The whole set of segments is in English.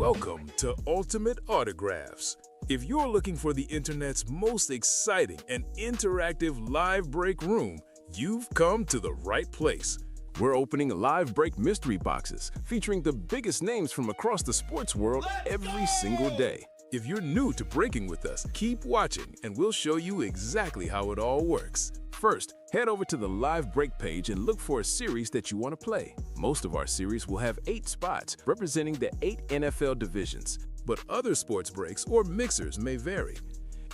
Welcome to Ultimate Autographs. If you're looking for the internet's most exciting and interactive live break room, you've come to the right place. We're opening live break mystery boxes featuring the biggest names from across the sports world every single day. If you're new to breaking with us, keep watching and we'll show you exactly how it all works. First, head over to the live break page and look for a series that you want to play. Most of our series will have 8 spots representing the 8 NFL divisions. But other sports breaks or mixers may vary.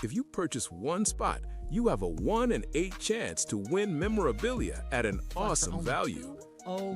If you purchase one spot, you have a 1 in 8 chance to win memorabilia at an awesome value.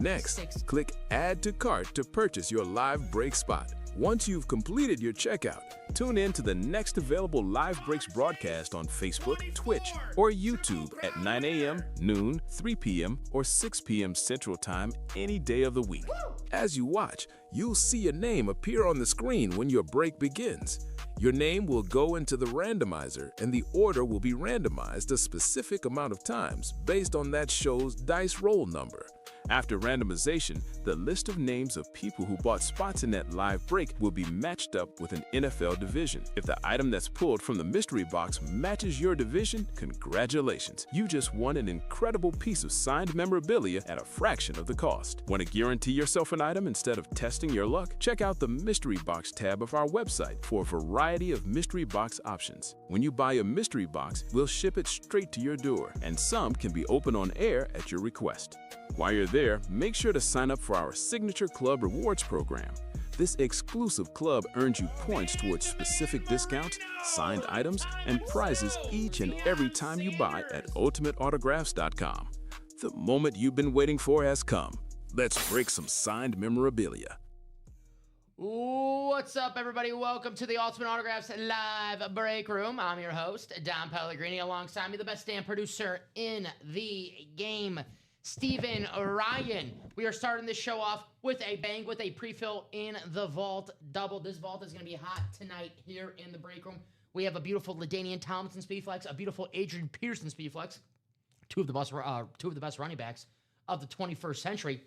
Next, click Add to Cart to purchase your live break spot. Once you've completed your checkout, tune in to the next available Live Breaks broadcast on Facebook, Twitch, or YouTube at 9 a.m., noon, 3 p.m., or 6 p.m. Central Time any day of the week. As you watch, you'll see your name appear on the screen when your break begins. Your name will go into the randomizer and the order will be randomized a specific amount of times based on that show's dice roll number. After randomization, the list of names of people who bought spots in that live break will be matched up with an NFL division. If the item that's pulled from the mystery box matches your division, congratulations! You just won an incredible piece of signed memorabilia at a fraction of the cost. Want to guarantee yourself an item instead of testing your luck? Check out the mystery box tab of our website for a variety of mystery box options. When you buy a mystery box, we'll ship it straight to your door, and some can be opened on air at your request. While you're there, make sure to sign up for our Signature Club Rewards program. This exclusive club earns you points towards specific discounts, signed items, and prizes each and every time you buy at ultimateautographs.com. The moment you've been waiting for has come. Let's break some signed memorabilia. What's up, everybody? Welcome to the Ultimate Autographs Live Break Room. I'm your host, Don Pellegrini. Alongside me, the best damn producer in the game, Steven Ryan. We are starting this show off with a bang, with a pre-fill in the vault double. This vault is going to be hot tonight here in the break room. We have a beautiful LaDainian Tomlinson speed flex, a beautiful Adrian Peterson speed flex, two of the best running backs of the 21st century.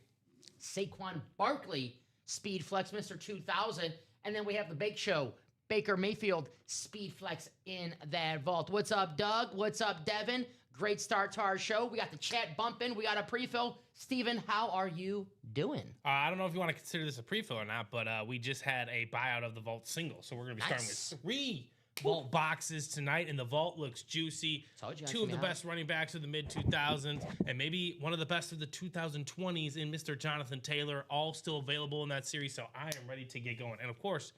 Saquon Barkley speed flex, Mr. 2000, and then we have the Bake Show, Baker Mayfield speed flex in that vault. What's up, Doug? What's up, Devin? Great start to our show. We got the chat bumping. We got a pre-fill. Steven, how are you doing? I don't know if you want to consider this a pre-fill or not, but we just had a buyout of the vault single. So we're going to be starting with 3 vault boxes tonight, and the vault looks juicy. 2 of the best running backs of the mid-2000s, and maybe one of the best of the 2020s in Mr. Jonathan Taylor, all still available in that series. So I am ready to get going. And, of course,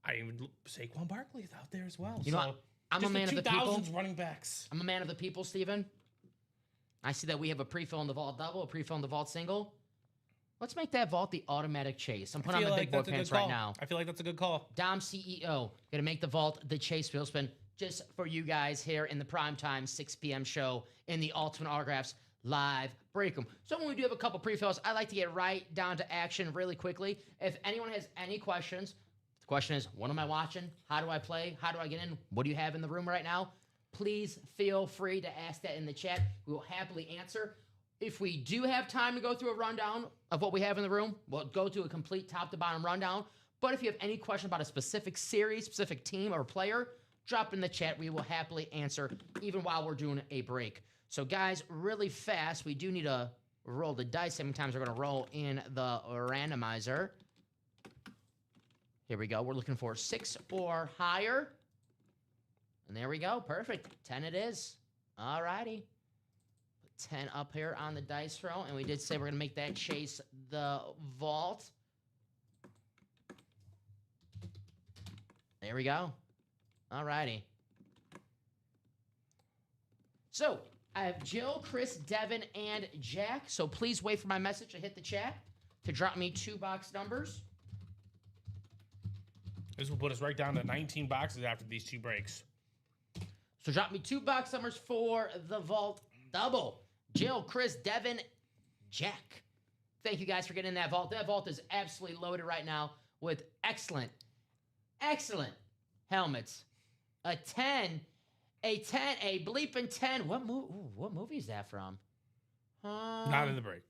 Saquon Barkley is out there as well. You know, I'm a man of the people. Running backs. I'm a man of the people, Steven. I see that we have a pre-fill in the vault double, a pre-fill in the vault single. Let's make that vault the automatic chase. I'm putting on my big boy pants right now. I feel like that's a good call. Dom CEO, gonna make the vault the chase wheel spin just for you guys here in the primetime 6 p.m. show in the Ultimate Autographs Live Break Room. So when we do have a couple pre-fills, I like to get right down to action really quickly. If anyone has any questions, the question is, what am I watching? How do I play? How do I get in? What do you have in the room right now? Please feel free to ask that in the chat. We will happily answer. If we do have time to go through a rundown of what we have in the room, we'll go to a complete top-to-bottom rundown. But if you have any question about a specific series, specific team, or player, drop in the chat. We will happily answer, even while we're doing a break. So, guys, really fast, we do need to roll the dice. Sometimes we're going to roll in the randomizer. Here we go. We're looking for 6 or higher. And there we go. Perfect. 10 it is. All righty. 10 up here on the dice roll. And we did say we're going to make that chase the vault. There we go. All righty. So, I have Jill, Chris, Devin, and Jack. So please wait for my message to hit the chat to drop me 2 box numbers. This will put us right down to 19 boxes after these 2 breaks. So drop me 2 box numbers for the vault double. Jill, Chris, Devin, Jack. Thank you guys for getting in that vault. That vault is absolutely loaded right now with excellent helmets. A bleeping 10. What movie is that from? Not in the break.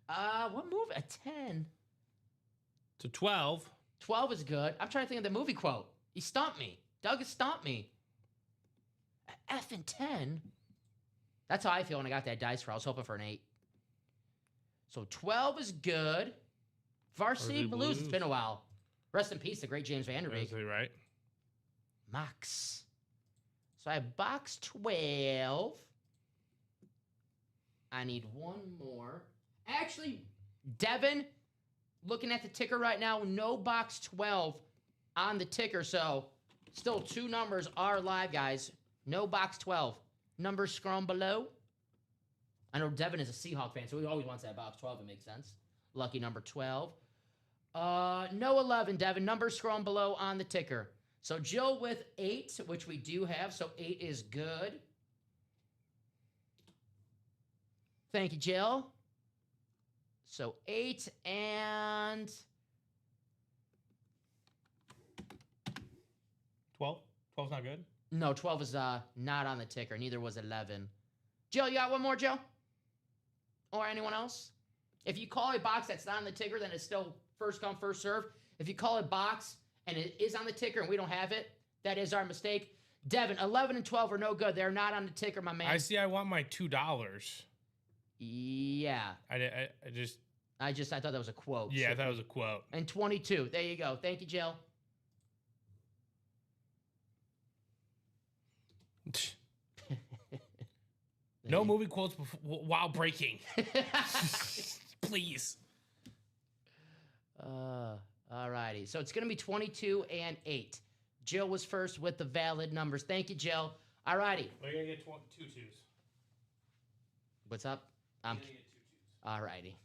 What movie? A 10. So 12. 12 is good. I'm trying to think of the movie quote. He stumped me. Doug has stumped me. F and 10? That's how I feel when I got that dice roll. I was hoping for an 8. So 12 is good. Varsity Blues. It's been a while. Rest in peace, the great James Van Der Beek. Absolutely right. Max. So I have box 12. I need one more. Actually, Devin, looking at the ticker right now, no box 12 on the ticker. So still 2 numbers are live, guys. No box 12. Numbers scroll below. I know Devin is a Seahawk fan, so he always wants that box 12. It makes sense. Lucky number 12. No 11, Devin. Numbers scrolling below on the ticker. So Jill with 8, which we do have. So 8 is good. Thank you, Jill. So 8 and 12. 12's not good. No, 12 is not on the ticker. Neither was 11. Jill, you got one more, Jill? Or anyone else? If you call a box that's not on the ticker, then it's still first come, first serve. If you call it box and it is on the ticker and we don't have it, that is our mistake. Devin, 11 and 12 are no good. They're not on the ticker, my man. I see. I want my $2. Yeah. I thought that was a quote. Yeah, I thought it was a quote. And 22. There you go. Thank you, Jill. No movie quotes while breaking. Please. All righty. So it's going to be 22 and 8. Jill was first with the valid numbers. Thank you, Jill. All righty. We're going to get 2 twos. What's up? We're going to get 2 twos. All righty.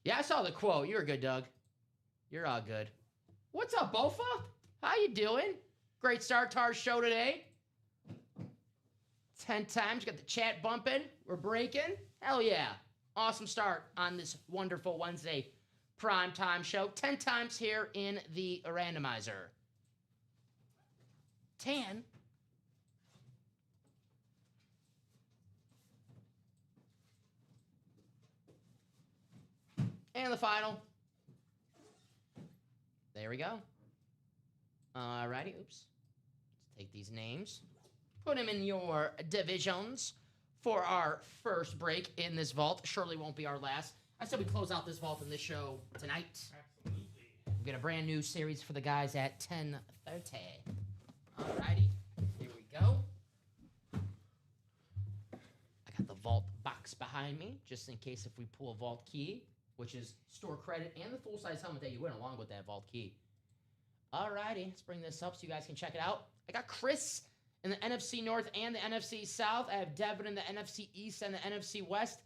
Yeah, I saw the quote. You're good, Doug. You're all good. What's up, Bofa? How you doing? Great start to our show today. 10 times. Got the chat bumping. We're breaking. Hell yeah. Awesome start on this wonderful Wednesday primetime show. 10 times here in the randomizer. 10. And the final. There we go. Alrighty, oops. Let's take these names. Put them in your divisions for our first break in this vault. Surely won't be our last. I said we close out this vault in this show tonight. Absolutely. We get a brand new series for the guys at 10:30. Alrighty, here we go. I got the vault box behind me, just in case if we pull a vault key, which is store credit and the full-size helmet that you win along with that vault key. Alrighty, let's bring this up so you guys can check it out. I got Chris in the NFC North and the NFC South. I have Devin in the NFC East and the NFC West.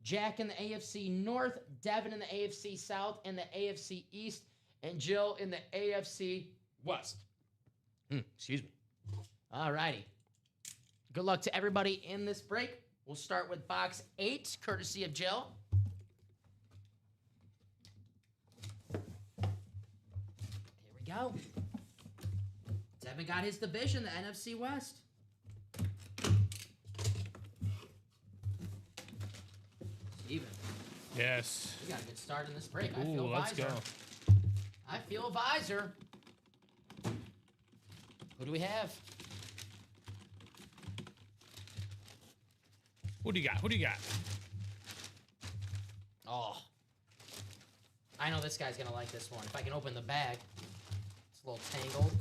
Jack in the AFC North. Devin in the AFC South and the AFC East. And Jill in the AFC West. Excuse me. Alrighty. Good luck to everybody in this break. We'll start with box 8, courtesy of Jill. Here we go. Devin got his division, the NFC West. Steven. Yes. We got a good start in this break. Ooh, I feel let's visor. go. I feel visor. Who do we have? Who do you got? Who do you got? Oh. I know this guy's going to like this one. If I can open the bag. It's a little tangled.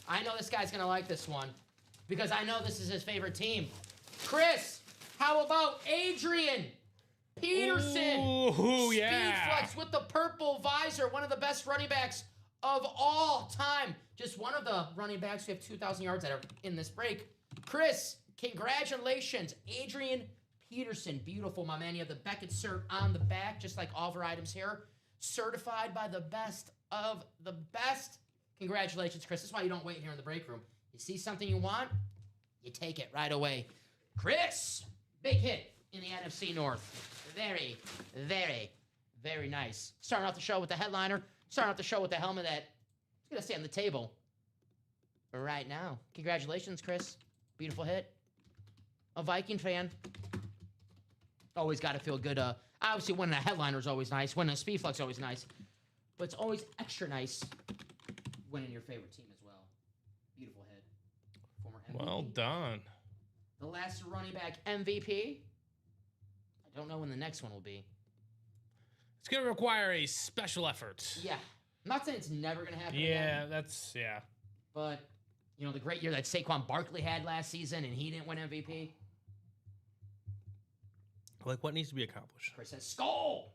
I know this guy's going to like this one because I know this is his favorite team. Chris, how about Adrian Peterson? Ooh, yeah. Speed flex with the purple visor. One of the best running backs of all time. Just one of the running backs who have 2,000 yards that are in this break. Chris, congratulations. Adrian Peterson. Beautiful, my man. You have the Beckett cert on the back, just like all of our items here. Certified by the best of the best. Congratulations, Chris. That's why you don't wait here in the break room. You see something you want, you take it right away. Chris, big hit in the NFC North. Very, very, very nice. Starting off the show with the headliner. Starting off the show with the helmet that is going to stay on the table right now. Congratulations, Chris. Beautiful hit. A Viking fan. Always got to feel good Obviously, winning a headliner is always nice. Winning a speed flex is always nice. But it's always extra nice winning your favorite team as well. Beautiful hit. Former MVP. Well done. The last running back MVP. I don't know when the next one will be. It's going to require a special effort. Yeah. I'm not saying it's never going to happen Yeah, again. yeah. But, you know, the great year that Saquon Barkley had last season and he didn't win MVP. Like, what needs to be accomplished? Chris says, skull!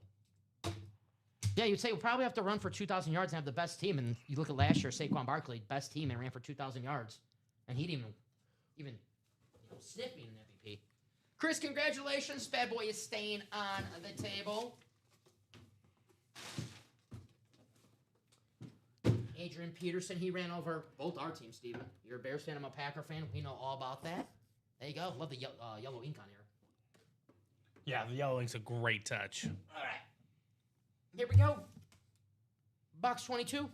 Yeah, you'd say we'll probably have to run for 2,000 yards and have the best team. And you look at last year, Saquon Barkley, best team, and ran for 2,000 yards. And he didn't even sniff being an MVP. Chris, congratulations. Bad boy is staying on the table. Adrian Peterson, he ran over both our teams, Steven. You're a Bears fan, I'm a Packer fan. We know all about that. There you go. Love the yellow ink on here. Yeah, the yellow ink's a great touch. All right. Here we go. Box 22.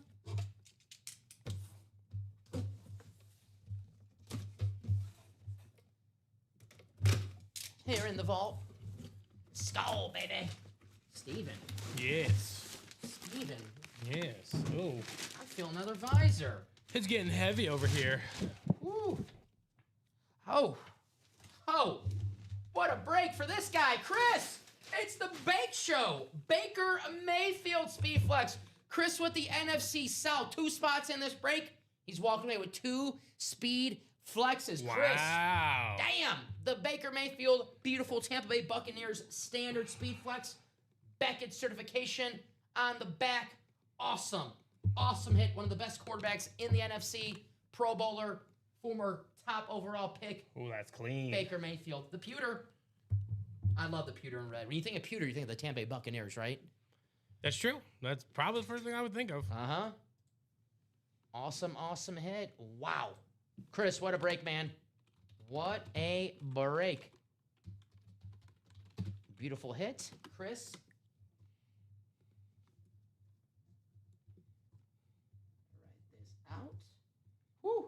Here in the vault. Skull, baby. Steven. Yes. Steven. Yes. Oh. I feel another visor. It's getting heavy over here. Woo. Oh. Oh. What a break for this guy, Chris. It's the Bake Show. Baker Mayfield Speed Flex. Chris with the NFC South. 2 spots in this break. He's walking away with 2 speed flexes. Wow. Chris. Damn. The Baker Mayfield, beautiful Tampa Bay Buccaneers standard speed flex. Beckett certification on the back. Awesome. Awesome hit. One of the best quarterbacks in the NFC. Pro Bowler. Former top overall pick. Oh, that's clean. Baker Mayfield. The pewter. I love the pewter in red. When you think of pewter, you think of the Tampa Bay Buccaneers, right? That's true. That's probably the first thing I would think of. Uh-huh. Awesome, awesome hit. Wow. Chris, what a break, man. What a break. Beautiful hit, Chris. Write this out. Woo.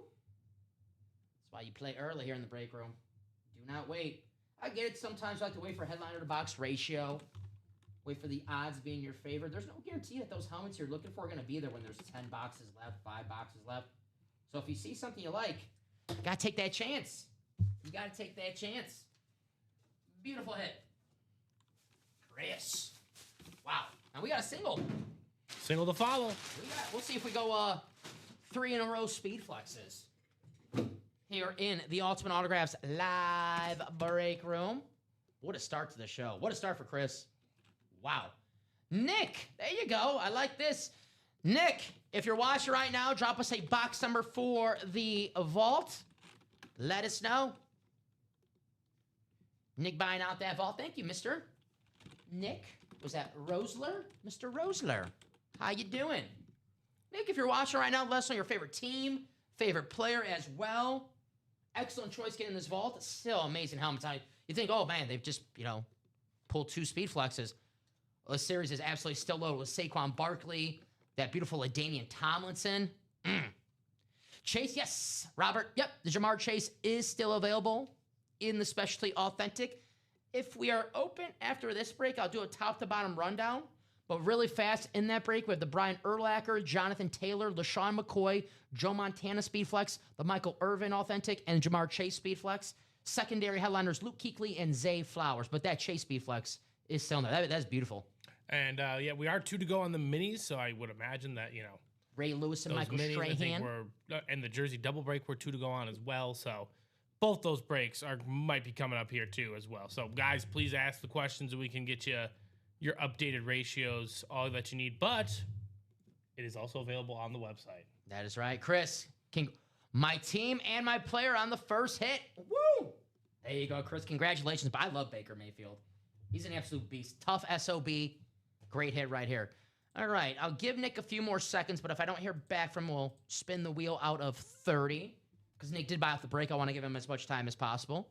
That's why you play early here in the break room. Do not wait. I get it. Sometimes you like to wait for headliner to box ratio. Wait for the odds being your favor. There's no guarantee that those helmets you're looking for are going to be there when there's 10 boxes left, 5 boxes left. So if you see something you like, you got to take that chance. You got to take that chance. Beautiful hit. Chris. Wow. Now we got a single. Single to follow. We'll see if we go 3 in a row speed flexes. Here in the Ultimate Autographs live break room. What a start to the show. What a start for Chris. Wow. Nick, there you go. I like this. Nick, if you're watching right now, drop us a box number for the vault. Let us know. Nick buying out that vault. Thank you, Mr. Nick. Was that Rosler? Mr. Rosler. How you doing? Nick, if you're watching right now, let us know your favorite team, favorite player as well. Excellent choice getting this vault. Still amazing helmets. You think, oh, man, they've just, pulled 2 speed flexes. The series is absolutely still loaded with Saquon Barkley, that beautiful LaDainian Tomlinson. Chase, yes. Robert, yep. The Jamar Chase is still available in the Specialty Authentic. If we are open after this break, I'll do a top-to-bottom rundown. But really fast in that break, we have the Brian Urlacher, Jonathan Taylor, LaShawn McCoy, Joe Montana Speedflex, the Michael Irvin Authentic, and Jamar Chase Speedflex. Secondary headliners, Luke Kuechly and Zay Flowers. But that Chase Speedflex is still in there. That's beautiful. And, we are 2 to go on the minis, so I would imagine that, Ray Lewis and Michael minis, Strahan. And the Jersey double break were 2 to go on as well. So both those breaks might be coming up here, too, as well. So, guys, please ask the questions, and we can get you your updated ratios, all that you need. But it is also available on the website. That is right. Chris, my team and my player on the first hit. Woo! There you go, Chris. Congratulations. But I love Baker Mayfield. He's an absolute beast. Tough SOB. Great hit right here. All right. I'll give Nick a few more seconds, but if I don't hear back from him, we'll spin the wheel out of 30. Because Nick did buy off the break. I want to give him as much time as possible.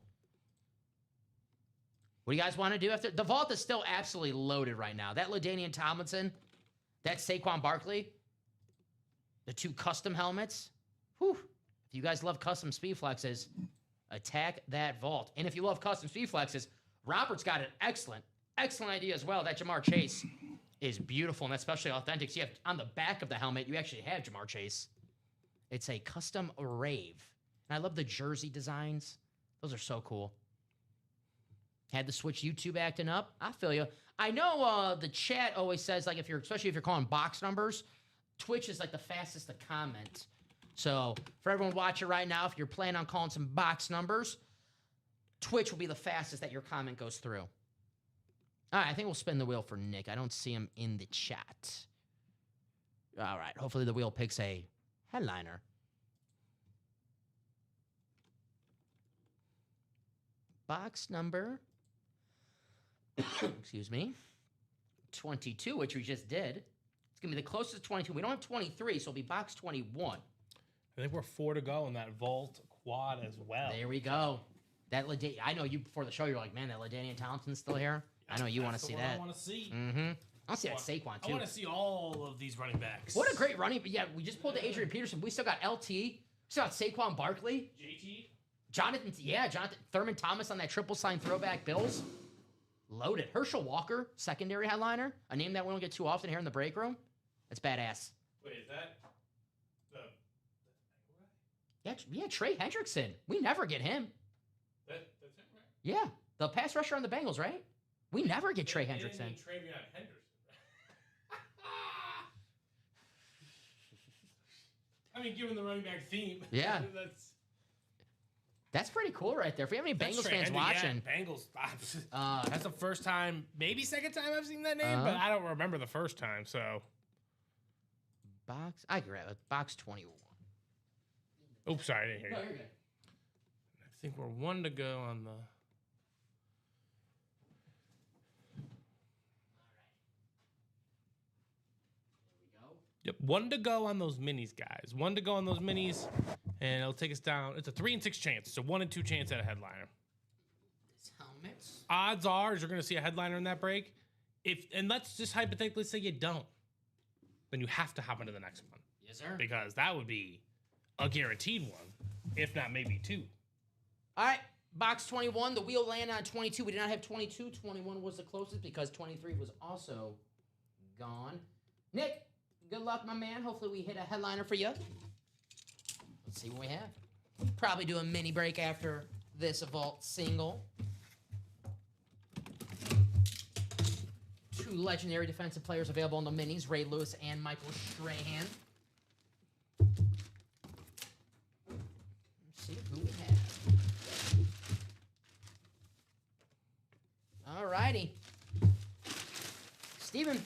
What do you guys want to do after? The vault is still absolutely loaded right now. That LaDainian Tomlinson, that Saquon Barkley, the 2 custom helmets. Whew. If you guys love custom speed flexes, attack that vault. And if you love custom speed flexes, Robert's got an excellent excellent idea as well. That Jamar Chase is beautiful, and especially authentic. So you have on the back of the helmet, you actually have Jamar Chase. It's a custom rave. And I love the jersey designs. Those are so cool. Had the Switch YouTube acting up. I feel you. I know the chat always says, like, especially if you're calling box numbers, Twitch is like the fastest to comment. So for everyone watching right now, if you're planning on calling some box numbers, Twitch will be the fastest that your comment goes through. All right, I think we'll spin the wheel for Nick. I don't see him in the chat. All right, hopefully the wheel picks a headliner. Box number, excuse me, 22, which we just did. It's going to be the closest to 22. We don't have 23, so it'll be box 21. I think we're 4 to go in that vault quad as well. There we go. I know you before the show, you're like, man, that LaDainian Townsend's still here. I know you want to see that. I want to see. Mm-hmm. I want to see that Saquon, too. I want to see all of these running backs. What a great running. Yeah, we just pulled the Adrian Peterson. We still got LT. We still got Saquon Barkley. JT. Jonathan Thurman Thomas on that triple sign throwback Bills. Loaded. Herschel Walker, secondary headliner. A name that we don't get too often here in the break room. That's badass. Wait, is that the Yeah, Trey Hendrickson. We never get him. that's it, right? Yeah, the pass rusher on the Bengals, right? We never get Trey Hendrickson. Travion Henderson. I mean, given the running back theme. Yeah. That's pretty cool right there. If we have any Bengals fans watching. Yeah, Bengals. That's the first time, maybe second time I've seen that name, but I don't remember the first time, so. I grab it. Box 21. Oops, sorry, I didn't hear you. No, you're good. I think we're 1 to go on the. Yep, 1 to go on those minis, guys. 1 to go on those minis, and it'll take us down. It's a 3 and 6 chance. It's a 1 and 2 chance at a headliner. This helmets. Odds are you're going to see a headliner in that break. And let's just hypothetically say you don't, then you have to hop into the next one. Yes, sir. Because that would be a guaranteed one, if not maybe 2. All right, box 21. The wheel landed on 22. We did not have 22. 21 was the closest because 23 was also gone. Nick. Good luck, my man. Hopefully we hit a headliner for you. Let's see what we have. Probably do a mini break after this vault single. 2 legendary defensive players available in the minis, Ray Lewis and Michael Strahan. Let's see who we have. All righty. Steven.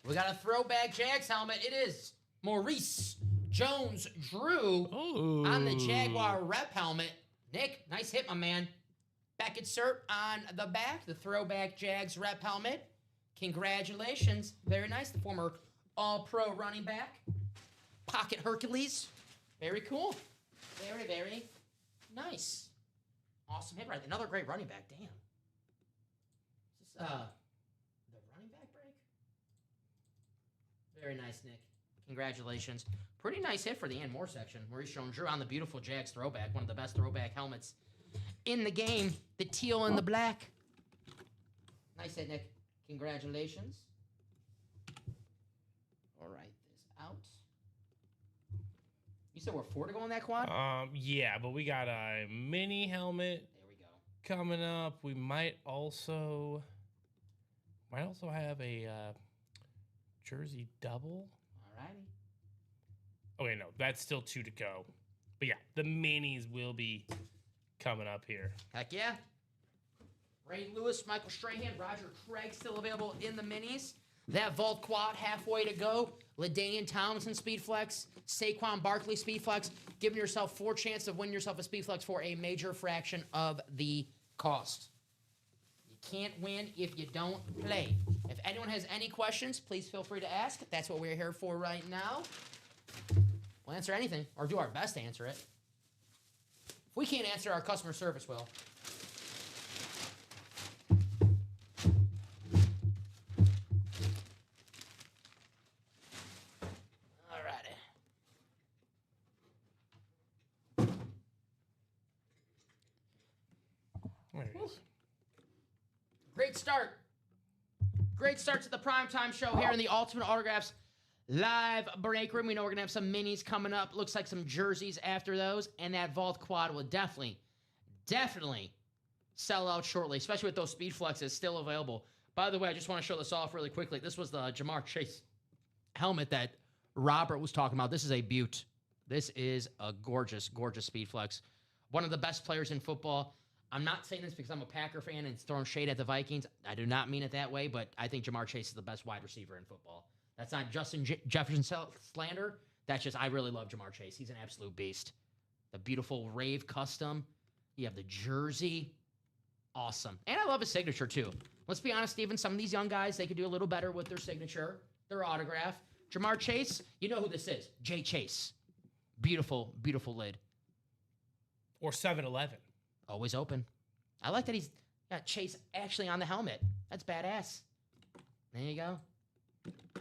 We got a throwback Jags helmet. It is Maurice Jones-Drew on the Jaguar rep helmet. Nick, nice hit, my man. Back insert on the back, the throwback Jags rep helmet. Congratulations. Very nice. The former all-pro running back. Pocket Hercules. Very cool. Very, very nice. Awesome hit right there. Another great running back. Damn. Is this, very nice, Nick. Congratulations. Pretty nice hit for the and more section. Maurice Jones-Drew on the beautiful Jags throwback. One of the best throwback helmets in the game. The teal and the black. Nice hit, Nick. Congratulations. All right, this out. You said we're 4 to go on that quad? Yeah, but we got a mini helmet. There we go. Coming up. We might also have a jersey double. Alrighty. Okay, no, that's still 2 to go. But yeah, the minis will be coming up here. Heck yeah. Ray Lewis, Michael Strahan, Roger Craig still available in the minis. That vault quad halfway to go. LaDainian Townsend speed flex, Saquon Barkley speed flex, giving yourself 4 chances of winning yourself a speed flex for a major fraction of the cost. Can't win if you don't play. If anyone has any questions, please feel free to ask. That's what we're here for right now. We'll answer anything, or do our best to answer it. If we can't answer, our customer service will. Alrighty. There it is. Great start. Great start to the primetime show here in the Ultimate Autographs live break room. We know we're going to have some minis coming up. Looks like some jerseys after those. And that Vault Quad will definitely sell out shortly, especially with those Speed Flexes still available. By the way, I just want to show this off really quickly. This was the Jamar Chase helmet that Robert was talking about. This is a beaut. This is a gorgeous, gorgeous Speed Flex. One of the best players in football. I'm not saying this because I'm a Packer fan and throwing shade at the Vikings. I do not mean it that way, but I think Jamar Chase is the best wide receiver in football. That's not Justin Jefferson slander. That's just, I really love Jamar Chase. He's an absolute beast. The beautiful Rave custom. You have the jersey. Awesome. And I love his signature, too. Let's be honest, Steven. Some of these young guys, they could do a little better with their signature, their autograph. Jamar Chase, you know who this is. Jay Chase. Beautiful, beautiful lid. Or 7-Eleven. Always open. I like that he's got Chase actually on the helmet. That's badass. There you go.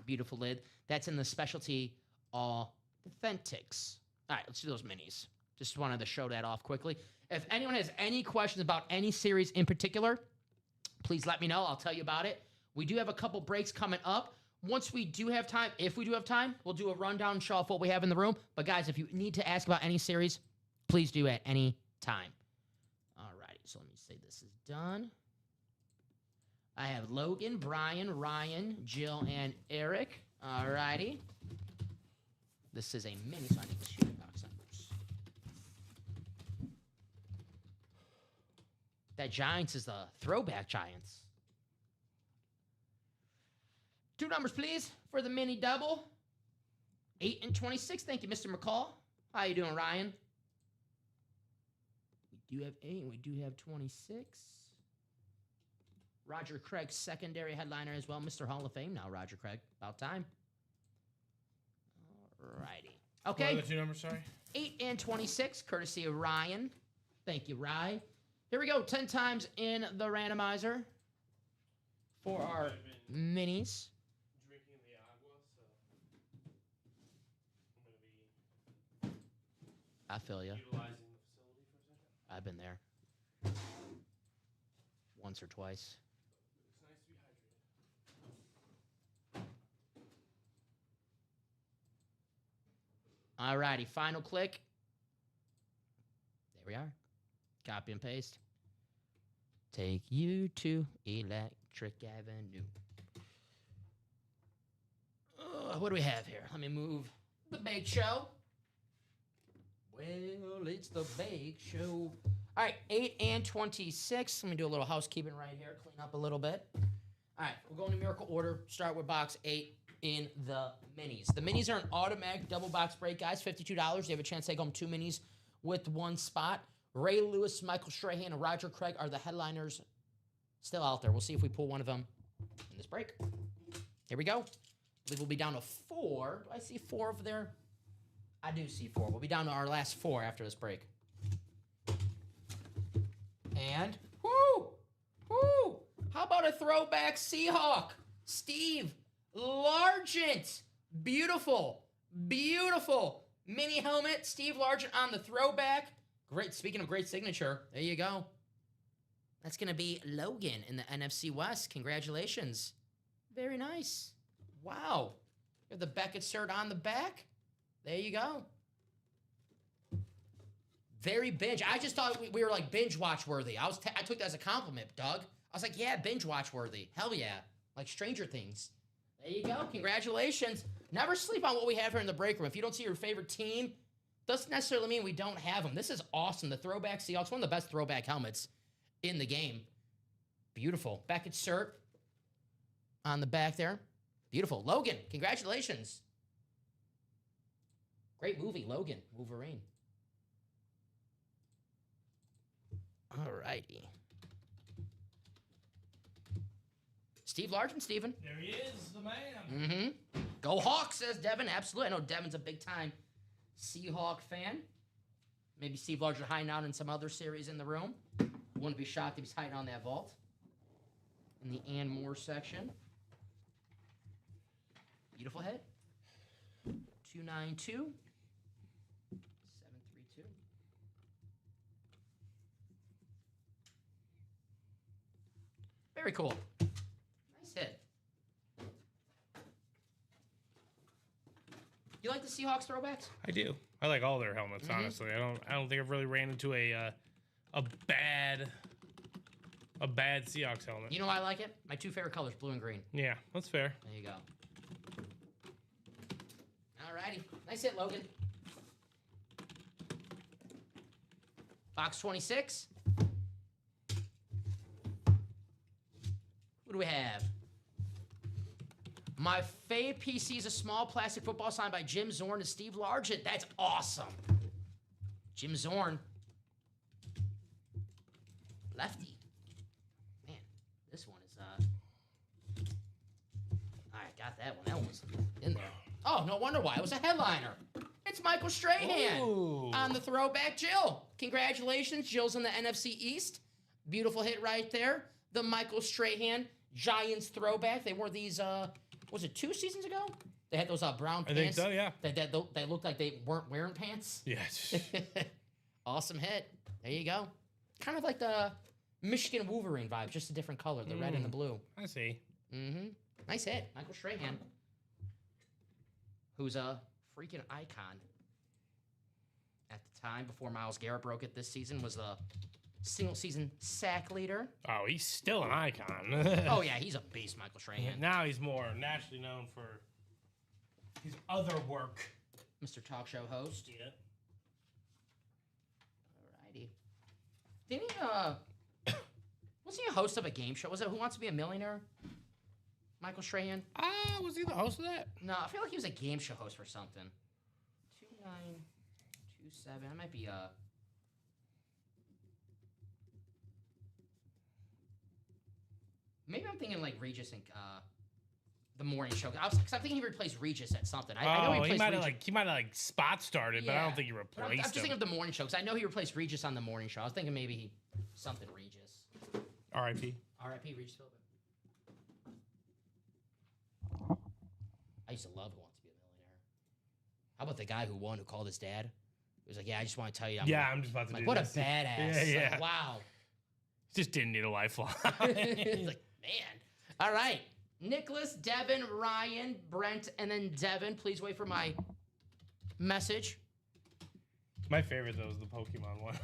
Beautiful lid. That's in the specialty Authentics. All right, let's do those minis. Just wanted to show that off quickly. If anyone has any questions about any series in particular, please let me know. I'll tell you about it. We do have a couple breaks coming up. Once we do have time, if we do have time, we'll do a rundown and show off what we have in the room. But guys, if you need to ask about any series, please do at any time. All righty, so let me say this is done. I have Logan, Brian, Ryan, Jill, and Eric. All righty. This is a mini, so I need to shoot the box numbers. That Giants is the throwback Giants. 2 numbers, please, for the mini double. 8 and 26. Thank you, Mr. McCall. How you doing, Ryan? We do have 8, and we do have 26. Roger Craig, secondary headliner as well. Mr. Hall of Fame now, Roger Craig. About time. All righty. Okay. What are the 2 numbers, sorry? 8 and 26, courtesy of Ryan. Thank you, Rye. Here we go. 10 times in the randomizer for our minis. Drinking the agua, so I'm going to be I feel you. utilizing the facility for a second. I've been there. Once or twice. It's nice to be hydrated. All righty, final click. There we are. Copy and paste. Take you to Electric Avenue. What do we have here? Let me move the bake show. Well, it's the bake show. All right, 8 and 26. Let me do a little housekeeping right here. Clean up a little bit. All right, we're going to numerical order. Start with box 8 in the minis. The minis are an automatic double box break, guys. $52. You have a chance to take home 2 minis with 1 spot. Ray Lewis, Michael Strahan, and Roger Craig are the headliners still out there. We'll see if we pull one of them in this break. Here we go. I believe we'll be down to 4. Do I see 4 over there? I do see 4. We'll be down to our last 4 after this break. And, whoo! How about a throwback Seahawk? Steve Largent. Beautiful mini helmet. Steve Largent on the throwback. Great. Speaking of great signature, there you go. That's going to be Logan in the NFC West. Congratulations. Very nice. Wow. You have the Beckett cert on the back. There you go. Very binge. I just thought we were like binge watch worthy. I took that as a compliment, Doug. I was like, yeah, binge watch worthy. Hell yeah. Like Stranger Things. There you go. Congratulations. Never sleep on what we have here in the break room. If you don't see your favorite team, doesn't necessarily mean we don't have them. This is awesome. The throwback Seahawks, one of the best throwback helmets in the game. Beautiful. Beckett cert on the back there. Beautiful. Logan, congratulations. Great movie, Logan, Wolverine. All righty. Steve Largent, Steven. There he is, the man. Mm-hmm. Go Hawks, says Devin. Absolutely. I know Devin's a big-time Seahawk fan. Maybe Steve Largent hiding out in some other series in the room. Wouldn't be shocked if he's hiding on that vault. In the Ann Moore section. Beautiful head. 292. 732. Very cool. Nice hit. You like the Seahawks throwbacks? I do. I like all their helmets, honestly. I don't think I've really ran into a bad Seahawks helmet. You know why I like it? My 2 favorite colors, blue and green. Yeah, that's fair. There you go. Alrighty. Nice hit, Logan. Box 26. What do we have? My fave PC is a small plastic football signed by Jim Zorn and Steve Largent. That's awesome. Jim Zorn. Lefty. Man, this one is, all right, got that one. That one was in there. Oh, no wonder why. It was a headliner. It's Michael Strahan on the throwback. Jill, congratulations. Jill's in the NFC East. Beautiful hit right there. The Michael Strahan Giants throwback. They wore these, was it 2 seasons ago? They had those brown pants. I think so, yeah. They looked like they weren't wearing pants. Yes. Awesome hit. There you go. Kind of like the Michigan Wolverine vibe, just a different color, the red and the blue. I see. Mm-hmm. Nice hit. Michael Strahan, who's a freaking icon. At the time, before Myles Garrett broke it this season, was the single-season sack leader. Oh, he's still an icon. Oh, yeah, he's a beast, Michael Strahan. Now he's more nationally known for his other work. Mr. Talk Show host. Yeah. Alrighty. Didn't he, wasn't he a host of a game show? Was it Who Wants to Be a Millionaire? Michael Strahan? Was he the host of that? No, I feel like he was a game show host for something. 2927. That might be maybe I'm thinking like Regis and the morning show. Cause I'm thinking he replaced Regis at something. I know he might have spot started, but I don't think he replaced him. I'm just thinking of the morning show because I know he replaced Regis on the morning show. I was thinking maybe something Regis. R.I.P. R.I.P. Regis Philbin. I used to love Who Wants to Be a Millionaire. How about the guy who won, who called his dad? He was like, "Yeah, I just want to tell you, I'm just about to do what this." What a badass! Yeah. Like, wow. Just didn't need a lifeline. He's like, man. All right. Nicholas, Devin, Ryan, Brent, and then Devin. Please wait for my message. My favorite, though, is the Pokemon one.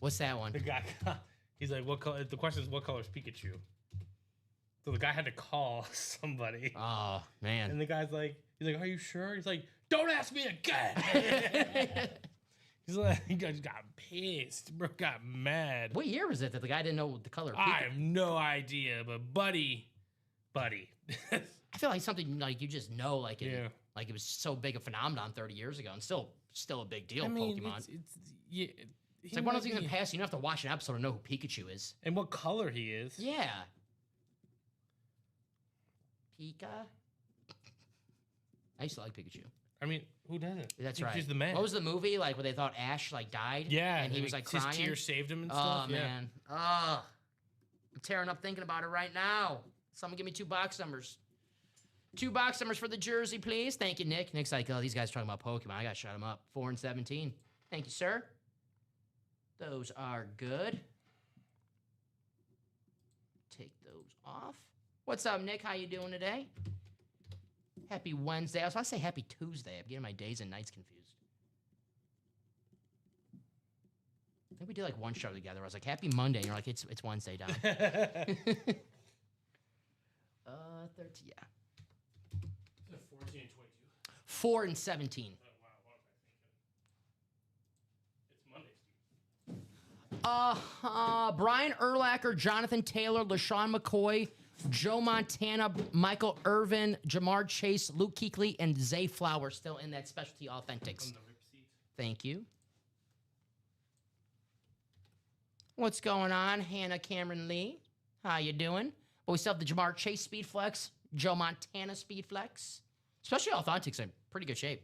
What's that one? The guy, he's like, what color? The question is, what color is Pikachu? So the guy had to call somebody. Oh, man. And the guy's like, are you sure? He's like, don't ask me again. He's like, he got pissed. Bro got mad. What year was it that the guy didn't know the color of Pikachu? I have no idea, but buddy. I feel like something like you just know, like it, Yeah. like it was so big a phenomenon 30 years ago, and still a big deal. Pokemon. It's like one of those things in the past. You don't have to watch an episode to know who Pikachu is and what color he is. Yeah. Pika. I used to like Pikachu. I mean, who doesn't? That's Pikachu's right. The man. What was the movie like where they thought Ash like died? Yeah, and he was like crying. His tears saved him and stuff. Oh man. I'm tearing up thinking about it right now. Someone give me 2 box numbers. 2 box numbers for the jersey, please. Thank you, Nick. Nick's like, oh, these guys are talking about Pokemon. I got to shut them up. 4 and 17. Thank you, sir. Those are good. Take those off. What's up, Nick? How you doing today? Happy Wednesday. I was about to say happy Tuesday. I'm getting my days and nights confused. I think we did like one show together. I was like, happy Monday. And you're like, it's Wednesday, Don. 13, yeah. 14 and 22. 4 and 17. Oh, wow, what am I thinking? It's Monday. Brian Urlacher, Jonathan Taylor, LaShawn McCoy, Joe Montana, Michael Irvin, Jamar Chase, Luke Kuechly, and Zay Flower still in that specialty authentics. Thank you. What's going on, Hannah Cameron Lee? How you doing? But we still have the Jamar Chase Speed Flex, Joe Montana Speed Flex. Specialty authentics in pretty good shape.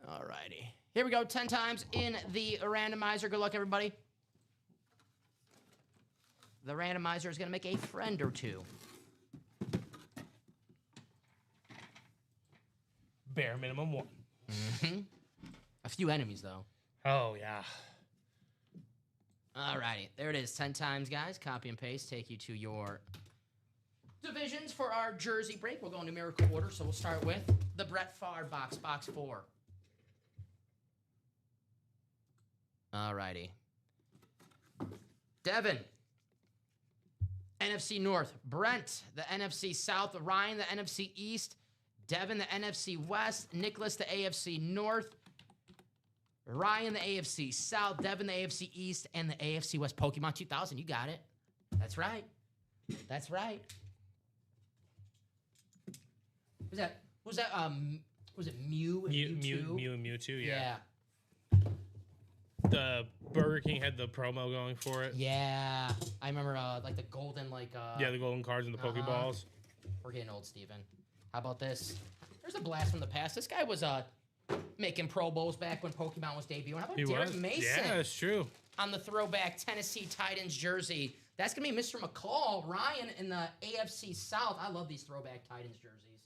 All righty. Here we go, 10 times in the randomizer. Good luck, everybody. The randomizer is going to make a friend or two. Bare minimum 1. Mm-hmm. A few enemies, though. Oh, yeah. All righty. There it is. 10 times, guys. Copy and paste. Take you to your divisions for our jersey break. We'll go in numerical order, so we'll start with the Brett Favre box 4. All righty. Devin, NFC North. Brent, the NFC South. Ryan, the NFC East. Devin, the NFC West. Nicholas, the AFC North. Ryan, the AFC South. Devin, the AFC East. And the AFC West. Pokemon 2000. You got it. That's right. That's right. Was that? Was it Mew and Mewtwo? Mew and Mewtwo. Yeah. The Burger King had the promo going for it. Yeah. I remember like the golden the golden cards and the Pokeballs. We're getting old, Steven. How about this? There's a blast from the past. This guy was making Pro Bowls back when Pokemon was debuting. How about Derek Mason? Yeah, that's true. On the throwback Tennessee Titans jersey. That's going to be Mr. McCall. Ryan in the AFC South. I love these throwback Titans jerseys.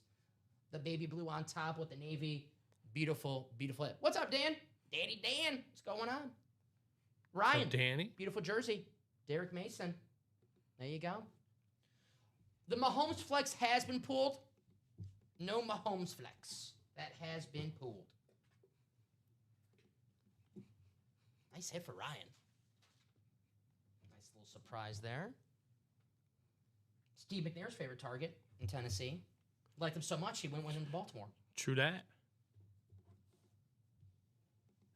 The baby blue on top with the navy. Beautiful, beautiful. What's up, Dan? Danny Dan. What's going on? Ryan. What's up, Danny? Beautiful jersey. Derek Mason. There you go. The Mahomes flex has been pulled. No Mahomes flex. That has been pulled. Nice hit for Ryan. Nice little surprise there. Steve McNair's favorite target in Tennessee. Liked him so much, he went with him to Baltimore. True that.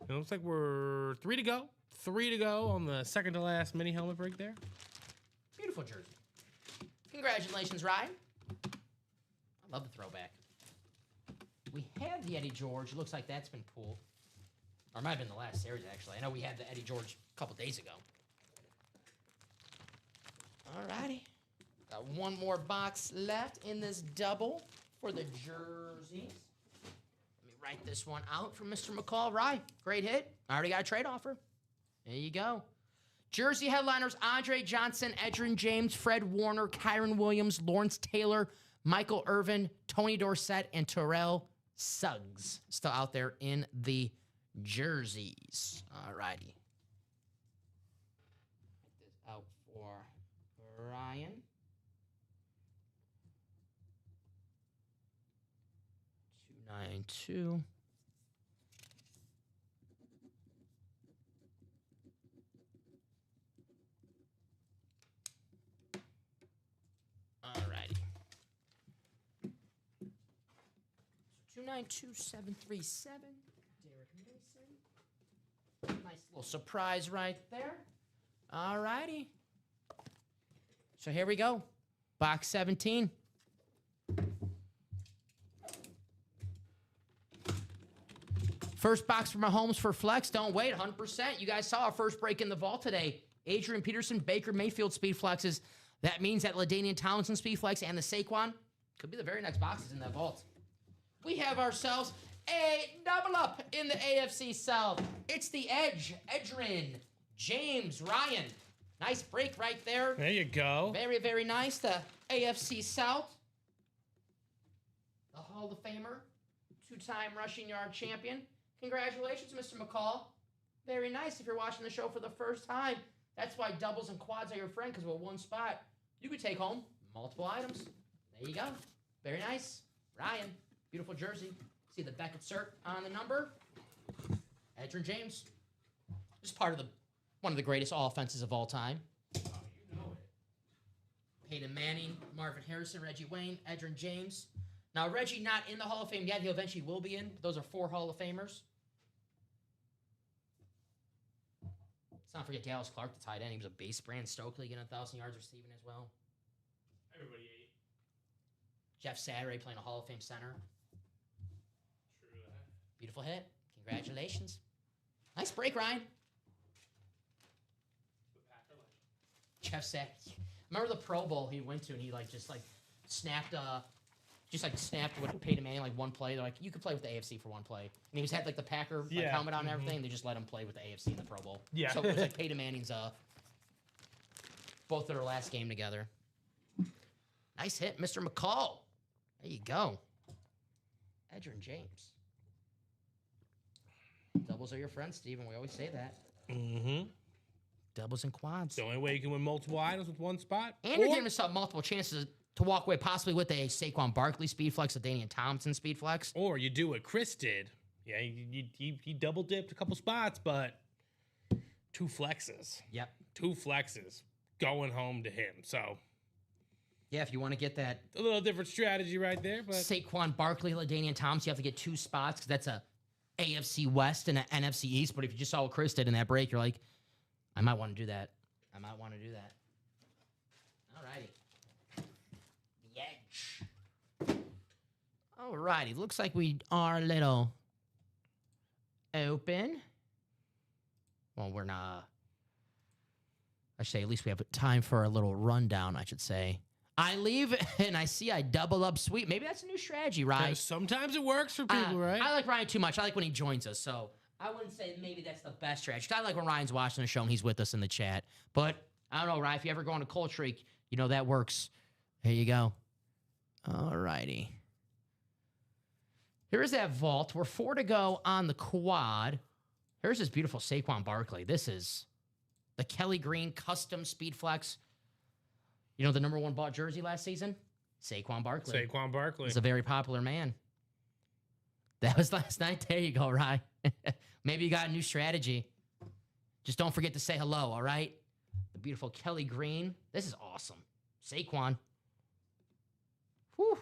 It looks like we're 3 to go. 3 to go on the second to last mini helmet break there. Beautiful jersey. Congratulations, Ryan. I love the throwback. We have the Eddie George. Looks like that's been pulled. Or it might have been the last series, actually. I know we had the Eddie George a couple days ago. All righty. Got one more box left in this double for the jerseys. Let me write this one out for Mr. McCall. Right. Great hit. I already got a trade offer. There you go. Jersey headliners, Andre Johnson, Edgerrin James, Fred Warner, Kyron Williams, Lawrence Taylor, Michael Irvin, Tony Dorsett, and Terrell Suggs. Still out there in the jerseys. All righty. Put this out for Ryan. 292. Alrighty. 292737. Derek Mason. Nice little surprise right there. Alrighty. So here we go. Box 17. First box for Mahomes for flex. Don't wait, 100%. You guys saw our first break in the vault today. Adrian Peterson, Baker Mayfield speed flexes. That means that LaDainian Tomlinson speed flex and the Saquon could be the very next boxes in that vault. We have ourselves a double up in the AFC South. It's the Edge, Edgerrin, James, Ryan. Nice break right there. There you go. Very, very nice. The AFC South. The Hall of Famer, two-time rushing yard champion. Congratulations, Mr. McCall. Very nice. If you're watching the show for the first time, that's why doubles and quads are your friend, because with one spot, you could take home multiple items. There you go. Very nice. Ryan, beautiful jersey. See the Beckett cert on the number. Edgerrin James. Just part of one of the greatest offenses of all time. Oh, you know it. Peyton Manning, Marvin Harrison, Reggie Wayne, Edgerrin James. Now, Reggie not in the Hall of Fame yet. He eventually will be in. Those are 4 Hall of Famers. Let's not forget Dallas Clark, the tight end. He was a base. Brandon Stokely getting 1,000 yards receiving as well. Everybody ate. Jeff Saturday playing a Hall of Fame center. True that. Beautiful hit. Congratulations. Nice break, Ryan. The Packer legend. Jeff Saturday. Remember the Pro Bowl he went to, and he just snapped with Peyton Manning one play. They're like, you could play with the AFC for one play. And he had the Packer helmet on and everything. They just let him play with the AFC in the Pro Bowl. Yeah. So it was Peyton Manning's both their last game together. Nice hit, Mr. McCall. There you go. Edgerrin James. Doubles are your friends, Steven. We always say that. Mm-hmm. Doubles and quads. The only way you can win multiple items with one spot. And you're giving yourself multiple chances to walk away possibly with a Saquon Barkley speed flex, a Deion Thompson speed flex. Or you do what Chris did. Yeah, he double dipped a couple spots, but 2 flexes. Yep. 2 flexes going home to him. So, yeah, if you want to get that. A little different strategy right there. But Saquon Barkley, Deion Thompson, you have to get 2 spots because that's a AFC West and an NFC East. But if you just saw what Chris did in that break, you're like, I might want to do that. All righty. The edge. All righty. Looks like we are a little open. Well, we're not. I say at least we have time for a little rundown, I should say. I leave and I see I double up sweep. Maybe that's a new strategy, right? Sometimes it works for people, right? I like Ryan too much. I like when he joins us, so I wouldn't say maybe that's the best strategy. I like when Ryan's watching the show and he's with us in the chat. But I don't know, Ryan, if you ever go on a cold streak, you know that works. Here you go. All righty. Here's that vault. We're 4 to go on the quad. Here's this beautiful Saquon Barkley. This is the Kelly Green custom speed flex. You know the number 1 bought jersey last season? Saquon Barkley. Saquon Barkley. He's a very popular man. That was last night. There you go, Ryan. Maybe you got a new strategy. Just don't forget to say hello, all right? The beautiful Kelly Green. This is awesome. Saquon. Whew.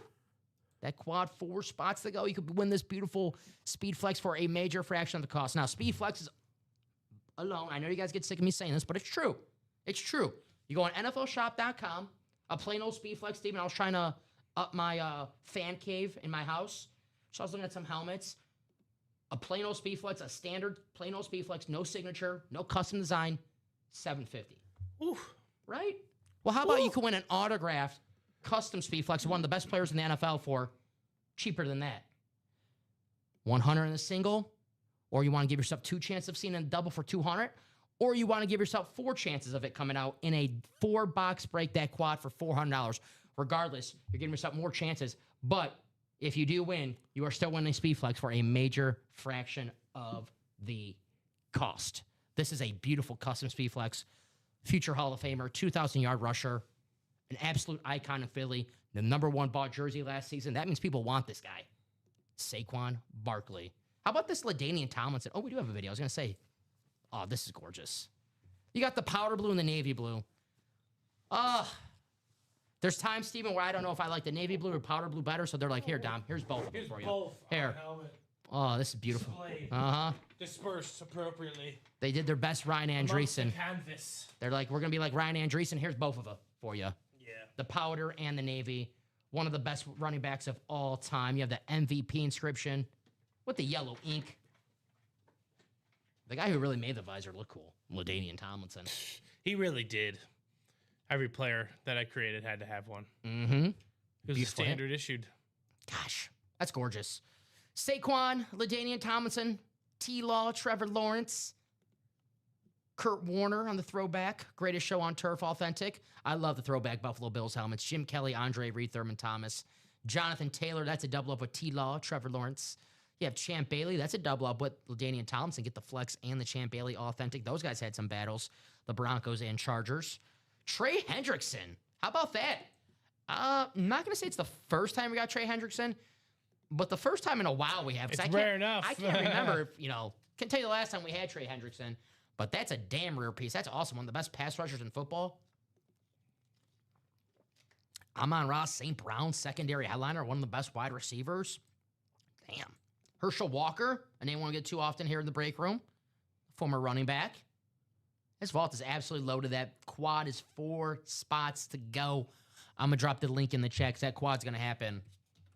That quad 4 spots to go. You could win this beautiful speed flex for a major fraction of the cost. Now, speed flex is alone. I know you guys get sick of me saying this, but it's true. It's true. You go on NFLshop.com, a plain old speed flex, Steven. I was trying to up my fan cave in my house. So I was looking at some helmets. A plain old speed flex, a standard plain old speed flex, no signature, no custom design, $750. Oof. Right? Well, how about you could win an autographed custom speed flex of one of the best players in the NFL for cheaper than that? 100 in a single, or you want to give yourself 2 chances of seeing a double for 200, or you want to give yourself 4 chances of it coming out in a 4-box break, that quad for $400. Regardless, you're giving yourself more chances, but if you do win, you are still winning speed flex for a major fraction of the cost. This is a beautiful custom speed flex, future Hall of Famer, 2,000-yard rusher, an absolute icon in Philly, the number 1 bought jersey last season. That means people want this guy. Saquon Barkley. How about this LaDainian Tomlinson? Oh, we do have a video. I was going to say, oh, this is gorgeous. You got the powder blue and the navy blue. There's times, Steven, where I don't know if I like the navy blue or powder blue better, so they're like, here, Dom, here's both of them for you. Both here. Oh, this is beautiful. Displayed. Dispersed appropriately. They did their best Ryan Andreessen. The canvas. They're like, we're going to be like Ryan Andreessen. Here's both of them for you. Yeah. The powder and the navy. One of the best running backs of all time. You have the MVP inscription with the yellow ink. The guy who really made the visor look cool, LaDainian Tomlinson. He really did. Every player that I created had to have one. Mm-hmm. It was a standard issued. Gosh, that's gorgeous. Saquon, LaDainian Tomlinson, T-Law, Trevor Lawrence, Kurt Warner on the throwback. Greatest show on turf, authentic. I love the throwback Buffalo Bills helmets. Jim Kelly, Andre Reed, Thurman Thomas. Jonathan Taylor, that's a double up with T-Law, Trevor Lawrence. You have Champ Bailey, that's a double up with LaDainian Tomlinson. Get the flex and the Champ Bailey authentic. Those guys had some battles, the Broncos and Chargers. Trey Hendrickson, how about that? I'm not going to say it's the first time we got Trey Hendrickson, but the first time in a while we have. It's rare enough. I can't remember if, can tell you the last time we had Trey Hendrickson, but that's a damn rare piece. That's awesome. One of the best pass rushers in football. Amon-Ra St. Brown, secondary headliner, one of the best wide receivers. Damn. Herschel Walker, a name we won't get too often here in the break room. Former running back. This vault is absolutely loaded. That quad is 4 spots to go. I'm going to drop the link in the chat because that quad's going to happen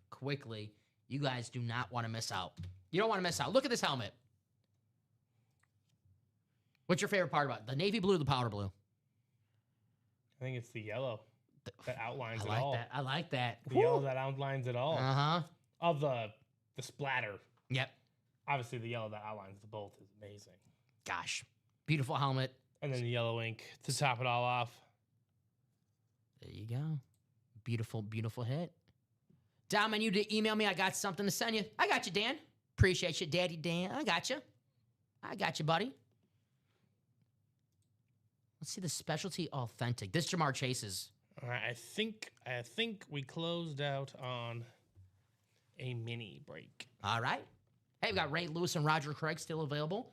quickly. You guys do not want to miss out. You don't want to miss out. Look at this helmet. What's your favorite part about it? The navy blue or the powder blue? I think it's the yellow that outlines I like all. That. I like that. The yellow that outlines it all. Uh-huh. Of the splatter. Yep. Obviously, the yellow that outlines the bolt is amazing. Gosh. Beautiful helmet. And then the yellow ink to top it all off. There you go. Beautiful, beautiful hit. Dom, I need you to email me. I got something to send you. I got you, Dan. Appreciate you, Daddy Dan. I got you. I got you, buddy. Let's see the specialty authentic. This Jamar Chase is All right, I think we closed out on a mini break. All right. Hey, we got Ray Lewis and Roger Craig still available.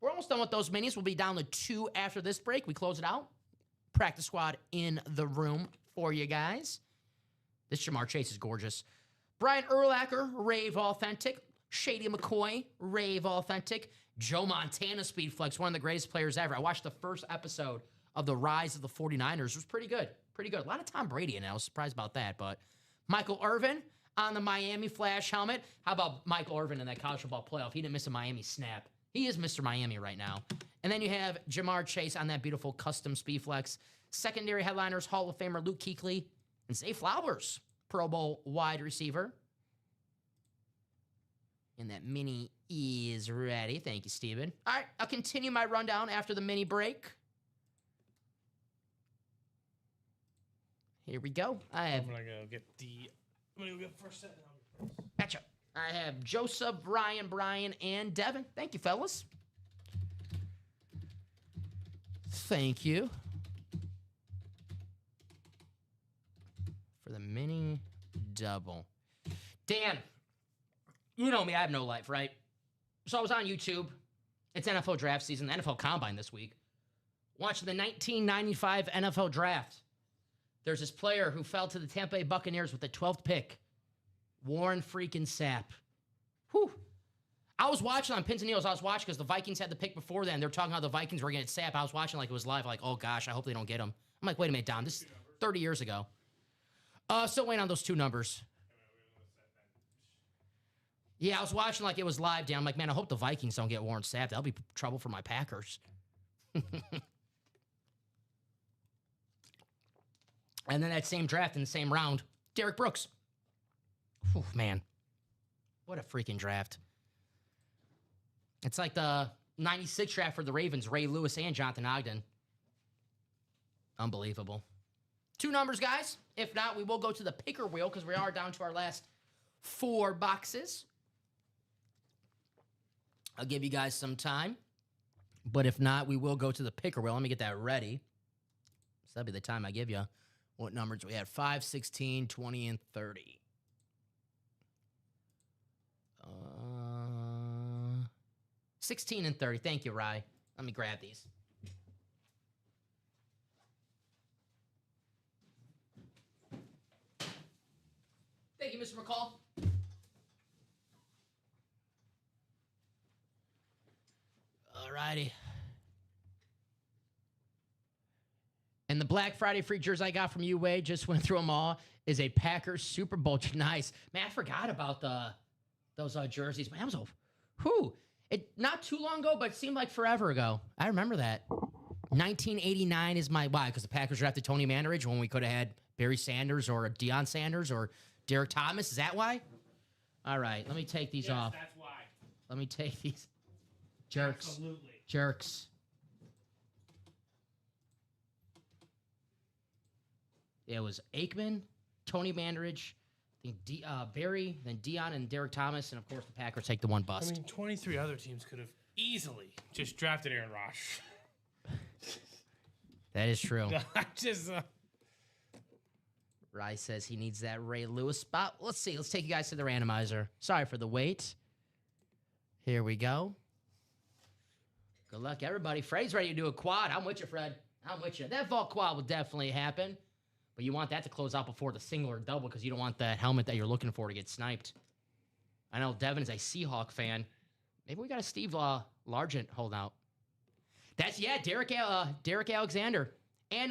We're almost done with those minis. We'll be down to 2 after this break. We close it out. Practice squad in the room for you guys. This Jamar Chase is gorgeous. Brian Urlacher, Rave Authentic. Shady McCoy, Rave Authentic. Joe Montana Speedflex, one of the greatest players ever. I watched the first episode of The Rise of the 49ers. It was pretty good. Pretty good. A lot of Tom Brady in it. I was surprised about that. But Michael Irvin on the Miami Flash helmet. How about Michael Irvin in that college football playoff? He didn't miss a Miami snap. He is Mr. Miami right now. And then you have Jamar Chase on that beautiful custom Speedflex. Secondary headliners, Hall of Famer Luke Kuechly and Zay Flowers, Pro Bowl wide receiver. And that mini is ready. Thank you, Steven. All right, I'll continue my rundown after the mini break. Here we go. I'm gonna go get first set. Gotcha. I have Joseph, Brian, and Devin. Thank you, fellas. Thank you for the mini double. Dan, you know me, I have no life, right? So I was on YouTube. It's NFL draft season, the NFL Combine this week. Watching the 1995 NFL draft. There's this player who fell to the Tampa Bay Buccaneers with the 12th pick. Warren freaking Sapp. Whew. I was watching on Pins and Needles. I was watching because the Vikings had the pick before then. They're talking how the Vikings were going to get Sapp. I was watching like it was live. Like, oh gosh, I hope they don't get him. I'm like, wait a minute, Dom. This is 30 years ago. Still waiting on those 2 numbers. Yeah, I was watching like it was live, Dan. I'm like, man, I hope the Vikings don't get Warren Sapp. That'll be trouble for my Packers. And then that same draft in the same round, Derek Brooks. Whew, man, what a freaking draft. It's like the 96 draft for the Ravens, Ray Lewis and Jonathan Ogden. Unbelievable. 2 numbers, guys. If not, we will go to the picker wheel because we are down to our last 4 boxes. I'll give you guys some time. But if not, we will go to the picker wheel. Let me get that ready. So that'll be the time I give you. What numbers we had? 5, 16, 20, and 30. 16 and 30. Thank you, Rye. Let me grab these. Thank you, Mr. McCall. All righty. And the Black Friday free jersey I got from you, Wade, just went through them all, is a Packers Super Bowl. Nice. Man, I forgot about those jerseys. Man, that was not too long ago, but it seemed like forever ago. I remember that. 1989 is why? Because the Packers drafted Tony Mandarich when we could have had Barry Sanders or Deion Sanders or Derek Thomas. Is that why? All right, let me take these off. That's why. Let me take these. Jerks. Absolutely. Jerks. It was Aikman, Tony Mandarich, I think Barry, then Deion and Derek Thomas, and of course the Packers take the one bust. I mean, 23 other teams could have easily just drafted Aaron Rodgers. That is true. Just Rice says he needs that Ray Lewis spot. Let's see. Let's take you guys to the randomizer. Sorry for the wait. Here we go. Good luck, everybody. Fred's ready to do a quad. I'm with you, Fred. I'm with you. That vault quad will definitely happen. But you want that to close out before the single or double because you don't want that helmet that you're looking for to get sniped. I know Devin is a Seahawk fan. Maybe we got a Steve Largent holdout. Derek Alexander. And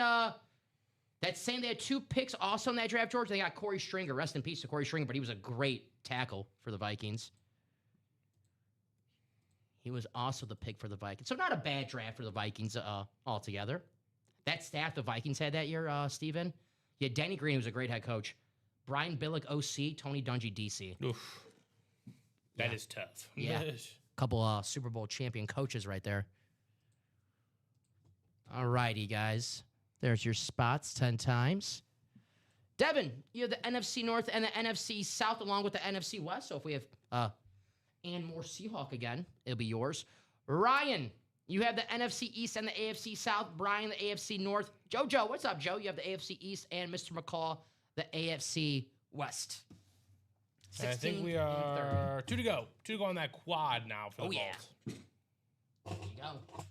that's saying they had 2 picks also in that draft, George. They got Corey Stringer. Rest in peace to Corey Stringer, but he was a great tackle for the Vikings. He was also the pick for the Vikings. So not a bad draft for the Vikings altogether. That staff the Vikings had that year, Steven. Yeah, Danny Green was a great head coach. Brian Billick, OC. Tony Dungy, DC. Oof. That is tough. Yeah. Couple Super Bowl champion coaches right there. All righty, guys. There's your spots 10 times. Devin, you have the NFC North and the NFC South along with the NFC West. So if we have and more Seahawk again, it'll be yours. Ryan, you have the NFC East and the AFC South. Brian, the AFC North. Jojo, what's up, Joe? You have the AFC East and Mr. McCall, the AFC West. I think we are 2 to go. 2 to go on that quad now for the vault. There you go.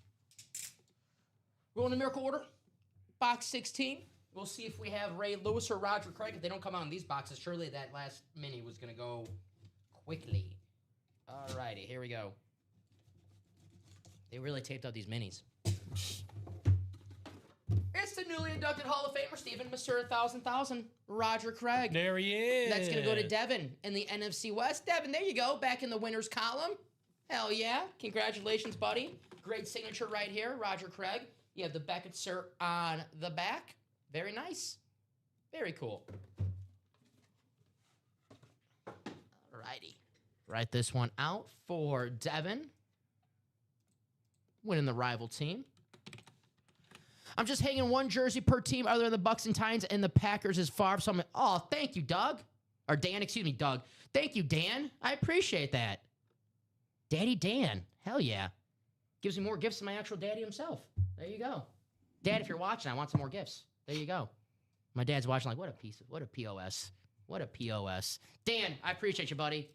Rolling in miracle order. Box 16. We'll see if we have Ray Lewis or Roger Craig. If they don't come out in these boxes, surely that last mini was going to go quickly. All righty, here we go. They really taped up these minis. It's the newly inducted Hall of Famer, Stephen, Mr. 1,000,000, Roger Craig. There he is. That's going to go to Devin in the NFC West. Devin, there you go, back in the winner's column. Hell yeah. Congratulations, buddy. Great signature right here, Roger Craig. You have the Beckett cert on the back. Very nice. Very cool. All righty. Write this one out for Devin. Winning the rival team. I'm just hanging one jersey per team other than the Bucks and Titans and the Packers is far. So I'm like, oh, thank you, Doug. Or Dan, excuse me, Doug. Thank you, Dan. I appreciate that. Daddy Dan. Hell yeah. Gives me more gifts than my actual daddy himself. There you go. Dad, if you're watching, I want some more gifts. There you go. My dad's watching like, what a POS. What a POS. Dan, I appreciate you, buddy.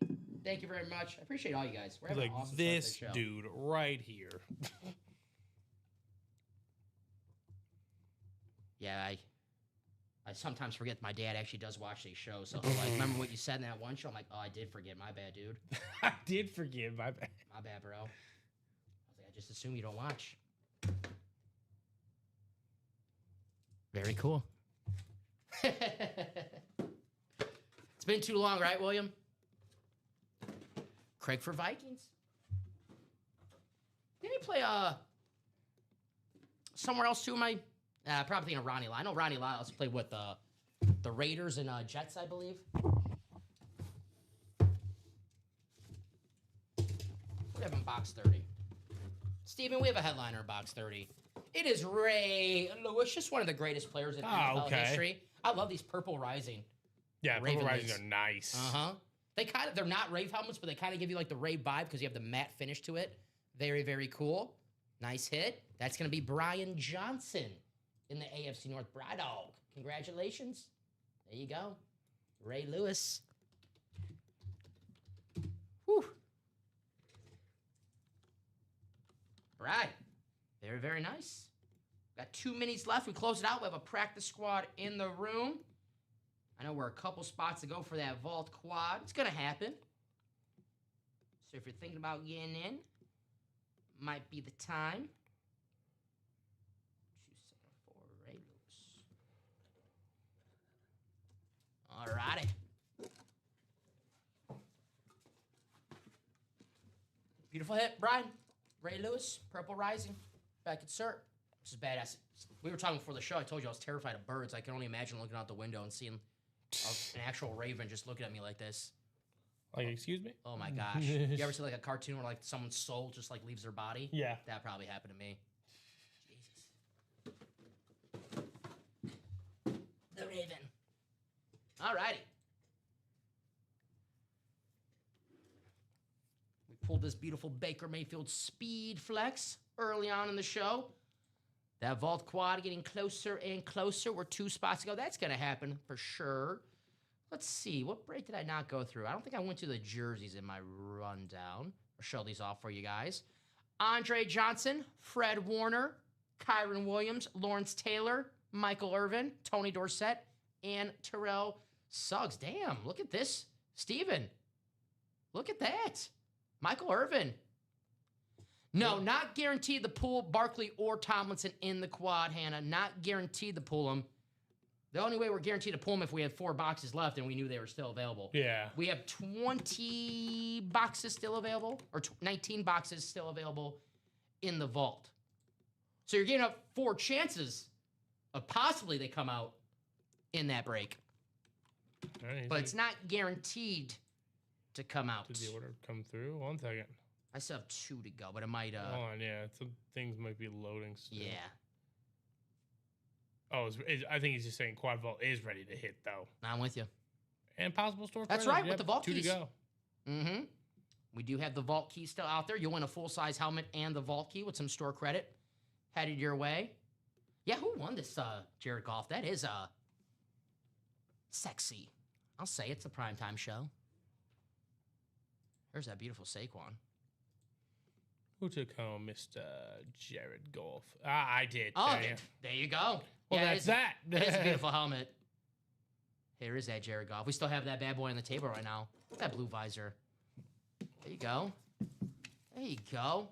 Thank you very much. I appreciate all you guys. We're having like an awesome this start to the show. dude right here. Yeah, I sometimes forget my dad actually does watch these shows. So I'm like, remember what you said in that one show? I'm like, oh, I did forget. My bad, dude. I did forget. My bad. My bad, bro. I was like, I just assume you don't watch. Very cool. It's been too long, right, William? Craig for Vikings. Didn't he play somewhere else too? Probably thinking of Ronnie Lyle. I know Ronnie Lyle also played with the Raiders and Jets, I believe. We have in box 30. Steven, we have a headliner in box 30. It is Ray Lewis, just one of the greatest players in NFL history. I love these purple rising. Yeah, purple risings are nice. They're not rave helmets, but they kind of give you like the rave vibe because you have the matte finish to it. Very, very cool. Nice hit. That's going to be Brian Johnson in the AFC North. Brydog. Congratulations. There you go. Ray Lewis. Whew. All right. Very, very nice. Got 2 minis left. We close it out. We have a practice squad in the room. I know we're a couple spots to go for that vault quad. It's going to happen. So if you're thinking about getting in, might be the time. 274 Ray Lewis. All righty. Beautiful hit, Brian. Ray Lewis, Purple Rising. Back at cert. This is badass. We were talking before the show. I told you I was terrified of birds. I can only imagine looking out the window and seeing an actual raven just looking at me like this. Like, excuse me? Oh my gosh. You ever see like a cartoon where like someone's soul just like leaves their body? Yeah. That probably happened to me. Jesus. The raven. All righty. We pulled this beautiful Baker Mayfield Speed Flex early on in the show. That vault quad getting closer and closer. We're 2 spots to go. That's going to happen for sure. Let's see. What break did I not go through? I don't think I went through the jerseys in my rundown. I'll show these off for you guys. Andre Johnson, Fred Warner, Kyron Williams, Lawrence Taylor, Michael Irvin, Tony Dorsett, and Terrell Suggs. Damn, look at this. Steven, look at that. Michael Irvin. No, not guaranteed to pull Barkley or Tomlinson in the quad, Hannah. Not guaranteed to pull them. The only way we're guaranteed to pull them if we had 4 boxes left and we knew they were still available. Yeah. We have 20 boxes still available, or 19 boxes still available in the vault. So you're getting up 4 chances of possibly they come out in that break. But it's not guaranteed to come out. Did the order come through? 1 second. I still have 2 to go, but it might... Hold on, yeah. Some things might be loading still. Yeah. Oh, I think he's just saying quad vault is ready to hit, though. I'm with you. And possible store That's credit. right, with the vault 2 keys. to go. Mm-hmm. We do have the vault key still out there. You'll win a full-size helmet and the vault key with some store credit headed your way. Yeah, who won this Jared Goff? That is sexy. I'll say it's a primetime show. There's that beautiful Saquon. Who took home Mr. Jared Goff? I did. Oh, there you go. Well, yeah, that's that. It's a beautiful helmet. Here is that Jared Goff. We still have that bad boy on the table right now. Look at that blue visor. There you go. There you go.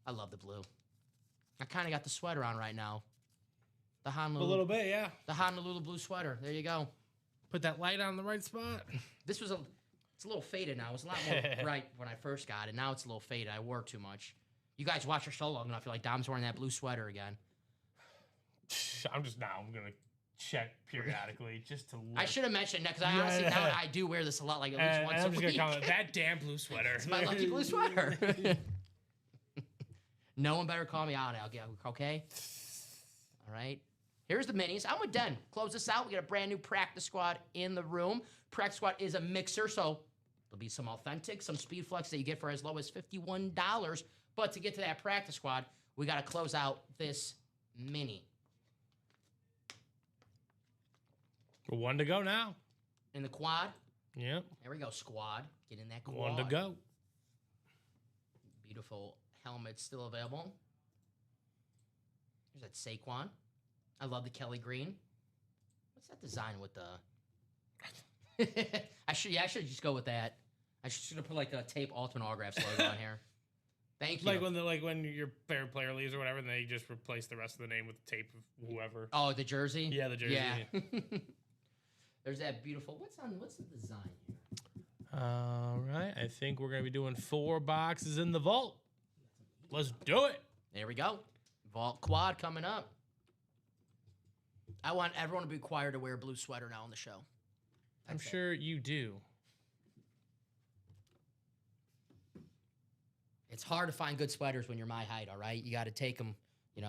I love the blue. I kind of got the sweater on right now. The Honolulu. A little bit, yeah. The Honolulu blue sweater. There you go. Put that light on the right spot. This was it's a little faded now. It's a lot more bright when I first got it. Now it's a little faded. I wore too much. You guys watch your show long enough. You're like, Dom's wearing that blue sweater again. I'm going to check periodically just to look. I should have mentioned that because I honestly, now I do wear this a lot, like at least once a week. I'm just going to call it that damn blue sweater. It's my lucky blue sweater. No one better call me out, okay? All right. Here's the minis. I'm with Den. Close this out. We got a brand new practice squad in the room. Practice squad is a mixer, so there'll be some authentic, some speed flex that you get for as low as $51. But to get to that practice squad, we got to close out this mini. One to go now. In the quad. Yep. There we go, squad. Get in that quad. One to go. Beautiful helmet still available. There's that Saquon. I love the Kelly green. What's that design with the... I should just go with that. I should have put like a tape Ultimate Autographs logo on here. Thank you. Like when your favorite player leaves or whatever, and they just replace the rest of the name with the tape of whoever. Oh, the jersey? Yeah, the jersey. Yeah. There's that beautiful... What's the design here? All right. I think we're going to be doing 4 boxes in the vault. Let's do it. There we go. Vault quad coming up. I want everyone to be required to wear a blue sweater now on the show. I'm sure you do. It's hard to find good sweaters when you're my height, all right? You got to take them, you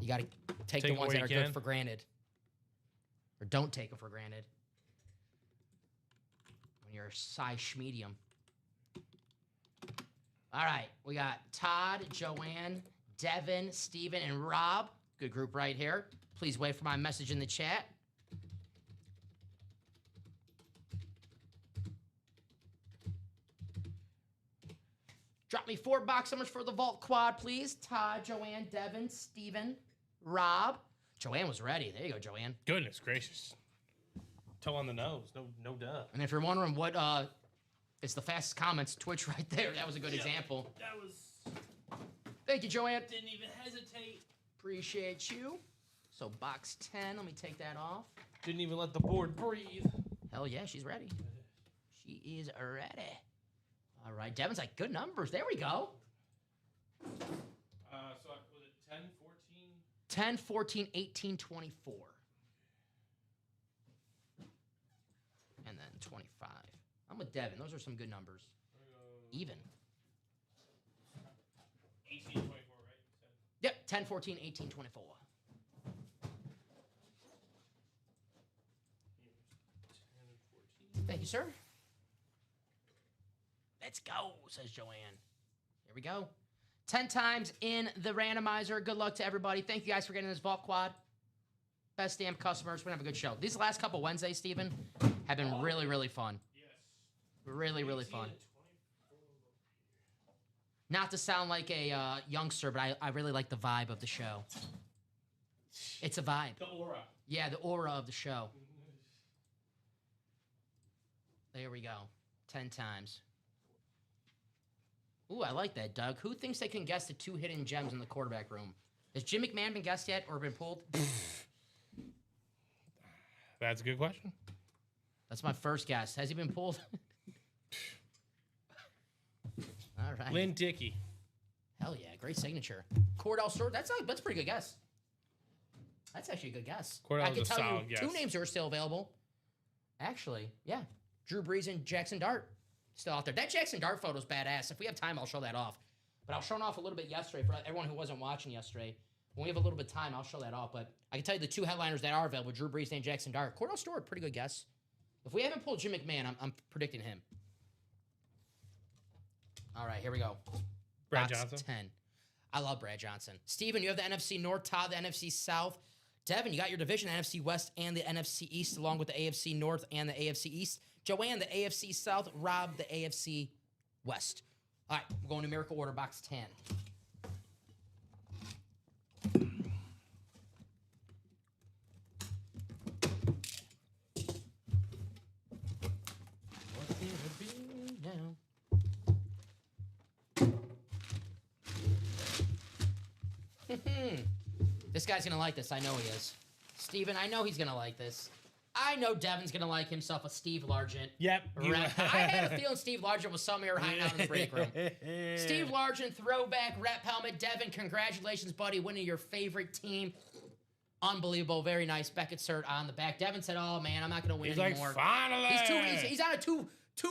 got to take the ones that are good for granted. Or don't take them for granted. When you're a size medium. All right, we got Todd, Joanne, Devin, Steven, and Rob. Good group right here. Please wait for my message in the chat. Drop me 4 box numbers for the Vault Quad, please. Todd, Joanne, Devin, Steven, Rob. Joanne was ready. There you go, Joanne. Goodness gracious. Toe on the nose. No duh. And if you're wondering what it's the fastest comments, Twitch right there. That was a good example. That was... Thank you, Joanne. Didn't even hesitate. Appreciate you. So box 10, let me take that off. Didn't even let the board breathe. Hell yeah, she's ready. She is ready. All right, Devin's like, good numbers. There we go. So was it 10, 14? 10, 14, 18, 24. And then 25. I'm with Devin. Those are some good numbers. Even. 18, 24, right? Yep, 10, 14, 18, 24. Thank you, sir. Let's go, says Joanne. Here we go. 10 times in the randomizer. Good luck to everybody. Thank you guys for getting this Vault Quad. Best damn customers. We're going to have a good show. These last couple Wednesdays, Steven, have been really, really fun. Yes. Really, really fun. Not to sound like a youngster, but I really like the vibe of the show. It's a vibe. The aura. Yeah, the aura of the show. There we go. 10 times. Ooh, I like that, Doug. Who thinks they can guess the 2 hidden gems in the quarterback room? Has Jim McMahon been guessed yet or been pulled? That's a good question. That's my first guess. Has he been pulled? All right. Lynn Dickey. Hell yeah, great signature. Cordell Stewart. That's a pretty good guess. That's actually a good guess. Cordell's I can a tell solid you guess. 2 names who are still available. Actually, yeah. Drew Brees and Jackson Dart still out there. That Jackson Dart photo is badass. If we have time, I'll show that off. But I'll show it off a little bit yesterday for everyone who wasn't watching yesterday. When we have a little bit of time, I'll show that off. But I can tell you the 2 headliners that are available, Drew Brees and Jackson Dart. Cordell Stewart, pretty good guess. If we haven't pulled Jim McMahon, I'm predicting him. All right, here we go. Brad Box Johnson. 10. I love Brad Johnson. Steven, you have the NFC North, Todd, the NFC South. Devin, you got your division, NFC West and the NFC East, along with the AFC North and the AFC East. Joanne, the AFC South. Rob, the AFC West. All right, we're going numerical order, box 10. This guy's gonna like this. I know he is. Steven, I know he's gonna like this. I know Devin's gonna like himself a Steve Largent. Yep. I had a feeling Steve Largent was somewhere hiding out in the break room. Steve Largent, throwback rep helmet. Devin, congratulations, buddy, winning your favorite team. Unbelievable, very nice. Beckett cert on the back. Devin said, "Oh man, I'm not gonna win anymore." Like, finally. He's on a two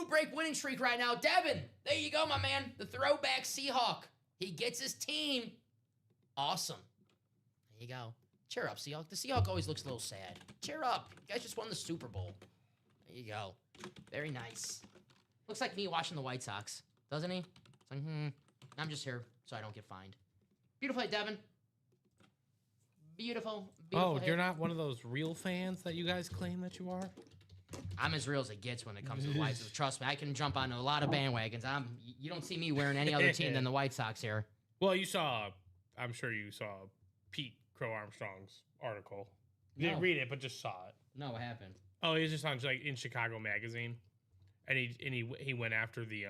break winning streak right now. Devin, there you go, my man. The throwback Seahawk. He gets his team. Awesome. There you go. Cheer up, Seahawk. The Seahawk always looks a little sad. Cheer up. You guys just won the Super Bowl. There you go. Very nice. Looks like me watching the White Sox, doesn't he? It's like, I'm just here so I don't get fined. Beautiful hit, Devin. Beautiful. Oh, hit. You're not one of those real fans that you guys claim that you are? I'm as real as it gets when it comes to the White Sox. Trust me, I can jump onto a lot of bandwagons. You don't see me wearing any other team than the White Sox here. Well, I'm sure you saw Pete Crow Armstrong's article. You didn't read it, but just saw it. No, what happened? Oh, he was just on in Chicago Magazine, and he went after the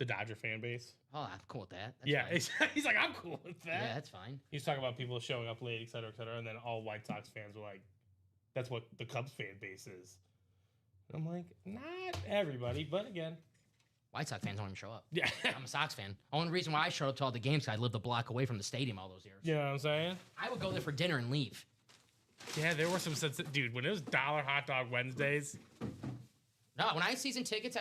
Dodger fan base. Oh, I'm cool with that. That's fine. He's like, I'm cool with that. Yeah, that's fine. He's talking about people showing up late, et cetera, and then all White Sox fans were like, that's what the Cubs fan base is. And I'm like, not everybody, but again. White Sox fans don't even show up. Yeah. I'm a Sox fan. Only reason why I showed up to all the games is I lived a block away from the stadium all those years. You know what I'm saying? I would go there for dinner and leave. Yeah, there were some dude, when it was $1 hot dog Wednesdays. No, when I had season tickets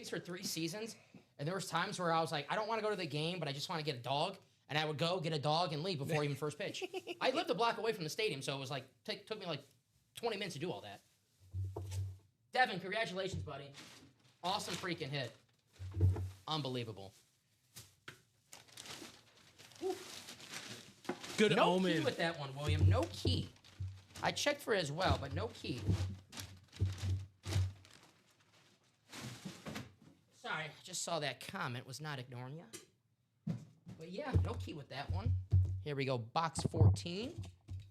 for 3 seasons, and there was times where I was like, I don't want to go to the game, but I just want to get a dog, and I would go get a dog and leave before even first pitch. I lived a block away from the stadium, so it was like, took me like 20 minutes to do all that. Devin, congratulations, buddy. Awesome freaking hit. Unbelievable. Whew. Good no omen. Key with that one, William. No key. I checked for it as well, but no key. Sorry, I just saw that comment. Was not ignoring you. But yeah, no key with that one. Here we go. Box 14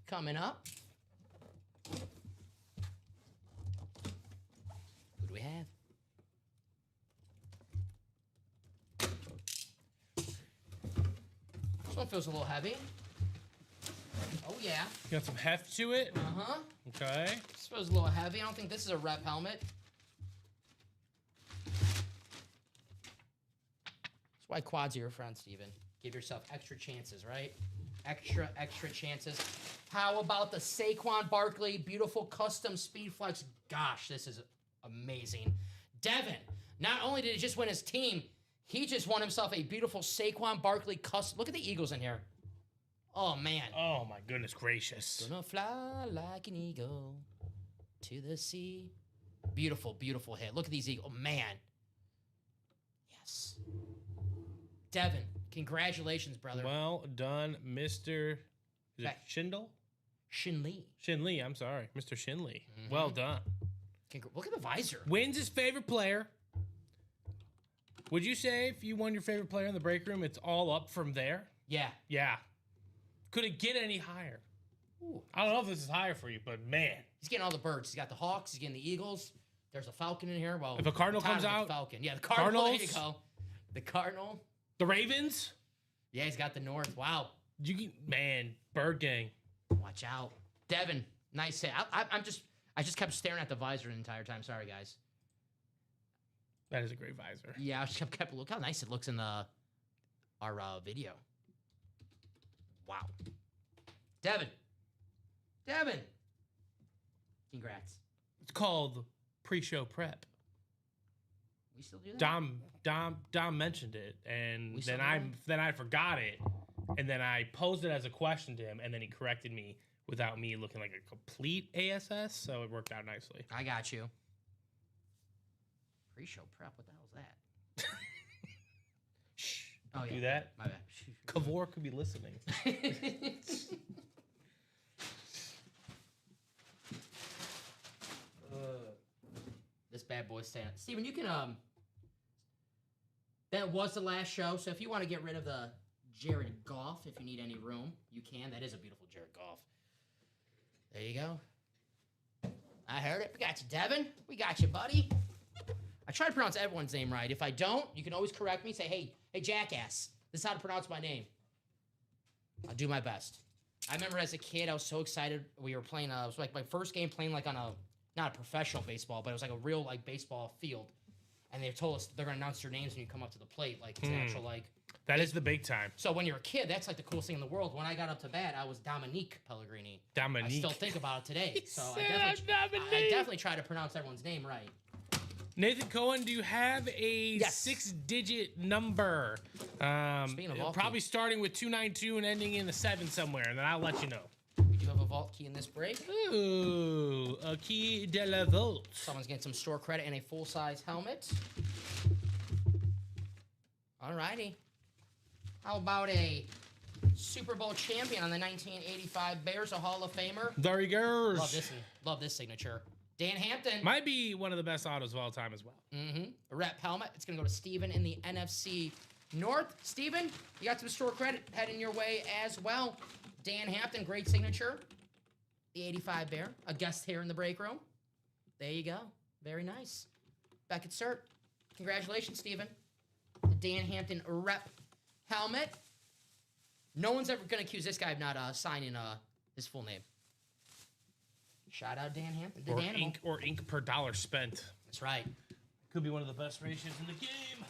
coming up. Who do we have? This one feels a little heavy. Oh, yeah. You got some heft to it? Uh-huh. Okay. This feels a little heavy. I don't think this is a rep helmet. That's why quads are your friend, Steven. Give yourself extra chances, right? Extra chances. How about the Saquon Barkley beautiful custom speed flex? Gosh, this is amazing. Devin, not only did he just win his team, he just won himself a beautiful Saquon Barkley custom. Look at the Eagles in here. Oh, man. Oh, my goodness gracious. Gonna fly like an eagle to the sea. Beautiful, beautiful hit. Look at these Eagles. Oh, man. Yes. Devin, congratulations, brother. Well done, Mr. Is it Schindel? Shinley. Shinley, I'm sorry. Mr. Shinley. Mm-hmm. Well done. Look at the visor. Wins his favorite player. Would you say if you won your favorite player in the break room, it's all up from there? Yeah. Yeah. Could it get any higher? Ooh. I don't know if this is higher for you, but man. He's getting all the birds. He's got the Hawks. He's getting the Eagles. There's a Falcon in here. Well, if a Cardinal comes out. Falcon. Yeah, the Cardinal. Cardinals. There you go. The Cardinal. The Ravens. Yeah, he's got the North. Wow. Man, Bird Gang. Watch out. Devin, nice hit. I just kept staring at the visor the entire time. Sorry, guys. That is a great visor. Yeah, I just kept look how nice it looks in our video. Wow. Devin. Congrats. It's called pre-show prep. We still do that? Dom mentioned it, and then I forgot it, and then I posed it as a question to him, and then he corrected me without me looking like a complete ASS, so it worked out nicely. I got you. Pre-show prep? What the hell is that? Shh. Oh, yeah. Do that. My bad. Kavor could be listening. This bad boy's staying. Steven, you can that was the last show, so if you want to get rid of the Jared Goff, if you need any room, you can. That is a beautiful Jared Goff. There you go. I heard it. We got you, Devin. We got you, buddy. I try to pronounce everyone's name right. If I don't, you can always correct me. Say, hey, jackass. This is how to pronounce my name. I'll do my best. I remember as a kid, I was so excited. We were playing, it was like my first game playing like on not a professional baseball, but it was like a real like baseball field. And they told us they're going to announce your names when you come up to the plate. Like, it's an actual like. That is the big time. So when you're a kid, that's like the coolest thing in the world. When I got up to bat, I was Dominique Pellegrini. Dominique. I still think about it today. So I definitely try to pronounce everyone's name right. Nathan Cohen, do you have a 6-digit number? Speaking of vault probably starting with 292 and ending in a 7 somewhere, and then I'll let you know. We do have a vault key in this break. Ooh, a key de la vault. Someone's getting some store credit and a full-size helmet. All righty. How about a Super Bowl champion on the 1985 Bears, a Hall of Famer? There he goes. Love this signature. Dan Hampton. Might be one of the best autos of all time as well. Mm-hmm. A rep helmet. It's going to go to Steven in the NFC North. Steven, you got some store credit heading your way as well. Dan Hampton, great signature. The 85 Bear, a guest here in the break room. There you go. Very nice. Back at cert. Congratulations, Steven. The Dan Hampton rep helmet. No one's ever going to accuse this guy of not signing his full name. Shout out Dan Hampton. Or ink per dollar spent. That's right. Could be one of the best ratios in the game.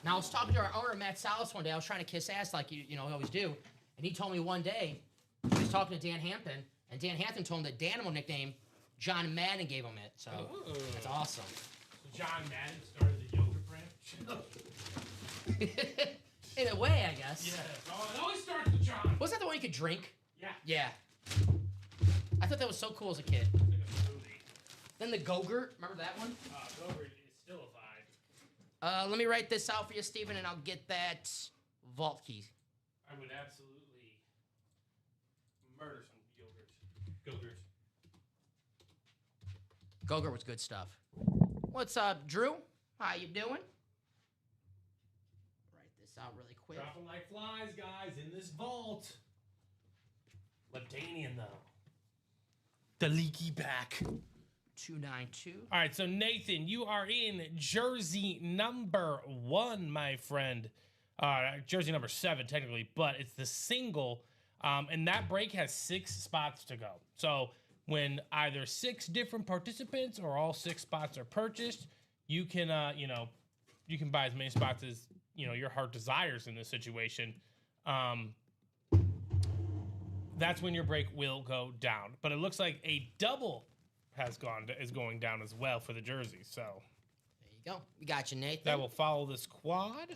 Now, I was talking to our owner, Matt Salas, one day. I was trying to kiss ass like you always do. And he told me one day, he was talking to Dan Hampton, and Dan Hampton told him that the animal nickname, John Madden gave him it. So, that's awesome. So John Madden started the yogurt branch? In a way, I guess. Yeah. Oh, it always starts with John. Wasn't that the one you could drink? Yeah. Yeah. I thought that was so cool as a kid. It's like a movie. Then the Go-Gurt, remember that one? Go-Gurt is still a vibe. Let me write this out for you, Steven, and I'll get that vault key. I would absolutely murder some yogurt. Go-Gurt. Go-Gurt was good stuff. What's up, Drew? How you doing? Write this out really quick. Dropping like flies, guys, in this vault. Leptanian, though. The leaky back. 292. All right, so Nathan, you are in jersey number 1, my friend. Jersey number 7, technically, but it's the single, and that break has 6 spots to go. So when either 6 different participants or all 6 spots are purchased, you can, you can buy as many spots as your heart desires in this situation. That's when your break will go down. But it looks like a double is going down as well for the jersey. So there you go. We got you, Nathan. That will follow this quad.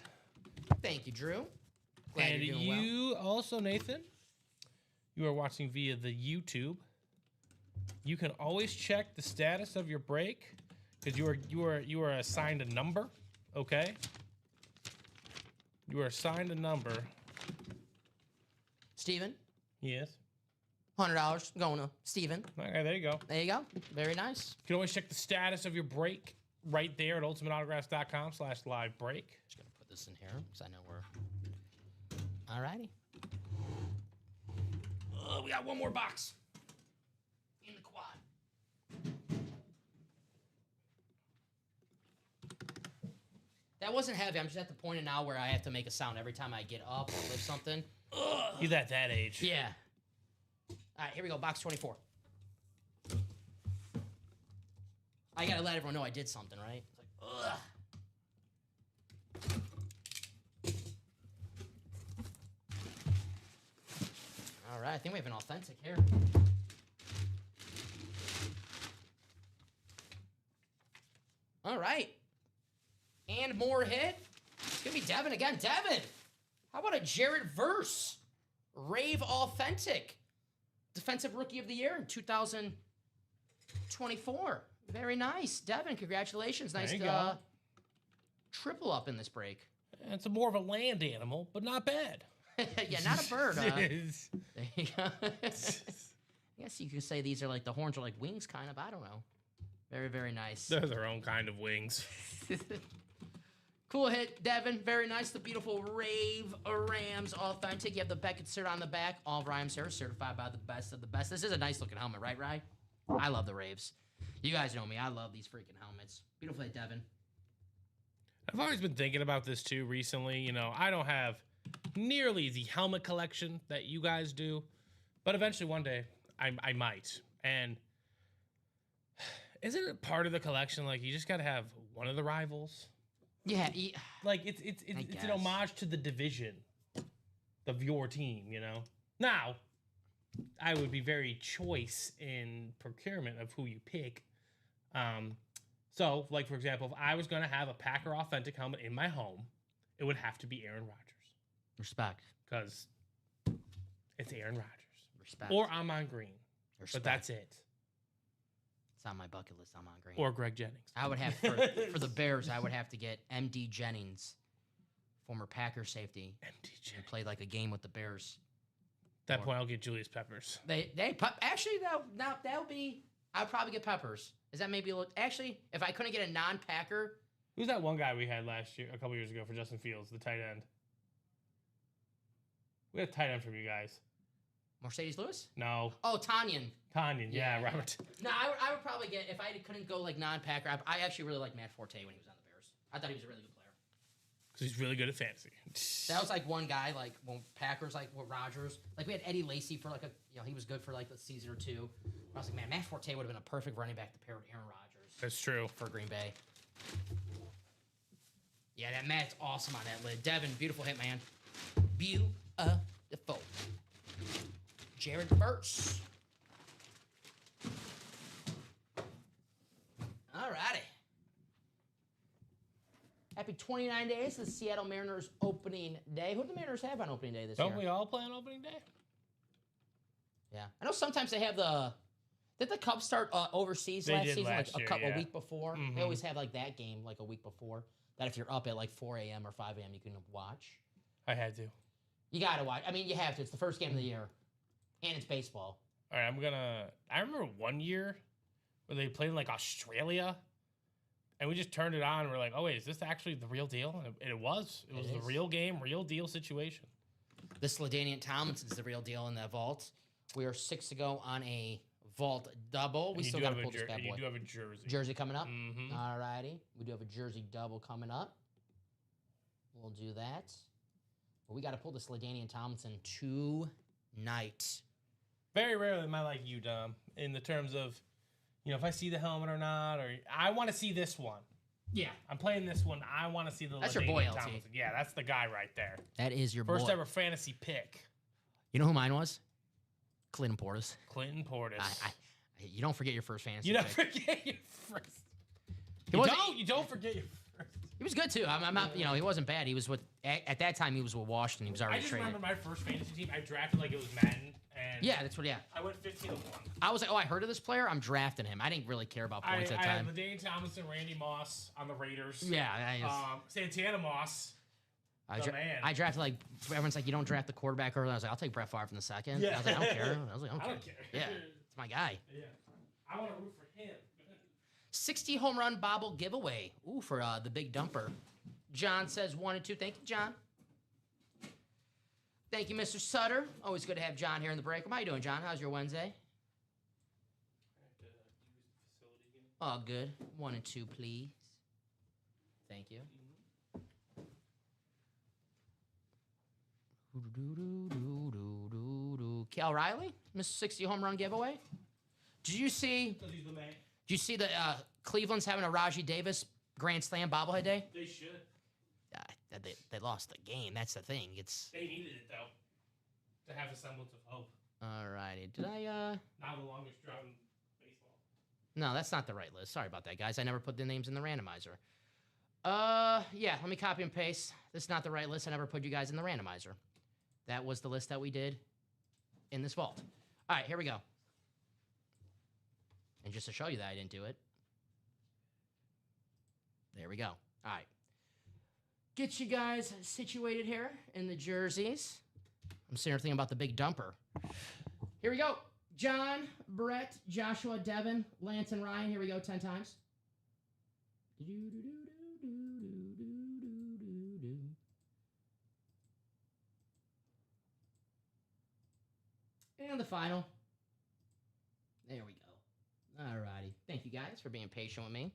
Thank you, Drew. Glad and you're doing you well. Also, Nathan, you are watching via the YouTube. You can always check the status of your break because you are assigned a number. Okay. You are assigned a number. Steven? Yes. $100 going to Steven. Okay, there you go. There you go. Very nice. You can always check the status of your break right there at ultimateautographs.com/live-break. Just going to put this in here because I know we're... All righty. We got one more box. In the quad. That wasn't heavy. I'm just at the point now where I have to make a sound every time I get up or lift something. You're at that age. Yeah. All right, here we go. Box 24. I got to let everyone know I did something, right? It's like, ugh. All right, I think we have an authentic here. All right. And more hit. It's going to be Devin again. Devin! How about a Jared Verse? Rave Authentic. Defensive Rookie of the Year in 2024. Very nice. Devin, congratulations. Nice triple up in this break. It's more of a land animal, but not bad. Yeah, not a bird. There you go. I guess you could say these are like the horns are like wings, kind of. I don't know. Very, very nice. They're their own kind of wings. Cool hit, Devin. Very nice. The beautiful Rave Rams Authentic. You have the Beckett cert on the back. All Rams here, certified by the best of the best. This is a nice looking helmet, right, Rye? I love the Raves. You guys know me. I love these freaking helmets. Beautiful hit, Devin. I've always been thinking about this too recently. You know, I don't have nearly the helmet collection that you guys do, but eventually one day I might. And isn't it part of the collection? Like, you just got to have one of the rivals. Yeah, like it's an homage to the division of your team, you know. Now, I would be very choice in procurement of who you pick. So, like for example, if I was going to have a Packer Authentic helmet in my home, it would have to be Aaron Rodgers. Respect, because it's Aaron Rodgers. Respect, or Amon Green. Respect. But that's it. It's on my bucket list. I'm on Green. Or Greg Jennings. I would have for the Bears. I would have to get M.D. Jennings, former Packer safety. M.D. Jennings. Who played like a game with the Bears. At that point, I'll get Julius Peppers. Actually that would be. I'd probably get Peppers. Is that maybe a little? Actually, if I couldn't get a non-Packer. Who's that one guy we had a couple years ago for Justin Fields, the tight end? We had a tight end from you guys. Mercedes Lewis? No. Oh, Tanyan. Yeah, Robert. No, I would probably get, if I couldn't go like non-Packer, I actually really liked Matt Forte when he was on the Bears. I thought he was a really good player. Because he's really good at fantasy. That was like one guy, like when Packers, like with Rodgers. Like we had Eddie Lacy for like he was good for like a season or two. I was like, man, Matt Forte would have been a perfect running back to pair with Aaron Rodgers. That's true. For Green Bay. Yeah, that Matt's awesome on that lid. Devin, beautiful hit, man. Beautiful. Jared Burks. All righty. Happy 29 days to the Seattle Mariners opening day. Who do the Mariners have on opening day this year? Don't we all play on opening day? Yeah. I know sometimes they have did the Cubs start overseas last season? A week before? Mm-hmm. They always have like that game like a week before. That if you're up at like 4 a.m. or 5 a.m. you can watch. I had to. You got to watch. I mean, you have to. It's the first game of the year. And it's baseball. All right, I remember one year where they played in like Australia, and we just turned it on, and we're like, oh, wait, is this actually the real deal? And it was. It was the real game, real deal situation. This LaDainian Tomlinson's the real deal in that vault. We are 6 to go on a vault double. We still got to pull this bad boy. You do have a jersey. Jersey coming up? Mm-hmm. All righty. We do have a jersey double coming up. We'll do that. But we got to pull this LaDainian Tomlinson tonight. Very rarely am I like you, Dom, in the terms of, if I see the helmet or not, or I want to see this one. Yeah. I'm playing this one. I want to see the That's your boy, LT. Tomlinson. Yeah, that's the guy right there. That is your First ever fantasy pick. You know who mine was? Clinton Portis. Clinton Portis. You don't forget your first fantasy You don't pick. forget your first. You don't forget your first. He was good, too. I'm not, he wasn't bad. He was at that time, he was with Washington. He was already traded. I just remember my first fantasy team. I drafted like it was Madden. And yeah, that's what. Yeah, I went 15-1. I was like, I heard of this player. I'm drafting him. I didn't really care about points at the time. I had LaDainian Tomlinson, Randy Moss on the Raiders. Yeah, Santana Moss. I drafted like everyone's like, you don't draft the quarterback early. I was like, I'll take Brett Favre in the second. Yeah. I was like, I don't care. I don't care. Yeah, it's my guy. Yeah, I want to root for him. 60 home run bobble giveaway. Ooh, for the big dumper. John says 1 and 2. Thank you, John. Thank you, Mr. Sutter. Always good to have John here in the break room. How you doing, John? How's your Wednesday? Oh, good. 1 and 2, please. Thank you. Cal Riley, Mr. 60 home run giveaway. Did you see? Because he's the man. Did you see that Cleveland's having a Raji Davis Grand Slam bobblehead day? They should. They lost the game. That's the thing. They needed it though, to have a semblance of hope. All righty. Did I? Now the longest drought in baseball. No, that's not the right list. Sorry about that, guys. I never put the names in the randomizer. Yeah. Let me copy and paste. This is not the right list. I never put you guys in the randomizer. That was the list that we did in this vault. All right, here we go. And just to show you that I didn't do it, there we go. All right. get you guys situated here in the jerseys. I'm sitting here thinking about the big dumper. Here we go. John, Brett, Joshua, Devin, Lance, and Ryan. Here we go 10 times. And the final. There we go. All righty. Thank you guys for being patient with me.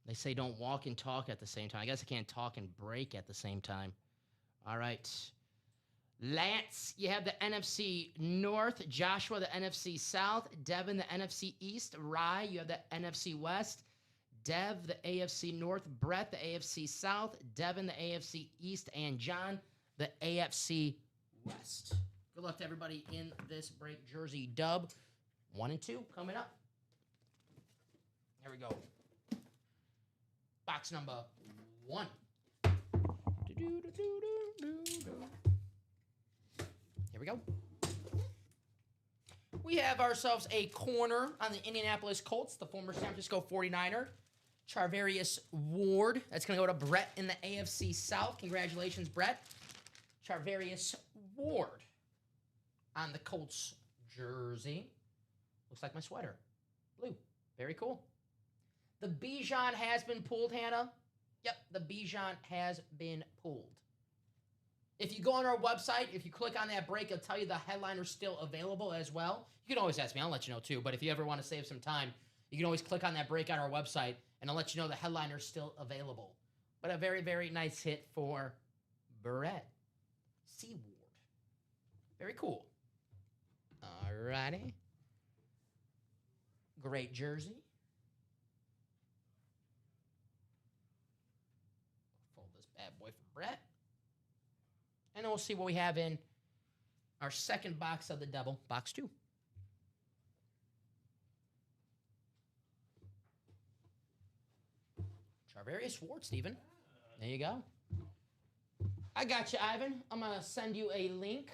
They say don't walk and talk at the same time. I guess I can't talk and break at the same time. All right. Lance, you have the NFC North. Joshua, the NFC South. Devin, the NFC East. Rye, you have the NFC West. Dev, the AFC North. Brett, the AFC South. Devin, the AFC East. And John, the AFC West. Good luck to everybody in this break jersey dub. 1 and 2 coming up. Here we go. Box number 1. Here we go. We have ourselves a corner on the Indianapolis Colts, the former San Francisco 49er, Charvarius Ward. That's going to go to Brett in the AFC South. Congratulations, Brett. Charvarius Ward on the Colts jersey. Looks like my sweater. Blue. Very cool. The Bijan has been pulled, Hannah. Yep, the Bijan has been pulled. If you go on our website, if you click on that break, it'll tell you the headliner's still available as well. You can always ask me. I'll let you know, too. But if you ever want to save some time, you can always click on that break on our website, and I'll let you know the headliner's still available. But a very, very nice hit for Brett Seaward. Very cool. All righty. Great jersey. Fold this bad boy for Brett. And then we'll see what we have in our second box of the double, box 2. Charvarius Ward, Steven. There you go. I got you, Ivan. I'm going to send you a link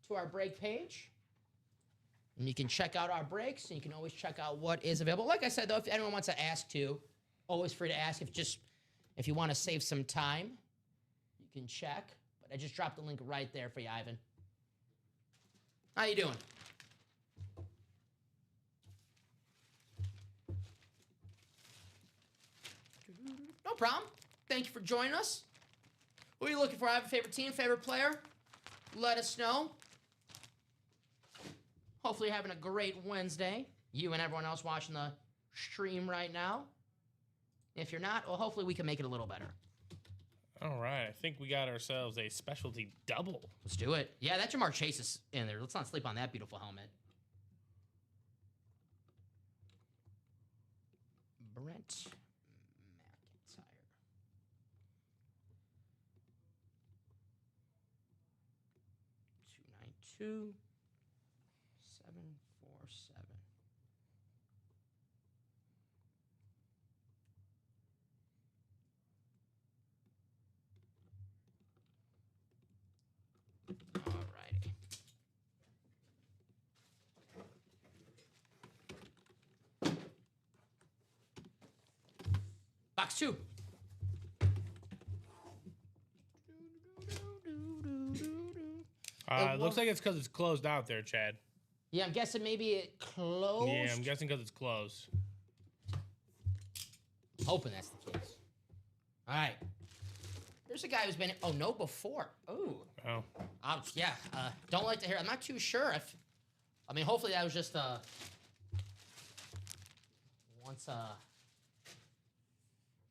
to our break page. And you can check out our breaks, and you can always check out what is available. Like I said, though, if anyone wants to ask too, always free to ask. If you want to save some time, you can check. But I just dropped the link right there for you, Ivan. How you doing? No problem. Thank you for joining us. What are you looking for? I have a favorite team, favorite player? Let us know. Hopefully you're having a great Wednesday. You and everyone else watching the stream right now. If you're not, well, hopefully we can make it a little better. All right. I think we got ourselves a specialty double. Let's do it. Yeah, that Jamar Chase is in there. Let's not sleep on that beautiful helmet. Brent McIntyre. 292. 747. Alrighty. Box 2. It looks like it's because it's closed out there, Chad. Yeah, I'm guessing maybe it closed. Yeah, I'm guessing because it's closed. I'm hoping that's the case. All right. There's a guy who's been... Oh, no, before. Ooh. Oh. Yeah, don't like to hear... I'm not too sure if... I mean, hopefully that was just a...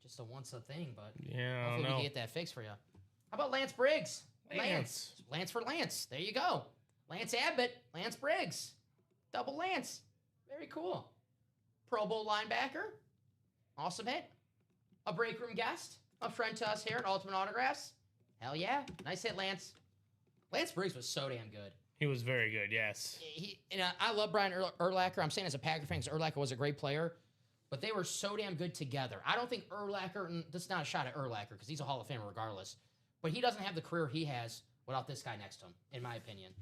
Just a once-a thing, but... Yeah, hopefully we can get that fixed for you. How about Lance Briggs? Lance for Lance. There you go. Lance Abbott, Lance Briggs. Double Lance. Very cool. Pro Bowl linebacker. Awesome hit. A break room guest. A friend to us here at Ultimate Autographs. Hell yeah. Nice hit, Lance. Lance Briggs was so damn good. He was very good, yes. I love Brian Urlacher. I'm saying as a Packer fan because Urlacher was a great player. But they were so damn good together. I don't think Urlacher, and this is not a shot at Urlacher because he's a Hall of Famer regardless, but he doesn't have the career he has without this guy next to him, in my opinion.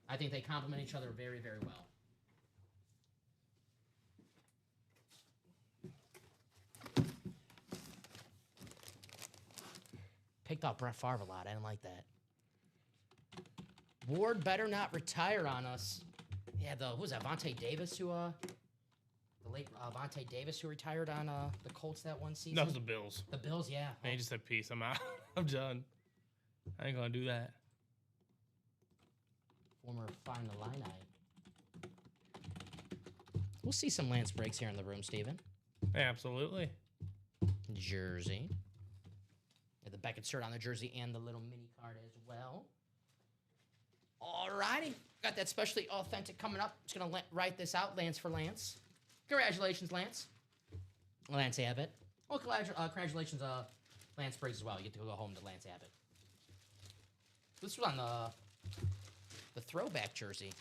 I think they complement each other very, very well. picked out Brett Favre a lot. I didn't like that. Ward better not retire on us. Yeah, who was that? Vontae Davis who the late Vontae Davis who retired on the Colts that one season. That was the Bills. The Bills, yeah. Man, he just said peace. I'm out. I'm done. I ain't gonna do that. Former Fine Illini. We'll see some Lance breaks here in the room, Steven. Absolutely. Jersey. The Beckett shirt on the jersey and the little mini card as well. Alrighty. Got that specially authentic coming up. Just going to write this out. Lance for Lance. Congratulations, Lance. Lance Abbott. Well, congratulations, Lance Briggs as well. You get to go home to Lance Abbott. This was on the throwback jersey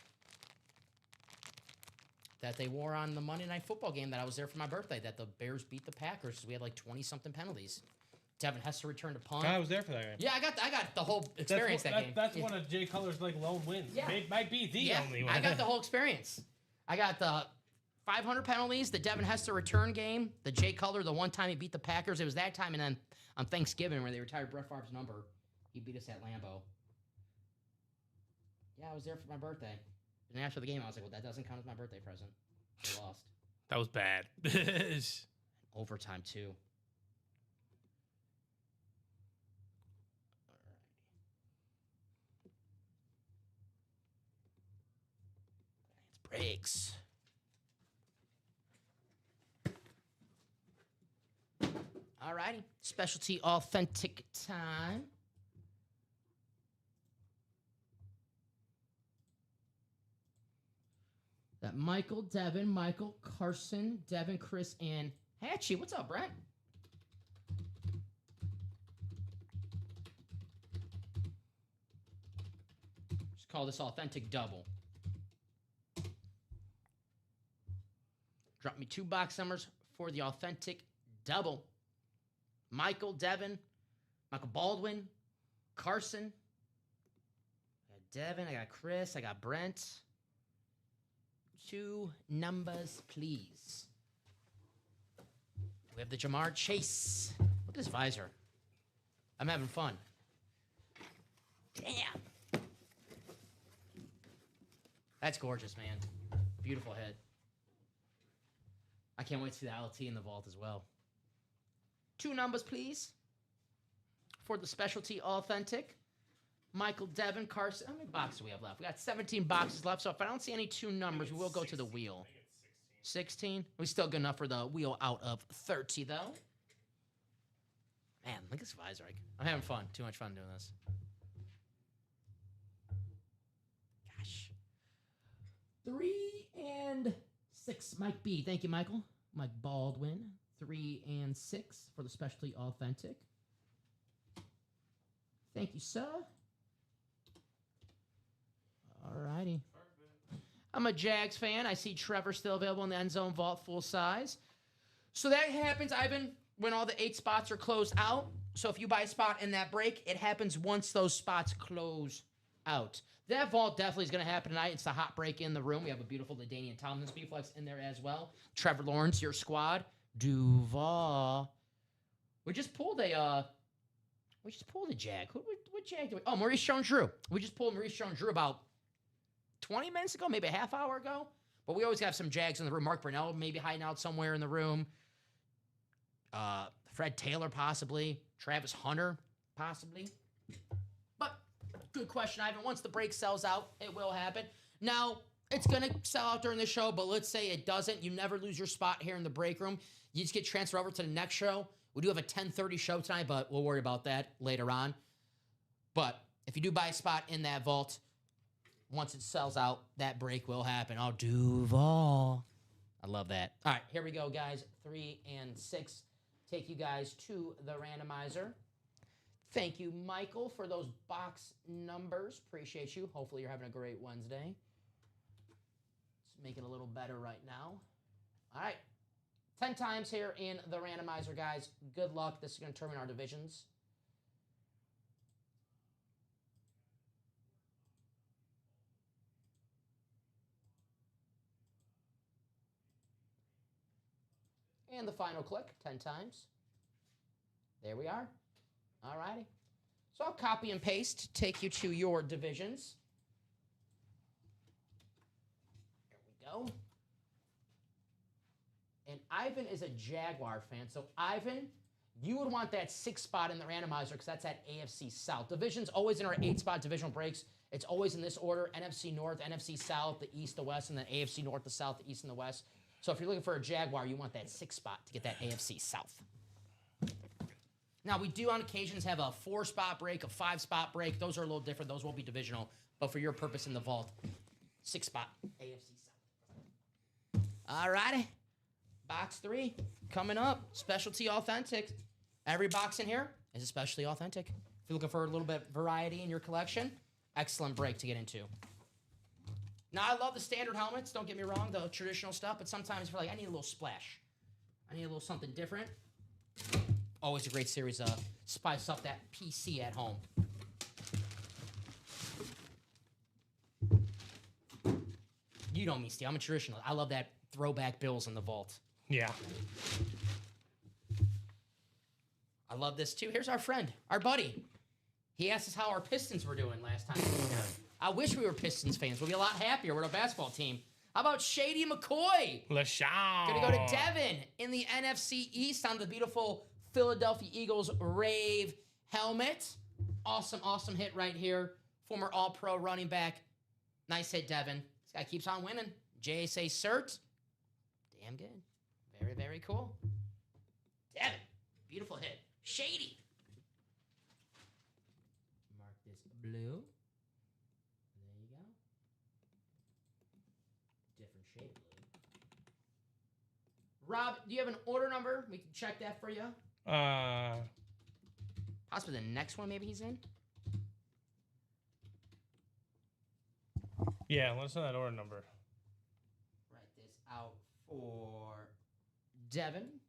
that they wore on the Monday Night Football game that I was there for my birthday, that the Bears beat the Packers because we had like 20-something penalties. Devin Hester returned a punt. I was there for that game. Yeah, I got the whole experience that game. That's one of Jay Cutler's like lone wins. Yeah. It might be the only one. I got the whole experience. I got the 500 penalties, the Devin Hester return game, the Jay Cutler, the one time he beat the Packers. It was that time, and then on Thanksgiving when they retired Brett Favre's number, he beat us at Lambeau. Yeah, I was there for my birthday. And after the game, I was like, well, that doesn't count as my birthday present. I lost. That was bad. Overtime, too. Breaks. Alrighty. Specialty authentic time. That Michael, Devin, Michael, Carson, Devin, Chris, and Hatchie. What's up, Brent? Just call this authentic double. Drop me 2 box numbers for the authentic double. Michael, Devin, Michael Baldwin, Carson. I got Devin, I got Chris, I got Brent. 2 numbers, please. We have the Jamar Chase. Look at this visor. I'm having fun. Damn. That's gorgeous, man. Beautiful head. I can't wait to see the LT in the vault as well. 2 numbers, please. For the specialty authentic. Michael, Devin, Carson. How many boxes do we have left? We got 17 boxes left, so if I don't see any 2 numbers, we will go to the wheel. 16? We're still good enough for the wheel out of 30, though. Man, look at this visor. I'm having fun. Too much fun doing this. Gosh. 3 and 6. Mike B. Thank you, Michael. Mike Baldwin. 3 and 6 for the specialty authentic. Thank you, sir. Alrighty. I'm a Jags fan. I see Trevor still available in the end zone vault full size. So that happens, Ivan, when all the 8 spots are closed out. So if you buy a spot in that break, it happens once those spots close out. That vault definitely is going to happen tonight. It's the hot break in the room. We have a beautiful LaDainian Tomlinson Speedflex in there as well. Trevor Lawrence, your squad. Duval. We just pulled a Jag. What Jag do we? Oh, Maurice Jones-Drew. We just pulled Maurice Jones-Drew about 20 minutes ago, maybe a half hour ago. But we always have some Jags in the room. Mark Brunell maybe hiding out somewhere in the room. Fred Taylor possibly. Travis Hunter possibly. But good question, Ivan. Once the break sells out, it will happen. Now, it's going to sell out during the show, but let's say it doesn't. You never lose your spot here in the break room. You just get transferred over to the next show. We do have a 10:30 show tonight, but we'll worry about that later on. But if you do buy a spot in that vault, once it sells out, that break will happen. Oh, Duval. I love that. All right, here we go, guys. 3 and 6. Take you guys to the randomizer. Thank you, Michael, for those box numbers. Appreciate you. Hopefully you're having a great Wednesday. Let's make it a little better right now. All right. 10 times here in the randomizer, guys. Good luck. This is going to determine our divisions. And the final click, 10 times. There we are. All righty. So I'll copy and paste, take you to your divisions. There we go. And Ivan is a Jaguar fan. So Ivan, you would want that 6th spot in the randomizer because that's at AFC South. Division's always in our 8-spot divisional breaks. It's always in this order: NFC North, NFC South, the East, the West, and then AFC North, the South, the East, and the West. So if you're looking for a Jaguar, you want that 6th spot to get that AFC South. Now, we do on occasions have a 4-spot break, a 5-spot break. Those are a little different. Those won't be divisional. But for your purpose in the vault, 6-spot AFC South. All righty. Box 3 coming up. Specialty authentic. Every box in here is especially authentic. If you're looking for a little bit of variety in your collection, excellent break to get into. Now, I love the standard helmets. Don't get me wrong, the traditional stuff. But sometimes I feel like I need a little splash. I need a little something different. Always a great series to spice up that PC at home. You know me, Steve. I'm a traditional. I love that throwback Bills in the vault. Yeah. I love this, too. Here's our friend, our buddy. He asked us how our Pistons were doing last time. I wish we were Pistons fans. We'd be a lot happier. We're a basketball team. How about Shady McCoy? LaShawn. Gonna go to Devin in the NFC East on the beautiful Philadelphia Eagles Rave helmet. Awesome, awesome hit right here. Former All-Pro running back. Nice hit, Devin. This guy keeps on winning. JSA cert. Damn good. Very, very cool. Devin. Beautiful hit. Shady. Mark this blue. There you go. Different shade blue. Rob, do you have an order number? We can check that for you. Possibly the next one maybe he's in. Yeah, let us know that order number. Write this out for Devin.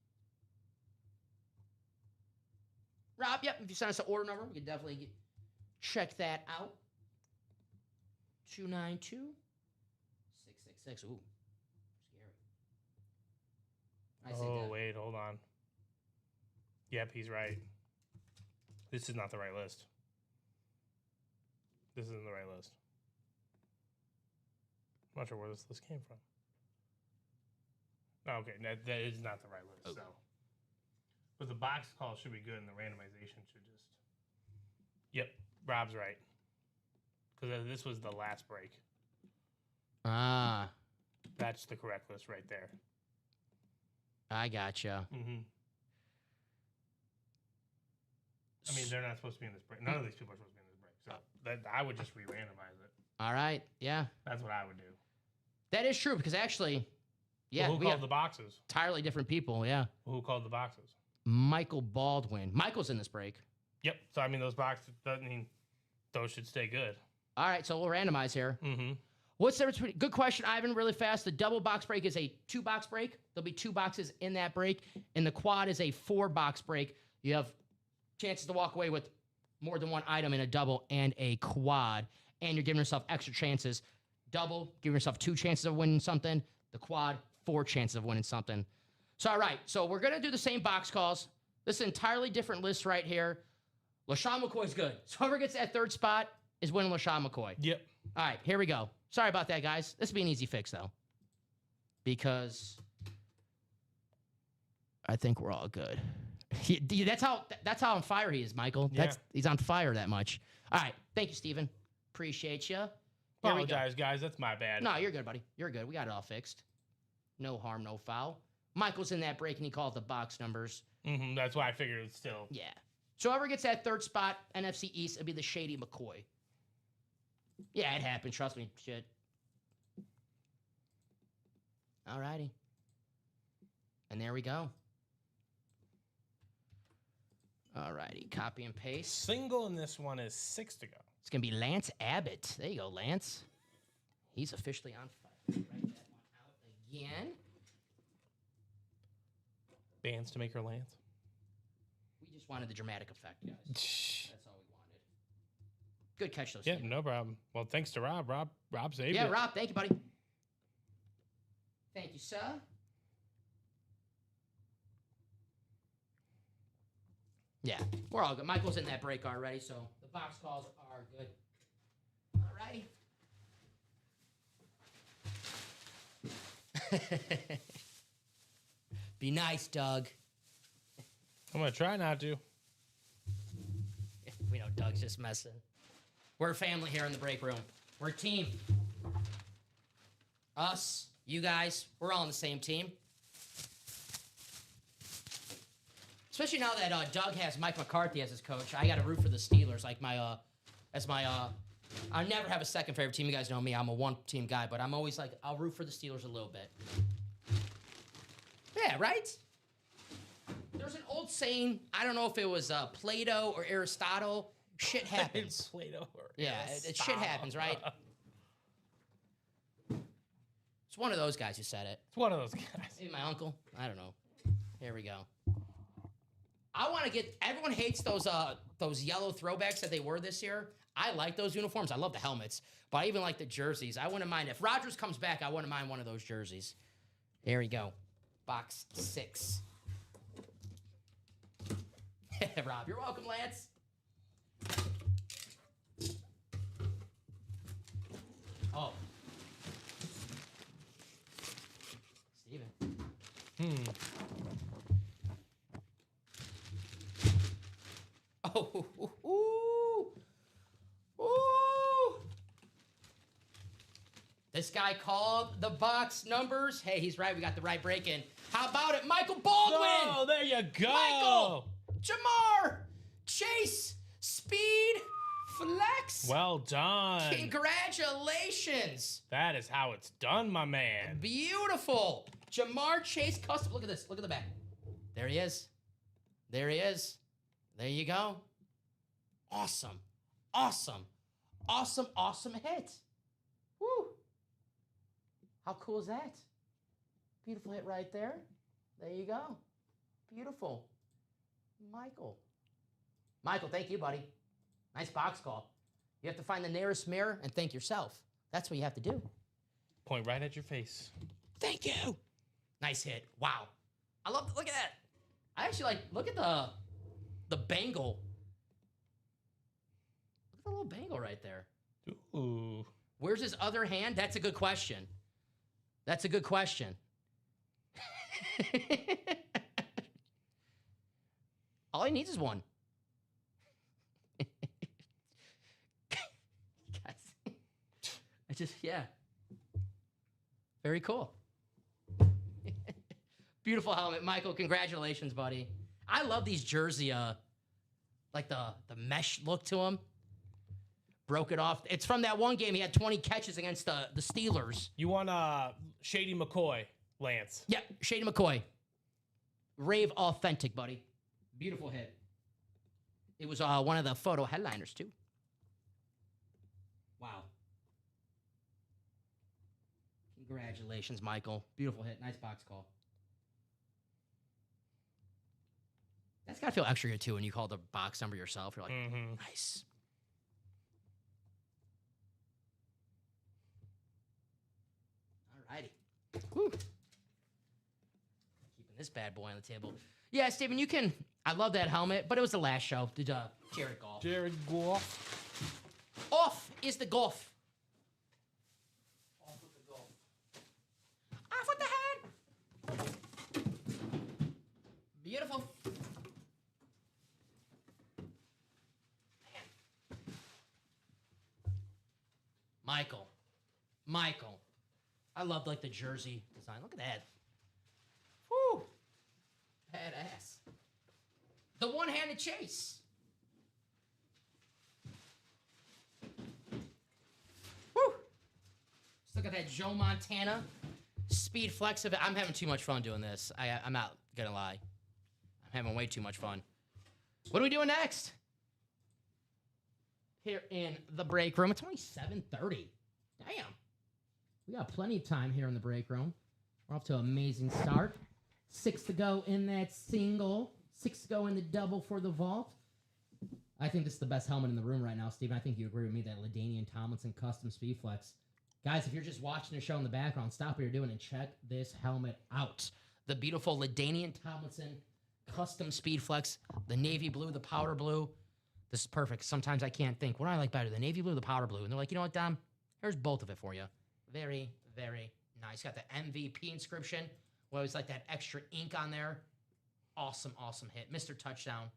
Rob, yep, if you send us an order number, we can definitely check that out. 292-666. Ooh, scary. Oh, wait, hold on. Yep, he's right. This is not the right list. This isn't the right list. I'm not sure where this list came from. Oh, okay, that is not the right list. Oh. So, but the box call should be good, and the randomization should just. Yep, Rob's right. Because this was the last break. Ah, That's the correct list right there. I gotcha. Mm-hmm. I mean, they're not supposed to be in this break. None of these people are supposed to be in this break. So I would just re-randomize it. All right, yeah. That's what I would do. That is true because actually, yeah, Well, who we called have the boxes? entirely different people, yeah. Well, who called the boxes? Michael Baldwin. Michael's in this break. Yep. So I mean, those boxes. Doesn't mean those should stay good. All right, so we'll randomize here. Mm-hmm. What's the difference between, good question, Ivan, really fast. The double box break is a 2-box break. There'll be 2 boxes in that break. And the quad is a 4-box break. You have chances to walk away with more than one item in a double and a quad. And you're giving yourself extra chances. Double, giving yourself 2 chances of winning something. The quad, 4 chances of winning something. So, all right, so we're going to do the same box calls. This is an entirely different list right here. LaShawn McCoy's good. So whoever gets that 3rd spot is winning LaShawn McCoy. Yep. All right, here we go. Sorry about that, guys. This will be an easy fix, though. Because I think we're all good. That's how on fire he is, Michael. Yeah. He's on fire that much. All right, thank you, Steven. Appreciate you. Apologize, guys. That's my bad. No, you're good, buddy. You're good. We got it all fixed. No harm, no foul. Michael's in that break, and he called the box numbers. Mm-hmm. That's why I figured it's still. Yeah. So whoever gets that 3rd spot, NFC East, it'll be the Shady McCoy. Yeah, it happened. Trust me. Shit. All righty. And there we go. All righty. Copy and paste. Single in this one is 6 to go. It's going to be Lance Abbott. There you go, Lance. He's officially on fire. Write that one out again. Bands to make her Lance. We just wanted the dramatic effect, guys. That's all we wanted. Good catch, though, Yeah, Steve. no problem. Well, thanks to Rob. Rob saved it. Yeah, Rob, thank you, buddy. Thank you, sir. Yeah, we're all good. Michael's in that break already, so the box calls are good. All right. Be nice, Doug. I'm going to try not to. We know Doug's just messing. We're a family here in the break room. We're a team. Us, you guys, we're all on the same team. Especially now that Doug has Mike McCarthy as his coach. I got to root for the Steelers like I never have a second favorite team. You guys know me. I'm a one-team guy, but I'm always like, I'll root for the Steelers a little bit. Yeah, right? There's an old saying, I don't know if it was Plato or Aristotle. Shit happens. Plato or yeah, shit happens, right? It's one of those guys who said it. It's one of those guys. Maybe my uncle. I don't know. Here we go. I want to get. Everyone hates those yellow throwbacks that they wore this year. I like those uniforms. I love the helmets, but I even like the jerseys. I wouldn't mind if Rodgers comes back. I wouldn't mind one of those jerseys. There we go. Box 6. Rob, you're welcome, Lance. Oh. Steven. Oh. Ooh. This guy called the box numbers. Hey, he's right. We got the right break in. How about it, Michael Baldwin? Oh, there you go. Michael, Jamar, Chase, Speed, Flex. Well done. Congratulations. That is how it's done, my man. Beautiful. Jamar Chase custom. Look at this. Look at the back. There he is. There he is. There you go. Awesome. Awesome. Awesome, awesome hit. Woo. How cool is that? Beautiful hit right there. There you go. Beautiful. Michael. Michael, thank you, buddy. Nice box call. You have to find the nearest mirror and thank yourself. That's what you have to do. Point right at your face. Thank you. Nice hit. Wow. I love, look at that. I actually look at the bangle. Look at the little bangle right there. Ooh. Where's his other hand? That's a good question. That's a good question. All he needs is one. Yeah. Very cool. Beautiful helmet, Michael. Congratulations, buddy. I love these jersey, like the mesh look to him. Broke it off. It's from that one game. He had 20 catches against the Steelers. You want Shady McCoy, Lance? Yeah, Shady McCoy. Rave authentic, buddy. Beautiful hit. It was one of the photo headliners, too. Wow. Congratulations, Michael. Beautiful hit. Nice box call. That's got to feel extra good, too, when you call the box number yourself. You're like, nice. All righty. Woo. Keeping this bad boy on the table. Yeah, Steven, you can... I love that helmet, but it was the last show. Did Jared Goff. Jared Goff. Off is the golf. Off with the golf. Off with the head. Beautiful. Michael. I love the jersey design. Look at that. Whew. Badass. The one-handed chase. Woo. Just look at that Joe Montana speed flex of it. I'm having too much fun doing this. I'm not gonna lie. I'm having way too much fun. What are we doing next? Here in the break room. It's only 7:30. Damn. We got plenty of time here in the break room. We're off to an amazing start. 6 to go in that single. 6 to go in the double for the vault. I think this is the best helmet in the room right now, Steven. I think you agree with me that LaDainian Tomlinson Custom Speed Flex. Guys, if you're just watching the show in the background, stop what you're doing and check this helmet out. The beautiful LaDainian Tomlinson custom speed flex, the navy blue, the powder blue. This is perfect. Sometimes I can't think, what do I like better, the navy blue or the powder blue? And they're like, you know what, Dom? Here's both of it for you. Very, very nice. Got the MVP inscription. We always like that extra ink on there. Awesome, awesome hit. Mr. Touchdown,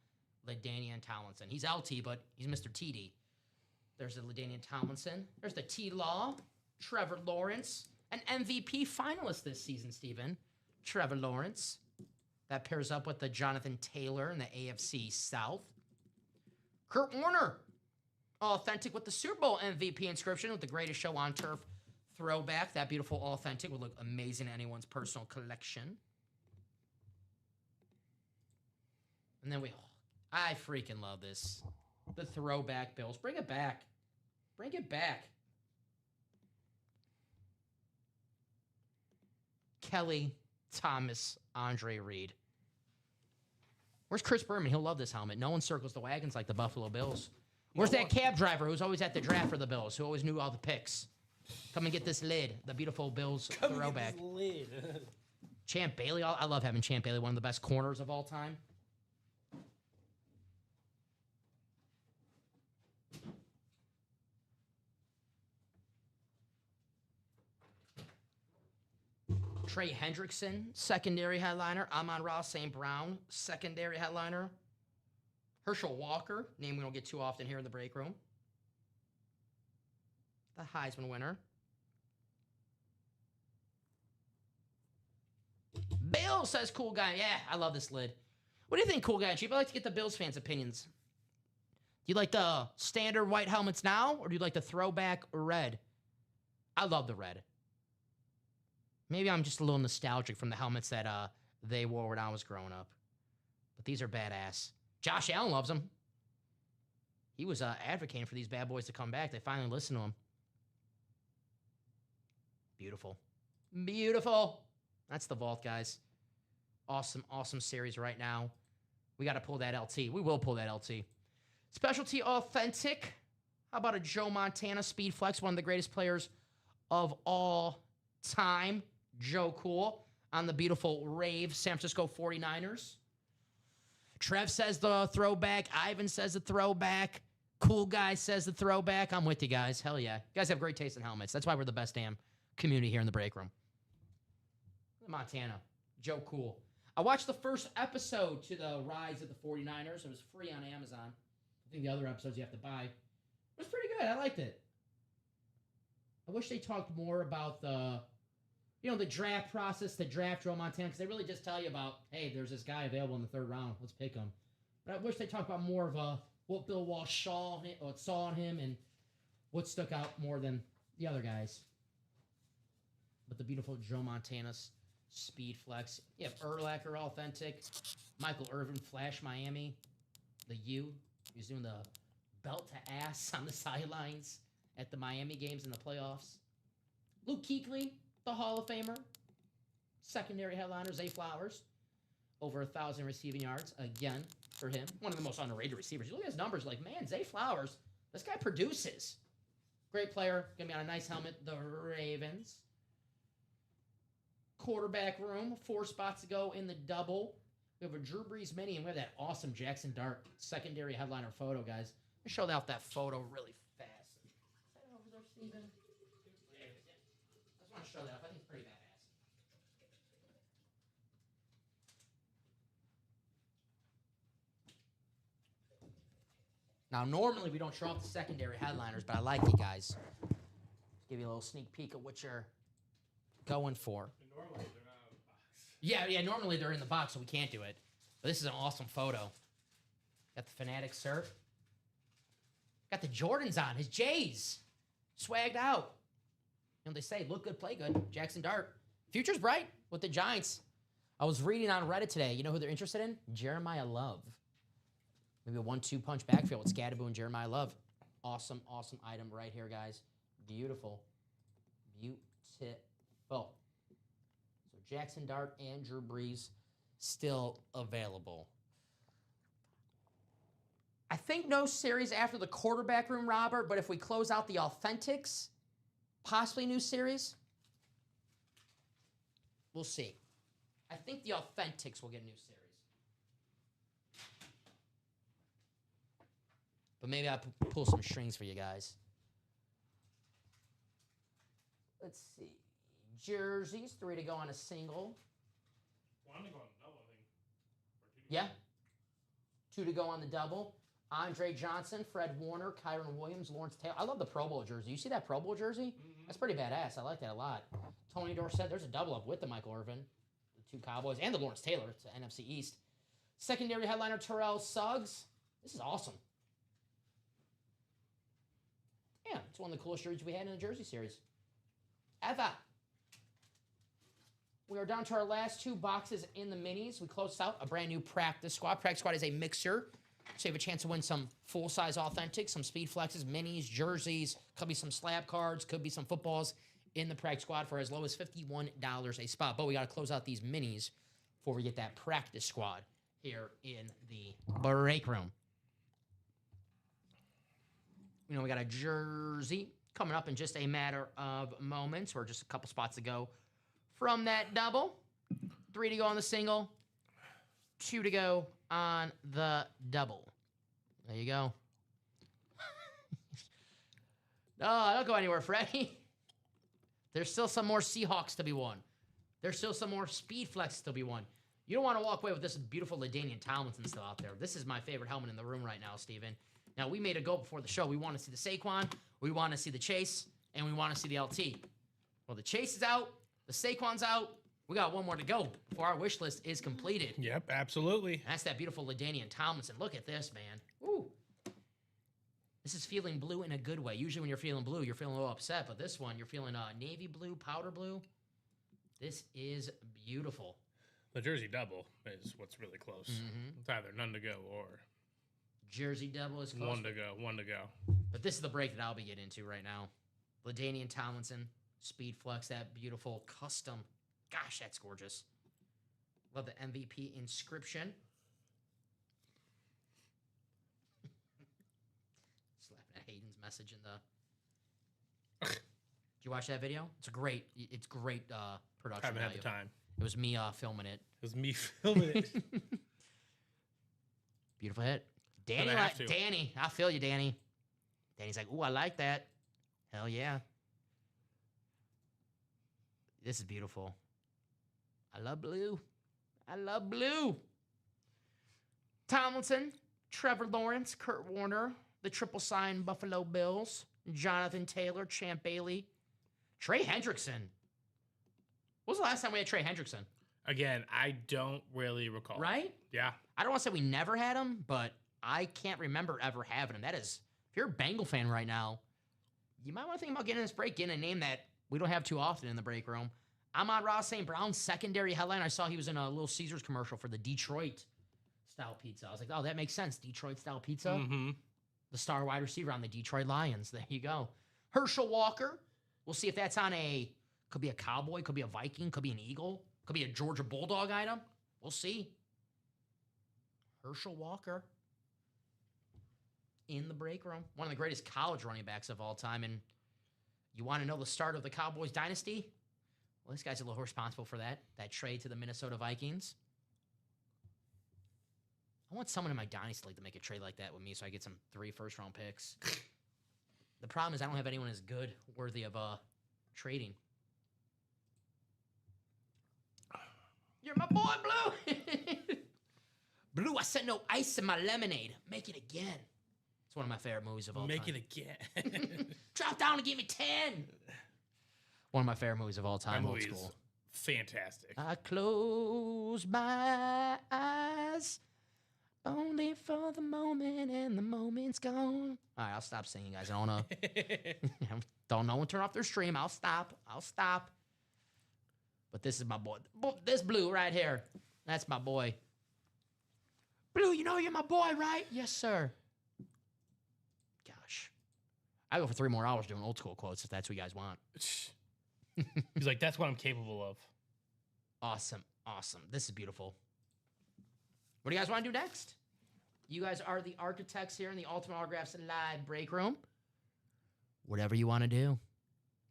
LaDainian Tomlinson. He's LT, but he's Mr. TD. There's the LaDainian Tomlinson. There's the T-Law, Trevor Lawrence, an MVP finalist this season, Steven. Trevor Lawrence. That pairs up with the Jonathan Taylor in the AFC South. Kurt Warner, authentic with the Super Bowl MVP inscription with the greatest show on turf throwback. That beautiful authentic would look amazing in anyone's personal collection. And then I freaking love this. The throwback Bills. Bring it back. Bring it back. Kelly, Thomas, Andre Reed. Where's Chris Berman? He'll love this helmet. No one circles the wagons like the Buffalo Bills. Where's that cab driver who's always at the draft for the Bills, who always knew all the picks? Come and get this lid, the beautiful Bills throwback. Come and get this lid. Champ Bailey. I love having Champ Bailey, one of the best corners of all time. Trey Hendrickson, secondary headliner. Amon-Ra St. Brown, secondary headliner. Herschel Walker, name we don't get too often here in the break room. The Heisman winner. Bill says, cool guy. Yeah, I love this lid. What do you think, cool guy? Chief, I like to get the Bills fans' opinions. Do you like the standard white helmets now, or do you like the throwback red? I love the red. Maybe I'm just a little nostalgic from the helmets that they wore when I was growing up. But these are badass. Josh Allen loves them. He was advocating for these bad boys to come back. They finally listened to him. Beautiful. Beautiful. That's the vault, guys. Awesome, awesome series right now. We got to pull that LT. We will pull that LT. Specialty authentic. How about a Joe Montana speed flex, one of the greatest players of all time. Joe Cool on the beautiful Rave San Francisco 49ers. Trev says the throwback. Ivan says the throwback. Cool guy says the throwback. I'm with you guys. Hell yeah. You guys have great taste in helmets. That's why we're the best damn community here in the break room. Montana. Joe Cool. I watched the first episode to the Rise of the 49ers. It was free on Amazon. I think the other episodes you have to buy. It was pretty good. I liked it. I wish they talked more about the draft process, the draft Joe Montana, because they really just tell you about, hey, there's this guy available in the third round. Let's pick him. But I wish they talked about more of what Bill Walsh saw in him and what stuck out more than the other guys. But the beautiful Joe Montana's speed flex. You have Urlacher authentic. Michael Irvin Flash Miami. The U. He's doing the belt to ass on the sidelines at the Miami games in the playoffs. Luke Kuechly, the Hall of Famer. Secondary headliner, Zay Flowers. Over 1,000 receiving yards, again, for him. One of the most underrated receivers. You look at his numbers, like, man, Zay Flowers, this guy produces. Great player. Going to be on a nice helmet. The Ravens. Quarterback room. 4 spots to go in the double. We have a Drew Brees mini, and we have that awesome Jackson Dart secondary headliner photo, guys. I'll show out that photo really fast. Is that over there, Steven? I just want to show that up. I think it's pretty badass. Now, normally we don't show off the secondary headliners, but I like you guys. Give you a little sneak peek at what you're going for. And normally they're not in the box. Yeah, normally they're in the box, so we can't do it. But this is an awesome photo. Got the Fanatic Surf. Got the Jordans on, his J's. Swagged out. You know, they say, look good, play good. Jackson Dart. Future's bright with the Giants. I was reading on Reddit today. You know who they're interested in? Jeremiah Love. Maybe a 1-2 punch backfield with Scadaboo and Jeremiah Love. Awesome, awesome item right here, guys. Beautiful. Beautiful. So Jackson Dart and Drew Brees still available. I think no series after the quarterback room, Robert, but if we close out the authentics, possibly new series. We'll see. I think the authentics will get a new series. But maybe I'll pull some strings for you guys. Let's see. Jerseys, 3 to go on a single. 1 to go on the double, I think. Yeah. 2 to go on the double. Andre Johnson, Fred Warner, Kyron Williams, Lawrence Taylor. I love the Pro Bowl jersey. You see that Pro Bowl jersey? That's pretty badass. I like that a lot. Tony Dorsett, there's a double up with the Michael Irvin, the 2 Cowboys, and the Lawrence Taylor. It's an NFC East. Secondary headliner, Terrell Suggs. This is awesome. Yeah, it's one of the coolest jerseys we had in the jersey series. Ever. We are down to our last 2 boxes in the minis. We closed out a brand new practice squad. Practice squad is a mixer, so you have a chance to win some full-size authentic, some speed flexes, minis, jerseys, could be some slab cards, could be some footballs in the practice squad for as low as $51 a spot. But we got to close out these minis before we get that practice squad here in the break room. You know, we got a jersey coming up in just a matter of moments. We're just a couple spots to go from that double. 3 to go on the single. 2 to go on the double. There you go. No, don't go anywhere, Freddie. There's still some more Seahawks to be won. There's still some more Speed Flex to be won. You don't want to walk away with this beautiful LaDainian Tomlinson still out there. This is my favorite helmet in the room right now, Steven. Now, we made a goal before the show. We want to see the Saquon, we want to see the Chase, and we want to see the LT. Well, the Chase is out, the Saquon's out. We got one more to go before our wish list is completed. Yep, absolutely. That's that beautiful LaDainian Tomlinson. Look at this, man. Woo. This is feeling blue in a good way. Usually when you're feeling blue, you're feeling a little upset, but this one, you're feeling navy blue, powder blue. This is beautiful. The jersey double is what's really close. It's either none to go or jersey double is close. 1 to go, 1 to go. But this is the break that I'll be getting into right now. LaDainian Tomlinson, Speed Flex, that beautiful custom. Gosh, that's gorgeous. Love the MVP inscription. Slapping at Hayden's message in the. Did you watch that video? It's great production. I haven't value. had the time. It was me filming it. It was me filming it. Beautiful hit. Danny, I feel you, Danny. Danny's like, ooh, I like that. Hell yeah. This is beautiful. I love blue. I love blue. Tomlinson, Trevor Lawrence, Kurt Warner, the triple sign Buffalo Bills, Jonathan Taylor, Champ Bailey, Trey Hendrickson. When was the last time we had Trey Hendrickson? Again, I don't really recall. Right? Yeah. I don't want to say we never had him, but I can't remember ever having him. That is, if you're a Bengal fan right now, you might want to think about getting this break, getting a name that we don't have too often in the break room. Amon-Ra St. Brown's secondary headline. I saw he was in a Little Caesars commercial for the Detroit-style pizza. I was like, oh, that makes sense. Detroit-style pizza. Mm-hmm. The star wide receiver on the Detroit Lions. There you go. Herschel Walker. We'll see if that's on could be a Cowboy, could be a Viking, could be an Eagle, could be a Georgia Bulldog item. We'll see. Herschel Walker in the break room. One of the greatest college running backs of all time. And you want to know the start of the Cowboys dynasty? Well, this guy's a little responsible for that trade to the Minnesota Vikings. I want someone in my dynasty league to make a trade like that with me so I get some 3 first-round picks. The problem is I don't have anyone as good, worthy of trading. You're my boy, Blue. Blue, I said no ice in my lemonade. Make it again. It's one of my favorite movies of all time. Make it again. Drop down and give me 10. One of my favorite movies of all time. That Old movie school. is fantastic. I close my eyes only for the moment, and the moment's gone. All right, I'll stop singing, guys. I don't know. Don't no one turn off their stream. I'll stop. But this is my boy. This Blue right here. That's my boy. Blue, you know you're my boy, right? Yes, sir. Gosh. I go for 3 more hours doing old school quotes if that's what you guys want. He's like, that's what I'm capable of. Awesome. This is beautiful. What do you guys want to do next? You guys are the architects here in the Ultimate Autographs live break room. Whatever you want to do,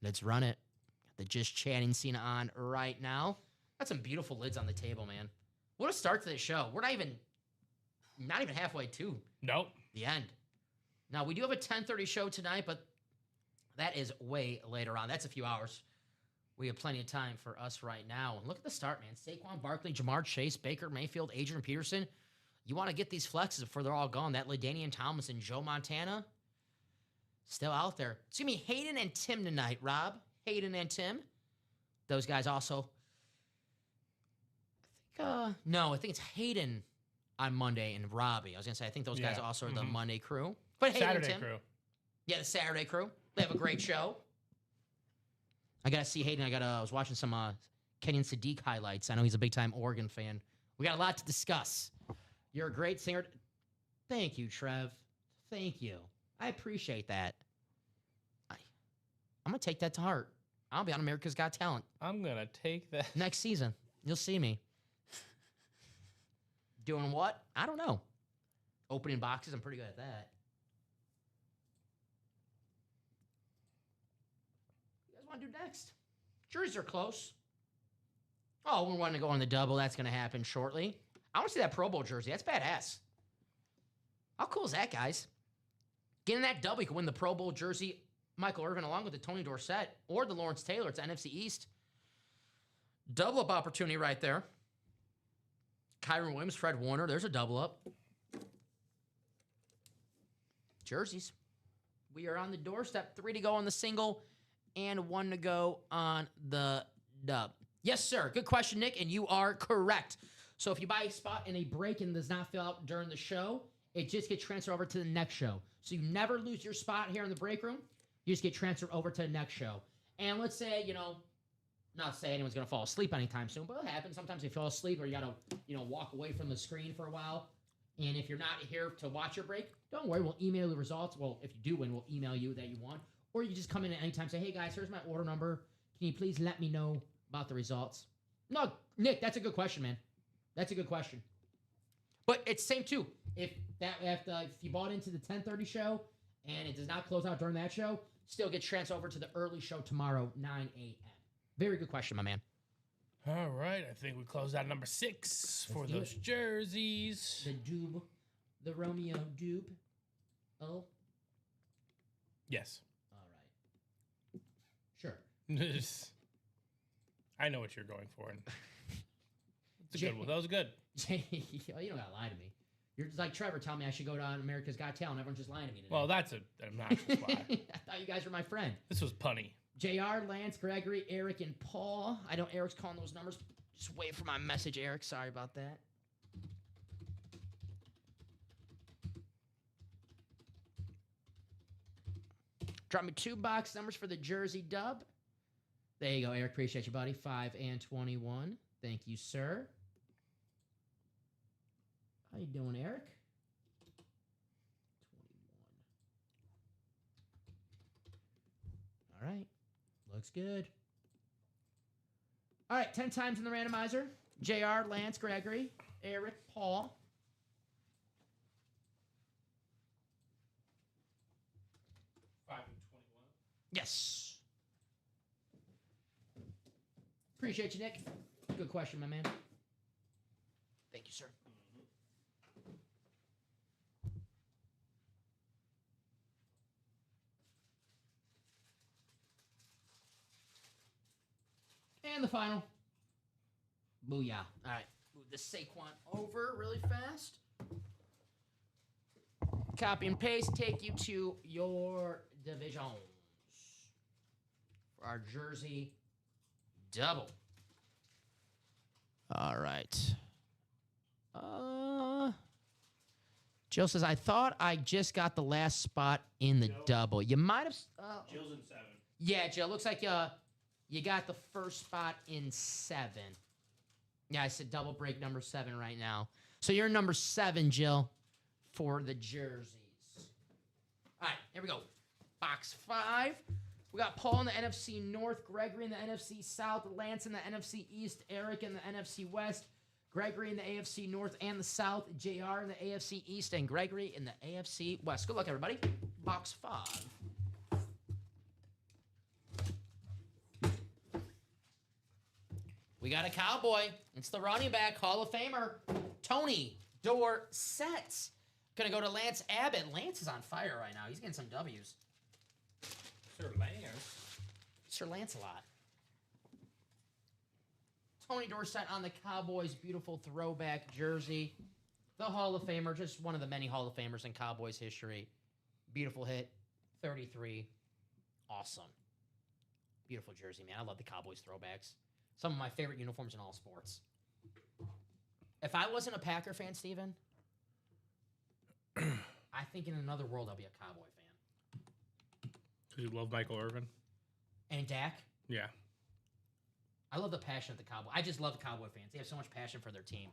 let's run it. The Just Chatting scene on right now. Got some beautiful lids on the table, man. What a start to this show. We're not even halfway to Nope. the end. Now, we do have a 10:30 show tonight, but that is way later on. That's a few hours. We have plenty of time for us right now. And look at the start, man. Saquon Barkley, Jamar Chase, Baker Mayfield, Adrian Peterson. You want to get these flexes before they're all gone. That LaDainian Tomlinson, Joe Montana, still out there. It's going to be Hayden and Tim tonight, Rob. Hayden and Tim. Those guys also. I think it's Hayden on Monday and Robbie. I was going to say, I think those guys also are the Monday crew. But Hayden Saturday and Tim. crew. Yeah, the Saturday crew. They have a great show. I got to see Hayden. I was watching some Kenyon Sadiq highlights. I know he's a big-time Oregon fan. We got a lot to discuss. You're a great singer. Thank you, Trev. Thank you. I appreciate that. I'm going to take that to heart. I'll be on America's Got Talent. I'm going to take that. Next season. You'll see me. Doing what? I don't know. Opening boxes. I'm pretty good at that. What do you guys want to do next? Jerseys are close. Oh, we're wanting to go on the double. That's going to happen shortly. I want to see that Pro Bowl jersey. That's badass. How cool is that, guys? Getting that double, you can win the Pro Bowl jersey, Michael Irvin, along with the Tony Dorsett or the Lawrence Taylor. It's NFC East. Double up opportunity right there. Kyron Williams, Fred Warner. There's a double up. Jerseys. We are on the doorstep. 3 to go on the single and 1 to go on the dub. Yes, sir. Good question, Nick, and you are correct. So if you buy a spot in a break and does not fill out during the show, it just gets transferred over to the next show. So you never lose your spot here in the break room. You just get transferred over to the next show. And let's say, not say anyone's going to fall asleep anytime soon, but it happens. Sometimes you fall asleep or you got to, walk away from the screen for a while. And if you're not here to watch your break, don't worry. We'll email the results. Well, if you do win, we'll email you that you won. Or you can just come in at any time and say, hey, guys, here's my order number. Can you please let me know about the results? No, Nick, that's a good question, man. That's a good question. But it's same, too. If you bought into the 10:30 show and it does not close out during that show, still get transferred over to the early show tomorrow, 9 a.m. Very good question, my man. All right. I think we closed out number 6 for those jerseys. The Romeo Dube. Oh. Yes. All right. Sure. I know what you're going for. It's a good one. That was good. You don't got to lie to me. You're just like Trevor telling me I should go to America's Got Talent. Everyone's just lying to me today. Well, that's an obnoxious lie. I thought you guys were my friend. This was punny. JR, Lance, Gregory, Eric, and Paul. I know Eric's calling those numbers. Just wait for my message, Eric. Sorry about that. Drop me 2 box numbers for the jersey dub. There you go, Eric. Appreciate you, buddy. 5 and 21. Thank you, sir. How you doing, Eric? 21. All right. Looks good. All right, 10 times in the randomizer. JR, Lance, Gregory, Eric, Paul. Yes. Appreciate you, Nick. Good question, my man. Thank you, sir. And the final. Booyah. All right. Move the Saquon over really fast. Copy and paste. Take you to your divisions for our jersey double. All right. Jill says, I thought I just got the last spot in the double. You might have... Jill's in 7. Yeah, Jill. Looks like you got the first spot in 7. Yeah, I said double break number 7 right now. So you're number 7, Jill, for the jerseys. All right, here we go. Box 5. We got Paul in the NFC North, Gregory in the NFC South, Lance in the NFC East, Eric in the NFC West, Gregory in the AFC North and the South, JR in the AFC East, and Gregory in the AFC West. Good luck, everybody. Box 5. We got a Cowboy. It's the running back, Hall of Famer, Tony Dorsett. Gonna go to Lance Abbott. Lance is on fire right now. He's getting some W's. Sir Lance. Sir Lancelot. Tony Dorsett on the Cowboys' beautiful throwback jersey. The Hall of Famer, just one of the many Hall of Famers in Cowboys history. Beautiful hit. 33. Awesome. Beautiful jersey, man. I love the Cowboys throwbacks. Some of my favorite uniforms in all sports. If I wasn't a Packer fan, Steven, I think in another world I'll be a Cowboy fan. Because you love Michael Irvin? And Dak? Yeah. I love the passion of the Cowboys. I just love the Cowboy fans. They have so much passion for their team.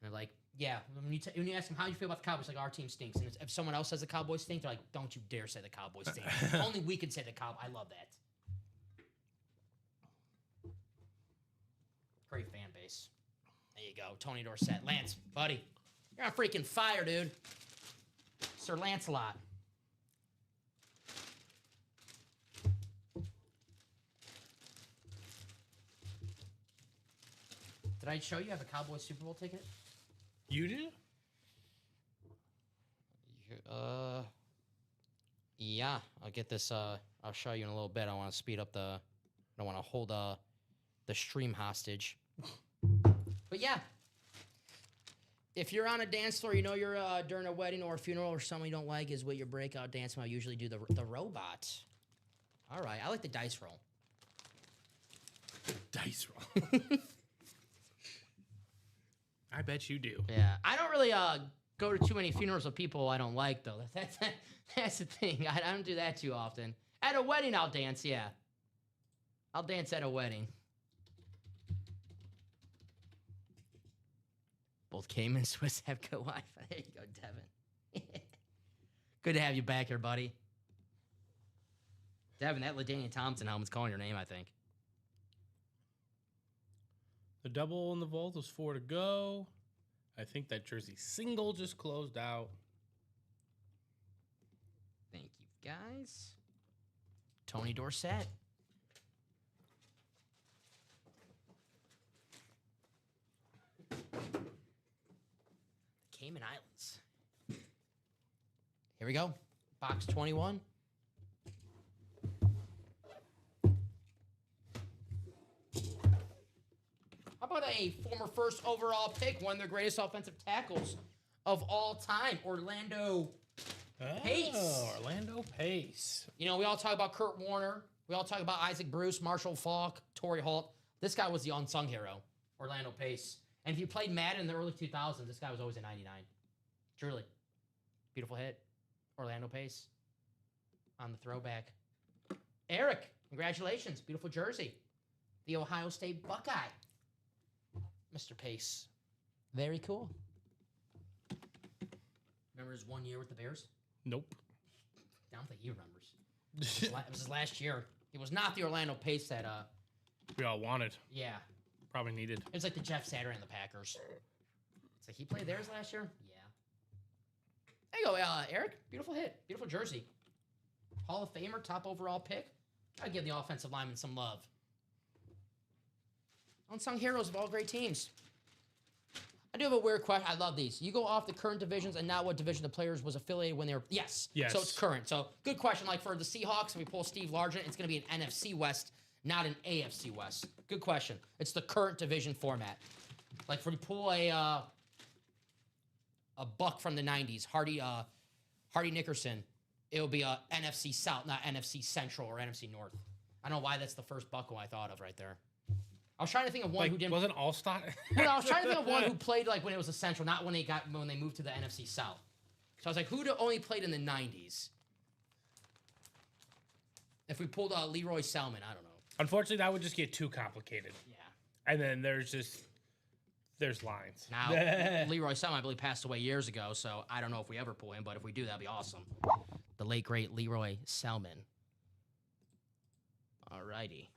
And they're like, yeah, when you ask them how you feel about the Cowboys, like, our team stinks. And if someone else says the Cowboys stink, they're like, don't you dare say the Cowboys stink. Only we can say the Cowboys. I love that. Great fan base. There you go. Tony Dorsett. Lance, buddy, you're on freaking fire, dude. Sir Lancelot. Did I show you I have a Cowboys Super Bowl ticket? You do? Yeah. I'll get this. I'll show you in a little bit. I want to speed up I don't want to hold the stream hostage. But yeah. If you're on a dance floor, you know you're during a wedding or a funeral or something you don't like is what your breakout dance. I usually do the robot. All right. I like the dice roll. Dice roll. I bet you do. Yeah, I don't really go to too many funerals of people I don't like, though. That's the thing. I don't do that too often. At a wedding, I'll dance, yeah. I'll dance at a wedding. Both Cayman and Swiss have good Wi-Fi. There you go, Devin. Good to have you back here, buddy. Devin, that LaDainian Thompson helmet's calling your name, I think. The double in the vault was 4 to go. I think that jersey single just closed out. Thank you, guys. Tony Dorsett. The Cayman Islands. Here we go. Box 21. How about a former first overall pick, one of the greatest offensive tackles of all time, Orlando Pace? Oh, Orlando Pace. You know, we all talk about Kurt Warner. We all talk about Isaac Bruce, Marshall Faulk, Torrey Holt. This guy was the unsung hero, Orlando Pace. And if you played Madden in the early 2000s, this guy was always a 99. Truly. Beautiful hit. Orlando Pace on the throwback. Eric, congratulations. Beautiful jersey. The Ohio State Buckeye. Mr. Pace. Very cool. Remember his 1 year with the Bears? Nope. I don't think he remembers. It was his last year. It was not the Orlando Pace that, we all wanted. yeah. Probably needed. It was like the Jeff Saturday and the Packers. It's like he played theirs last year? Yeah. There you go, Eric. Beautiful hit. Beautiful jersey. Hall of Famer, top overall pick. Gotta give the offensive lineman some love. Unsung heroes of all great teams. I do have a weird question. I love these. You go off the current divisions and not what division the players was affiliated when they were... Yes. Yes. So it's current. So good question. Like for the Seahawks, if we pull Steve Largent, it's going to be an NFC West, not an AFC West. Good question. It's the current division format. Like if we pull a buck from the 90s, Hardy Nickerson, it'll be a NFC South, not NFC Central or NFC North. I don't know why that's the first buckle I thought of right there. I was trying to think of one who didn't. Wasn't All-Star? Well, I was trying to think of one who played like when it was a Central, not when they moved to the NFC South. So I was like, who only played in the 90s? If we pulled Leroy Selman, I don't know. Unfortunately, that would just get too complicated. Yeah. And then there's lines. Now, Leroy Selman, I believe, passed away years ago, so I don't know if we ever pull him, but if we do, that'd be awesome. The late, great Leroy Selman. All righty.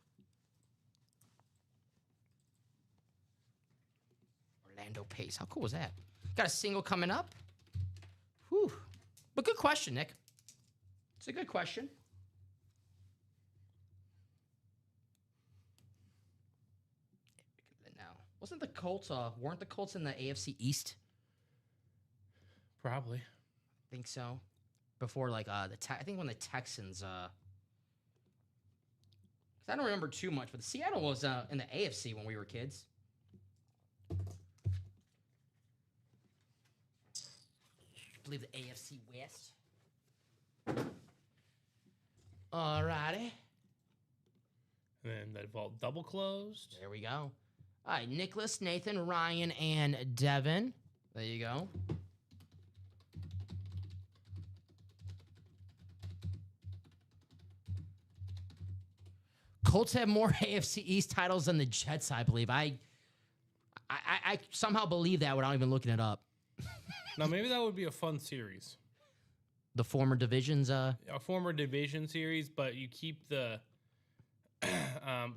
Orlando Pace. How cool was that? Got a single coming up. Whew. But good question, Nick. It's a good question. Now, weren't the Colts in the AFC East? Probably. I think so. Before like I think when the Texans 'cause I don't remember too much, but Seattle was in the AFC when we were kids. I believe the AFC West. Alrighty. And then that vault double closed. There we go. All right, Nicholas, Nathan, Ryan, and Devin. There you go. Colts have more AFC East titles than the Jets, I believe. I somehow believe that without even looking it up. Now, maybe that would be a fun series. The former divisions. A former division series, but you keep the... I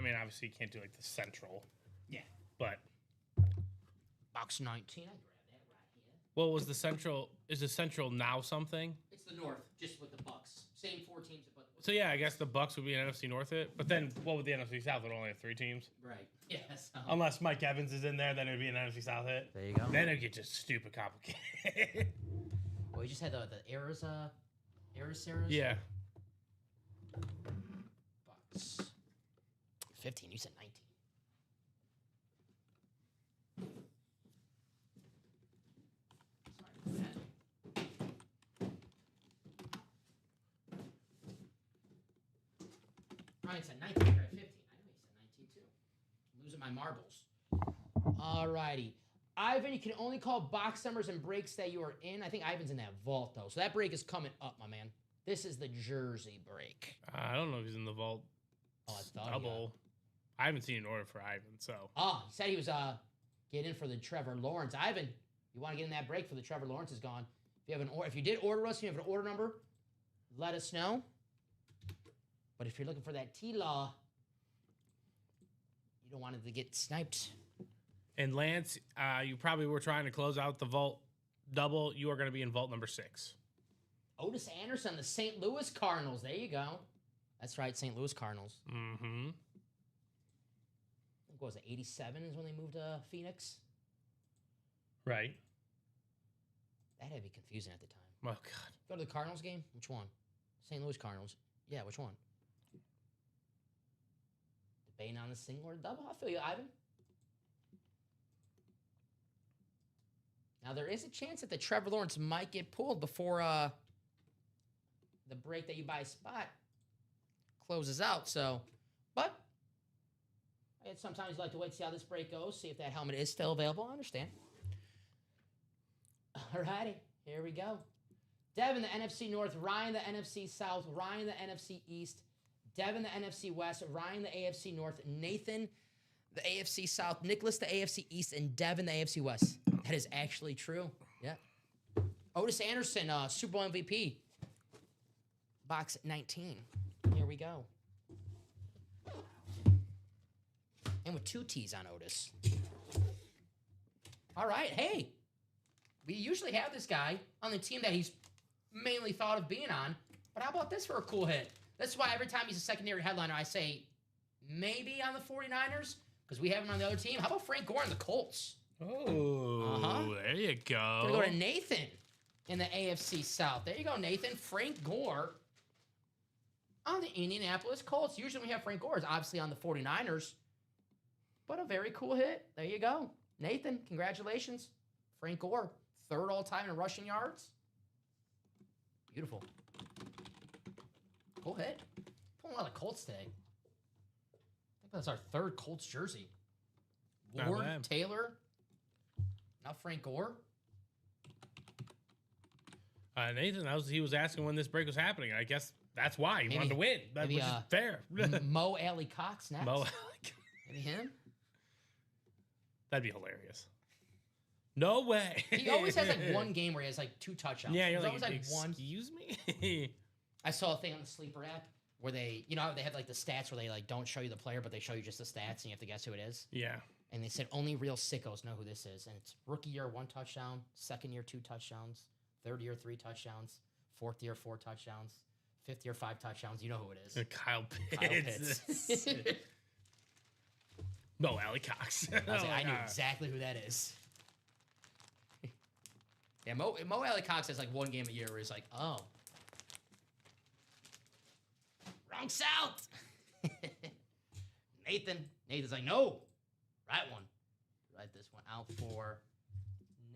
mean, obviously you can't do like the Central. Yeah. But... Box 19. I grabbed that right here. What was the Central? Is the Central now something? It's the North, just with the Bucks. Same 4 teams. But So yeah, I guess the Bucks would be an NFC North hit. But then what would the NFC South? Would only have 3 teams? Right. Yes. Unless Mike Evans is in there, then it would be an NFC South hit. There you go. Then it would get just stupid complicated. Well, we just had the eras, series. Yeah. Bucks. 15. You said 19. Sorry about that. Ryan said 19. You're at 15. I know he said 19 too. I'm losing my marbles. Alrighty. Ivan, you can only call box numbers and breaks that you are in. I think Ivan's in that vault, though. So that break is coming up, my man. This is the jersey break. I don't know if he's in the vault. Oh, I thought double. I haven't seen an order for Ivan, so. Oh, he said he was getting in for the Trevor Lawrence. Ivan, you want to get in that break for the Trevor Lawrence is gone. If you have an if you did order us and you have an order number, let us know. But if you're looking for that T-Law, you don't want it to get sniped. And Lance, you probably were trying to close out the vault double. You are going to be in vault number 6. Otis Anderson, the St. Louis Cardinals. There you go. That's right, St. Louis Cardinals. Mm-hmm. What was it, 87 is when they moved to Phoenix? Right. That had to be confusing at the time. Oh, God. Go to the Cardinals game? Which one? St. Louis Cardinals. Yeah, which one? Debating on the single or the double? I feel you, Ivan. Now, there is a chance that the Trevor Lawrence might get pulled before the break that you buy spot closes out. So, but sometimes you like to wait to see how this break goes, see if that helmet is still available. I understand. All righty, here we go. Devin, the NFC North. Ryan, the NFC South. Ryan, the NFC East. Devin, the NFC West. Ryan, the AFC North. Nathan, the AFC South. Nicholas, the AFC East. And Devin, the AFC West. That is actually true. Yeah. Otis Anderson, Super Bowl MVP. Box 19. Here we go. And with 2 T's on Otis. All right. Hey, we usually have this guy on the team that he's mainly thought of being on. But how about this for a cool hit? That's why every time he's a secondary headliner, I say maybe on the 49ers because we have him on the other team. How about Frank Gore and the Colts? Oh, there you go. We're going to go to Nathan in the AFC South. There you go, Nathan. Frank Gore on the Indianapolis Colts. Usually we have Frank Gore is obviously on the 49ers. But a very cool hit. There you go. Nathan, congratulations. Frank Gore, 3rd all-time in rushing yards. Beautiful. Cool hit. Pulling a lot of Colts today. I think that's our 3rd Colts jersey. Ward, Taylor, now Frank Gore. Nathan, he was asking when this break was happening. I guess that's why he wanted to win. That was fair. Mo Alley Cox next. Mo Alley. Maybe him? That'd be hilarious. No way. He always has like one game where he has like 2 touchdowns. Yeah, you're always like one. Excuse me? I saw a thing on the Sleeper app where they have like the stats where they like don't show you the player, but they show you just the stats and you have to guess who it is. Yeah. And they said only real sickos know who this is. And it's rookie year, 1 touchdown, 2nd year, 2 touchdowns, 3rd year, 3 touchdowns, 4th year, 4 touchdowns, 5th year, 5 touchdowns. You know who it is. Kyle Pitts. Kyle Pitts. No, Alley Cox. I knew exactly who that is. Yeah, Mo Cox has like one game a year where he's like, oh. Wrong South. Nathan's like, no. Right one. Write this one out for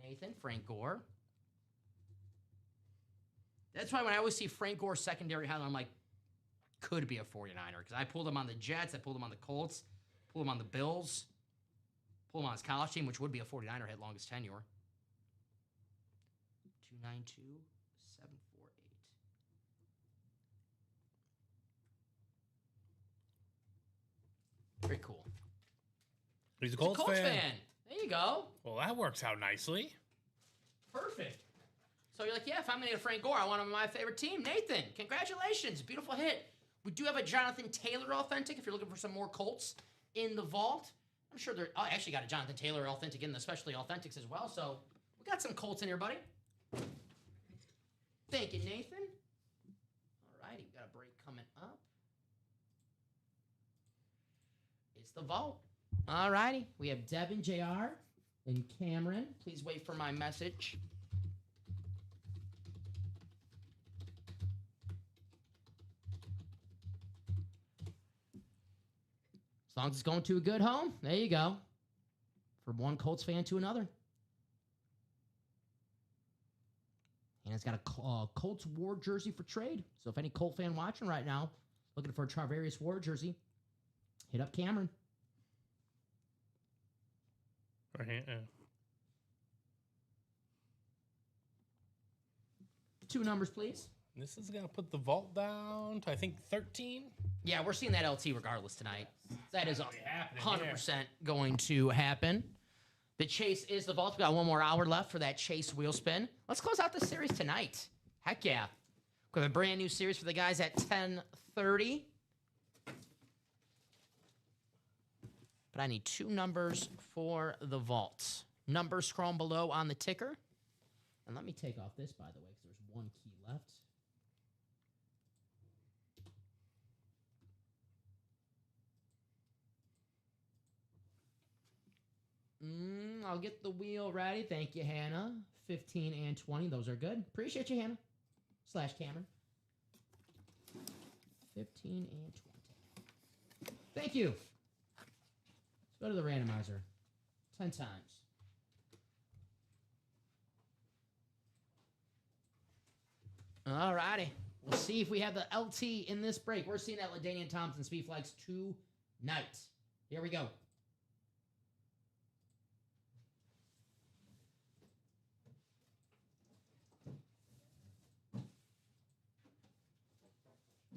Nathan. Frank Gore. That's why when I always see Frank Gore secondary highlight, I'm like, could be a 49er. Because I pulled him on the Jets. I pulled him on the Colts. Pulled him on the Bills. Pulled him on his college team, which would be a 49er hit, longest tenure. 292-748. Very cool. He's a Colts fan. There you go. Well, that works out nicely. Perfect. So you're like, yeah, if I'm going to get a Frank Gore, I want him on my favorite team. Nathan, congratulations. Beautiful hit. We do have a Jonathan Taylor authentic if you're looking for some more Colts in the vault. I'm sure I actually got a Jonathan Taylor authentic in the specialty authentics as well. So we got some Colts in here, buddy. Thank you, Nathan. All righty, we got a break coming up. It's the vault. All righty, we have Devin, JR, and Cameron. Please wait for my message. As long as it's going to a good home, there you go. From one Colts fan to another. And it's got a Colts Ward jersey for trade. So if any Colt fan watching right now, looking for a Charvarius Ward jersey, hit up Cameron. Right. 2 numbers, please. This is going to put the vault down to, I think, 13. Yeah, we're seeing that LT regardless tonight. That is 100% going to happen. The chase is the vault. We got 1 more hour left for that chase wheel spin. Let's close out the series tonight. Heck yeah. We have a brand new series for the guys at 10:30. But I need 2 numbers for the vault. Numbers scroll below on the ticker. And let me take off this, by the way, because there's 1 key left. I'll get the wheel ready. Thank you, Hannah. 15 and 20. Those are good. Appreciate you, Hannah. / Cameron. 15 and 20. Thank you. Let's go to the randomizer. 10 times. All righty. We'll see if we have the LT in this break. We're seeing that LaDainian Thompson Speed Flags tonight. Here we go.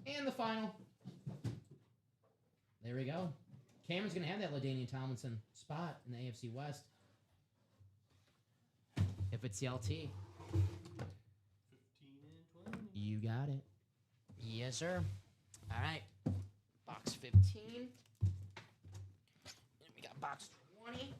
And the final. There we go. Cameron's going to have that LaDainian Tomlinson spot in the AFC West. If it's the LT. 15 and 20. You got it. Yes, sir. All right. Box 15. And we got box 20.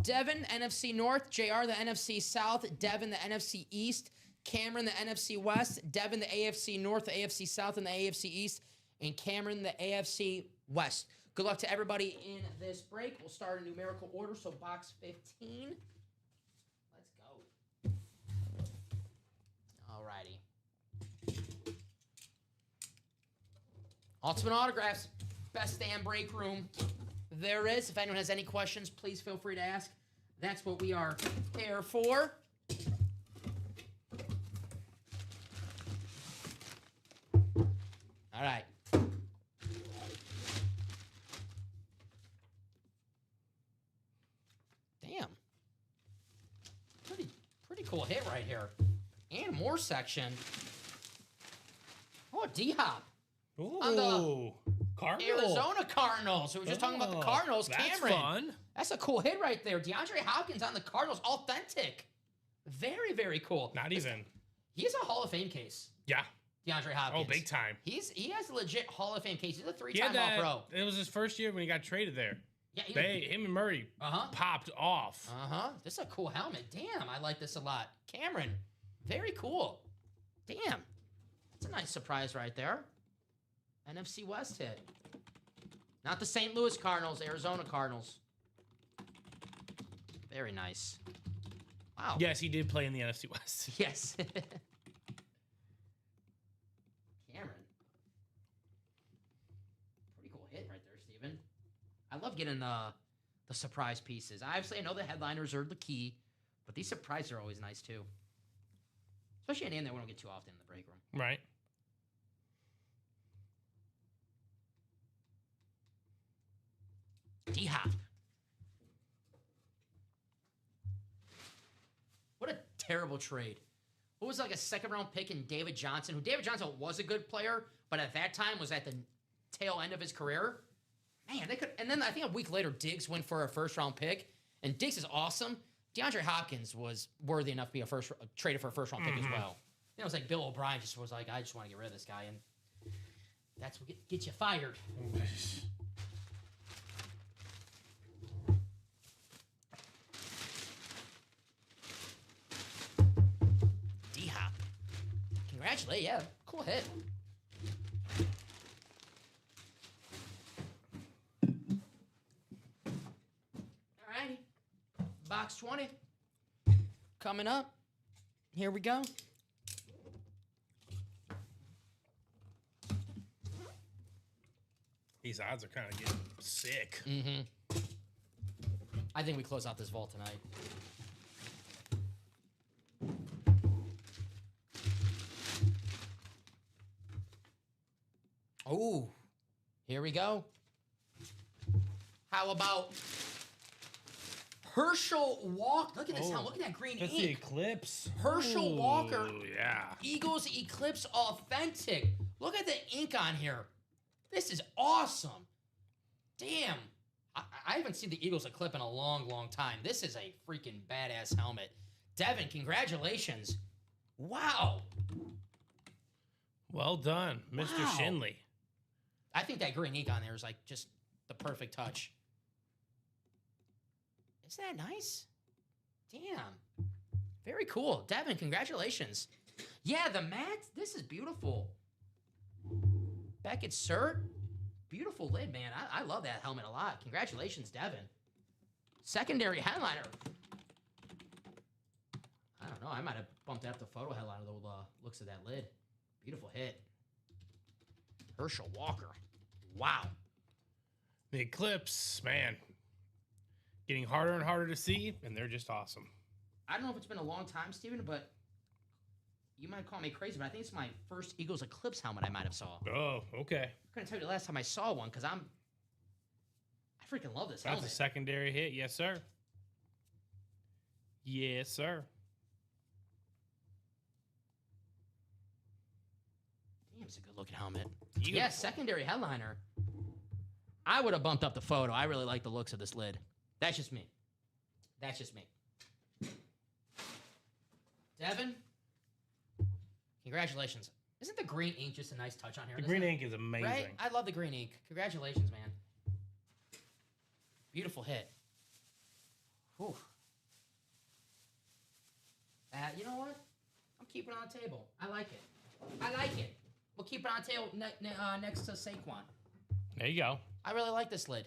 Devin, NFC North. JR, the NFC South. Devin, the NFC East. Cameron, the NFC West. Devin, the AFC North, the AFC South, and the AFC East. And Cameron, the AFC West. Good luck to everybody in this break. We'll start in numerical order. So box 15. Let's go. All righty. Ultimate autographs. Best damn break room there is. If anyone has any questions, please feel free to ask. That's what we are here for. All right. Damn. Pretty cool hit right here. And more section. Oh, D-Hop. Ooh, on the Cardinals. Arizona Cardinals. So we're just talking about the Cardinals. That's Cameron. fun. That's a cool hit right there. DeAndre Hopkins on the Cardinals. Authentic. Very, very cool. Not even. He's a Hall of Fame case. Yeah. DeAndre Hopkins. Oh, big time. He has a legit Hall of Fame case. He's a 3-time All-Pro. It was his first year when he got traded there. Yeah, Him and Murray popped off. This is a cool helmet. Damn, I like this a lot. Cameron, very cool. Damn. That's a nice surprise right there. NFC West hit. Not the St. Louis Cardinals, Arizona Cardinals. Very nice. Wow. Yes, he did play in the NFC West. Yes. Cameron. Pretty cool hit right there, Steven. I love getting the surprise pieces. Obviously, I know the headliners are the key, but these surprises are always nice too. Especially in the end that we don't get too often in the break room. Right. D-Hop. What a terrible trade. What was like a second-round pick in David Johnson, who David Johnson was a good player, but at that time was at the tail end of his career. Man, they could. And then I think a week later, Diggs went for a first-round pick, and Diggs is awesome. DeAndre Hopkins was worthy enough to be traded for a first-round pick as well. It was like Bill O'Brien just was like, I just want to get rid of this guy, and that's what gets you fired. D-Hop. Congratulations. Yeah, cool hit. All righty. Box 20. Coming up. Here we go. These odds are kind of getting sick. Mm-hmm. I think we close out this vault tonight. Oh, here we go. How about Herschel Walker? Look at this. Look at that green That's ink. the Eclipse. Herschel Walker. Yeah. Eagles Eclipse Authentic. Look at the ink on here. This is awesome. Damn. I haven't seen the Eagles Eclipse in a long, long time. This is a freaking badass helmet. Devin, congratulations. Wow. Well done, Mr. Wow. Shinley. I think that green ink on there is like just the perfect touch. Isn't that nice? Damn. Very cool. Devin, congratulations. Yeah, the mat, this is beautiful. Beckett Cert. Beautiful lid, man. I love that helmet a lot. Congratulations, Devin. Secondary headliner. I don't know. I might have bumped out the photo headliner, though, looks of that lid. Beautiful hit. Herschel Walker. Wow. The Eclipse, man, getting harder and harder to see, and they're just awesome. I don't know if it's been a long time, Steven, but you might call me crazy, but I think it's my first Eagles Eclipse helmet I might have saw. Oh, okay. I couldn't tell you the last time I saw one because I freaking love this helmet. That's a secondary hit. Yes, sir. Yes, sir. Damn, it's a good looking helmet. Beautiful. Yeah, secondary headliner. I would have bumped up the photo. I really like the looks of this lid. That's just me. That's just me. Devin, congratulations. Isn't the green ink just a nice touch on here? The green ink is amazing. Right? I love the green ink. Congratulations, man. Beautiful hit. Whew. You know what? I'm keeping it on the table. I like it. I like it. We'll keep it on the table next to Saquon. There you go. I really like this lid.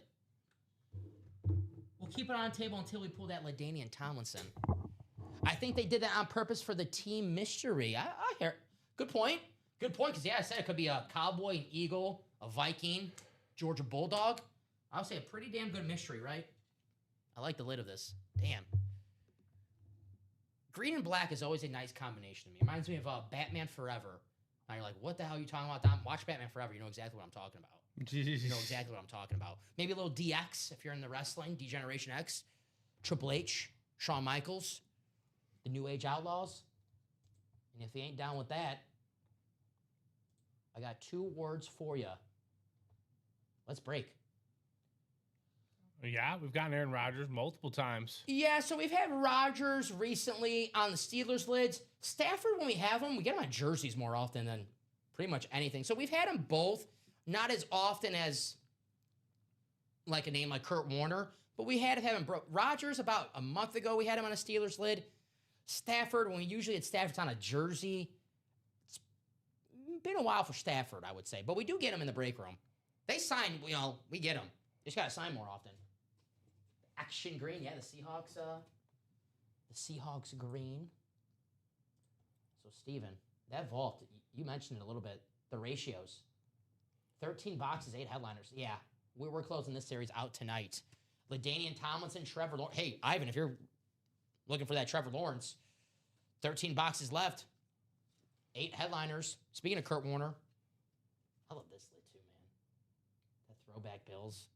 We'll keep it on the table until we pull that LaDainian Tomlinson. I think they did that on purpose for the team mystery. I hear. Good point. Good point, because, yeah, I said it could be a Cowboy, an Eagle, a Viking, Georgia Bulldog. I would say a pretty damn good mystery, right? I like the lid of this. Damn. Green and black is always a nice combination to me. It reminds me of Batman Forever. Now you're like, what the hell are you talking about, Dom? Watch Batman Forever. You know exactly what I'm talking about. You know exactly what I'm talking about. Maybe a little DX if you're in the wrestling, D-Generation X. Triple H, Shawn Michaels, the New Age Outlaws. And if you ain't down with that, I got 2 words for you. Let's break. Yeah, we've gotten Aaron Rodgers multiple times. Yeah, so we've had Rodgers recently on the Steelers lids. Stafford, when we have him, we get him on jerseys more often than pretty much anything. So we've had him both, not as often as like a name like Kurt Warner, but we had him. Rodgers about a month ago, we had him on a Steelers lid. Stafford, when we usually had Stafford on a jersey, it's been a while for Stafford, I would say. But we do get him in the break room. They sign, we get him. Just got to sign more often. Action green, yeah, the Seahawks The Seahawks green. So, Steven, that vault, you mentioned it a little bit. The ratios. 13 boxes, 8 headliners. Yeah, we're closing this series out tonight. LaDainian Tomlinson, Trevor Lawrence. Hey, Ivan, if you're looking for that Trevor Lawrence, 13 boxes left. 8 headliners. Speaking of Kurt Warner, I love this lid too, man. The throwback Bills.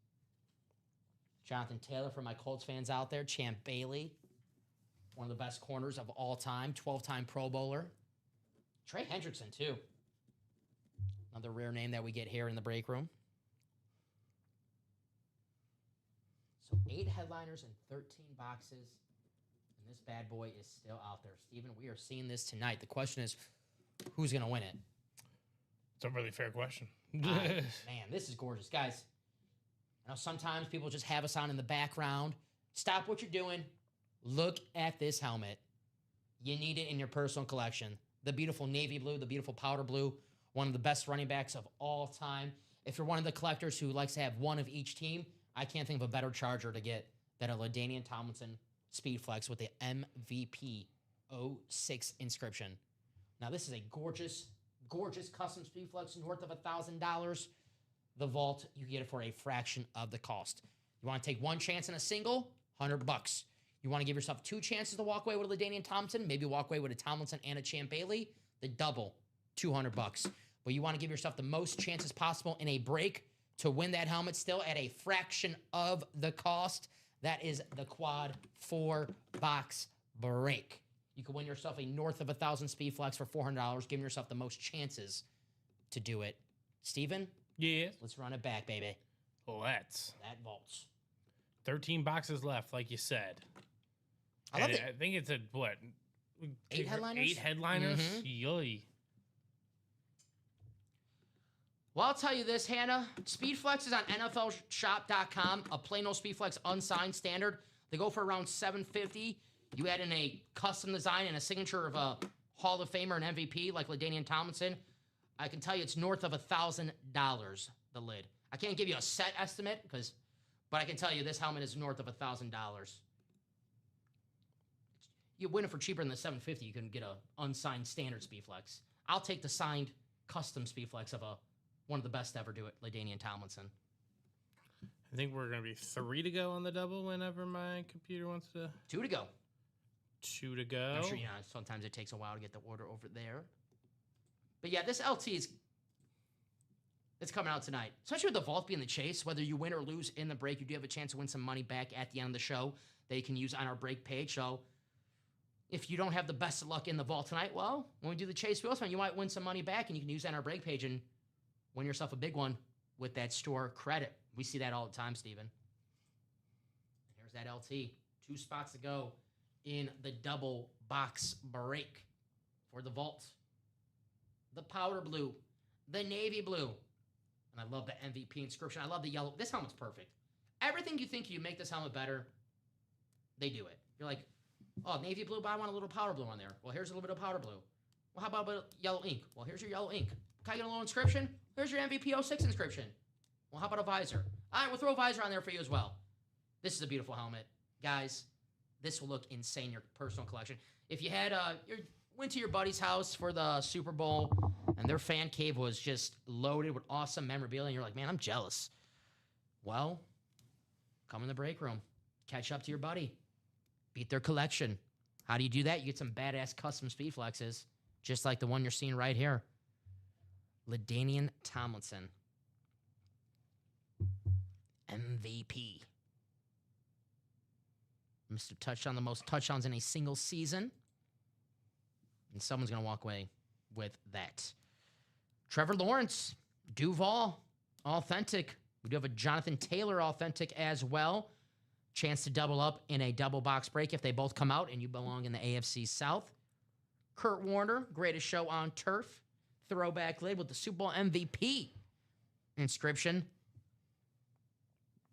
Jonathan Taylor for my Colts fans out there. Champ Bailey, one of the best corners of all time. 12-time Pro Bowler. Trey Hendrickson, too. Another rare name that we get here in the break room. So 8 headliners and 13 boxes. And this bad boy is still out there. Steven, we are seeing this tonight. The question is, who's going to win it? It's a really fair question. Man, this is gorgeous. Guys, I know sometimes people just have us on in the background. Stop what you're doing. Look at this helmet. You need it in your personal collection. The beautiful navy blue, the beautiful powder blue, one of the best running backs of all time. If you're one of the collectors who likes to have one of each team, I can't think of a better charger to get than a LaDainian Tomlinson Speed Flex with the MVP 06 inscription. Now, this is a gorgeous, gorgeous custom Speed Flex north of $1,000. The vault, you get it for a fraction of the cost. You want to take one chance in a single? $100. You want to give yourself 2 chances to walk away with a LaDainian Tomlinson? Maybe walk away with a Tomlinson and a Champ Bailey? The double, $200. But you want to give yourself the most chances possible in a break to win that helmet still at a fraction of the cost. That is the quad 4-box break. You can win yourself a north of 1,000 Speed Flex for $400, giving yourself the most chances to do it. Steven? Yeah. Let's run it back, baby. Let's. That vaults. 13 boxes left, like you said. I love it. I think it's a, what? 8 headliners? 8 headliners? Mm-hmm. Yoy. Well, I'll tell you this, Hannah. Speedflex is on NFLshop.com. A plain old Speedflex unsigned standard. They go for around $750. You add in a custom design and a signature of a Hall of Famer and MVP like LaDainian Tomlinson. I can tell you it's north of $1,000, the lid. I can't give you a set estimate, but I can tell you this helmet is north of $1,000. You win it for cheaper than the $750. You can get a unsigned standard Speedflex. I'll take the signed custom Speedflex of one of the best to ever do it, LaDainian Tomlinson. I think we're going to be 3 to go on the double whenever my computer wants to. 2 to go. 2 to go. I'm sure, sometimes it takes a while to get the order over there. But yeah, this LT it's coming out tonight. Especially with the vault being the chase, whether you win or lose in the break, you do have a chance to win some money back at the end of the show that you can use on our break page. So if you don't have the best of luck in the vault tonight, well, when we do the chase wheel spin, you might win some money back, and you can use that on our break page and win yourself a big one with that store credit. We see that all the time, Steven. And here's that LT. 2 spots to go in the double box break for the vault. The powder blue, the navy blue, and I love the MVP inscription. I love the yellow. This helmet's perfect. Everything you think you make this helmet better, they do it. You're like, oh, navy blue, but I want a little powder blue on there. Well, here's a little bit of powder blue. Well, how about a bit of yellow ink? Well, here's your yellow ink. Can I get a little inscription? Here's your MVP 06 inscription. Well, how about a visor? All right, we'll throw a visor on there for you as well. This is a beautiful helmet. Guys, this will look insane in your personal collection. If you had went to your buddy's house for the Super Bowl and their fan cave was just loaded with awesome memorabilia, and you're like, man, I'm jealous. Well, come in the break room. Catch up to your buddy. Beat their collection. How do you do that? You get some badass custom Speed Flexes, just like the one you're seeing right here. LaDainian Tomlinson. MVP. Mr. Touchdown, the most touchdowns in a single season. And someone's going to walk away with that. Trevor Lawrence, Duval, authentic. We do have a Jonathan Taylor authentic as well. Chance to double up in a double box break if they both come out and you belong in the AFC South. Kurt Warner, greatest show on turf. Throwback lid with the Super Bowl MVP inscription.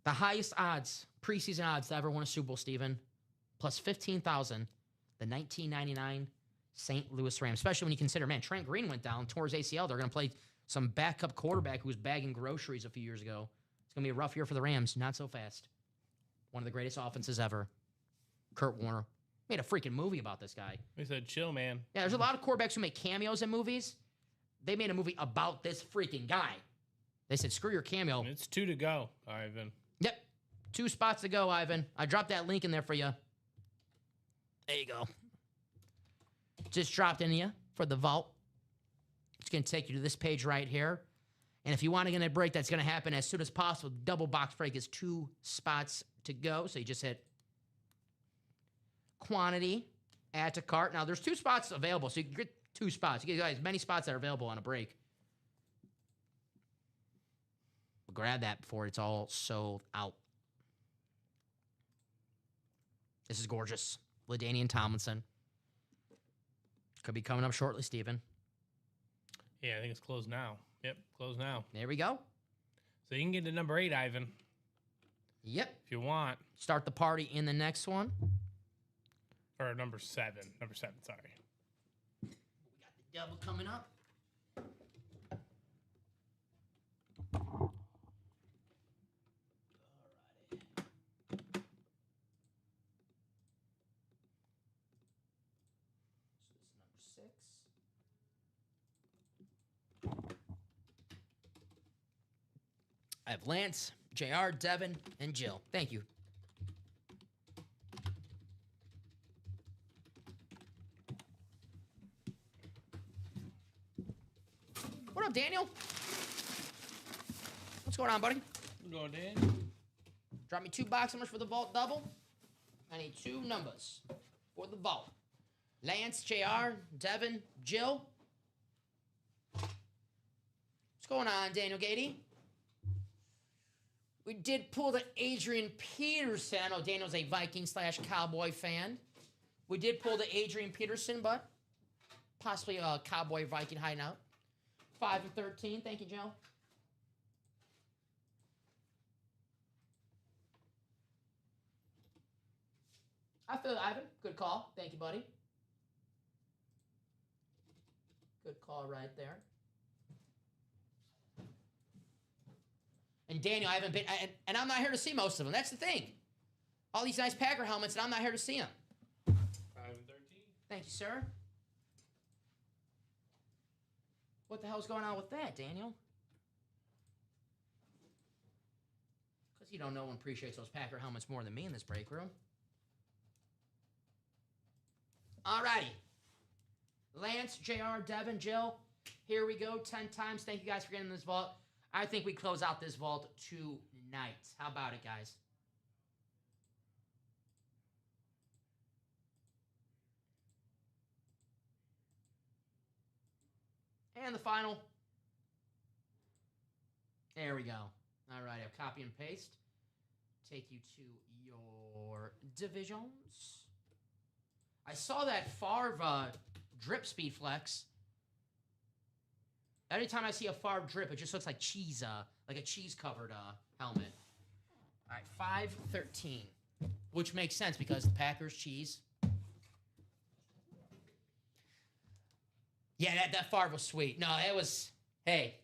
The highest odds, preseason odds to ever win a Super Bowl, Steven. Plus 15,000. The 1999 St. Louis Rams. Especially when you consider, man, Trent Green went down, tore his ACL. They're going to play some backup quarterback who was bagging groceries a few years ago. It's going to be a rough year for the Rams. Not so fast. One of the greatest offenses ever. Kurt Warner. Made a freaking movie about this guy. They said, chill, man. Yeah, there's a lot of quarterbacks who make cameos in movies. They made a movie about this freaking guy. They said, screw your cameo. It's 2 to go, Ivan. Yep. 2 spots to go, Ivan. I dropped that link in there for you. There you go. Just dropped in you for the vault. It's going to take you to this page right here. And if you want to get a break, that's going to happen as soon as possible. Double box break is 2 spots to go. So you just hit quantity, add to cart. Now, there's 2 spots available, so you can get 2 spots. You get as many spots that are available on a break. But grab that before it's all sold out. This is gorgeous. LaDainian Tomlinson. Could be coming up shortly, Steven. Yeah, I think it's closed now. Yep, closed now. There we go. So you can get to number 8, Ivan. Yep. If you want. Start the party in the next one. Or number 7. Number 7, sorry. We got the double coming up. I have Lance, JR, Devin, and Jill. Thank you. What up, Daniel? What's going on, buddy? What's going on, Dan? Drop me 2 box numbers for the vault double. I need 2 numbers for the vault. Lance, JR, Devin, Jill. What's going on, Daniel Gady? We did pull the Adrian Peterson. Oh, Daniel's a Viking/Cowboy fan. We did pull the Adrian Peterson, but possibly a Cowboy Viking hideout. 5 and 13. Thank you, Joe. I feel it, Ivan. Good call. Thank you, buddy. Good call right there. And Daniel, I haven't been, and I'm not here to see most of them. That's the thing. All these nice Packer helmets, and I'm not here to see them. 5 and 13. Thank you, sir. What the hell's going on with that, Daniel? Because you don't know one appreciates those Packer helmets more than me in this break room. All righty. Lance, JR, Devin, Jill. Here we go. 10 times. Thank you guys for getting in this vault. I think we close out this vault tonight. How about it, guys? And the final. There we go. All right, I'll copy and paste. Take you to your divisions. I saw that Favre drip speed flex. Every time I see a Favre drip, it just looks like cheese, like a cheese-covered helmet. All right, 5-13, which makes sense because the Packers cheese. Yeah, that Favre was sweet. No, it was, hey,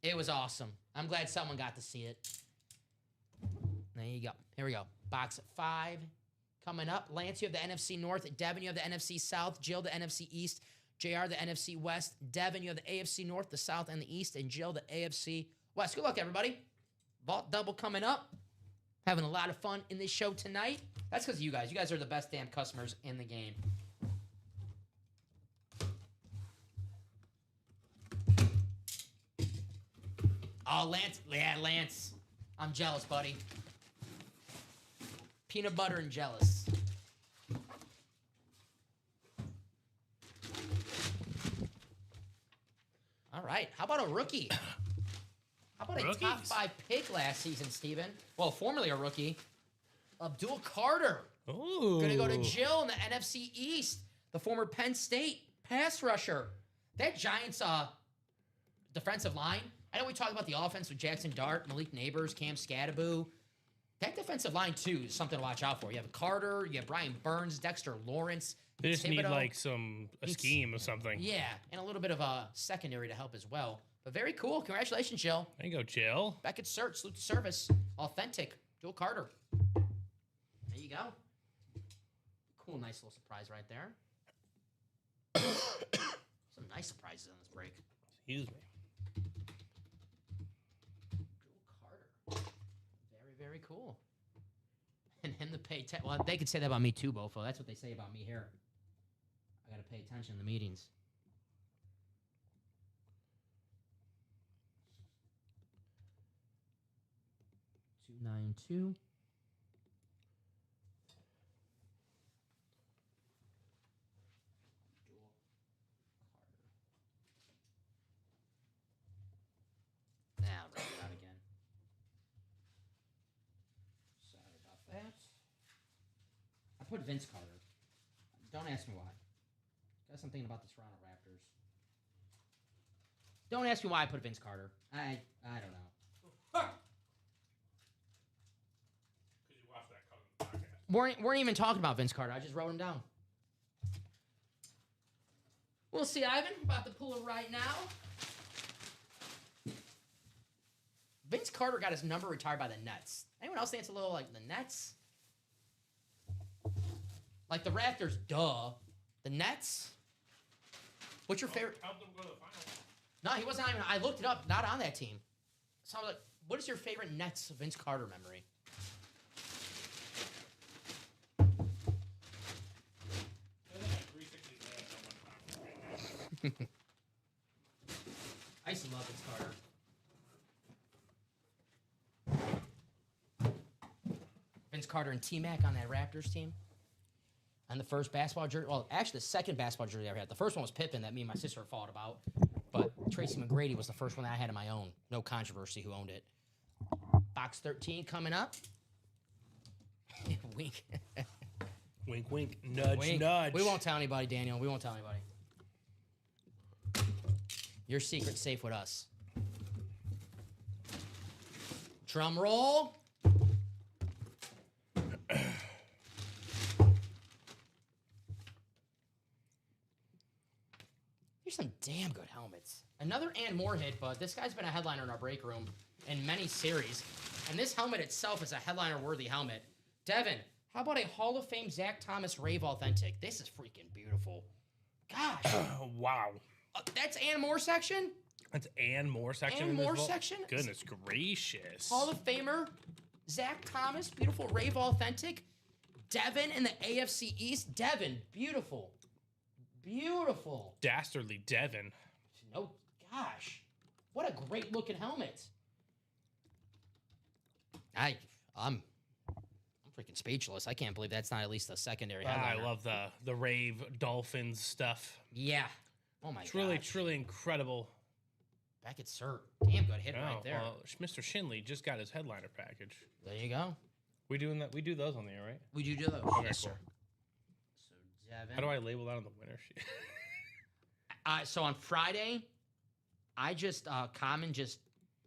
it was awesome. I'm glad someone got to see it. There you go. Here we go. Box 5 coming up. Lance, you have the NFC North. Devin, you have the NFC South. Jill, the NFC East. JR, the NFC West. Devin, you have the AFC North, the South, and the East. And Jill, the AFC West. Good luck, everybody. Vault double coming up. Having a lot of fun in this show tonight. That's because of you guys. You guys are the best damn customers in the game. Oh, Lance. Yeah, Lance. I'm jealous, buddy. Peanut butter and jealous. All right. How about a rookie? How about a top 5 pick last season, Steven? Well, formerly a rookie. Abdul Carter. Ooh. Going to go to Jill in the NFC East. The former Penn State pass rusher. That Giants defensive line. I know we talked about the offense with Jackson Dart, Malik Neighbors, Cam Scadaboo. That defensive line, too, is something to watch out for. You have Carter, you have Brian Burns, Dexter Lawrence. They just need Thibodeau. like a scheme or something. Yeah, and a little bit of a secondary to help as well. But very cool. Congratulations, Jill. There you go, Jill. Back at search, salute to service. Authentic. Joel Carter. There you go. Cool nice little surprise right there. Some nice surprises on this break. Excuse me. Carter. Very, very cool. And him to pay attention. Well, they could say that about me too, Bofo. That's what they say about me here. I got to pay attention in the meetings. $292. Now, write it out again. Sorry about that. I put Vince Carter. Don't ask me why. Guess I'm thinking about the Toronto Raptors. Don't ask me why I put Vince Carter. I don't know. Because you watched that cut on the podcast. Weren't even talking about Vince Carter. I just wrote him down. We'll see, Ivan. About to pull it right now. Vince Carter got his number retired by the Nets. Anyone else think it's a little like the Nets? Like the Raptors, duh. The Nets? What's your favorite? Help them go to the finals. No, he wasn't even. I looked it up. Not on that team. So I was like, what is your favorite Nets Vince Carter memory? I used to love Vince Carter. Vince Carter and T-Mac on that Raptors team. And the first basketball jersey, well, actually the second basketball jersey I ever had. The first one was Pippen that me and my sister fought about. But Tracy McGrady was the first one that I had of my own. No controversy who owned it. Box 13 coming up. Wink. Wink, wink. Nudge, Wink. nudge. We won't tell anybody, Daniel. We won't tell anybody. Your secret's safe with us. Drum roll. Here's some damn good helmets. Another and more hit, but this guy's been a headliner in our break room in many series. And this helmet itself is a headliner-worthy helmet. Devin, how about a Hall of Fame Zach Thomas Rave Authentic? This is freaking beautiful. Gosh. Wow. That's and more section? That's and more section. And in this more vault? section? Goodness gracious. Hall of Famer Zach Thomas, beautiful Rave Authentic. Devin in the AFC East. Devin, beautiful. Beautiful. Dastardly Devin. No, gosh. What a great looking helmet. I'm freaking speechless. I can't believe that's not at least a secondary headliner. I love the Rave Dolphins stuff. Yeah. Oh my god. It's really incredible. Back at Cert. Damn good hit right there. Well, Mr. Shinley just got his headliner package. There you go. We doing that? We do those on the air, right? We do those. Okay, Yes, cool. sir. So Devin. How do I label that on the winner sheet? So on Friday, I just Common just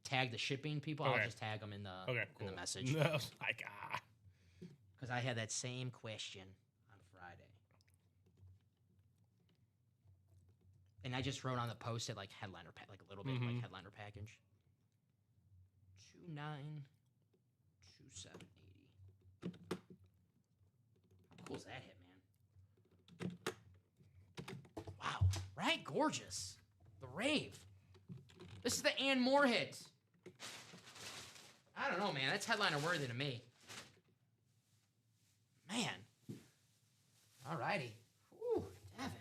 tag the shipping people. Okay. I'll just tag them in the in the message. No, like Because I had that same question on Friday. And I just wrote on the post-it like headliner like a little bit like headliner package. 292780. How cool is that hit, man? Wow. Right? Gorgeous. The Rave. This is the and more hit. I don't know, man. That's headliner worthy to me. Man. All righty. Whew, Devin.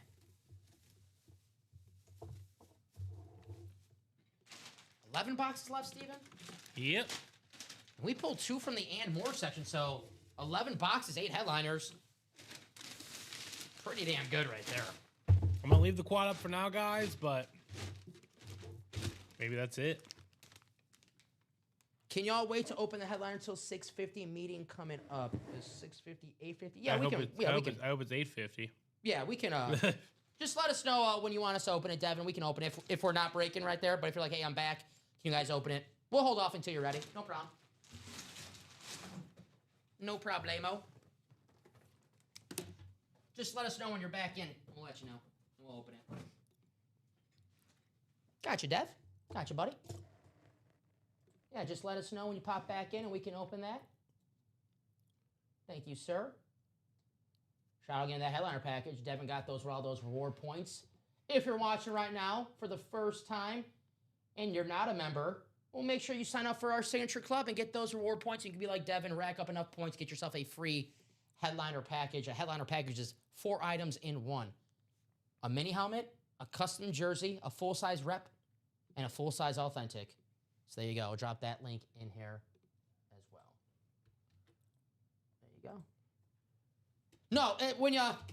$11 boxes left, Steven? Yep. We pulled 2 from the and more section, so 11 boxes, 8 headliners. Pretty damn good right there. I'm going to leave the quad up for now, guys, but maybe that's it. Can y'all wait to open the headliner until 6:50? Meeting coming up. Is 6:50, 8:50? Yeah, we can. I hope it's 8:50. Yeah, we can. Just let us know when you want us to open it, Devin. We can open it if we're not breaking right there. But if you're like, hey, I'm back, can you guys open it? We'll hold off until you're ready. No problem. No problemo. Just let us know when you're back in. We'll let you know. We'll open it. Gotcha, Dev. Gotcha, buddy. Yeah, just let us know when you pop back in and we can open that. Thank you, sir. Shout out again to that headliner package. Devin got those for all those reward points. If you're watching right now for the first time and you're not a member, well, make sure you sign up for our signature club and get those reward points. You can be like Devin, rack up enough points, get yourself a free headliner package. A headliner package is 4 items in one. A mini helmet, a custom jersey, a full-size rep, and a full-size authentic. So there you go. I'll drop that link in here as well. There you go. No,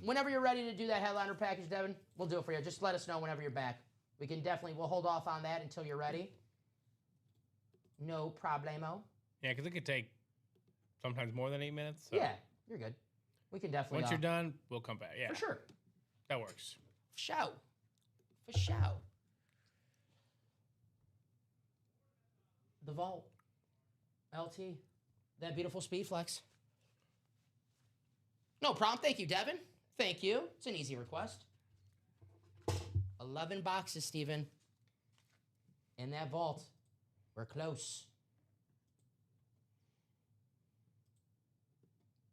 whenever you're ready to do that headliner package, Devin, we'll do it for you. Just let us know whenever you're back. We'll hold off on that until you're ready. No problemo. Yeah, because it could take sometimes more than 8 minutes. So. Yeah, you're good. We can definitely. Once you're done, we'll come back. Yeah. For sure. That works. For show. The Vault. LT. That beautiful speed flex. No problem. Thank you, Devin. Thank you. It's an easy request. 11 boxes, Steven. In that vault. We're close.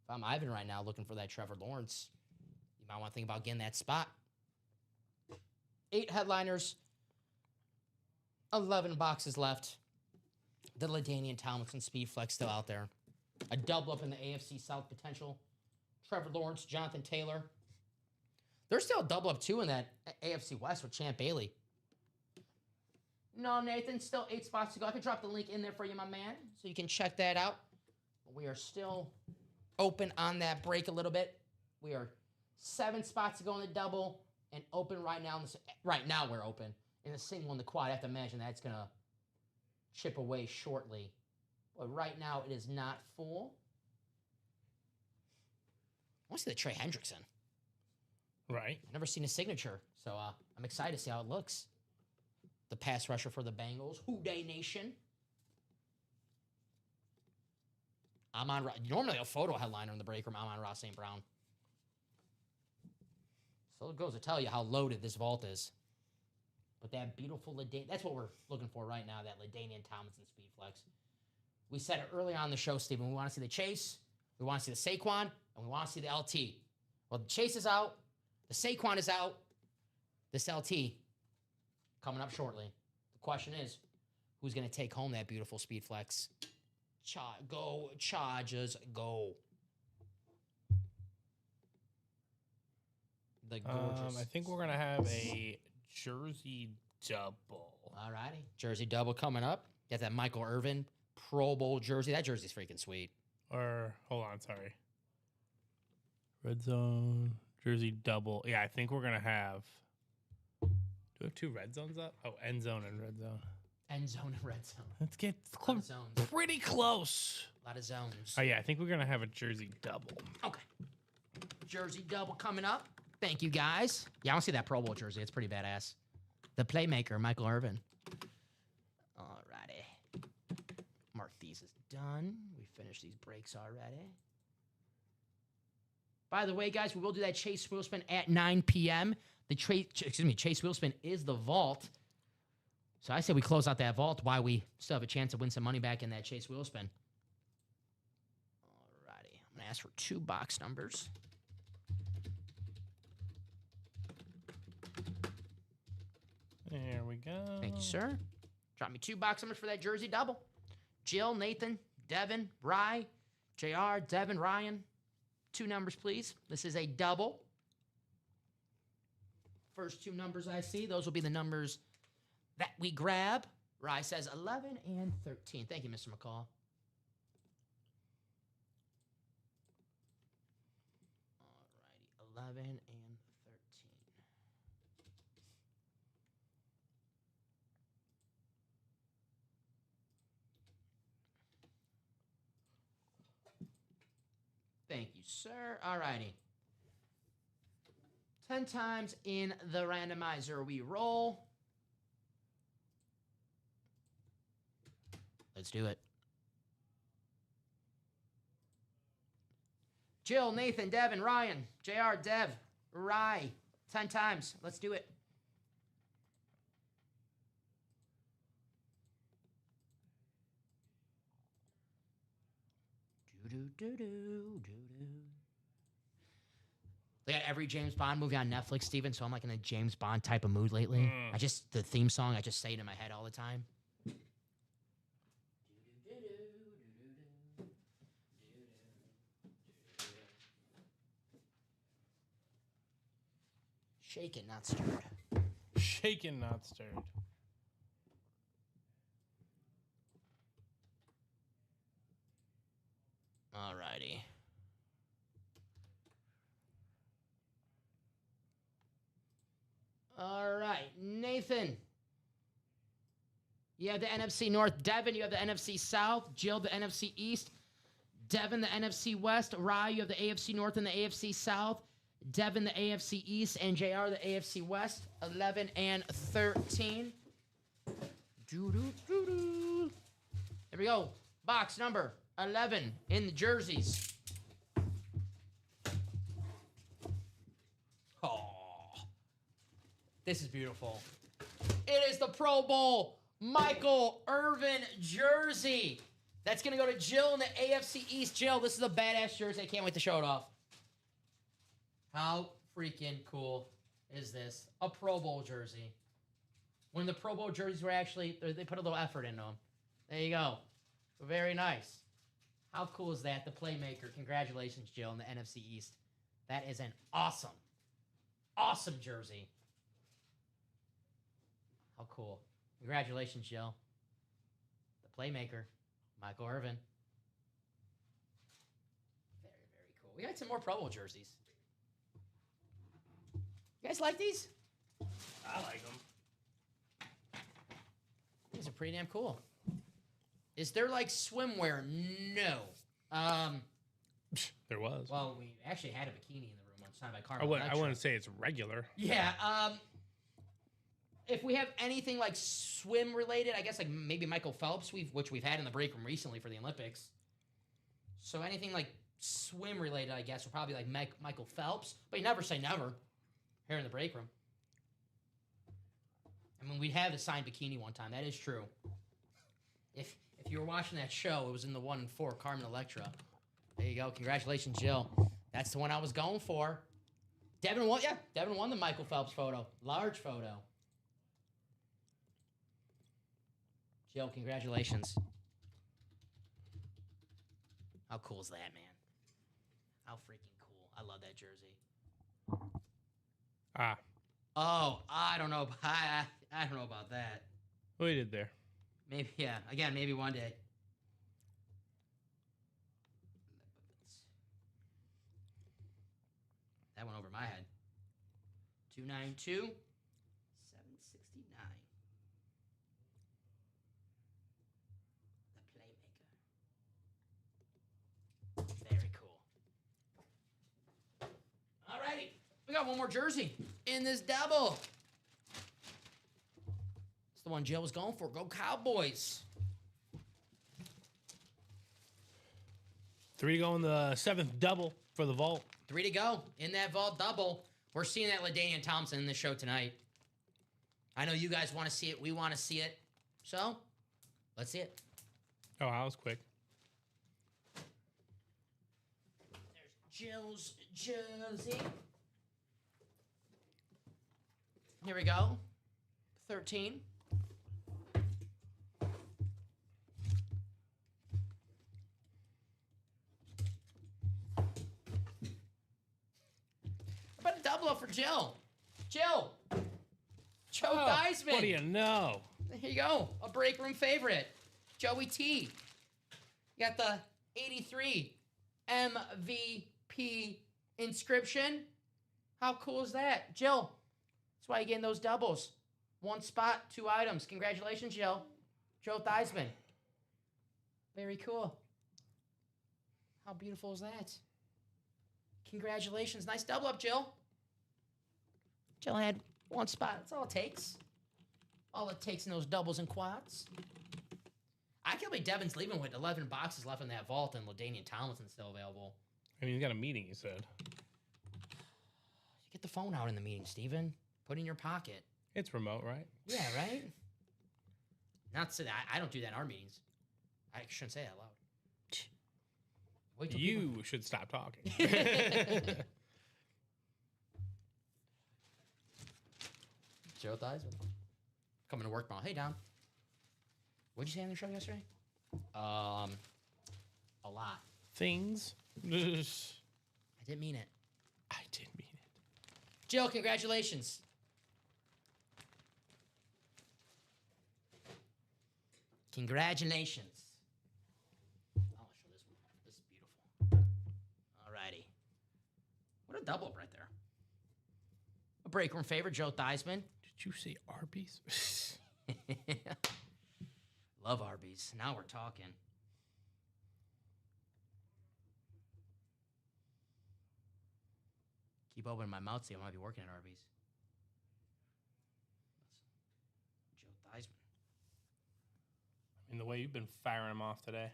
If I'm Ivan right now looking for that Trevor Lawrence, you might want to think about getting that spot. 8 headliners. 11 boxes left. The LaDainian Tomlinson Speed Flex still out there. A double up in the AFC South potential. Trevor Lawrence, Jonathan Taylor. There's still a double up too in that AFC West with Champ Bailey. No, Nathan, still 8 spots to go. I can drop the link in there for you, my man, so you can check that out. But we are still open on that break a little bit. We are 7 spots to go in the double and open right now. Right now we're open. In the single and the quad, I have to imagine that's going to chip away shortly. But right now it is not full. I want to see the Trey Hendrickson. Right. I've never seen his signature, so I'm excited to see how it looks. The pass rusher for the Bengals. Houday Nation. Normally a photo headliner in the break room. Amon-Ra St. Brown. So it goes to tell you how loaded this vault is. But that beautiful LaDainian, that's what we're looking for right now, that LaDainian Tomlinson Speed Flex. We said it earlier on the show, Stephen. We want to see the Chase, we want to see the Saquon, and we want to see the LT. Well, the Chase is out. The Saquon is out. This LT coming up shortly. The question is, who's going to take home that beautiful Speed Flex? Go, Chargers, go. The gorgeous. I think we're going to have a jersey double. All righty. Jersey double coming up. Got that Michael Irvin Pro Bowl jersey. That jersey's freaking sweet. Or, hold on, sorry. Red zone, jersey double. Yeah, I think we're going to have... Do we have 2 red zones up? Oh, end zone and red zone. End zone and red zone. Let's get pretty close. A lot of zones. Oh, yeah, I think we're going to have a jersey double. Okay. Jersey double coming up. Thank you, guys. Yeah, I want to see that Pro Bowl jersey. It's pretty badass. The playmaker, Michael Irvin. All righty. Mark these as done. We finished these breaks already. By the way, guys, we will do that Chase Wheel Spin at 9 p.m. The Chase Wheel Spin is the vault. So I say we close out that vault while we still have a chance to win some money back in that Chase Wheel Spin. All righty. I'm going to ask for 2 box numbers. There we go. Thank you, sir. Drop me 2 box numbers for that jersey double. Jill, Nathan, Devin, Rye, JR, Devin, Ryan. 2 numbers, please. This is a double. First 2 numbers I see, those will be the numbers that we grab. Rye says 11 and 13. Thank you, Mr. McCall. All righty, 11 and 13. Thank you, sir. All righty. 10 times in the randomizer we roll. Let's do it. Jill, Nathan, Devin, Ryan, JR, Dev, Rye. 10 times. Let's do it. Do-do-do-do-do-do. They got every James Bond movie on Netflix, Steven, so I'm like in a James Bond type of mood lately. The theme song, I just say it in my head all the time. Shaken, not stirred. Shaken, not stirred. Alrighty. All right, Nathan. You have the NFC North. Devin, you have the NFC South. Jill, the NFC East. Devin, the NFC West. Rye, you have the AFC North and the AFC South. Devin, the AFC East. And JR, the AFC West. 11 and 13. Here we go. Box number 11 in the jerseys. Oh. This is beautiful. It is the Pro Bowl Michael Irvin jersey. That's going to go to Jill in the AFC East. Jill, this is a badass jersey. I can't wait to show it off. How freaking cool is this? A Pro Bowl jersey. When the Pro Bowl jerseys were actually, they put a little effort into them. There you go. Very nice. How cool is that? The playmaker. Congratulations, Jill, in the NFC East. That is an awesome, awesome jersey. How cool. Congratulations, Jill. The playmaker, Michael Irvin. Very, very cool. We got some more Pro Bowl jerseys. You guys like these? I like them. These are pretty damn cool. Is there like swimwear? No. There was. Well, we actually had a bikini in the room one time by Carmel. I wouldn't say it's regular. Yeah. If we have anything like swim related, I guess like maybe Michael Phelps, which we've had in the break room recently for the Olympics. So anything like swim related, I guess, would probably be like Michael Phelps. But you never say never here in the break room. I mean, we had a signed bikini one time. That is true. If you were watching that show, it was in the 1 and 4 Carmen Electra. There you go. Congratulations, Jill. That's the one I was going for. Devin won. Yeah, Devin won the Michael Phelps photo. Large photo. Jill, congratulations. How cool is that, man? How freaking cool. I love that jersey. Oh, I don't know. I don't know about that. What you did there? Maybe, yeah. Again, maybe one day. That went over my head. 292, 769. The playmaker. Very cool. All righty. We got one more jersey in this double. It's the one Jill was going for. Go Cowboys. 3 going the 7th double for the vault. 3 to go in that vault double. We're seeing that LaDainian Thompson in the show tonight. I know you guys want to see it. We want to see it. So, let's see it. Oh, that was quick. There's Jill's jersey. Here we go. 13. How about a double up for Jill? Jill. Joe Theismann. What do you know? Here you go. A break room favorite. Joey T. You got the 83 MVP inscription. How cool is that? Jill. That's why you're getting those doubles. 1 spot, 2 items. Congratulations, Jill. Joe Theismann. Very cool. How beautiful is that? Congratulations. Nice double up, Jill. Jill had 1 spot. That's all it takes. All it takes in those doubles and quads. I can't believe Devin's leaving with 11 boxes left in that vault and LaDainian Tomlinson's still available. I mean, he's got a meeting, he said. Get the phone out in the meeting, Steven. Put it in your pocket. It's remote, right? Yeah, right? Not to say that. I don't do that in our meetings. I shouldn't say that loud. You should stop talking. Joe Theismann. Coming to work tomorrow. Hey, Don. What'd you say on the show yesterday? A lot. Things. I didn't mean it. I did mean it. Jill, congratulations. Congratulations. I'll show this one. This is beautiful. Alrighty. What a double up right there. A break room favorite, Joe Theismann. Did you say Arby's? Love Arby's. Now we're talking. Keep opening my mouth, see I might be working at Arby's. Joe Theismann. I mean, the way you've been firing him off today.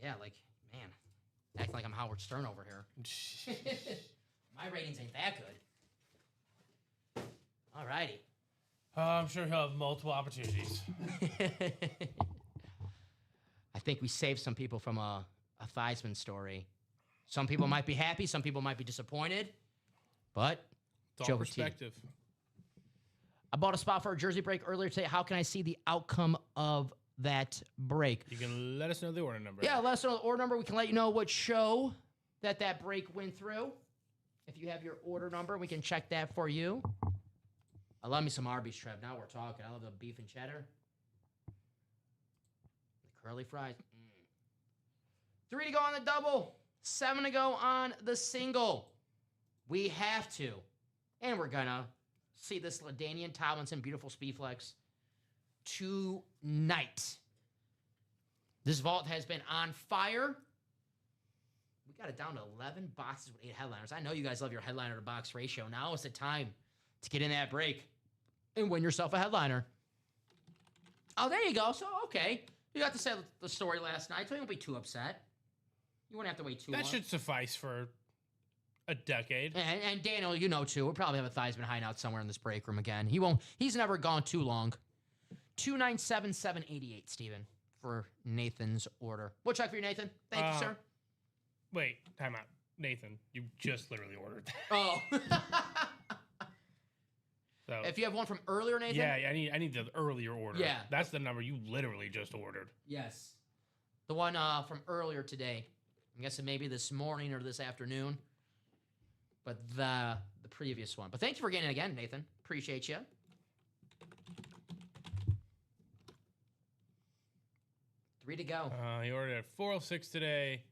Yeah, like, man, acting like I'm Howard Stern over here. My ratings ain't that good. All righty. I'm sure he'll have multiple opportunities. I think we saved some people from a Theismann story. Some people might be happy, some people might be disappointed, but It's all perspective. I bought a spot for a jersey break earlier today. How can I see the outcome of that break? You can let us know the order number. Yeah, let us know the order number. We can let you know what show that break went through. If you have your order number, we can check that for you. I love me some Arby's, Trev. Now we're talking. I love the beef and cheddar. The curly fries. 3 to go on the double. 7 to go on the single. We have to. And we're going to see this LaDainian Tomlinson beautiful speed flex tonight. This vault has been on fire. We got it down to 11 boxes with 8 headliners. I know you guys love your headliner to box ratio. Now is the time to get in that break and win yourself a headliner. Oh, there you go. So, okay. You got to say the story last night, so you won't be too upset. You won't have to wait too long. That should suffice for a decade. And Daniel, you know, too. We'll probably have a Theismann hideout somewhere in this break room again. He's never gone too long. 297,788, Steven, for Nathan's order. We'll check for you, Nathan. Thank you, sir. Wait, time out. Nathan, you just literally ordered that. Oh. So, if you have one from earlier, Nathan? Yeah, I need the earlier order. Yeah. That's the number you literally just ordered. Yes. The one from earlier today. I'm guessing maybe this morning or this afternoon. But the previous one. But thank you for getting it again, Nathan. Appreciate you. Three to go. He ordered at 406 today.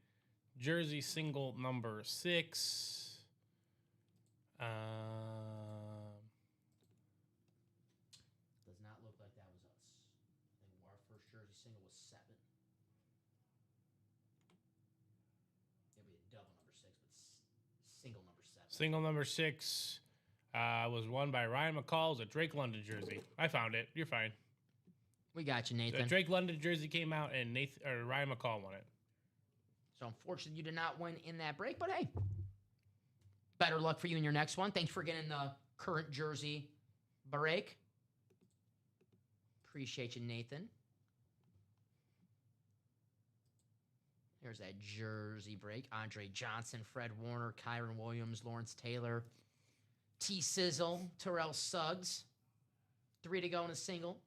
Jersey single number 6. Does not look like that was us. I think our first jersey single was 7. It'll be a double number 6, but single number 7. Single number 6 was won by Ryan McCall. It was a Drake London jersey. I found it. You're fine. We got you, Nathan. The Drake London jersey came out, and Ryan McCall won it. So unfortunately, you did not win in that break, but hey, better luck for you in your next one. Thanks for getting the current jersey break. Appreciate you, Nathan. There's that jersey break. Andre Johnson, Fred Warner, Kyron Williams, Lawrence Taylor, T. Sizzle, Terrell Suggs. 3 to go in a single.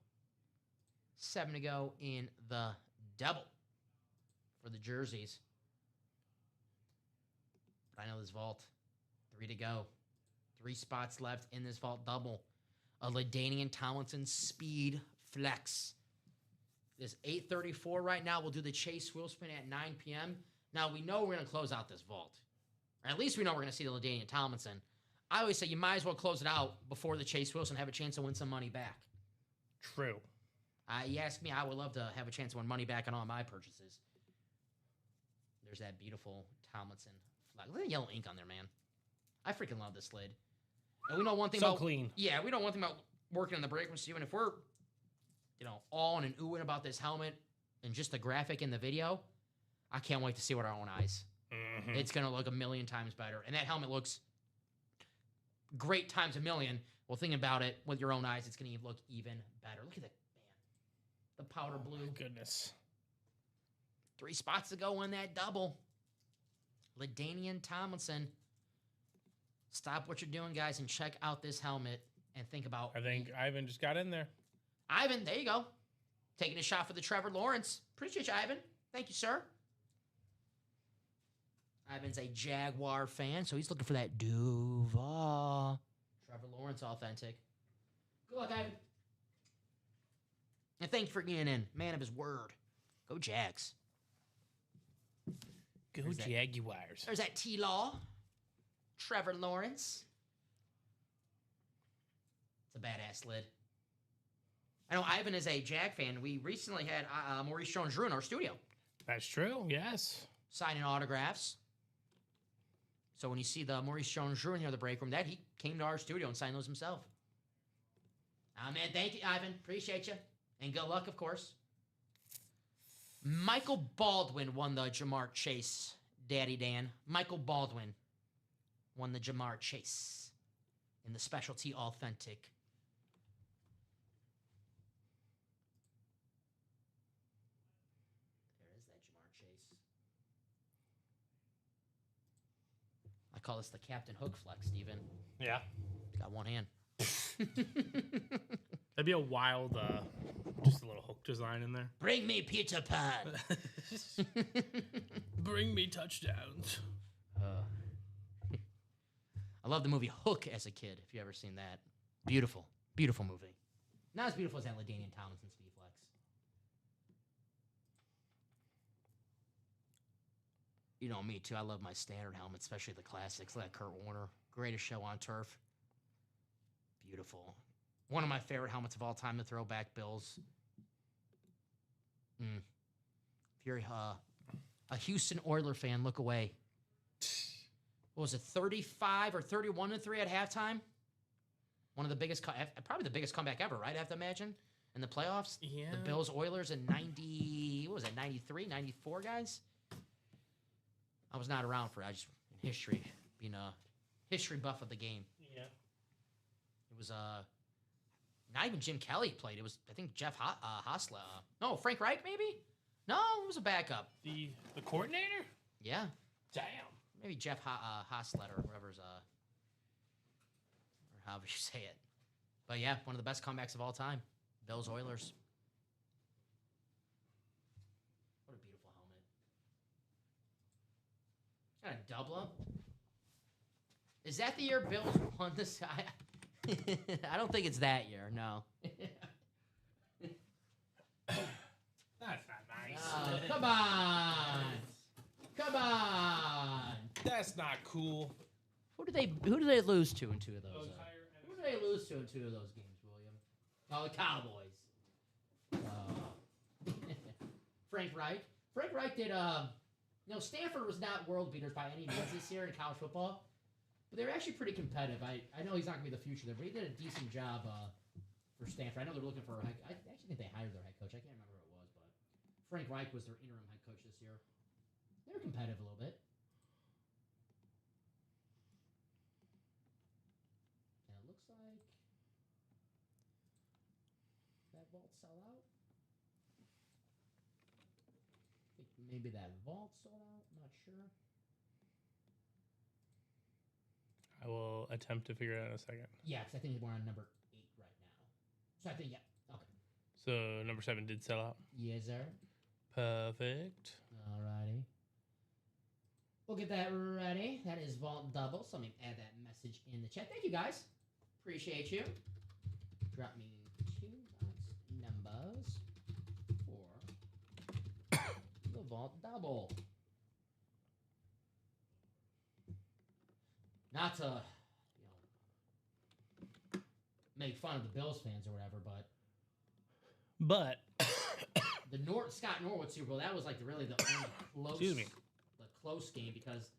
7 to go in the double for the jerseys. But I know this vault. 3 to go. 3 spots left in this vault double. A LaDainian Tomlinson speed flex. It's 8:34 right now. We'll do the Chase wheel spin at 9 p.m. Now, we know we're going to close out this vault. Or at least we know we're going to see the LaDainian Tomlinson. I always say you might as well close it out before the Chase Wilson, have a chance to win some money back. True. You ask me, I would love to have a chance to win money back on all my purchases. There's that beautiful Tomlinson flag. Look at the yellow ink on there, man. I freaking love this lid. And we know one thing so about... clean. Yeah, we know one thing about working in the break room, Steven. If we're, on and oohing about this helmet and just the graphic in the video, I can't wait to see it with our own eyes. Mm-hmm. It's going to look a million times better. And that helmet looks great times a million. Well, think about it with your own eyes. It's going to look even better. Look at that, man. The powder blue. My goodness. 3 spots to go in that double. LaDainian Tomlinson. Stop what you're doing, guys, and check out this helmet. and think about. I think Ivan just got in there. Ivan, there you go. Taking a shot for the Trevor Lawrence. Appreciate you, Ivan. Thank you, sir. Ivan's a Jaguar fan, so he's looking for that Duval. Trevor Lawrence authentic. Good luck, Ivan. And thank you for getting in. Man of his word. Go Jags. Go Jaguars. There's that T-Law. Trevor Lawrence. It's a badass lid. I know Ivan is a Jag fan. We recently had Maurice Jones-Drew in our studio. That's true, yes. Signing autographs. So when you see the Maurice Jones-Drew in here, the break room, he came to our studio and signed those himself. Man, thank you, Ivan. Appreciate you. And good luck, of course. Michael Baldwin won the Jamar Chase, Daddy Dan. Michael Baldwin won the Jamar Chase in the Specialty Authentic. There is that Jamar Chase. I call this the Captain Hook flex, Steven. Yeah. Got one hand. That'd be a wild, just a little hook design in there. Bring me Peter Pan. Bring me touchdowns. I love the movie Hook as a kid, if you ever seen that. Beautiful. Beautiful movie. Not as beautiful as that LaDainian Tomlinson Speed Flex. You know me, too. I love my standard helmet, especially the classics. Look at Kurt Warner. Greatest show on turf. Beautiful. One of my favorite helmets of all time, the Throwback Bills. If you're a Houston Oiler fan, look away. What was it, 35 or 31-3 at halftime? One of the biggest, probably the biggest comeback ever, right? I have to imagine, in the playoffs. Yeah. The Bills Oilers in 90, what was that, 93, 94, guys? I was not around for it. I just, in history, being a history buff of the game. Yeah. It was, not even Jim Kelly played. It was, I think, Jeff Hostler. No, Frank Reich, maybe? No, it was a backup. The coordinator? Yeah. Damn. Maybe Jeff Hostletter or whatever's, or however you say it. But yeah, one of the best comebacks of all time. Bills Oilers. What a beautiful helmet. Got a double up. Is that the year Bills won this? I don't think it's that year, no. That's not nice. Oh, come on. Come on. That's not cool. Who do they lose to in two of those? Who do they lose to in two of those games, William? Oh, the Cowboys. Frank Reich. Frank Reich did. Stanford was not world beaters by any means this year in college football, but they were actually pretty competitive. I know he's not going to be the future there, but he did a decent job for Stanford. I know they're looking for. I actually think they hired their head coach. I can't remember who it was, but Frank Reich was their interim head coach this year. They were competitive a little bit. And it looks like that vault sell out. I think maybe that vault sold out. I'm not sure. I will attempt to figure it out in a second. Yeah, because I think we're on number 8 right now. So I think, yeah. Okay. So number 7 did sell out. Yes, sir. Perfect. Alrighty. We'll get that ready. That is vault double. So let me add that message in the chat. Thank you, guys. Appreciate you. Drop me 2 box numbers for the vault double. Not to, make fun of the Bills fans or whatever, but the Scott Norwood Super Bowl, that was like really the only close game because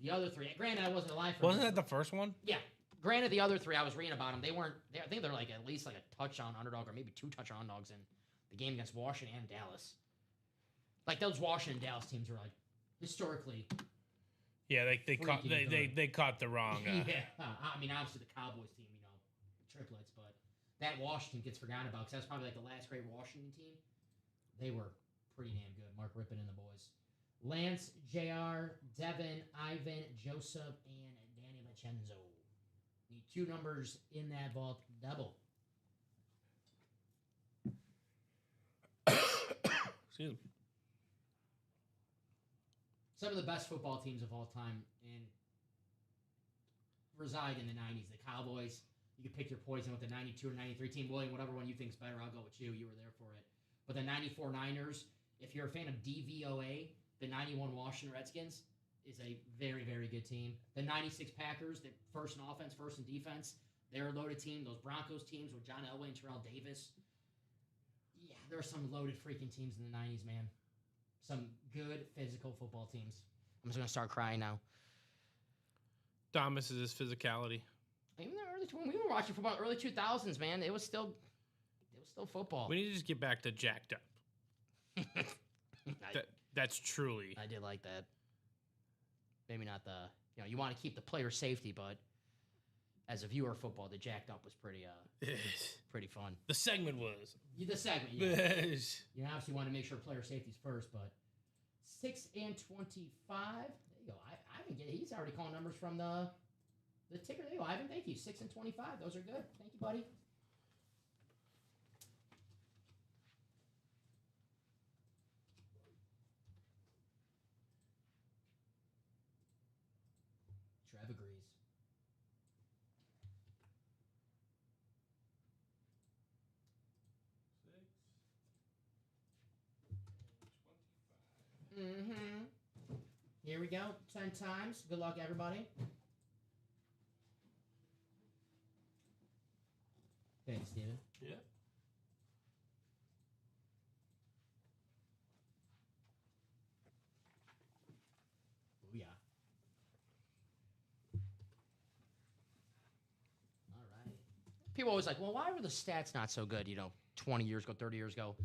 the other 3. Granted, I wasn't alive for. Wasn't that the first one? Yeah. Granted, the other 3 I was reading about them. They weren't. I think they're like at least like a touchdown underdog or maybe 2 touchdown underdogs in the game against Washington and Dallas. Like those Washington and Dallas teams were like historically. Yeah, they caught the wrong. Yeah, I mean obviously the Cowboys team, triplets, but that Washington gets forgotten about because that's probably like the last great Washington team. They were pretty damn good. Mark Rippon and the boys. Lance, JR, Devin, Ivan, Joseph, and Danny Vincenzo. Need 2 numbers in that vault double. Excuse me. Some of the best football teams of all time reside in the 90s. The Cowboys, you can pick your poison with the 92 or 93 team. William, whatever one you think is better, I'll go with you. You were there for it. But the 94 Niners, if you're a fan of DVOA, the 91 Washington Redskins is a very, very good team. The 96 Packers, the first in offense, first in defense, they're a loaded team. Those Broncos teams with John Elway and Terrell Davis. Yeah, there are some loaded freaking teams in the 90s, man. Some good physical football teams. I'm just going to start crying now. Dom misses his physicality. Even when we were watching football in the early 2000s, man, it was still football. We need to just get back to jacked up. That's truly. I did like that. Maybe not you want to keep the player safety, but as a viewer of football, the jacked up was pretty fun. The segment was. The segment, yeah. You obviously want to make sure player safety's first, but 6 and 25. There you go. Ivan, he's already calling numbers from the ticker. There you go, Ivan. Thank you. 6 and 25. Those are good. Thank you, buddy. Trev agrees. Here we go. 10 times. Good luck, everybody. Thanks, Steven. Yeah. Oh, yeah. All right. People always like, well, why were the stats not so good, 20 years ago, 30 years ago?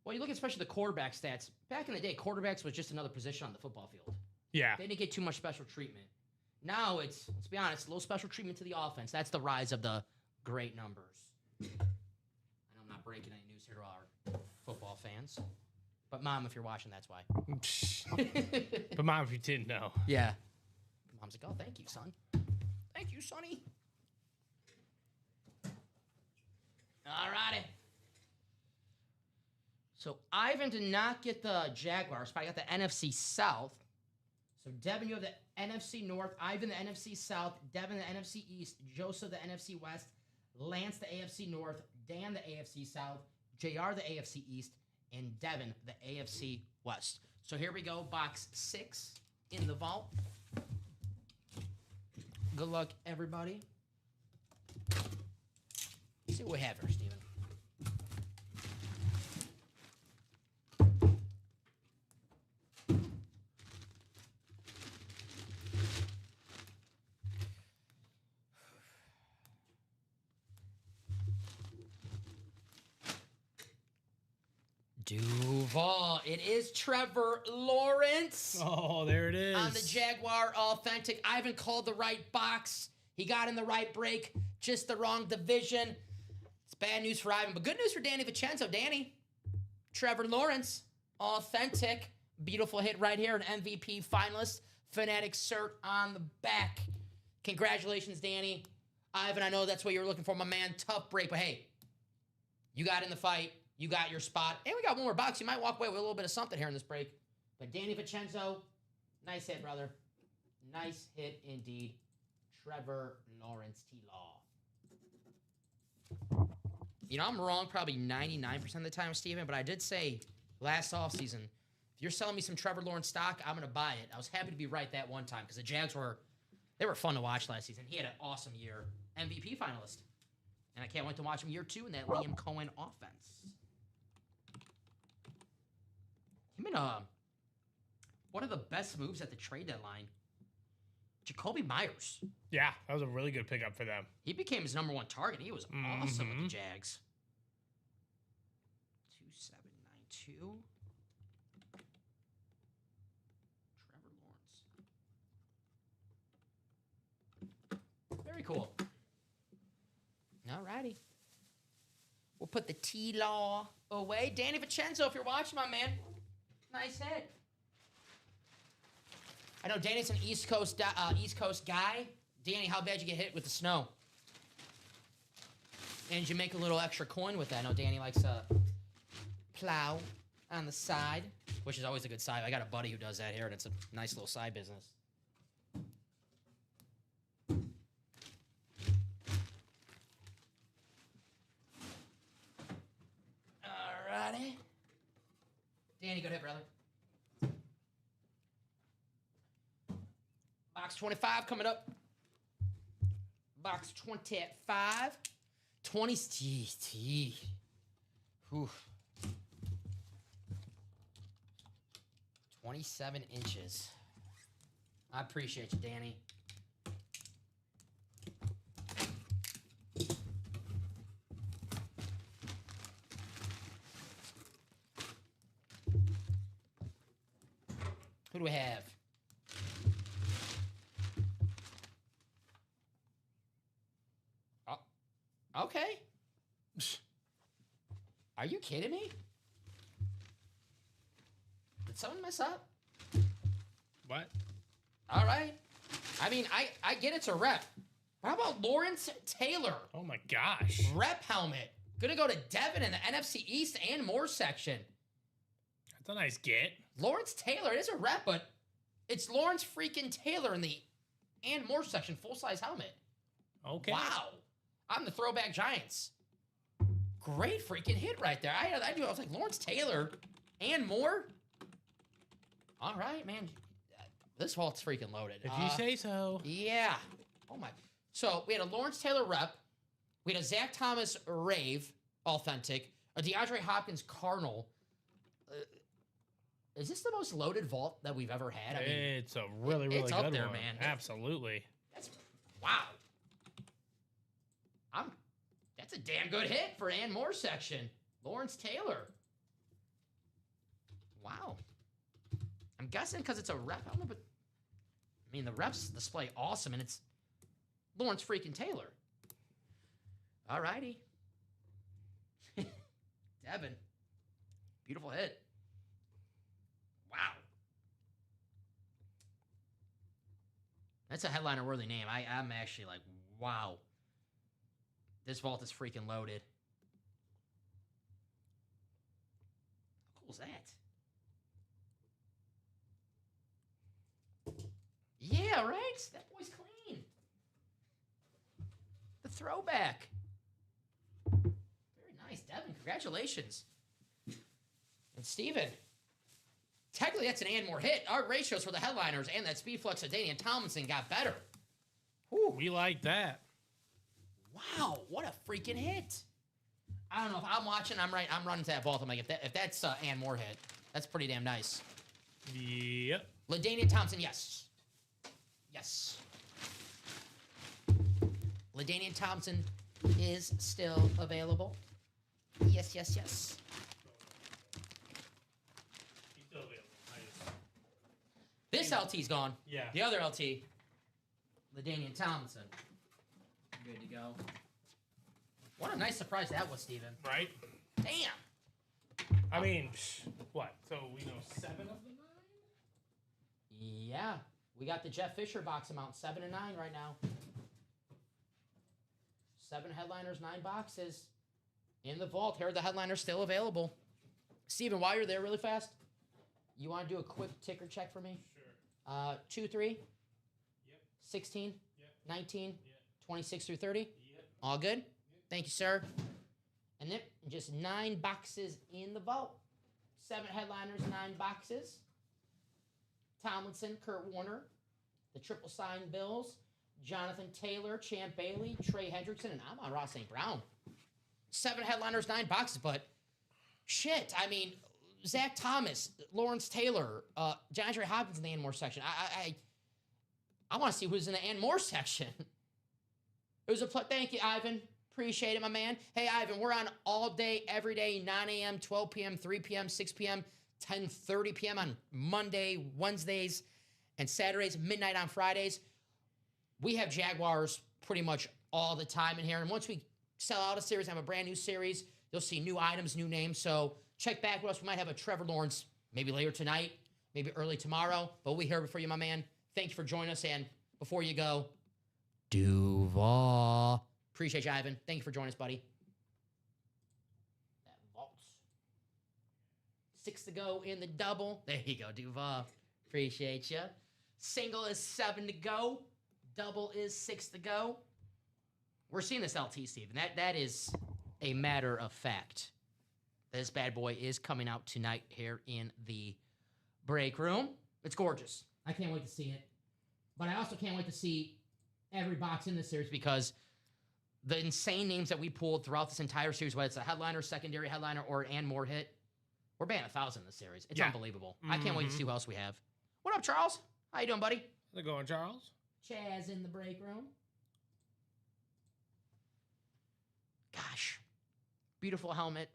Well, you look at especially the quarterback stats. Back in the day, quarterbacks was just another position on the football field. Yeah. They didn't get too much special treatment. Now it's, let's be honest, a little special treatment to the offense. That's the rise of the great numbers. And I'm not breaking any news here to our football fans. But, Mom, if you're watching, that's why. But, Mom, if you didn't know. Yeah. Mom's like, oh, thank you, son. Thank you, sonny. All righty. So Ivan did not get the Jaguars, but I got the NFC South. So Devin, you have the NFC North, Ivan the NFC South, Devin the NFC East, Joseph the NFC West, Lance the AFC North, Dan the AFC South, JR the AFC East, and Devin the AFC West. So here we go, box 6 in the vault. Good luck, everybody. Let's see what we have here, Steven. Duval. It is Trevor Lawrence. Oh, there it is. On the Jaguar Authentic. Ivan called the right box. He got in the right break. Just the wrong division. It's bad news for Ivan, but good news for Danny Vincenzo. Danny, Trevor Lawrence, Authentic. Beautiful hit right here. An MVP finalist. Fanatic cert on the back. Congratulations, Danny. Ivan, I know that's what you were looking for, my man. Tough break, but hey, you got in the fight. You got your spot. And we got one more box. You might walk away with a little bit of something here in this break. But Danny Vincenzo, nice hit, brother. Nice hit indeed. Trevor Lawrence T-Law. I'm wrong probably 99% of the time, Steven, but I did say last offseason, if you're selling me some Trevor Lawrence stock, I'm going to buy it. I was happy to be right that one time because the Jags were fun to watch last season. He had an awesome year. MVP finalist. And I can't wait to watch him year 2 in that Liam Cohen offense. He made one of the best moves at the trade deadline. Jacoby Myers. Yeah, that was a really good pickup for them. He became his number 1 target. He was awesome with the Jags. 2792. Trevor Lawrence. Very cool. All righty. We'll put the T-Law away. Danny Vincenzo, if you're watching, my man. Nice hit. I know Danny's an East Coast guy. Danny, how bad you get hit with the snow? And you make a little extra coin with that. I know Danny likes a plow on the side, which is always a good side. I got a buddy who does that here, and it's a nice little side business. Alrighty. Danny, go ahead, brother. Box 25 coming up. Box 25. 20. Whew. 27 inches. I appreciate you, Danny. Who do we have? Oh, okay. Are you kidding me? Did someone mess up? What? All right. I mean, I get it's a rep. How about Lawrence Taylor? Oh my gosh. Rep helmet. Gonna go to Devin in the NFC East and more section. That's a nice get. Lawrence Taylor, it is a rep, but it's Lawrence freaking Taylor in the and more section, full-size helmet. Okay. Wow. I'm the throwback Giants. Great freaking hit right there. I was like, Lawrence Taylor and more? All right, man. This vault's freaking loaded. If you say so. Yeah. Oh, my. So, we had a Lawrence Taylor rep. We had a Zach Thomas Rave, authentic. A DeAndre Hopkins Cardinal. Is this the most loaded vault that we've ever had? I mean, it's a really, really it's good up there, one. man. Absolutely. Wow. That's a damn good hit for and more section. Lawrence Taylor. Wow. I'm guessing because it's a rep. I don't know, but I mean the reps display awesome, and it's Lawrence freaking Taylor. All righty. Devin. Beautiful hit. Wow. That's a headliner-worthy name. I'm actually like, wow. This vault is freaking loaded. How cool is that? Yeah, right? That boy's clean. The throwback. Very nice, Devin. Congratulations. And Steven. Technically, that's an and more hit. Our ratios for the headliners and that speed flux of Deion Tomlinson got better. Whew, we like that. Wow, what a freaking hit. I don't know if I'm watching, I'm running to that vault. I'm like, if that's and more hit, that's pretty damn nice. Yep. LaDainian Thompson, yes. Yes. LaDainian Thompson is still available. Yes, yes, yes. He's still available. This LT's gone. Yeah. The other LT, LaDainian Tomlinson. Good to go. What a nice surprise that was, Steven. Right? Damn. I mean, what? So we know 7 of the 9? Yeah. We got the Jeff Fisher box amount, 7 and 9 right now. 7 headliners, 9 boxes. In the vault. Here are the headliners still available. Steven, while you're there really fast, you want to do a quick ticker check for me? Sure. 2, 3? Yep. 16? Yep. 19? Yep. 26 through 30? Yep. All good? Yep. Thank you, sir. And then just 9 boxes in the vault. 7 headliners, 9 boxes. Tomlinson, Kurt Warner, the triple sign Bills, Jonathan Taylor, Champ Bailey, Trey Hendrickson, and Amon-Ra St. Brown. 7 headliners, 9 boxes, but shit, I mean, Zach Thomas, Lawrence Taylor, DeAndre Hopkins in the and more section. I want to see who's in the and more section. It was a thank you, Ivan. Appreciate it, my man. Hey, Ivan, we're on all day, every day, 9 a.m., 12 p.m., 3 p.m., 6 p.m., 10:30 p.m. on Monday, Wednesdays, and Saturdays, midnight on Fridays. We have Jaguars pretty much all the time in here. And once we sell out a series, have a brand new series, you'll see new items, new names. So check back with us. We might have a Trevor Lawrence maybe later tonight, maybe early tomorrow. But we'll be here for you, my man. Thank you for joining us. And before you go, Duval. Appreciate you, Ivan. Thank you for joining us, buddy. 6 to go in the double. There you go, Duval. Appreciate you. Single is 7 to go. Double is 6 to go. We're seeing this LT, Steve, and that is a matter of fact. This bad boy is coming out tonight here in the break room. It's gorgeous. I can't wait to see it. But I also can't wait to see every box in this series because the insane names that we pulled throughout this entire series, whether it's a headliner, secondary headliner, or and more hit, we're banning 1,000 in this series. It's unbelievable. I can't wait to see who else we have. What up, Charles? How you doing, buddy? How's it going, Charles? Chaz in the break room. Gosh. Beautiful helmet.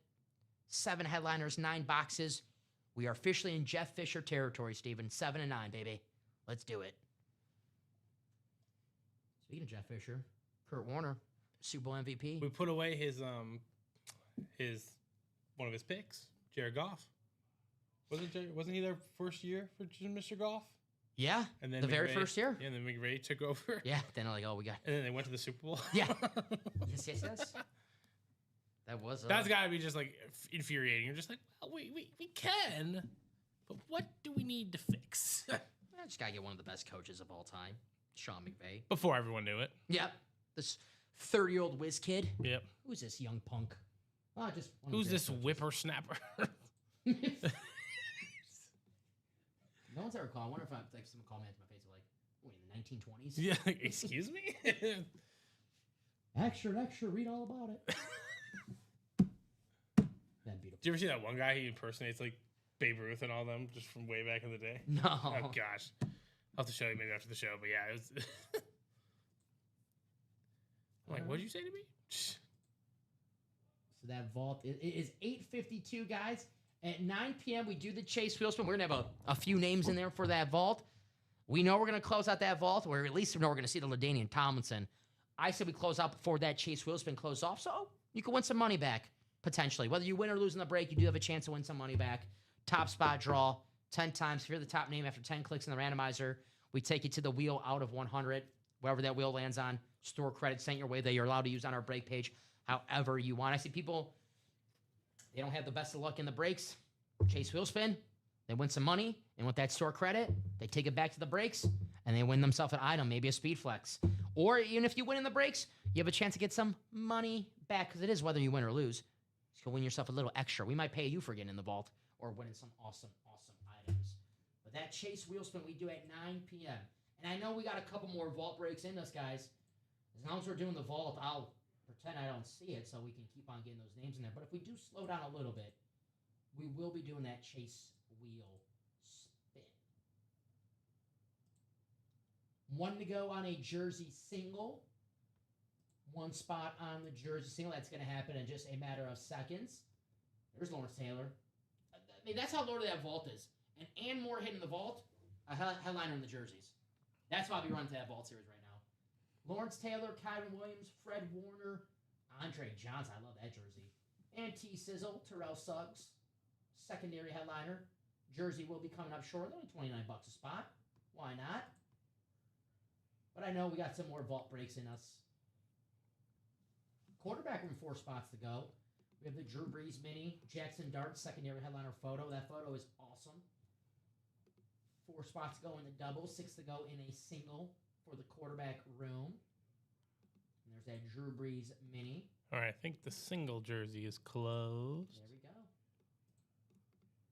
7 headliners, 9 boxes. We are officially in Jeff Fisher territory, Steven. 7 and 9, baby. Let's do it. Speaking of Jeff Fisher, Kurt Warner, Super Bowl MVP. We put away his one of his picks, Jared Goff. Wasn't he their first year for Mr. Goff? Yeah, and then the very first year. Yeah, and then McRae took over. Yeah, then they're like, oh, we got. And then they went to the Super Bowl. Yeah. Yes. That was. That's got to be just like infuriating. You're just like, well, we can, but what do we need to fix? I just gotta get one of the best coaches of all time, Sean McVay. Before everyone knew it. Yep. This 30-year-old whiz kid. Yep. Who's this young punk? Oh, just who's this whippersnapper? No one's ever called. I wonder if like someone called me into my face like, wait, in the 1920s? Yeah. Excuse me. Extra, read all about it. That beautiful. Did you ever see that one guy who impersonates like Babe Ruth and all them just from way back in the day? No. Oh gosh, I'll have to show you maybe after the show. But yeah, it was. I'm like, what did you say to me? So that vault it is 8:52, guys. At 9 p.m., we do the Chase Wheel Spin. We're going to have a few names in there for that vault. We know we're going to close out that vault, or at least we know we're going to see the LaDainian Tomlinson. I said we close out before that Chase Wheel Spin closed off, so you can win some money back, potentially. Whether you win or lose in the break, you do have a chance to win some money back. Top spot draw, 10 times. If you're the top name after 10 clicks in the randomizer, we take you to the wheel out of 100. Wherever that wheel lands on, store credit sent your way that you're allowed to use on our break page however you want. I see people, they don't have the best of luck in the breaks. Chase Wheel Spin, they win some money, and with that store credit, they take it back to the breaks, and they win themselves an item, maybe a Speed Flex. Or even if you win in the breaks, you have a chance to get some money back, because it is whether you win or lose. You can win yourself a little extra. We might pay you for getting in the vault or winning some awesome items. But that Chase Wheel Spin we do at 9 p.m. And I know we got a couple more vault breaks in us, guys. As long as we're doing the vault, I'll pretend I don't see it so we can keep on getting those names in there. But if we do slow down a little bit, we will be doing that Chase Wheel Spin. 1 to go on a jersey single. 1 spot on the jersey single. That's going to happen in just a matter of seconds. There's Lawrence Taylor. I mean, that's how loaded that vault is. And more hitting the vault, a headliner in the jerseys. That's why we run to that vault series right now. Lawrence Taylor, Kyron Williams, Fred Warner, Andre Johnson. I love that jersey. And T. Sizzle, Terrell Suggs. Secondary headliner. Jersey will be coming up shortly. Only $29 a spot. Why not? But I know we got some more vault breaks in us. Quarterback room, 4 spots to go. We have the Drew Brees mini. Jackson Dart, secondary headliner photo. That photo is awesome. 4 spots to go in the double. 6 to go in a single for the quarterback room. And there's that Drew Brees mini. All right, I think the single jersey is closed. There we go.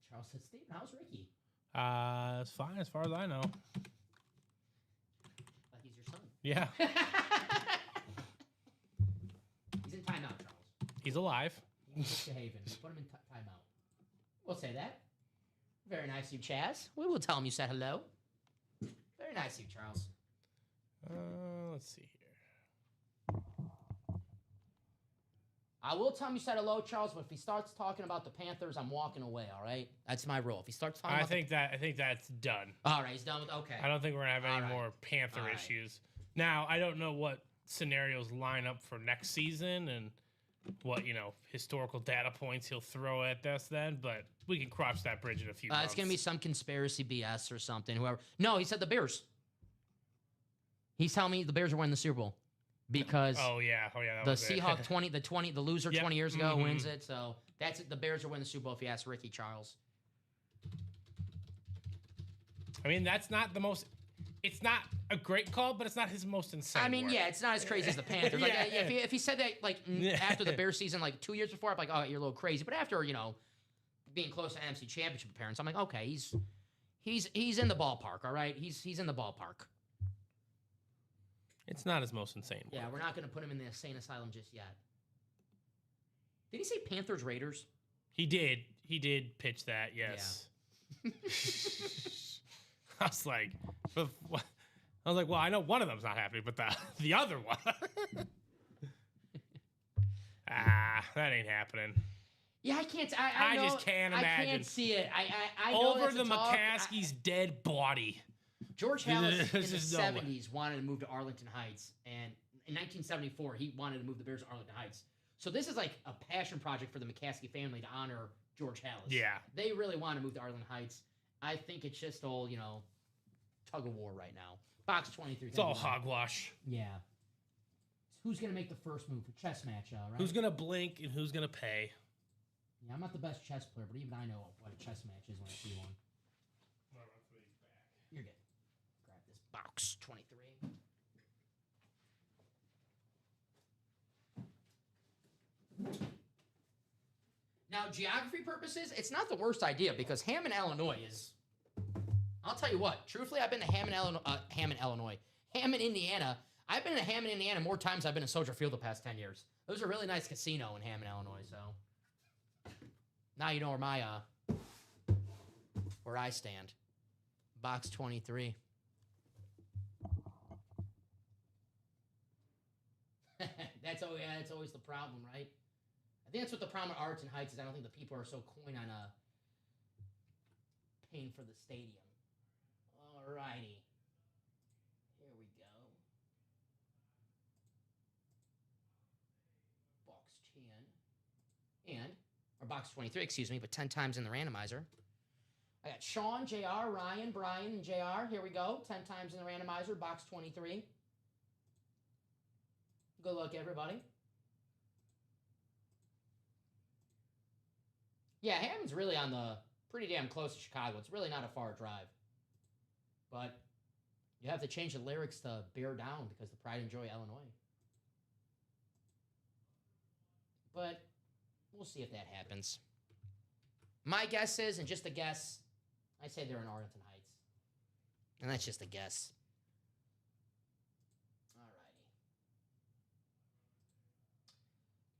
Charles said, Steven, how's Ricky? It's fine as far as I know. Like he's your son. Yeah. He's in timeout, Charles. He's alive. Shohei, put him in timeout. We'll say that. Very nice of you, Chaz. We will tell him you said hello. Very nice of you, Charles. Let's see here. I will tell him you said hello, Charles, but if he starts talking about the Panthers, I'm walking away, all right? That's my rule. If he starts talking I think that's done. All right, he's done with okay. I don't think we're going to have any more Panther issues. Now, I don't know what scenarios line up for next season and what, historical data points he'll throw at us then, but we can cross that bridge in a few months. It's going to be some conspiracy BS or something. Whoever. No, he said the Bears. He's telling me the Bears are winning the Super Bowl because the Seahawk 20, the loser 20 years ago wins it. So that's it. The Bears are winning the Super Bowl if you ask Ricky Charles. I mean, that's not the most. It's not a great call, but it's not his most insane. I mean, work. yeah, it's not as crazy as the Panthers. Like, Yeah. if he said that like after the Bears season, like 2 years before, I'm like, oh, you're a little crazy. But after being close to NFC Championship appearance, I'm like, okay, he's in the ballpark. All right, he's in the ballpark. It's not his most insane work. Yeah, we're not going to put him in the insane asylum just yet. Did he say Panthers Raiders? He did pitch that. Yes. Yeah. I was like, well, I know one of them's not happening, but the other one, that ain't happening. Yeah, I can't. I just can't imagine. I can't see it. I know over that's the a talk. McCaskey's dead body. George Halas in the There's no way. 70s wanted to move to Arlington Heights, and in 1974 he wanted to move the Bears to Arlington Heights. So this is like a passion project for the McCaskey family to honor George Halas. Yeah, they really want to move to Arlington Heights. I think it's just all tug of war right now. Box 23. It's all hogwash. Yeah. Who's gonna make the first move for chess match? Right? Who's gonna blink and who's gonna pay? Yeah, I'm not the best chess player, but even I know what a chess match is when I see one. You're good. Grab this box 23. Now, geography purposes, it's not the worst idea because Hammond, Illinois is. I'll tell you what. Truthfully, I've been to Hammond, Indiana. I've been to Hammond, Indiana more times than I've been to Soldier Field the past 10 years. There's a really nice casino in Hammond, Illinois. So now you know where I stand. Box 23. That's always the problem, right? I think that's what the problem with Arlington Heights is. I don't think the people are so coin on paying for the stadium. Alrighty. Here we go. Box 10. Or box 23, excuse me, but 10 times in the randomizer. I got Sean, JR, Ryan, Brian, and JR. Here we go. 10 times in the randomizer, box 23. Good luck, everybody. Yeah, Hammond's really on the pretty damn close to Chicago. It's really not a far drive. But you have to change the lyrics to bear down because the pride and joy of Illinois. But we'll see if that happens. My guess is, and just a guess, I say they're in Arlington Heights. And that's just a guess.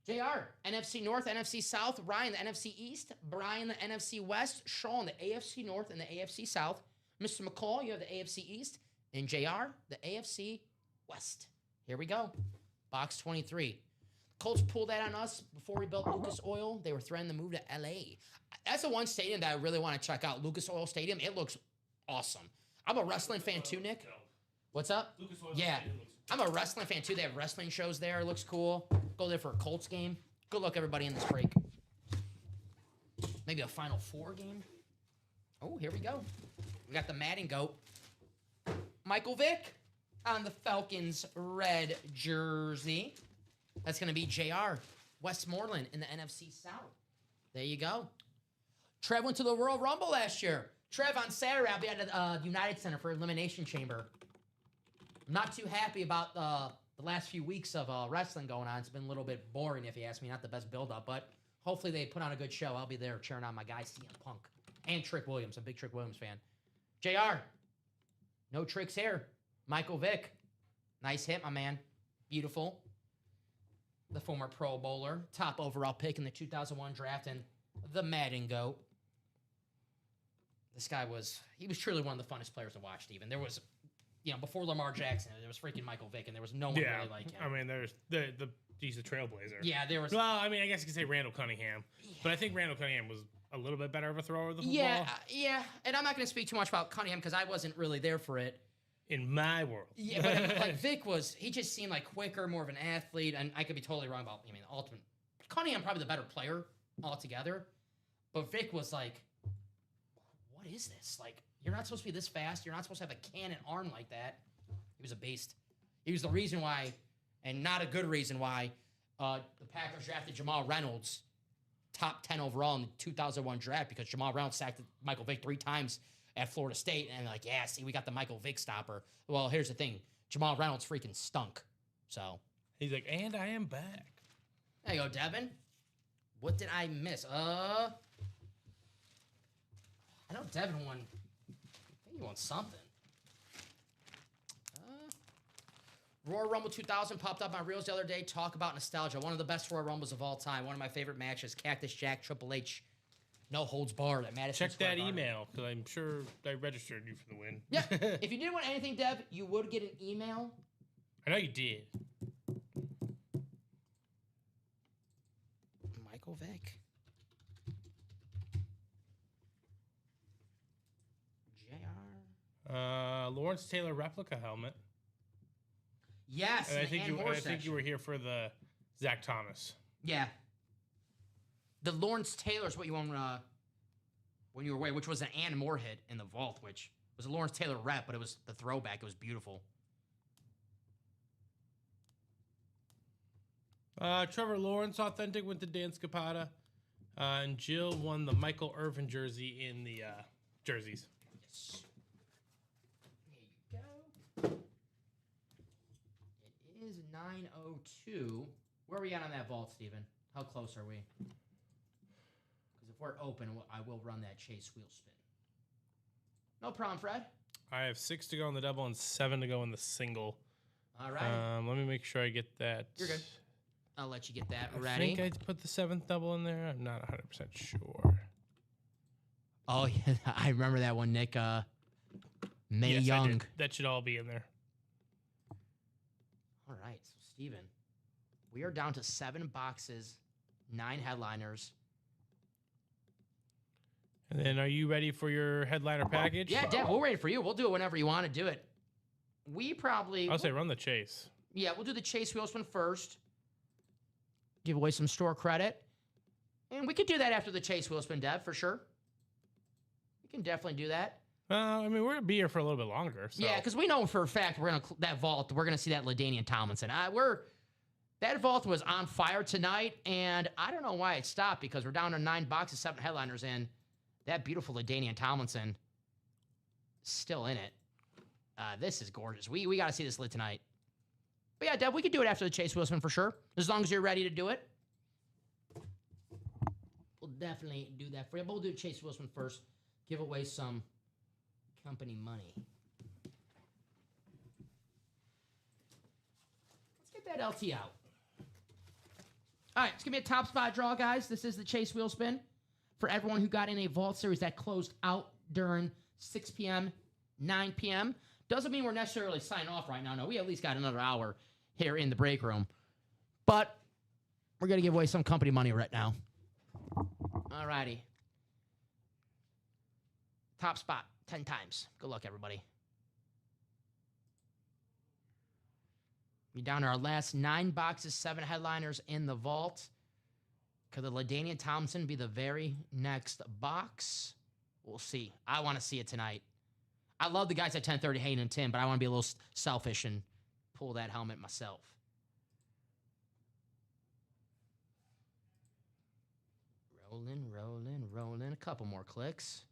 JR, NFC North, NFC South. Ryan, the NFC East. Brian, the NFC West. Sean, the AFC North and the AFC South. Mr. McCall, you have the AFC East. And JR, the AFC West. Here we go. Box 23. Colts pulled that on us before we built Lucas Oil. They were threatening to move to LA. That's the one stadium that I really want to check out. Lucas Oil Stadium. It looks awesome. I'm a wrestling fan too, Nick. What's up? Lucas Oil Stadium looks I'm a wrestling fan too. They have wrestling shows there. It looks cool. Go there for a Colts game. Good luck, everybody, in this break. Maybe a Final Four game. Oh, here we go. We got the Madden GOAT. Michael Vick on the Falcons red jersey. That's going to be JR. Westmoreland in the NFC South. There you go. Trev went to the Royal Rumble last year. Trev, on Saturday, I'll be at the United Center for Elimination Chamber. I'm not too happy about the last few weeks of wrestling going on. It's been a little bit boring, if you ask me. Not the best build-up, but hopefully they put on a good show. I'll be there cheering on my guy, CM Punk. And Trick Williams. I'm a big Trick Williams fan. JR, no tricks here. Michael Vick. Nice hit, my man. Beautiful. The former Pro Bowler. Top overall pick in the 2001 draft and the Madden GOAT. This guy was truly one of the funnest players to watch, Steven. There was, before Lamar Jackson, there was freaking Michael Vick, and there was no one really like him. I mean, there's he's a trailblazer. Yeah, there was. Well, I mean, I guess you could say Randall Cunningham, but I think Randall Cunningham was a little bit better of a thrower of the football. Yeah, and I'm not going to speak too much about Cunningham because I wasn't really there for it. In my world. Yeah, but like Vick he just seemed like quicker, more of an athlete, and I could be totally wrong about, ultimate. Cunningham probably the better player altogether, but Vick was like, what is this? Like, you're not supposed to be this fast. You're not supposed to have a cannon arm like that. He was a beast. He was the reason why, and not a good reason why, the Packers drafted Jamal Reynolds top 10 overall in the 2001 draft because Jamal Reynolds sacked Michael Vick 3 times at Florida State, and like, yeah, see, we got the Michael Vick stopper. Well, here's the thing. Jamal Reynolds freaking stunk. So he's like, and I am back. There you go, Devin. What did I miss? I know Devin won. I think he won something. Royal Rumble 2000 popped up on Reels the other day. Talk about nostalgia. One of the best Royal Rumbles of all time. One of my favorite matches. Cactus Jack, Triple H. No holds barred at Madison Check Square that Garden. email, because I'm sure I registered you for the win. Yeah. If you didn't win anything, Dev, you would get an email. I know you did. Michael Vick. JR. Lawrence Taylor replica helmet. Yes, And I and think you were here for the Zach Thomas. Yeah. The Lawrence Taylor's what you won when you were away, which was an Ann Moore hit in the vault, which was a Lawrence Taylor rep, but it was the throwback. It was beautiful. Trevor Lawrence authentic went to Dan Scapata. And Jill won the Michael Irvin jersey in the jerseys. Yes. There you go. It is 9:02. Where are we at on that vault, Steven? How close are we? Because if we're open, I will run that chase wheel spin. No problem, Fred. I have 6 to go in the double and 7 to go in the single. All right. Let me make sure I get that. You're good. I'll let you get that I ready. think I put the 7th double in there. I'm not 100% sure. Oh, yeah. I remember that one, Nick. May Yes, I Young. did. That should all be in there. All right. So, Steven, we are down to 7 boxes, 9 headliners. And then are you ready for your headliner package? Yeah, Deb, we'll wait for you. We'll do it whenever you want to do it. We probably... I'll say run the chase. Yeah, we'll do the chase wheel spin first. Give away some store credit. And we could do that after the chase wheel spin, Dev, for sure. We can definitely do that. I mean, we're going to be here for a little bit longer. So. Yeah, because we know for a fact we're going to that vault. We're going to see that LaDainian Tomlinson. That vault was on fire tonight, and I don't know why it stopped because we're down to 9 boxes, 7 headliners, and that beautiful LaDainian Tomlinson still in it. This is gorgeous. We got to see this lit tonight. But yeah, Dev, we could do it after the chase wheel spin for sure, as long as you're ready to do it. We'll definitely do that for you. But we'll do chase wheel spin first. Give away some company money. Let's get that LT out. All right, it's going to be a top spot draw, guys. This is the chase wheel spin for everyone who got in a vault series that closed out during 6 p.m., 9 p.m. Doesn't mean we're necessarily signing off right now. No, we at least got another hour here in the break room. But we're going to give away some company money right now. All righty. Top spot, 10 times. Good luck, everybody. We're down to our last 9 boxes, 7 headliners in the vault. Could the LaDainian Tomlinson be the very next box? We'll see. I want to see it tonight. I love the guys at 1030, Hayden and Tim, but I want to be a little selfish and pull that helmet myself. Rolling, rolling, rolling. A couple more clicks.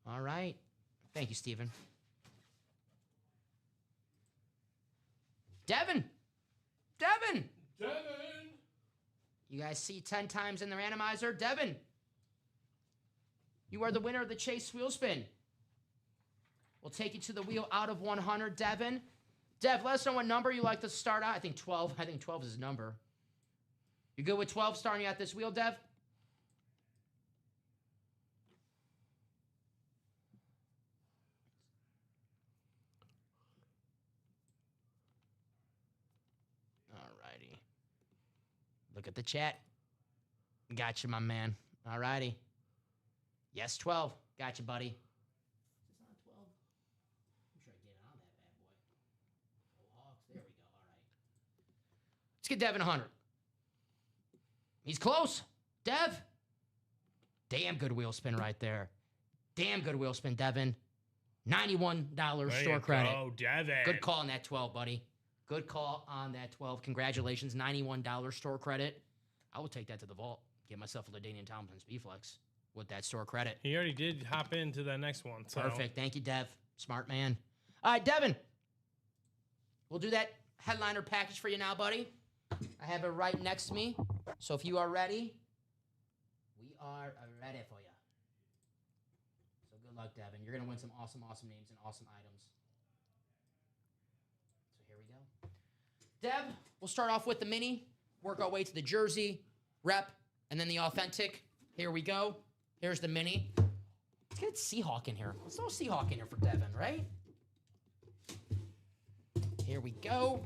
All right. Thank you, Steven. Devin! Devin! Devin! You guys see 10 times in the randomizer? Devin! You are the winner of the chase wheel spin. We'll take you to the wheel out of 100, Devin. Dev, let us know what number you like to start out. I think 12. I think 12 is his number. You good with 12 starting you at this wheel, Dev? Alrighty. Look at the chat. Gotcha, my man. Alrighty. Yes, 12. Gotcha, buddy. Is this on 12? I'm sure I get on that bad boy. Oh, Hawks. There we go. All right. Let's get Devin 100. He's close. Dev. Damn good wheel spin right there. Damn good wheel spin, Devin. $91 store credit. Oh, Devin. Good call on that 12, buddy. Good call on that 12. Congratulations. $91 store credit. I will take that to the vault. Get myself a LaDainian Tomlinson Speedflex. with that store credit. He already did hop into the next one. So. Perfect. Thank you, Dev. Smart man. All right, Devin. We'll do that headliner package for you now, buddy. I have it right next to me. So if you are ready, we are ready for you. So good luck, Devin. You're going to win some awesome names and awesome items. So here we go. Dev, we'll start off with the mini, work our way to the jersey, rep, and then the authentic. Here we go. Here's the mini. Let's get Seahawk in here. Let's throw a Seahawk in here for Devin, right? Here we go.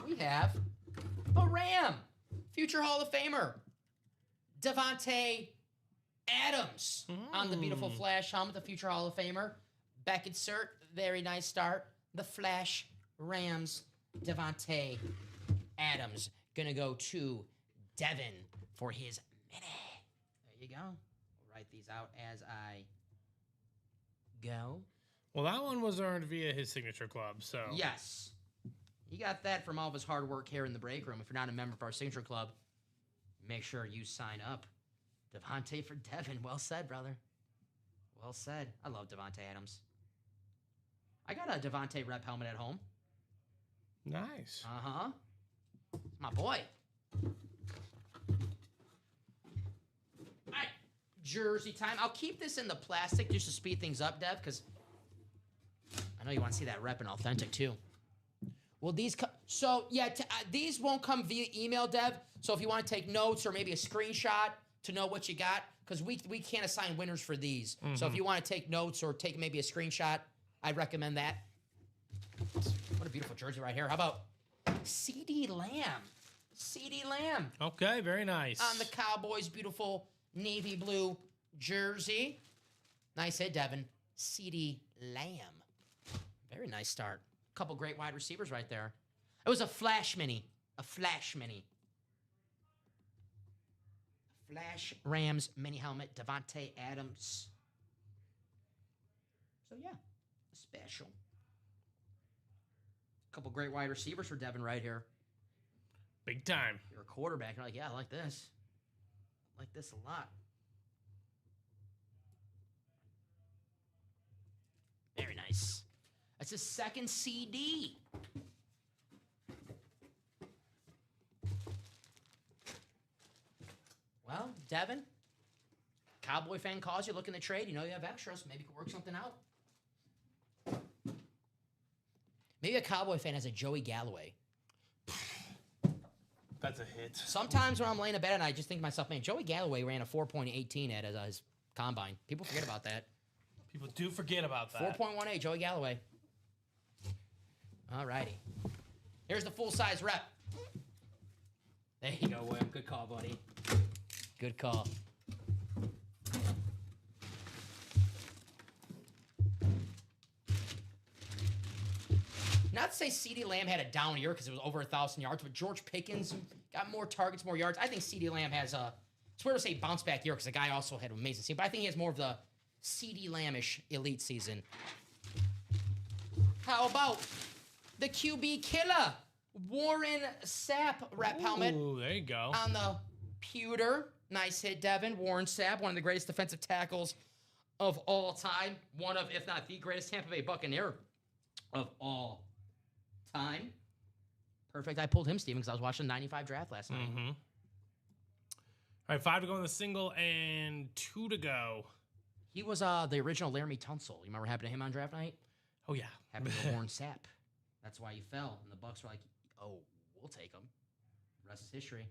We have a Ram, future Hall of Famer, Davante Adams on the beautiful Flash helmet, the future Hall of Famer. Back insert, very nice start. The Flash Rams, Davante Adams, gonna go to Devin for his mini. There you go. We'll write these out as I go. Well, that one was earned via his signature club, so. Yes. He got that from all of his hard work here in the break room. If you're not a member of our signature club, make sure you sign up. Davante for Devin. Well said, brother. Well said. I love Davante Adams. I got a Davante rep helmet at home. Nice. Uh-huh. My boy. All right. Jersey time. I'll keep this in the plastic just to speed things up, Dev, because I know you want to see that rep and authentic, too. Well, these these won't come via email, Dev. So if you want to take notes or maybe a screenshot to know what you got, because we can't assign winners for these. Mm-hmm. So if you want to take notes or take maybe a screenshot, I'd recommend that. What a beautiful jersey right here. How about CD Lamb? CD Lamb. Okay, very nice. On the Cowboys' beautiful navy blue jersey. Nice hit, Devin. CD Lamb. Very nice start. Couple great wide receivers right there. It was a flash mini. A flash mini. Flash Rams mini helmet. Davante Adams. So, yeah. Special. Couple great wide receivers for Devin right here. Big time. You're a quarterback. You're like, yeah, I like this. I like this a lot. Very nice. That's his second CD. Well, Devin, Cowboy fan calls you looking to trade. You know you have extras. Maybe you can work something out. Maybe a Cowboy fan has a Joey Galloway. That's a hit. Sometimes when I'm laying in bed and I just think to myself, man, Joey Galloway ran a 4.18 at his combine. People forget about that. People do forget about that. 4.18, Joey Galloway. All righty. Here's the full-size rep. There you go, William. Good call, buddy. Good call. Not to say CeeDee Lamb had a down year because it was over 1,000 yards, but George Pickens got more targets, more yards. I think CeeDee Lamb has it's weird to say bounce back year because the guy also had an amazing season, but I think he has more of the CeeDee Lamb-ish elite season. How about the QB killer, Warren Sapp rep helmet? Ooh, there you go. On the pewter. Nice hit, Devin. Warren Sapp, one of the greatest defensive tackles of all time. One of, if not the greatest Tampa Bay Buccaneer of all time. Perfect. I pulled him, Steven, because I was watching the 95 draft last night. Mm-hmm. All right, 5 to go in the single and 2 to go. He was the original Laramie Tunsil. You remember what happened to him on draft night? Oh, yeah. Happened to Warren Sapp. That's why he fell. And the Bucs were like, oh, we'll take him. The rest is history.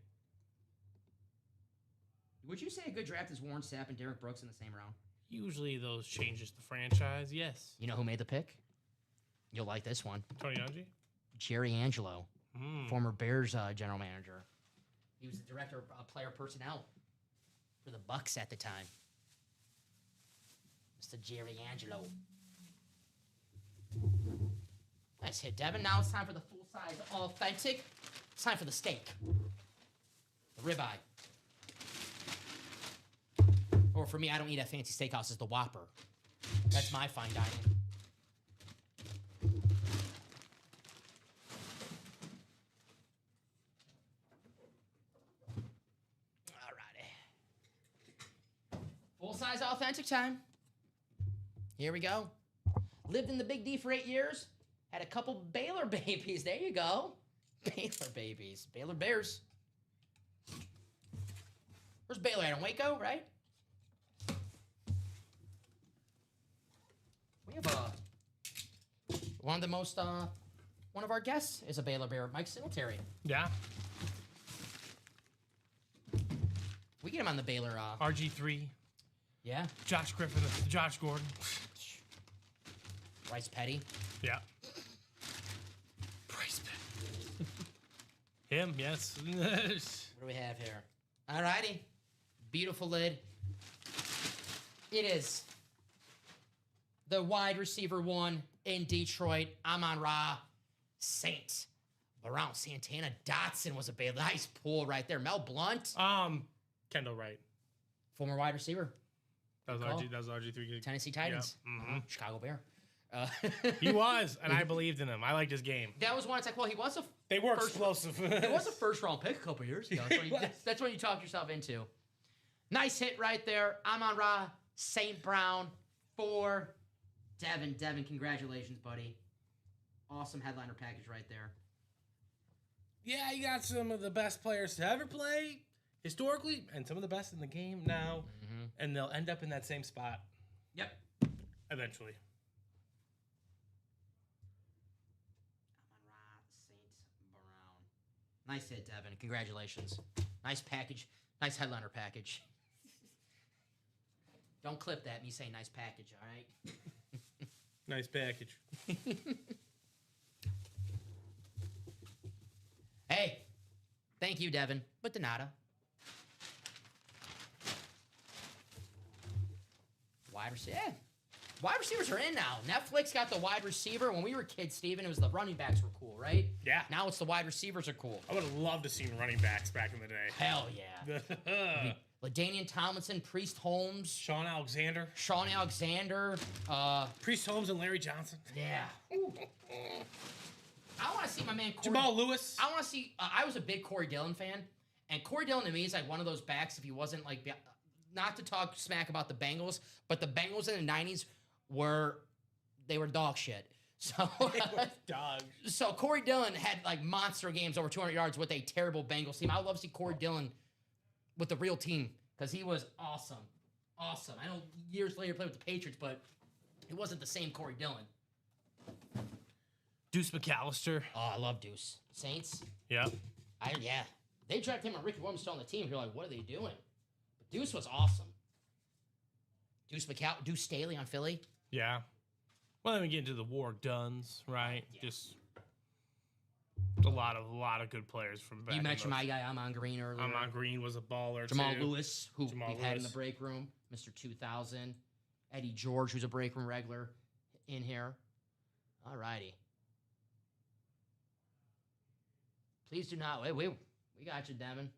Would you say a good draft is Warren Sapp and Derek Brooks in the same round? Usually those changes the franchise, yes. You know who made the pick? You'll like this one. Tony Dungy? Jerry Angelo, former Bears general manager. He was the director of player personnel for the Bucs at the time. Mr. Jerry Angelo. Nice hit, Devin. Now it's time for the full-size authentic. It's time for the steak. The ribeye. Or for me, I don't eat at fancy steakhouses, the Whopper. That's my fine dining. guys authentic time. Here we go. Lived in the Big D for 8 years. Had a couple Baylor babies. There you go. Baylor babies. Baylor Bears. Where's Baylor at? In Waco, right? We have one of the most, one of our guests is a Baylor Bear, Mike Singletary. Yeah. We get him on the Baylor. RG3. Yeah. Josh Griffin, Josh Gordon. Bryce Petty. Yeah. Bryce Petty. Him, yes. What do we have here? All righty. Beautiful lid. It is the wide receiver 1 in Detroit. Amon-Ra Saint. Brown Santana Dotson was a big, nice pull right there. Mel Blount. Kendall Wright. Former wide receiver. That was RG3. Tennessee Titans. Yep. Mm-hmm. Chicago Bear. He was, and I believed in him. I liked his game. That was one. It's like, well, he was a. They were explosive. He was a first-round pick a couple years ago. That's when you talk yourself into. Nice hit right there. Amon-Ra St. Brown for Devin. Devin, congratulations, buddy. Awesome headliner package right there. Yeah, you got some of the best players to ever play historically, and some of the best in the game now, and they'll end up in that same spot. Yep. Eventually. Amon-Ra St. Brown. Nice hit, Devin. Congratulations. Nice package. Nice headliner package. Don't clip that. Me say nice package, all right? Nice package. Hey, thank you, Devin, but de nada. Wide receiver. Yeah. Wide receivers are in now. Netflix got the wide receiver. When we were kids, Steven, it was the running backs were cool, right? Yeah. Now it's the wide receivers are cool. I would have loved to see running backs back in the day. Hell yeah. LaDainian Tomlinson, Priest Holmes. Shaun Alexander. Priest Holmes and Larry Johnson. Yeah. I want to see my man Corey. Jamal Lewis. I want to see. I was a big Corey Dillon fan, and Corey Dillon to me is like one of those backs. If he wasn't like, not to talk smack about the Bengals, but the Bengals in the '90s were dog shit. So dog. So Corey Dillon had like monster games over 200 yards with a terrible Bengals team. I would love to see Corey Dillon with the real team because he was awesome. Awesome. I know years later played with the Patriots, but it wasn't the same Corey Dillon. Deuce McAllister. Oh, I love Deuce. Saints. Yep. Yeah. They drafted him and Ricky Williams still on the team. You're like, what are they doing? But Deuce was awesome. Deuce Staley on Philly. Yeah. Well, then we get into the War Duns, right? Yeah. Just a lot of good players from back. You mentioned my guy Amon Green earlier. Amon Green was a baller. Jamal Lewis, who we've had in the break room, Mr. 2000. Eddie George, who's a break room regular in here. All righty. Please do not. We got you, Devin.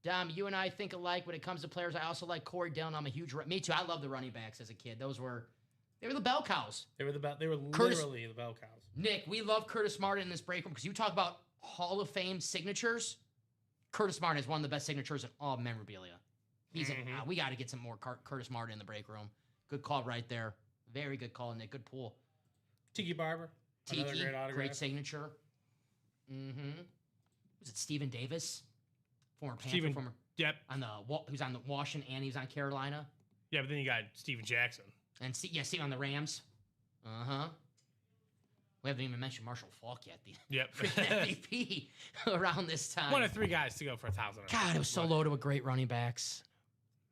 Dom, you and I think alike when it comes to players. I also like Corey Dillon. I'm a huge. Me too. I love the running backs as a kid. They were the bell cows. They were literally the bell cows. Nick, we love Curtis Martin in this break room because you talk about Hall of Fame signatures. Curtis Martin is one of the best signatures in all memorabilia. We got to get some more Curtis Martin in the break room. Good call right there. Very good call, Nick. Good pull. Tiki Barber. Tiki, great signature. Was it Stephen Davis? Former Panther. Yep. Who's on the Washington and he was on Carolina. Yeah, but then you got Steven Jackson. And Steve on the Rams. We haven't even mentioned Marshall Faulk yet. The MVP around this time. One of 3 guys to go for 1,000. God, it was so loaded with great running backs.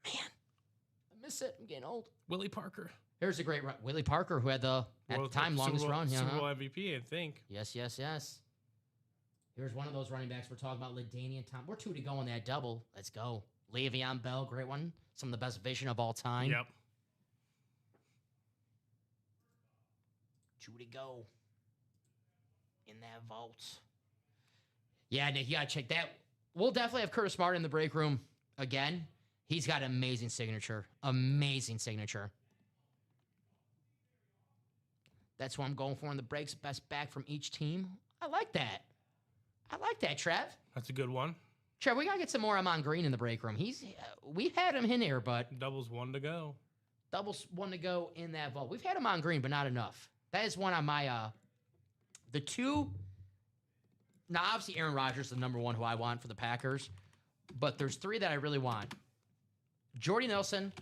Man, I miss it. I'm getting old. Willie Parker. Here's a great Willie Parker, who had at the time longest run. Super Bowl MVP, I think. Yes. Here's one of those running backs we're talking about, LaDainian Tom. We're 2 to go on that double. Let's go. Le'Veon Bell, great one. Some of the best vision of all time. Yep. 2 to go in that vault. Yeah, Nick, you got to check that. We'll definitely have Curtis Martin in the break room again. He's got an amazing signature. Amazing signature. That's what I'm going for in the breaks. Best back from each team. I like that. Trev. That's a good one. Trev, we got to get some more Amon Green in the break room. We've had him in there, but... Doubles 1 to go. Doubles 1 to go in that vault. We've had him on Green, but not enough. That is one on my... the two... Now, obviously, Aaron Rodgers is the number one who I want for the Packers, but there's 3 that I really want. Jordy Nelson,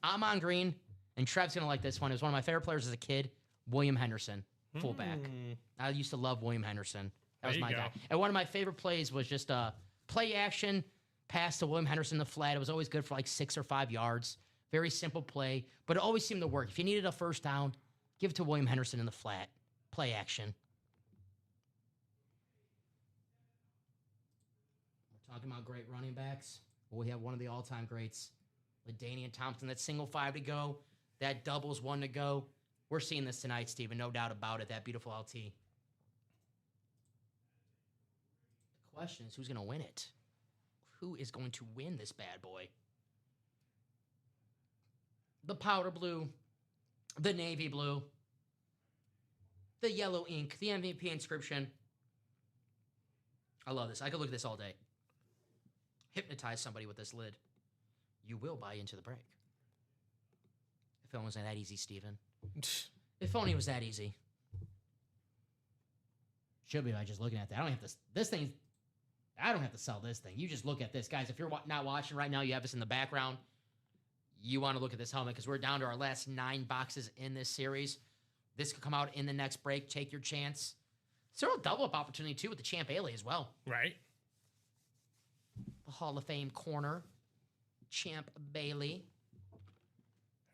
Amon Green, and Trev's going to like this one. It was one of my favorite players as a kid, William Henderson, fullback. I used to love William Henderson. That was my guy. And one of my favorite plays was just a play action pass to William Henderson in the flat. It was always good for like 6 or 5 yards. Very simple play, but it always seemed to work. If you needed a first down, give it to William Henderson in the flat. Play action. We're talking about great running backs. Well, we have one of the all-time greats, LaDainian Thompson. That single 5 to go. That doubles 1 to go. We're seeing this tonight, Steven. No doubt about it. That beautiful LT. The question is, who's going to win it? Who is going to win this bad boy? The powder blue, the navy blue, the yellow ink, the MVP inscription. I love this. I could look at this all day. Hypnotize somebody with this lid. You will buy into the break. If it wasn't that easy, Steven. If only it was that easy. Should be by just looking at that. I don't have to. This thing. I don't have to sell this thing. You just look at this, guys. If you're not watching right now, you have this in the background. You want to look at this helmet because we're down to our last 9 boxes in this series. This could come out in the next break. Take your chance. It's a real double-up opportunity, too, with the Champ Bailey as well. Right. The Hall of Fame corner. Champ Bailey.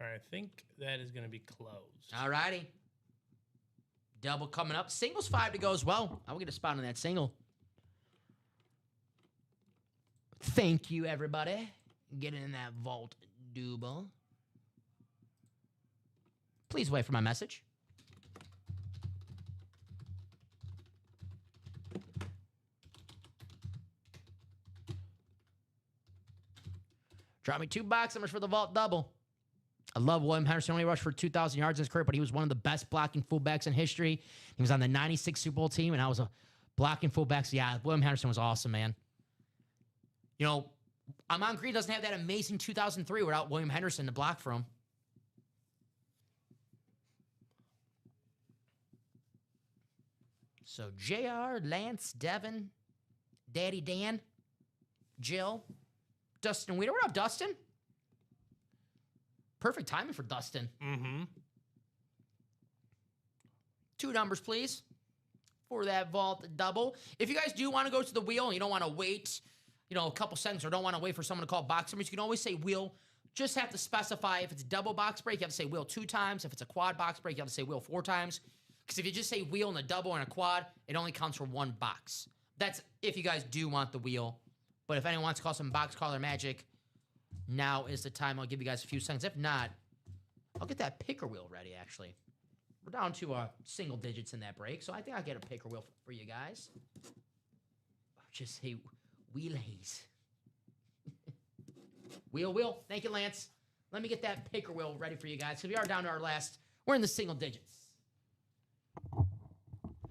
All right, I think that is going to be closed. All righty. Double coming up. Singles 5 to go as well. I will get a spot on that single. Thank you, everybody. Getting in that vault double. Please wait for my message. Drop me 2 box numbers for the vault double. I love William Henderson. Only rushed for 2,000 yards in his career, but he was one of the best blocking fullbacks in history. He was on the 96 Super Bowl team, and I was a blocking fullback. So, yeah, William Henderson was awesome, man. You know, Amon Green doesn't have that amazing 2003 without William Henderson to block from. So, JR, Lance, Devin, Daddy Dan, Jill, Dustin Weeder. What up, Dustin? Perfect timing for Dustin. Mm-hmm. 2 numbers, please, for that vault double. If you guys do want to go to the wheel and you don't want to wait, a couple seconds or don't want to wait for someone to call box numbers, you can always say wheel. Just have to specify if it's a double box break, you have to say wheel 2 times. If it's a quad box break, you have to say wheel 4 times. Because if you just say wheel and a double and a quad, it only counts for 1 box. That's if you guys do want the wheel. But if anyone wants to call some box caller magic, now is the time. I'll give you guys a few seconds. If not, I'll get that picker wheel ready, actually. We're down to single digits in that break, so I think I'll get a picker wheel for you guys. Just say wheelies. Wheel. Thank you, Lance. Let me get that picker wheel ready for you guys, because we are down to our last. We're in the single digits.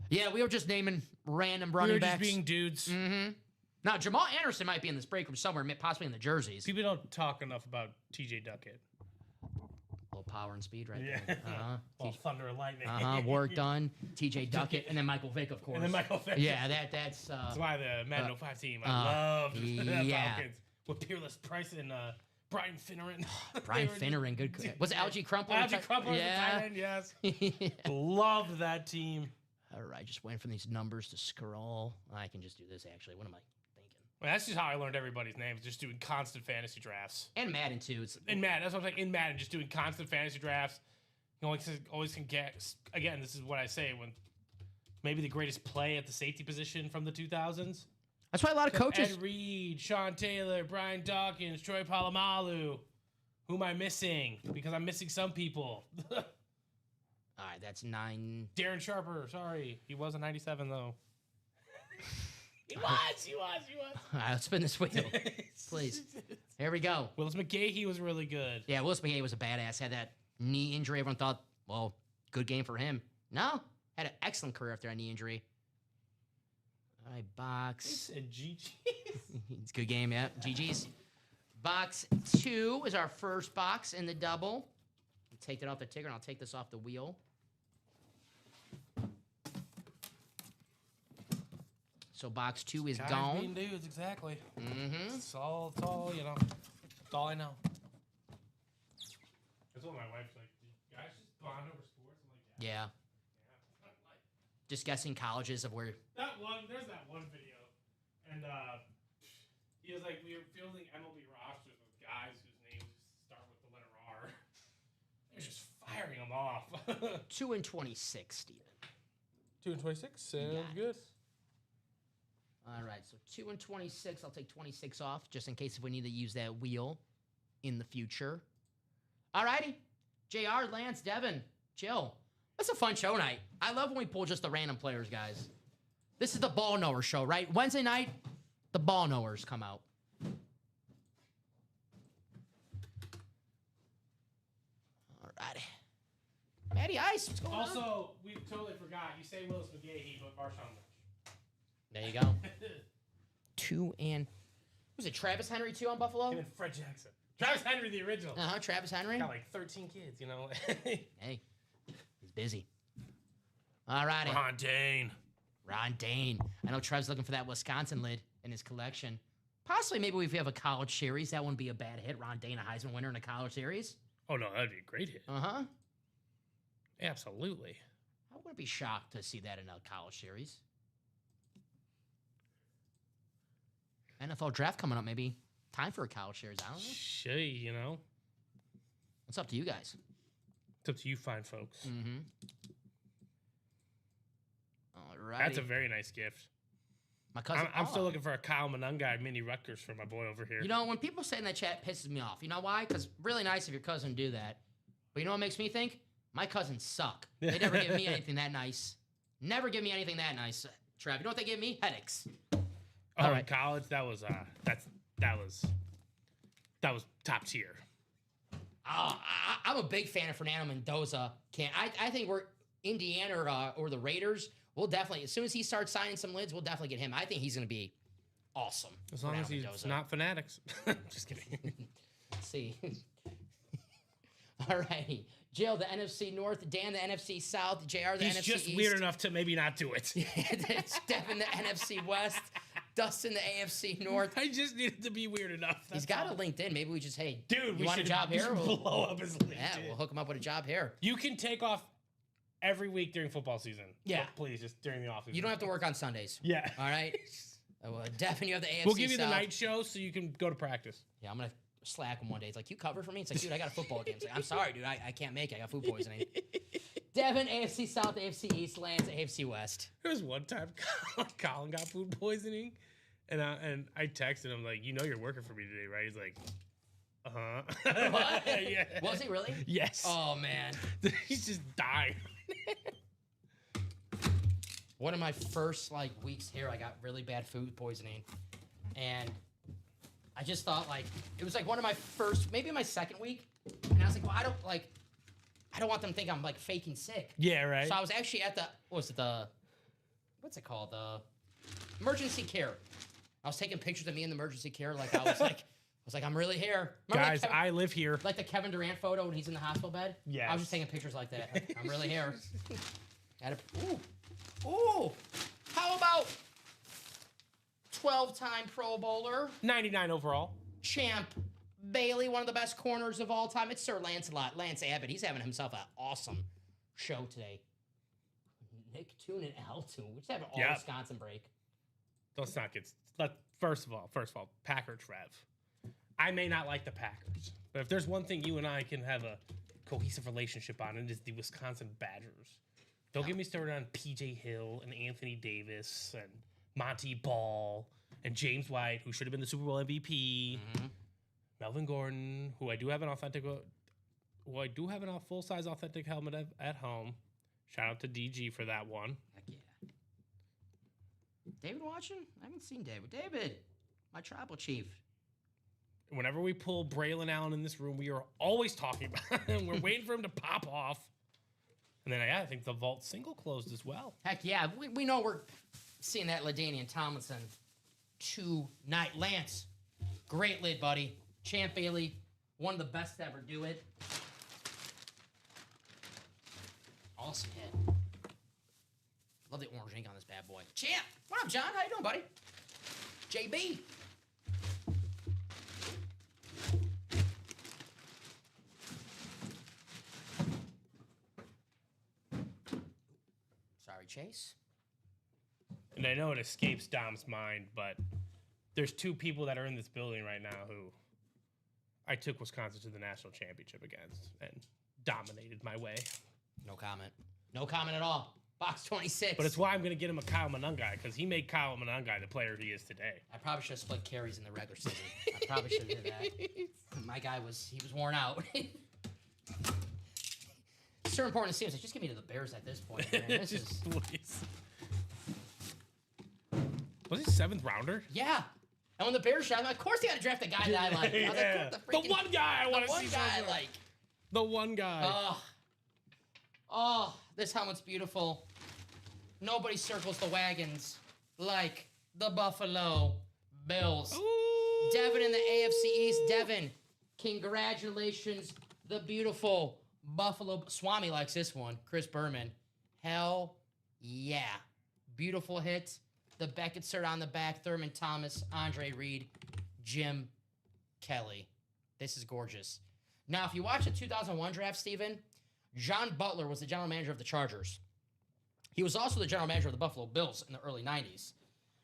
Yeah, we were just naming random running backs. We were just being dudes. Mm-hmm. Now, Jamal Anderson might be in this break room somewhere, possibly in the jerseys. People don't talk enough about TJ Duckett. A little power and speed right there. Well, thunder and lightning. Work done. TJ Duckett, and then Michael Vick, of course. And then Michael Vick. Yeah, that's... that's why the Madden 05 team, I loved the Falcons. With Peerless Price and Brian Finneran. Brian Finneran, good. Was it Algie Crumpler? Algie Crumpler was the tight end, yes. Loved that team. All right, just waiting for these numbers to scroll. I can just do this, actually. What am I thinking? Well, that's just how I learned everybody's names, just doing constant fantasy drafts. And Madden, too. In Madden, that's what I'm saying. In Madden, just doing constant fantasy drafts. You always can get, again, this is what I say, when maybe the greatest play at the safety position from the 2000s. That's why a lot of coaches... Ed Reed, Sean Taylor, Brian Dawkins, Troy Polamalu. Who am I missing? Because I'm missing some people. All right, that's 9. Darren Sharper, sorry. He was a 97, though. He was. All right, let's spin this wheel, please. Here we go. Willis McGahee was really good. Yeah, Willis McGahee was a badass. Had that knee injury. Everyone thought, well, good game for him. No, had an excellent career after that knee injury. All right, box. And GG's. It's a good game, yeah. GG's. Box 2 is our first box in the double. Take that off the ticker, and I'll take this off the wheel. So box 2 is Guys gone. being dudes, exactly. Mm-hmm. It's all, you know. That's all I know. That's what my wife's like. You guys just bond over sports? I'm like, Yeah. Just guessing colleges of where. There's that one video, and he was like, we were fielding MLB rosters with guys whose names start with the letter R. They're just firing them off. 2 and 26, Steven. 2 and 26, sounds Got good. it. All right, so 2 and 26. I'll take 26 off just in case if we need to use that wheel in the future. All righty. JR, Lance, Devin, Jill. That's a fun show night. I love when we pull just the random players, guys. This is the ball knower show, right? Wednesday night, the ball knowers come out. All righty. Matty Ice, what's going on? Also, we totally forgot. You say Willis McGahee, but Marshawn Lynch. There you go. 2 and... Was it Travis Henry, 2 on Buffalo? And then Fred Jackson. Travis Henry, the original. Uh-huh, Travis Henry. Got like 13 kids, you know. Hey, he's busy. All righty. Ron Dane. I know Trev's looking for that Wisconsin lid in his collection. Possibly maybe if we have a college series, that wouldn't be a bad hit. Ron Dane, a Heisman winner in a college series. Oh, no, that'd be a great hit. Uh-huh. Absolutely. I wouldn't be shocked to see that in a college series. NFL draft coming up, maybe. Time for a college series. I don't know. Shohei, you know. It's up to you guys. It's up to you fine folks. Mm-hmm. All right. That's a very nice gift. My cousin. I'm still looking for a Kyle Monungai mini Rutgers for my boy over here. You know, when people say in that chat, it pisses me off. You know why? Because really nice if your cousin do that. But you know what makes me think? My cousins suck. They never give me anything that nice. Never give me anything that nice, Trav. You know what they give me? Headaches. Oh, in college, that was top tier. I'm a big fan of Fernando Mendoza. I think we're Indiana or the Raiders. We'll definitely, as soon as he starts signing some lids, we'll definitely get him. I think he's going to be awesome. As long as he's not Fanatics. Just kidding. Let's see. All righty. Jill, the NFC North. Dan, the NFC South. JR, the NFC East. He's just weird enough to maybe not do it. Stephen, the NFC West. Dustin, the AFC North. I just needed to be weird enough. He's got a LinkedIn. Maybe we just, hey, dude, you want a job here? We'll blow up his LinkedIn. Yeah, we'll hook him up with a job here. You can take off every week during football season. Yeah. But please, just during the offseason. You don't have to work on Sundays. Yeah. All right? Devin, you have the AFC We'll give you South. the night show so you can go to practice. Yeah, I'm going to slack him one day. It's like, you cover for me? It's like, dude, I got a football game. It's like, I'm sorry, dude. I can't make it. I got food poisoning. Devin, AFC South, AFC East. Lance, AFC West. There was one time Colin got food poisoning, and I texted him, like, you know you're working for me today, right? He's like, uh-huh. What? Yeah. Was he really? Yes. Oh, man. He's just dying. One of my first, weeks here, I got really bad food poisoning. And I just thought, it was, one of my first, maybe my second week. And I was like, well, I don't want them to think I'm, faking sick. Yeah, right. So I was actually at what's it called? The emergency care. I was taking pictures of me in the emergency care. I was like, I'm really here. Remember guys, I live here. Like the Kevin Durant photo when he's in the hospital bed? Yeah. I was just taking pictures like that. Like, I'm really here. Ooh. How about 12-time Pro Bowler? 99 overall. Champ Bailey, one of the best corners of all time. It's Sir Lancelot, Lance Abbott. He's having himself an awesome show today. Nick Toon and L Toon. We just have an all-Wisconsin break. Let's not get... First of all, Packer Trev. I may not like the Packers, but if there's one thing you and I can have a cohesive relationship on, it is the Wisconsin Badgers. Don't get me started on P.J. Hill and Anthony Davis and Monty Ball and James White, who should have been the Super Bowl MVP. Mm-hmm. Melvin Gordon, who I do have an full-size authentic helmet at home. Shout out to DG for that one. Heck yeah. David watching? I haven't seen David. David, my tribal chief. Whenever we pull Braylon Allen in this room, we are always talking about him. We're waiting for him to pop off. And then I think the vault single closed as well. Heck yeah. We know seeing that LaDainian Tomlinson tonight. Lance, great lid, buddy. Champ Bailey, one of the best to ever do it. Awesome hit. Love the orange ink on this bad boy. Champ, what up, John? How you doing, buddy? JB. Sorry, Chase. And I know it escapes Dom's mind, but there's two people that are in this building right now who I took Wisconsin to the national championship against and dominated my way. No comment. No comment at all. Box 26. But it's why I'm going to get him a Kyle Monangai, because he made Kyle Monangai the player he is today. I probably should have split carries in the regular season. I probably should have did that. My guy was worn out. It's so important to see. I was like, just give me to the Bears at this point, man. This is... Please. Was he 7th rounder? Yeah. And when the Bears shot him, of course they got to draft the guy that I like. I was like, the one guy I want to see. The one guy I like. The one guy. Oh, this helmet's beautiful. Nobody circles the wagons like the Buffalo Bills. Ooh. Devin in the AFC East. Devin, congratulations. The beautiful Buffalo. Swami likes this one. Chris Berman. Hell yeah. Beautiful hit. The Beckett cert on the back. Thurman Thomas, Andre Reed, Jim Kelly. This is gorgeous. Now, if you watch the 2001 draft, Steven, John Butler was the general manager of the Chargers. He was also the general manager of the Buffalo Bills in the early 90s.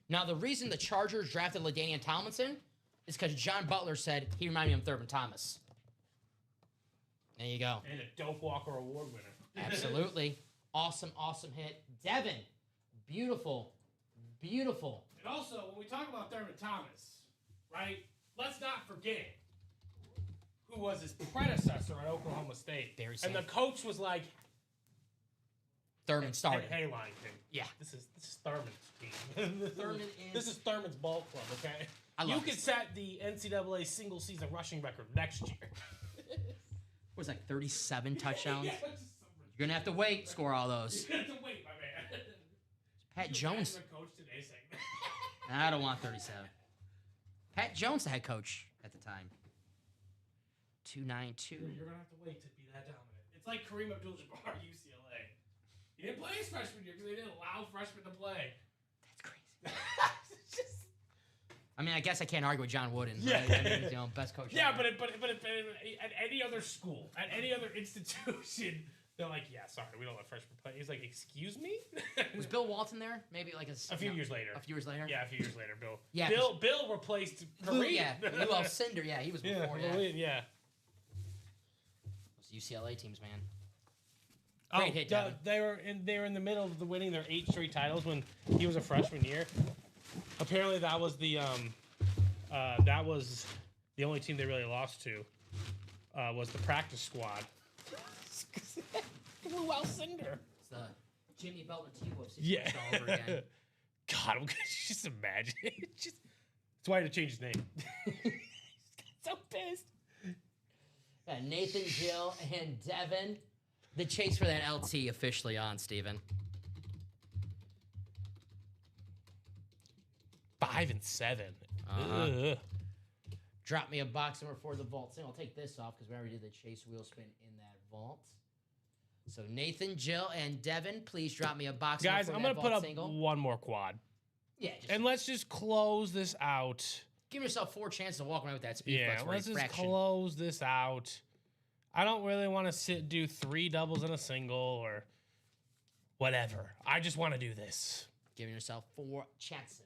Now, the reason the Chargers drafted LaDainian Tomlinson is because John Butler said he reminded me of Thurman Thomas. There you go. And a Dope Walker Award winner. Absolutely. Awesome, awesome hit. Devin, beautiful, beautiful. And also, when we talk about Thurman Thomas, right, let's not forget who was his predecessor at Oklahoma State. Barry and the Sanders. coach was like, Thurman started. Hey, line thing. Yeah. This is Thurman's team. Thurman This is Thurman's ball club, okay? I You could set the NCAA single season rushing record next year. What was like 37 touchdowns? Yeah, You're going to have to wait, score all those. you have to wait, my man. Pat Jones. Coach today saying I don't want 37. Pat Jones, the head coach at the time. 292. You're going to have to wait to be that dominant. It's like Kareem Abdul-Jabbar at UCLA. He didn't play his freshman year because they didn't allow freshmen to play. That's crazy. I mean, I guess I can't argue with John Wooden. Yeah. Right? I mean, he's, best coach. Yeah, ever. but at any other school, at any other institution, they're like, yeah, sorry, we don't let freshmen play. He's like, excuse me? Was Bill Walton there? Maybe like a few years later. A few years later? Yeah, a few years later, Bill. Yeah, Bill replaced Lou, Kareem. yeah, Lou Alcindor. Yeah, he was before. Yeah. Those UCLA teams, man. Oh, Great hit, Devin. they were in the middle of the winning their 8 straight titles when he was a freshman year. Apparently, that was the only team they really lost to. Was the practice squad. Lou Alcindor. It's the Jimmy Butler T-Wolf Yeah. all over again. God, just imagine. That's why I had to change his name. He's so pissed. Yeah, Nathan, Jill, and Devin. The chase for that LT officially on, Steven. 5 and 7. Uh-huh. Drop me a box number for the vault. I'll take this off because we already did the chase wheel spin in that vault. So Nathan, Jill, and Devin, please drop me a box Guys, number I'm for going to put up single. one more quad. Yeah, And let's just close this out. give yourself 4 chances to walk away with that speed Yeah, flex let's just fraction. close this out. I don't really want to do 3 doubles and a single or whatever. I just want to do this. Giving yourself 4 chances.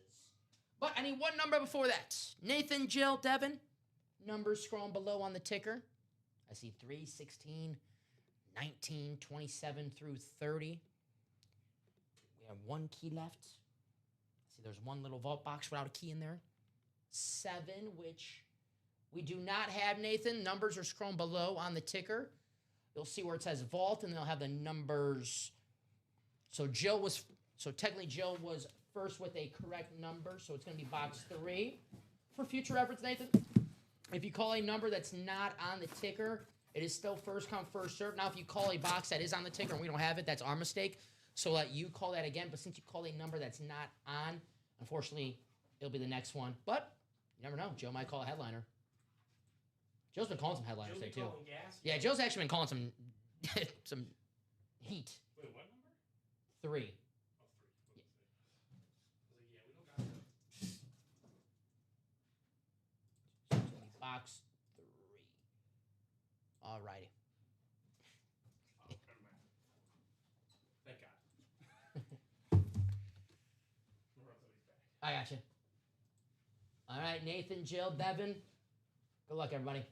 But I need one number before that. Nathan, Jill, Devin. Numbers scrolling below on the ticker. I see 3, 16, 19, 27 through 30. We have 1 key left. I see there's 1 little vault box without a key in there. 7, which we do not have, Nathan. Numbers are scrolling below on the ticker. You'll see where it says vault, and they'll have the numbers. So technically Jill was first with a correct number, so it's going to be box 3. For future reference, Nathan, if you call a number that's not on the ticker, it is still first come, first serve. Now, if you call a box that is on the ticker and we don't have it, that's our mistake. So let you call that again. But since you called a number that's not on, unfortunately, it'll be the next one. But you never know. Joe might call a headliner. Joe's been calling some headliners today, too. Yeah, Joe's actually been calling some some heat. Wait, what number? 3. Box 3. All righty. Oh, thank God. I got you. All right, Nathan, Jill, Devin. Good luck, everybody.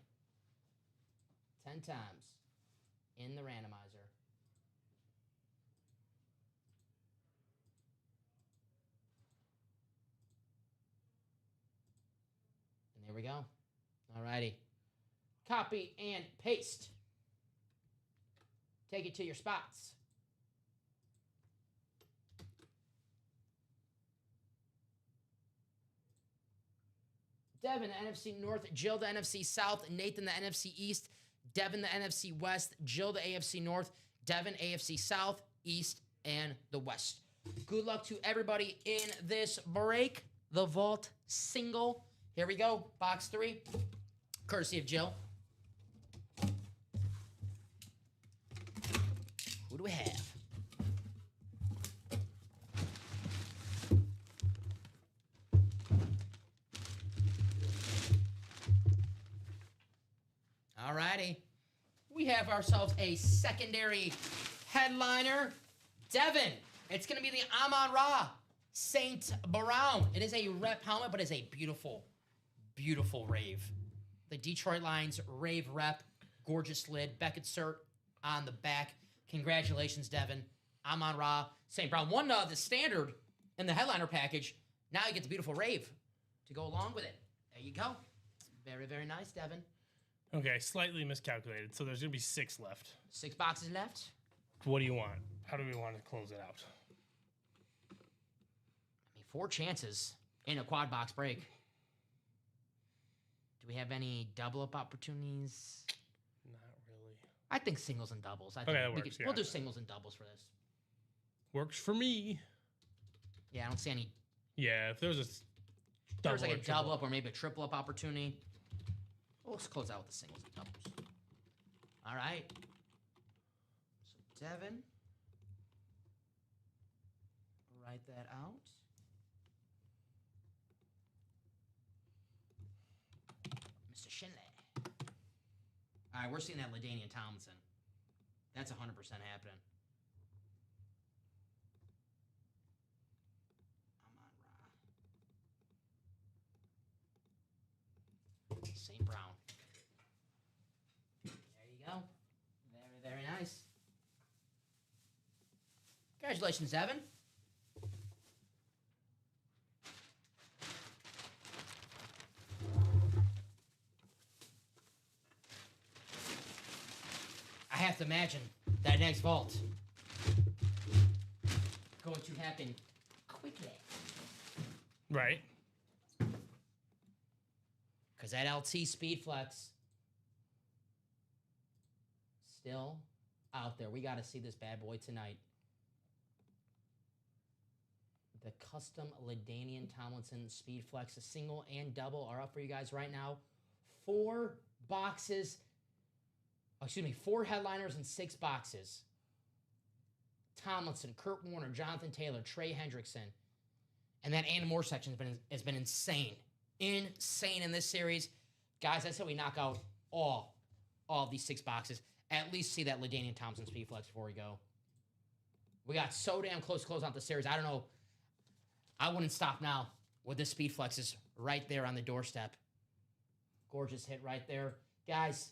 10 times in the randomizer. And there we go. All righty. Copy and paste. Take it to your spots. Devin, the NFC North. Jill, the NFC South. Nathan, the NFC East. Devin, the NFC West. Jill, the AFC North. Devin, AFC South, East, and the West. Good luck to everybody in this break. The Vault single. Here we go. Box 3. Courtesy of Jill. Who do we have? All righty. We have ourselves a secondary headliner. Devin. It's going to be the Amon-Ra St. Brown. It is a rep helmet, but it's a beautiful, beautiful rave. The Detroit Lions rave rep. Gorgeous lid. Beckett cert on the back. Congratulations, Devin. Amon-Ra St. Brown. Won the standard in the headliner package. Now you get the beautiful rave to go along with it. There you go. Very, very nice, Devin. Okay, slightly miscalculated. So there's going to be 6 left. 6 boxes left. What do you want? How do we want to close it out? I mean, 4 chances in a quad box break. Do we have any double up opportunities? Not really. I think singles and doubles. I think Okay, that works, we'll do singles and doubles for this. Works for me. Yeah, I don't see any. Yeah, if there's a There's like a double up or maybe a triple up opportunity. We'll just close out with the singles and doubles. All right. So Devin, write that out. Mr. Shinley. All right, we're seeing that LaDainian Tomlinson. That's 100% happening. St. Brown. There you go. Very, very nice. Congratulations, Evan. I have to imagine that next vault going to happen quickly. Right. Because that LT Speed Flex still out there. We got to see this bad boy tonight. The custom LaDainian Tomlinson Speed Flex, a single and double, are up for you guys right now. 4 boxes. Excuse me, 4 headliners and 6 boxes. Tomlinson, Kurt Warner, Jonathan Taylor, Trey Hendrickson. And that and more section has been insane. Insane in this series. Guys, I said we knock out all of these 6 boxes. At least see that LaDainian Tomlinson Speed Flex before we go. We got so damn close to closing out the series. I don't know. I wouldn't stop now with this Speed Flex is right there on the doorstep. Gorgeous hit right there. Guys,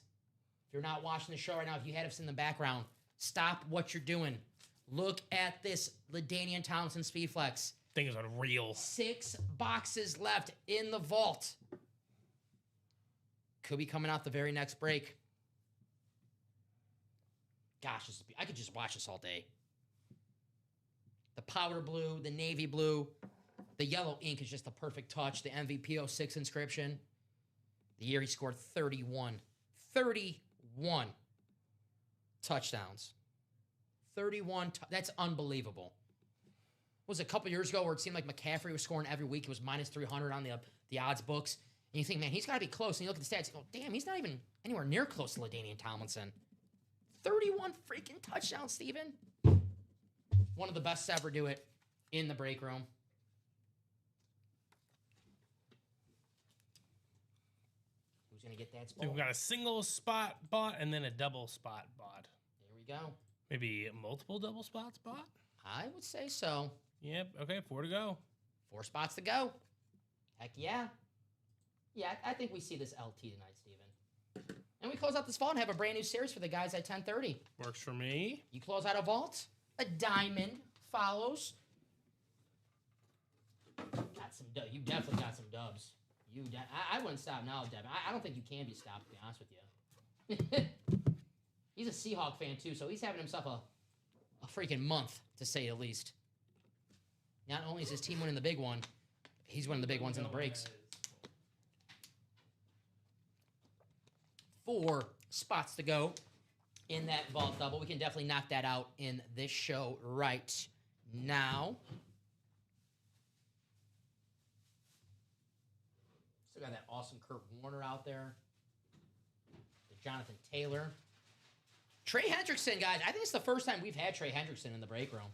if you're not watching the show right now, if you had us in the background, stop what you're doing. Look at this LaDainian Tomlinson Speed Flex. Thing is unreal. 6 boxes left in the vault. Could be coming out the very next break. Gosh, I could just watch this all day. The powder blue, the navy blue, the yellow ink is just the perfect touch. The MVP 06 inscription. The year he scored 31 touchdowns. 31. That's unbelievable. Was it a couple years ago where it seemed like McCaffrey was scoring every week? It was minus 300 on the odds books. And you think, man, he's got to be close. And you look at the stats, you go, damn, he's not even anywhere near close to LaDainian Tomlinson. 31 freaking touchdowns, Steven. One of the best to ever do it in the break room. Who's going to get that spot? We've got a single spot bought and then a double spot bought. There we go. Maybe multiple double spots bought? I would say so. Yep. Okay, 4 to go. 4 spots to go. Heck yeah. Yeah, I think we see this LT tonight, Steven. And we close out this vault and have a brand new series for the guys at 10:30. Works for me. You close out a vault. A diamond follows. Got some. You definitely got some dubs. I wouldn't stop now, Devin. I don't think you can be stopped, to be honest with you. He's a Seahawk fan, too, so he's having himself a freaking month, to say the least. Not only is his team winning the big one, he's winning the big ones in the breaks. 4 spots to go in that vault double. We can definitely knock that out in this show right now. Still got that awesome Kurt Warner out there. The Jonathan Taylor. Trey Hendrickson, guys. I think it's the first time we've had Trey Hendrickson in the break room.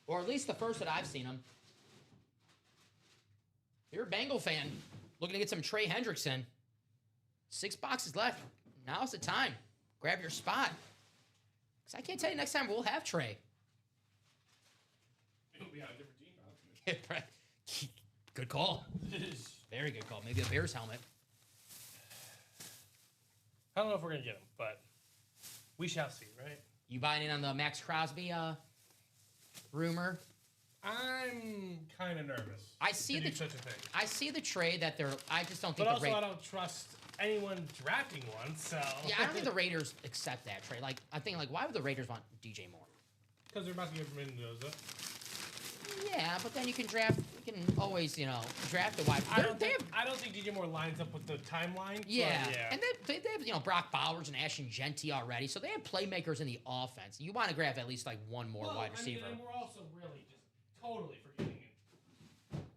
Or at least the first that I've seen him. If you're a Bengal fan looking to get some Trey Hendrickson, 6 boxes left. Now's the time. Grab your spot. Because I can't tell you next time we'll have Trey. It'll be on a different team. Good call. Very good call. Maybe a Bears helmet. I don't know if we're going to get him, but we shall see, right? You buying in on the Max Crosby rumor? I'm kind of nervous. I see such a thing. I see the trade that they're. I just don't think. But also, I don't trust anyone drafting one. So yeah, I don't think the Raiders accept that trade. Like, I think, like, why would the Raiders want DJ Moore? Because they're about to give Mendoza. Yeah, but then you can draft. You can always, draft a wide. I don't think DJ Moore lines up with the timeline. Yeah, and they have Brock Bowers and Ashton Genty already, so they have playmakers in the offense. You want to grab at least like one more wide receiver. And we're also really just totally forgetting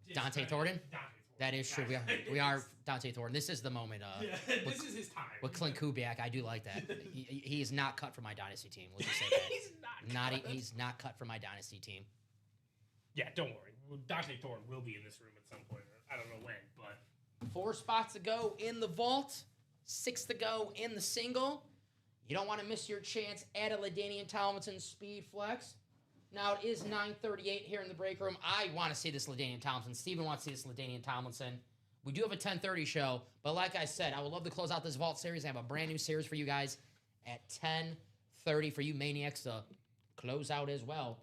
it. Dante Thornton. That is true. We are Dante Thornton. This is the moment. This is his time. With Clint Kubiak, I do like that. He is not cut for my dynasty team. Let's just say that. He's not cut for my dynasty team. Yeah, don't worry. Dante Thornton will be in this room at some point. I don't know when, but 4 spots to go in the vault. 6 to go in the single. You don't want to miss your chance at a LaDainian Tomlinson speed flex. Now it is 9:38 here in the break room. I want to see this LaDainian Tomlinson. Steven wants to see this LaDainian Tomlinson. We do have a 10:30 show, but like I said, I would love to close out this vault series. I have a brand new series for you guys at 10:30 for you maniacs to close out as well.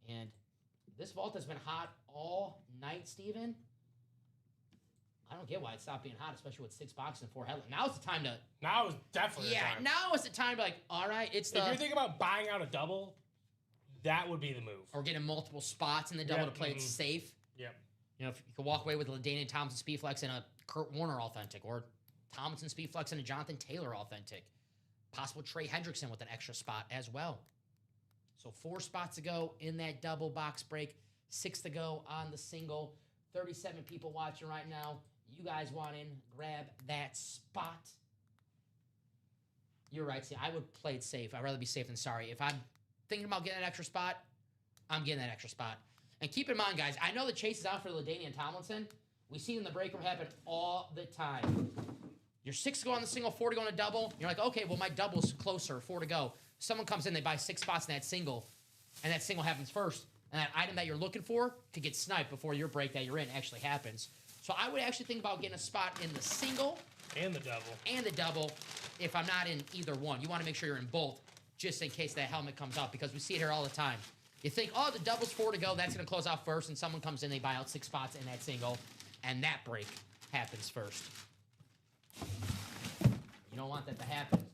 And this vault has been hot all night, Steven. I don't get why it stopped being hot, especially with 6 boxes and 4 headlines. Now is the time to... Now is definitely the time. Yeah, now is the time to be like, all right, it's the... If you're thinking about buying out a double, that would be the move. Or getting multiple spots in the double to play it safe. Yep. If you could walk away with a LaDainian Tomlinson speed flex and a Kurt Warner authentic, or Tomlinson speed flex and a Jonathan Taylor authentic. Possible Trey Hendrickson with an extra spot as well. So 4 spots to go in that double box break. 6 to go on the single. 37 people watching right now. You guys want in, grab that spot. You're right. See, I would play it safe. I'd rather be safe than sorry. If I'm thinking about getting that extra spot, I'm getting that extra spot. And keep in mind, guys, I know the chase is out for LaDainian Tomlinson. We see it in the break room happen all the time. You're 6 to go on the single, 4 to go on a double. You're like, okay, well, my double's closer, 4 to go. Someone comes in, they buy 6 spots in that single, and that single happens first. And that item that you're looking for could get sniped before your break that you're in actually happens. So I would actually think about getting a spot in the single. And the double. And the double if I'm not in either one. You want to make sure you're in both just in case that helmet comes out because we see it here all the time. You think, oh, the double's 4 to go. That's going to close out first. And someone comes in, they buy out 6 spots in that single. And that break happens first. You don't want that to happen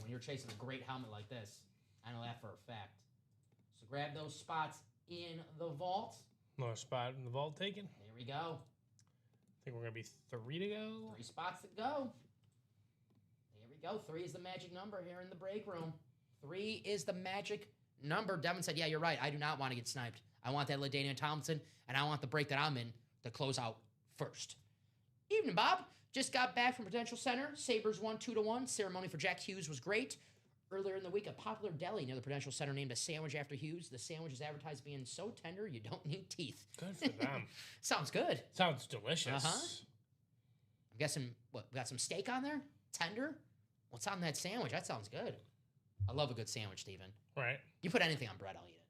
when you're chasing a great helmet like this. I know that for a fact. So grab those spots in the vault. Another spot in the vault taken. There we go. I think we're going to be 3 to go. 3 spots to go. There we go. 3 is the magic number here in the break room. 3 is the magic number. Devin said, yeah, you're right. I do not want to get sniped. I want that LaDainian Tomlinson, and I want the break that I'm in to close out first. Evening, Bob. Just got back from Prudential Center. Sabres won 2-1. Ceremony for Jack Hughes was great. Earlier in the week, a popular deli near the Prudential Center named a sandwich after Hughes. The sandwich is advertised being so tender you don't need teeth. Good for them. Sounds good. Sounds delicious. I'm guessing, what, we got some steak on there? Tender? What's on that sandwich? That sounds good. I love a good sandwich, Steven. Right. You put anything on bread, I'll eat it.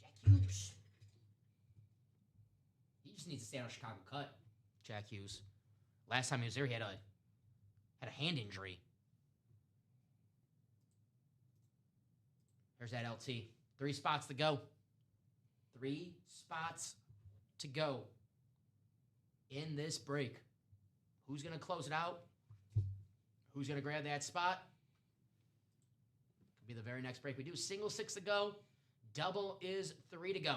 Jack Hughes. He just needs to stay on a Chicago cut. Jack Hughes. Last time he was there, he had a hand injury. There's that LT. 3 spots to go. 3 spots to go in this break. Who's going to close it out? Who's going to grab that spot? Could be the very next break we do. Single 6 to go. Double is 3 to go.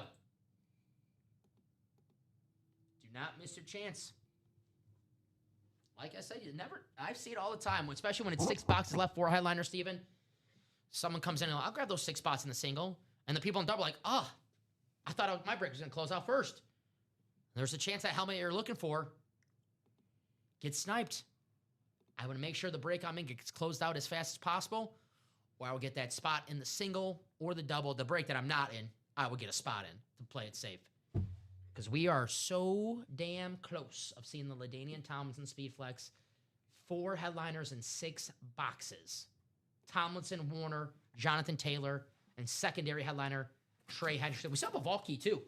Do not miss your chance. Like I said, I see it all the time, especially when it's 6 boxes left, 4 headliners, Steven. Someone comes in and I'll grab those 6 spots in the single. And the people in double are like, oh, I thought my break was going to close out first. There's a chance that helmet you're looking for gets sniped. I want to make sure the break I'm in gets closed out as fast as possible, or I will get that spot in the single or the double. The break that I'm not in, I will get a spot in to play it safe. Because we are so damn close of seeing the LaDainian Tomlinson Speed Flex. 4 headliners and 6 boxes. Tomlinson, Warner, Jonathan Taylor, and secondary headliner, Trey Henderson. We still have a vault key, too.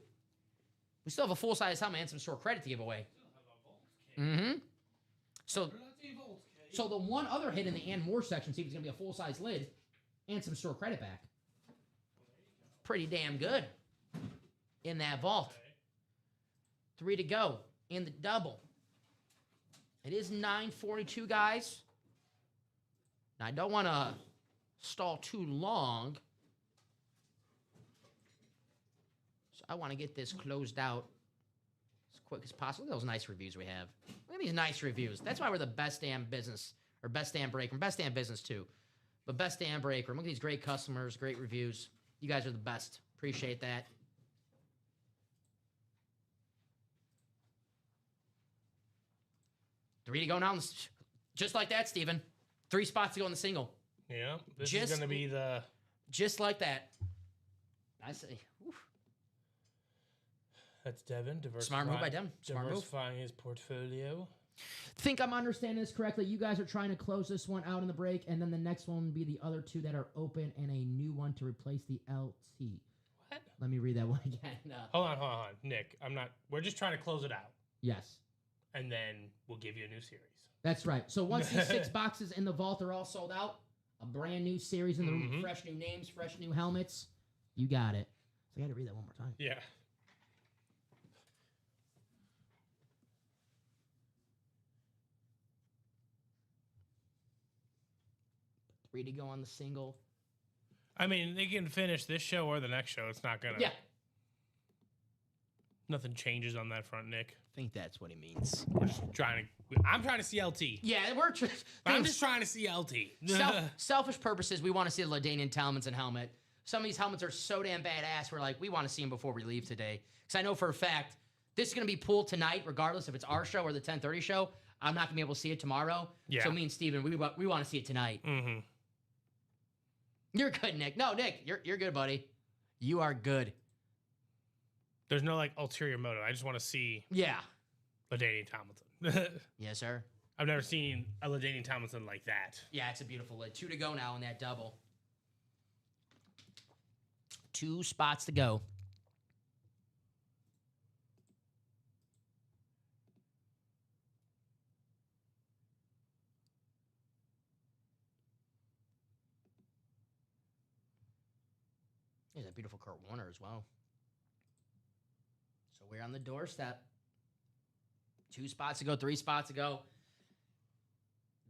We still have a full-size helmet and some store credit to give away. So the one other hit in the and more section, see if it's going to be a full-size lid and some store credit back. Pretty damn good in that vault. 3 to go in the double. It is 9:42, guys. Now, I don't want to stall too long. So I want to get this closed out as quick as possible. Look at those nice reviews we have. Look at these nice reviews. That's why we're the best damn business, or best damn break room. Best damn business, too. But best damn break room. Look at these great customers, great reviews. You guys are the best. Appreciate that. Three to go now. Just like that, Steven. 3 spots to go in the single. Yeah. This is going to be the... Just like that. I say... Oof. That's Devin. Smart move by Devin. Diversifying his portfolio. Think I'm understanding this correctly. You guys are trying to close this one out in the break, and then the next one will be the other 2 that are open and a new one to replace the LT. What? Let me read that one again. Hold on. Nick, we're just trying to close it out. Yes. And then we'll give you a new series. That's right. So once these 6 boxes in the vault are all sold out, a brand new series in the room, fresh new names, fresh new helmets. You got it. So I got to read that one more time. Yeah. Three to go on the single. I mean, they can finish this show or the next show. It's not going to... Yeah. Nothing changes on that front, Nick. I think that's what he means. We're just I'm trying to see LT. Yeah, I'm just trying to see LT. Selfish purposes, we want to see the LaDainian Tomlinson helmet. Some of these helmets are so damn badass, we're like, we want to see them before we leave today. Because I know for a fact, this is going to be pulled tonight, regardless if it's our show or the 10:30 show. I'm not going to be able to see it tomorrow. Yeah. So me and Steven, we want to see it tonight. Mm-hmm. You're good, Nick. No, Nick, you're good, buddy. You are good. There's no, ulterior motive. I just want to see... Yeah. LaDainian Tomlinson. Yes, sir. I've never seen a LaDainian Tomlinson like that. Yeah, it's a beautiful lid. 2 to go now in that double. 2 spots to go. There's a beautiful Kurt Warner as well. So we're on the doorstep. 2 spots to go, 3 spots to go.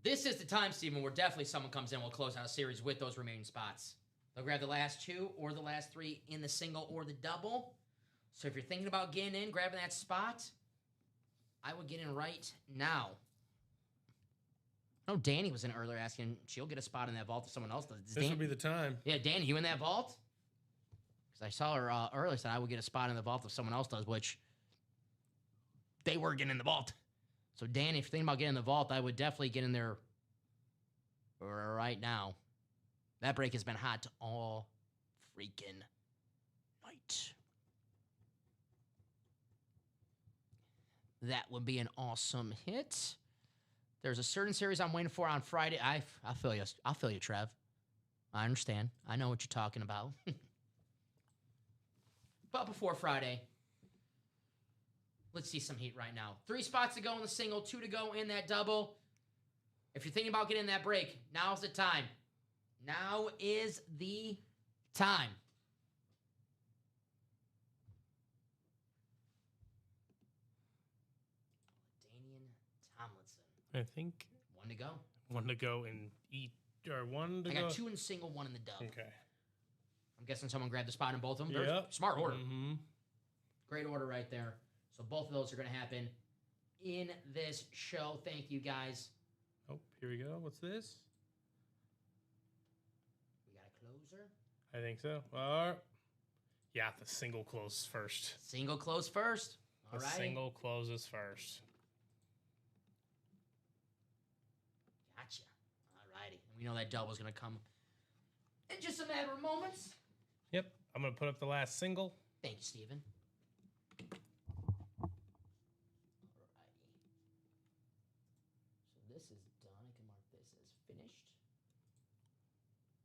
This is the time, Steven, where definitely someone comes in and will close out a series with those remaining spots. They'll grab the last 2 or the last 3 in the single or the double. So if you're thinking about getting in, grabbing that spot, I would get in right now. Oh, Danny was in earlier asking she'll get a spot in that vault if someone else does. This would be the time. Yeah, Danny, you in that vault? Because I saw her earlier said I would get a spot in the vault if someone else does, which they were getting in the vault. So, Danny, if you're thinking about getting in the vault, I would definitely get in there right now. That break has been hot all freaking night. That would be an awesome hit. There's a certain series I'm waiting for on Friday. I feel you. I feel you, Trev. I understand. I know what you're talking about. But before Friday, let's see some heat right now. 3 spots to go in the single, 2 to go in that double. If you're thinking about getting that break, now's the time. Now is the time. I think 1 to go. 1 to go in each, or 1 to go. I got 2 in single, 1 in the dub. Okay. I'm guessing someone grabbed the spot in both of them. Yep. Smart order. Mm-hmm. Great order right there. So both of those are going to happen in this show. Thank you, guys. Oh, here we go. What's this? We got a closer. I think so. Yeah, the single closes first. Single close first. All right. Single closes first. Gotcha. All righty. We know that double's going to come in just a matter of moments. Yep. I'm going to put up the last single. Thank you, Steven. Alrighty. So this is done. I can mark this as finished.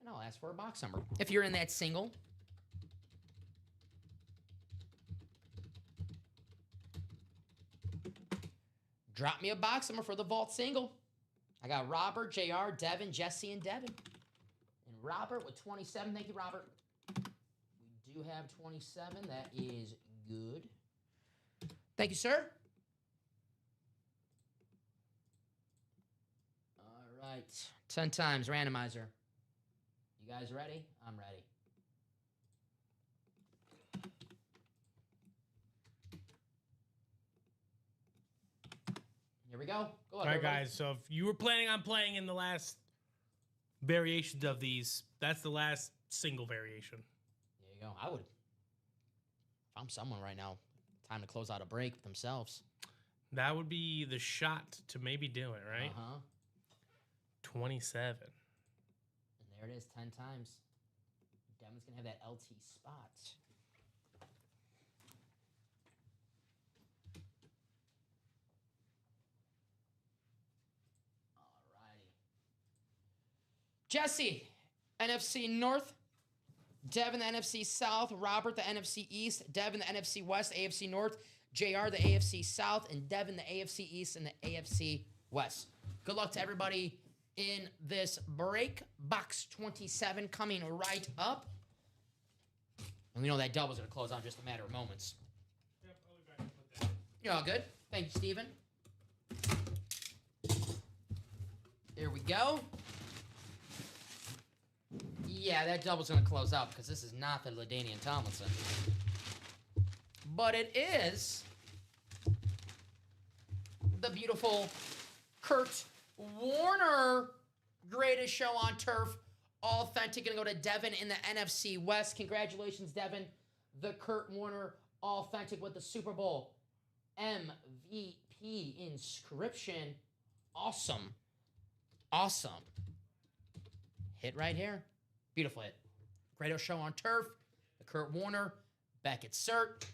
And I'll ask for a box number. If you're in that single, drop me a box number for the vault single. I got Robert, JR, Devin, Jesse, and Devin. And Robert with 27. Thank you, Robert. We do have 27. That is good. Thank you, sir. All right. 10 times randomizer. You guys ready? I'm ready. Here we go. Go All right, guys. So if you were planning on playing in the last variations of these, that's the last single variation. There you go. I would. If I'm someone right now, time to close out a break themselves. That would be the shot to maybe do it, right? 27. And there it is, 10 times. Devin's going to have that LT spot. Jesse, NFC North. Devin, the NFC South. Robert, the NFC East. Devin, the NFC West, AFC North. JR, the AFC South. And Devin, the AFC East and the AFC West. Good luck to everybody in this break. Box 27 coming right up. And we know that double's going to close out in just a matter of moments. Yep, I'll be back and put that in. You're all good. Thank you, Steven. Here we go. Yeah, that double's going to close out because this is not the LaDainian Tomlinson. But it is the beautiful Kurt Warner. Greatest show on turf. Authentic. Going to go to Devin in the NFC West. Congratulations, Devin. The Kurt Warner Authentic with the Super Bowl MVP inscription. Awesome. Awesome. Hit right here. Beautiful hit. Greatest show on turf. The Kurt Warner. Beckett Cert.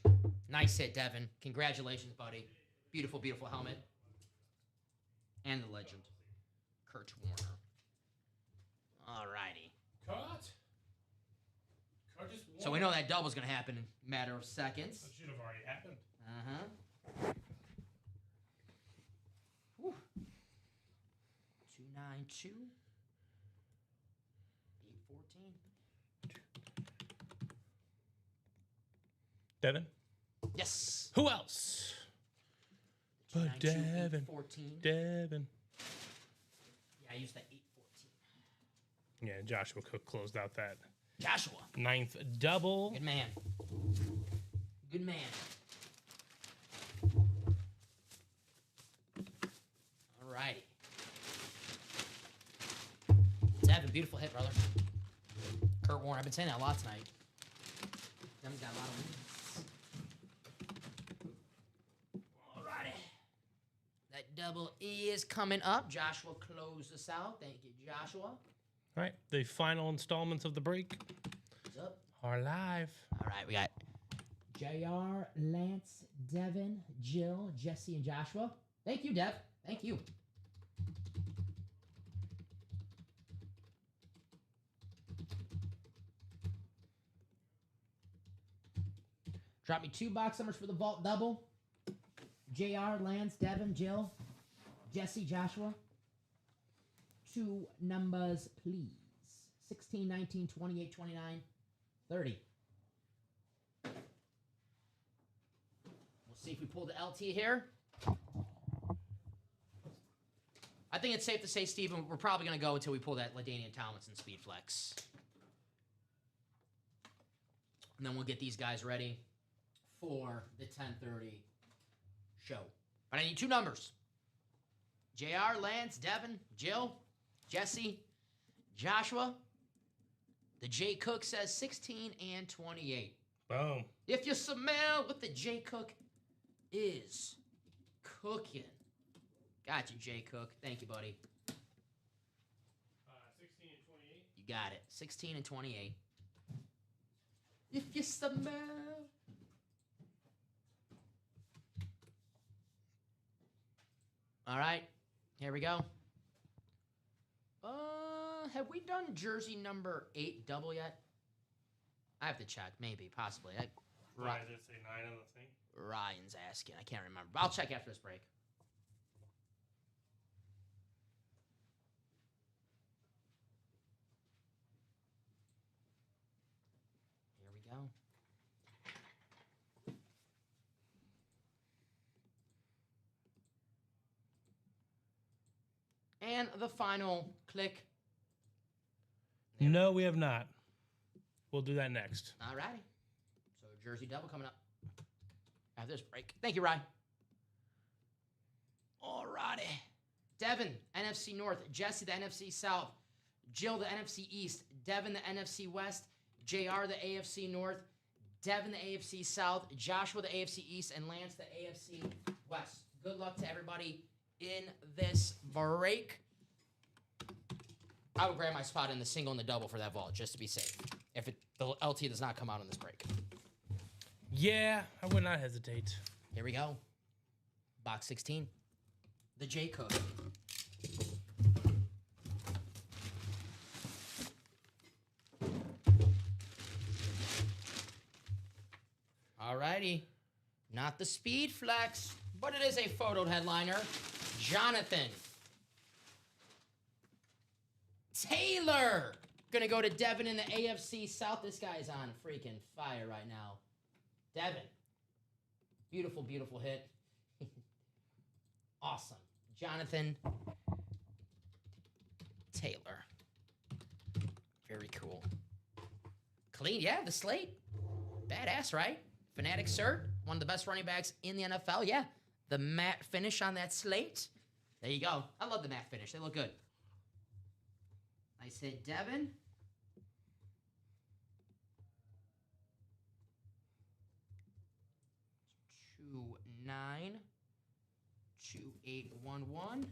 Nice hit, Devin. Congratulations, buddy. Beautiful, beautiful helmet. And the legend. Kurt Warner. All righty. Cut. So we know that double's going to happen in a matter of seconds. That should have already happened. Uh-huh. Whew. 292. 814. Devin? Yes. Who else? But Devin. 14. Devin. Yeah, I used that 814. Yeah, Joshua Cook closed out that Joshua. 9th double. Good man. Good man. All righty. beautiful hit, brother. Kurt Warner. I've been saying that a lot tonight. Devin's got a lot of wins. Alrighty. That double E is coming up. Joshua closed us out. Thank you, Joshua. All right. The final installments of the break What's up? are live. All right, we got JR, Lance, Devin, Jill, Jesse, and Joshua. Thank you, Dev. Thank you. Drop me 2 box numbers for the vault double. JR, Lance, Devin, Jill, Jesse, Joshua. 2 numbers, please. 16, 19, 28, 29, 30. We'll see if we pull the LT here. I think it's safe to say, Steven, we're probably going to go until we pull that LaDainian Tomlinson speed flex. And then we'll get these guys ready for the 10:30 show. But I need 2 numbers. JR, Lance, Devin, Jill, Jesse, Joshua. The J Cook says 16 and 28. Boom. If you smell what the J Cook is cooking. Gotcha, J Cook. Thank you, buddy. 16 and 28. You got it. 16 and 28. If you smell. All right. Here we go. Have we done jersey number 8 double yet? I have to check. Maybe. Possibly. Right. Did it say 9 on the thing? Ryan's asking. I can't remember. I'll check after this break. Here we go. And the final click. No, we have not. We'll do that next. All righty. So jersey double coming up after this break. Thank you, Ryan. All righty. Devin, NFC North. Jesse, the NFC South. Jill, the NFC East. Devin, the NFC West. JR, the AFC North. Devin, the AFC South. Joshua, the AFC East. And Lance, the AFC West. Good luck to everybody in this break. I would grab my spot in the single and the double for that vault, just to be safe. If the LT does not come out on this break. Yeah, I would not hesitate. Here we go. Box 16. The J Cook. Alrighty. Not the speed flex, but it is a photoed headliner. Jonathan Taylor. Gonna go to Devin in the AFC South. This guy's on freaking fire right now. Devin. Beautiful, beautiful hit. Awesome. Jonathan Taylor. Very cool. Clean, yeah, the slate. Badass, right? Fanatic cert. One of the best running backs in the NFL, yeah. The matte finish on that slate. There you go. I love the matte finish. They look good. Nice hit, Devin. Two 9 2811.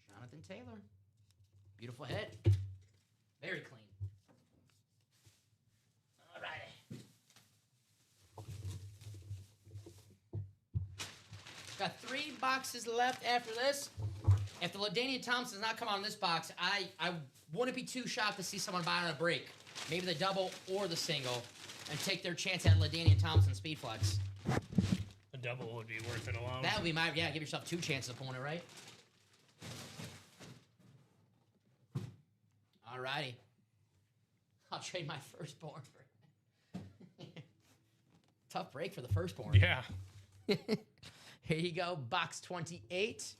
Jonathan Taylor. Beautiful hit. Very clean. All right. Got 3 boxes left after this. If the LaDainian Tomlinson does not come out in this box, I wouldn't be too shocked to see someone buy on a break. Maybe the double or the single and take their chance at LaDainian Tomlinson speed flex. A double would be worth it alone. That would be my, yeah, give yourself 2 chances of pulling it, right? All righty. I'll trade my firstborn for tough break for the firstborn. Yeah. Here you go, box 28.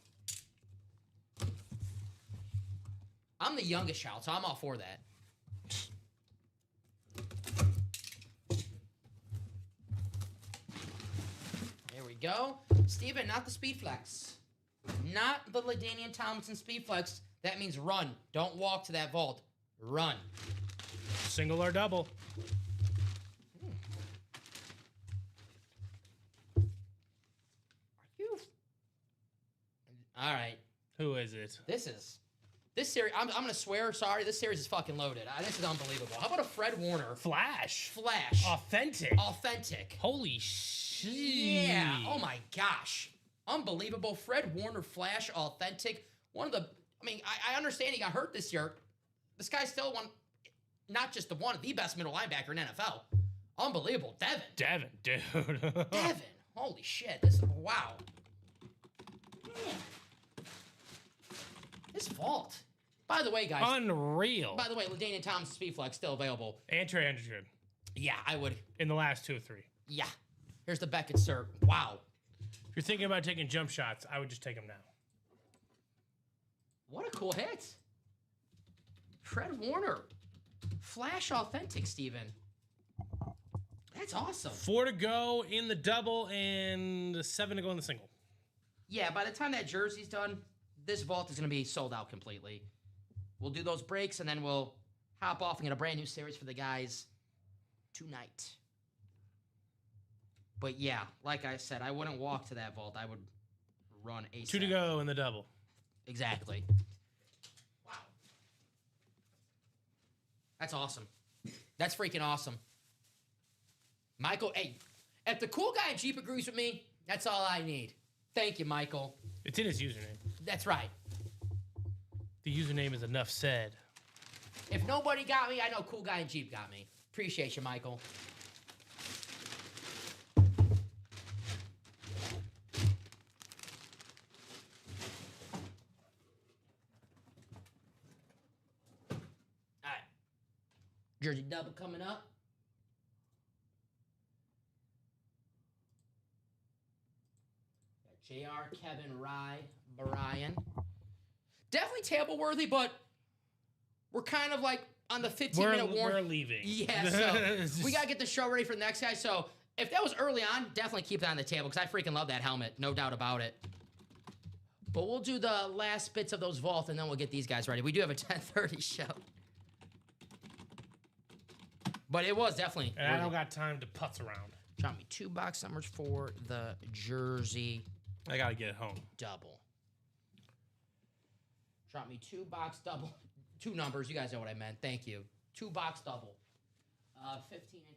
I'm the youngest child, so I'm all for that. There we go. Steven, not the speed flex. Not the LaDainian Tomlinson Speed Flex. That means run. Don't walk to that vault. Run. Single or double. Are you? All right. Who is it? This series, I'm going to swear, sorry, this series is fucking loaded. This is unbelievable. How about a Fred Warner? Flash. Authentic. Holy shit. Yeah. Oh my gosh. Unbelievable. Fred Warner Flash Authentic. One of the, I understand he got hurt this year. This guy's still not just the best middle linebacker in NFL. Unbelievable. Devin, dude. Devin. Holy shit. Wow. Man. This vault. By the way, guys. Unreal. By the way, LaDainian Thomas Speed Flex still available. And Trey Anderson. Yeah, I would. In the last 2 or 3. Yeah. Here's the Beckett cert. Wow. If you're thinking about taking jump shots, I would just take them now. What a cool hit. Fred Warner. Flash Authentic, Steven. That's awesome. 4 to go in the double and 7 to go in the single. Yeah, by the time that jersey's done, this vault is going to be sold out completely. We'll do those breaks, and then we'll hop off and get a brand new series for the guys tonight. But yeah, like I said, I wouldn't walk to that vault. I would run ASAP. 2 to go in the double. Exactly. Wow. That's awesome. That's freaking awesome. Michael, hey, if the cool guy in Jeep agrees with me, that's all I need. Thank you, Michael. It's in his username. That's right. The username is enough said. If nobody got me, I know cool guy in Jeep got me. Appreciate you, Michael. All right. Jersey double coming up. JR, Kevin, Rye, Brian. Definitely table worthy, but we're kind of like on the 15-minute warning. We're leaving. Yeah, so we got to get the show ready for the next guy. So if that was early on, definitely keep that on the table because I freaking love that helmet. No doubt about it. But we'll do the last bits of those vaults, and then we'll get these guys ready. We do have a 10:30 show. But it was definitely. And I don't got time to putz around. Drop me 2 box numbers for the jersey. I got to get it home. Double. Drop me 2 box double. 2 numbers. You guys know what I meant. Thank you. 2 box double. 15 and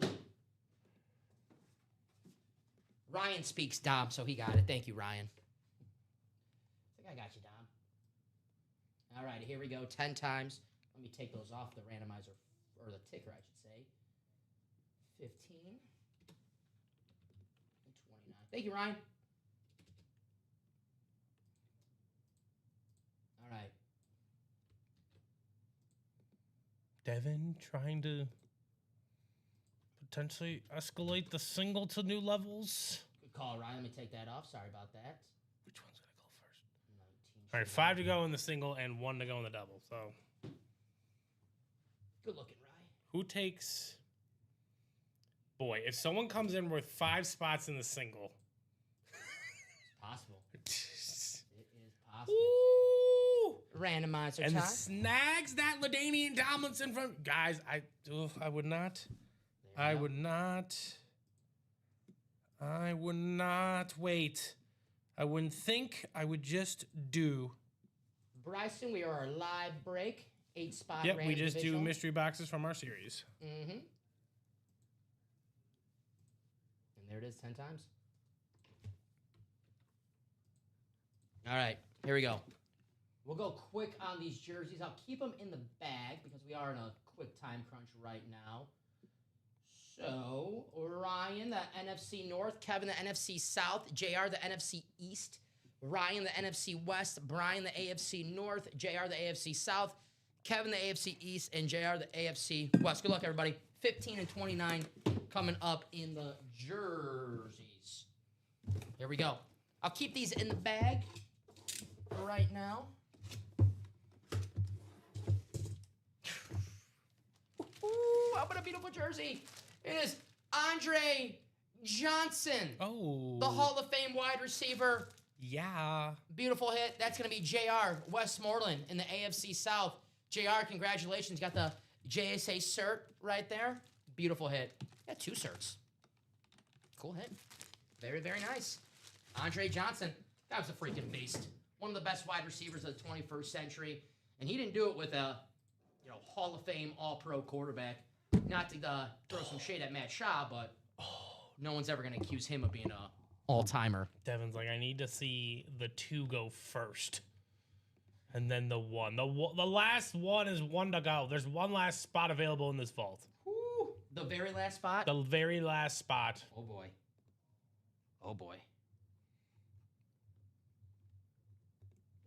29. Ryan speaks Dom, so he got it. Thank you, Ryan. I think I got you, Dom. All right, here we go. 10 times. Let me take those off the randomizer, or the ticker, I should say. 15 and 29. Thank you, Ryan. All right. Devin trying to potentially escalate the single to new levels. Good call, Ryan. Let me take that off. Sorry about that. Which one's going to go first? 19. All right, 5 to go in the single and 1 to go in the double. So, good looking, Ryan. Who takes... Boy, if someone comes in with 5 spots in the single... Possible. It is possible. Ooh! Randomizer and time. Snags that LaDainian Tomlinson from... Guys, I would not... I would not wait. I wouldn't think. I would just do. Bryson, we are a live break. 8 spot. Yep, we just divisional. do mystery boxes from our series. Mm-hmm. And there it is, 10 times. All right, here we go. We'll go quick on these jerseys. I'll keep them in the bag because we are in a quick time crunch right now. So, Ryan, the NFC North, Kevin, the NFC South, JR, the NFC East, Ryan, the NFC West, Brian, the AFC North, JR, the AFC South, Kevin, the AFC East, and JR, the AFC West. Good luck, everybody. 15 and 29 coming up in the jerseys. Here we go. I'll keep these in the bag right now. Ooh, how about a beautiful jersey? It is Andre Johnson. Oh. The Hall of Fame wide receiver. Yeah. Beautiful hit. That's going to be JR Westmoreland in the AFC South. JR, congratulations. Got the JSA cert right there. Beautiful hit. Got 2 certs. Cool hit. Very, very nice. Andre Johnson. That was a freaking beast. One of the best wide receivers of the 21st century. And he didn't do it with a Hall of Fame All-Pro quarterback. Not to throw some shade at Matt Shaw, but no one's ever going to accuse him of being a all-timer. Devin's like, I need to see the 2 go first. And then the 1. The last one is 1 to go. There's 1 last spot available in this vault. Woo. The very last spot? The very last spot. Oh, boy. Oh, boy.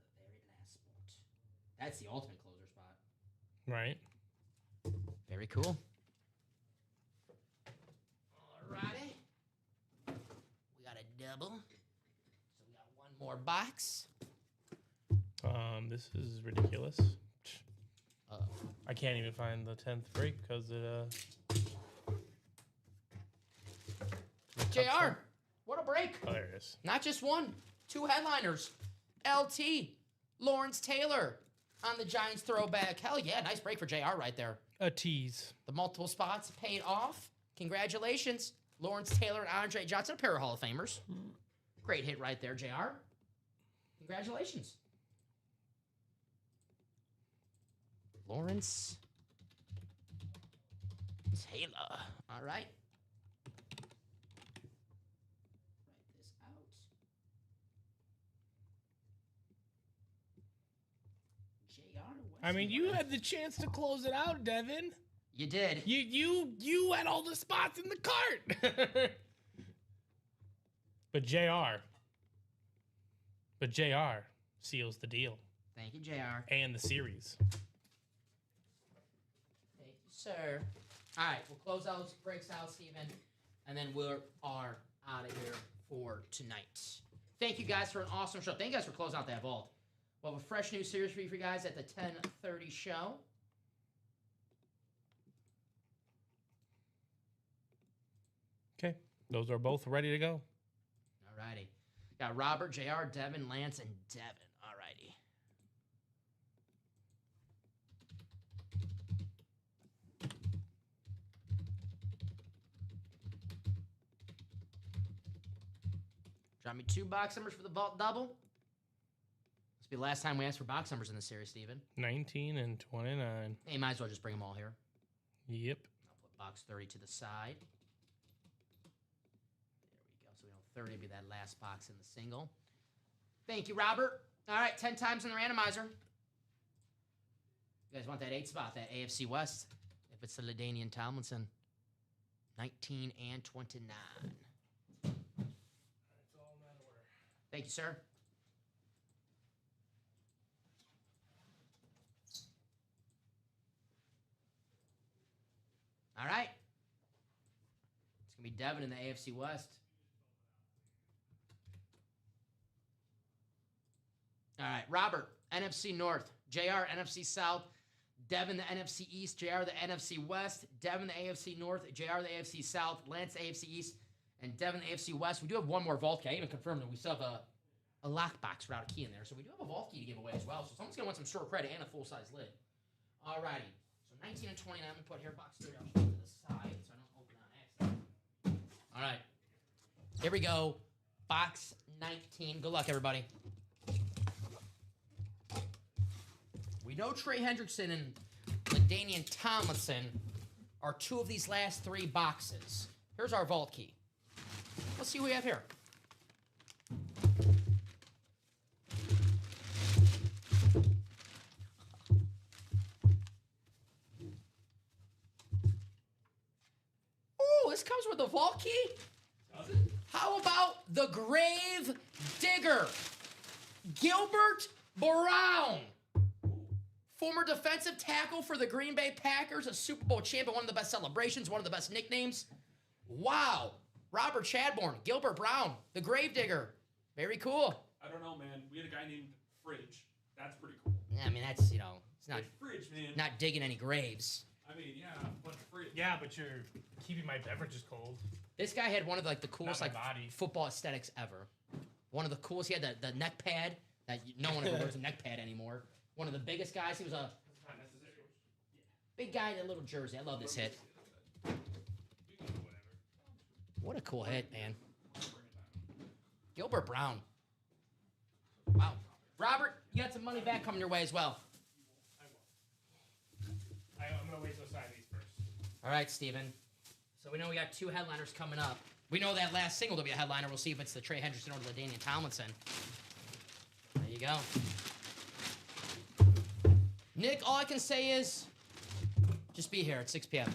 The very last spot. That's the ultimate closer spot. Right. Very cool. Alrighty. We got a double. So we got 1 more box. This is ridiculous. Uh-oh. I can't even find the 10th break because it JR, what a break. Oh, there it is. Not just 1, 2 headliners. LT, Lawrence Taylor on the Giants throwback. Hell yeah, nice break for JR right there. A tease. The multiple spots paid off. Congratulations. Lawrence Taylor and Andre Johnson, a pair of Hall of Famers. Great hit right there, JR. Congratulations. Lawrence Taylor. All right. Write this out. JR. I mean, you had the chance to close it out, Devin. You did. You had all the spots in the cart. But JR seals the deal. Thank you, JR. And the series. Thank you, sir. All right, we'll close those breaks out, Steven, and then we are out of here for tonight. Thank you guys for an awesome show. Thank you guys for closing out that vault. We'll have a fresh new series for you guys at the 10:30 show. Okay, those are both ready to go. All righty. Got Robert, JR, Devin, Lance, and Devin. All righty. Drop me 2 box numbers for the vault double. This will be the last time we ask for box numbers in the series, Steven. 19 and 29. Hey, might as well just bring them all here. Yep. I'll put box 30 to the side. There we go. So we know 30 will be that last box in the single. Thank you, Robert. All right, 10 times in the randomizer. You guys want that 8 spot, that AFC West? If it's the LaDainian Tomlinson. 19 and 29. Thank you, sir. All right. It's going to be Devin in the AFC West. All right. Robert, NFC North. JR, NFC South. Devin, the NFC East. JR, the NFC West. Devin, the AFC North. JR, the AFC South. Lance, the AFC East. And Devin, the AFC West. We do have 1 more vault key. I even confirmed that we still have a lockbox without a key in there. So we do have a vault key to give away as well. So someone's going to want some store credit and a full-size lid. All righty. So 19 and 29. I'm going to put here box 30 to the side so I don't open on accident. All right. Here we go. Box 19. Good luck, everybody. We know Trey Hendrickson and LaDainian Tomlinson are 2 of these last 3 boxes. Here's our vault key. Let's see what we have here. Ooh, this comes with a vault key? Does it? How about the Grave Digger? Gilbert Brown. Former defensive tackle for the Green Bay Packers, a Super Bowl champion, one of the best celebrations, one of the best nicknames. Wow. Robert Chadbourne, Gilbert Brown, the Gravedigger. Very cool. I don't know, man. We had a guy named Fridge. That's pretty cool. Yeah, I mean, that's, it's not, Hey, Fridge, man. not digging any graves. I mean, yeah, but free. Yeah, but you're keeping my beverages cold. This guy had one of like the coolest Not my body. football aesthetics ever. One of the coolest. He had the neck pad that no one ever wears a neck pad anymore. One of the biggest guys. He was a big guy in a little jersey. I love this hit. What a cool hit, man. Gilbert Brown. Wow. Robert, you got some money back coming your way as well. I'm going to wait till sign these first. All right, Steven. So we know we got 2 headliners coming up. We know that last single will be a headliner. We'll see if it's the Trey Hendrickson or the LaDainian Tomlinson. There you go. Nick, all I can say is just be here at 6 p.m.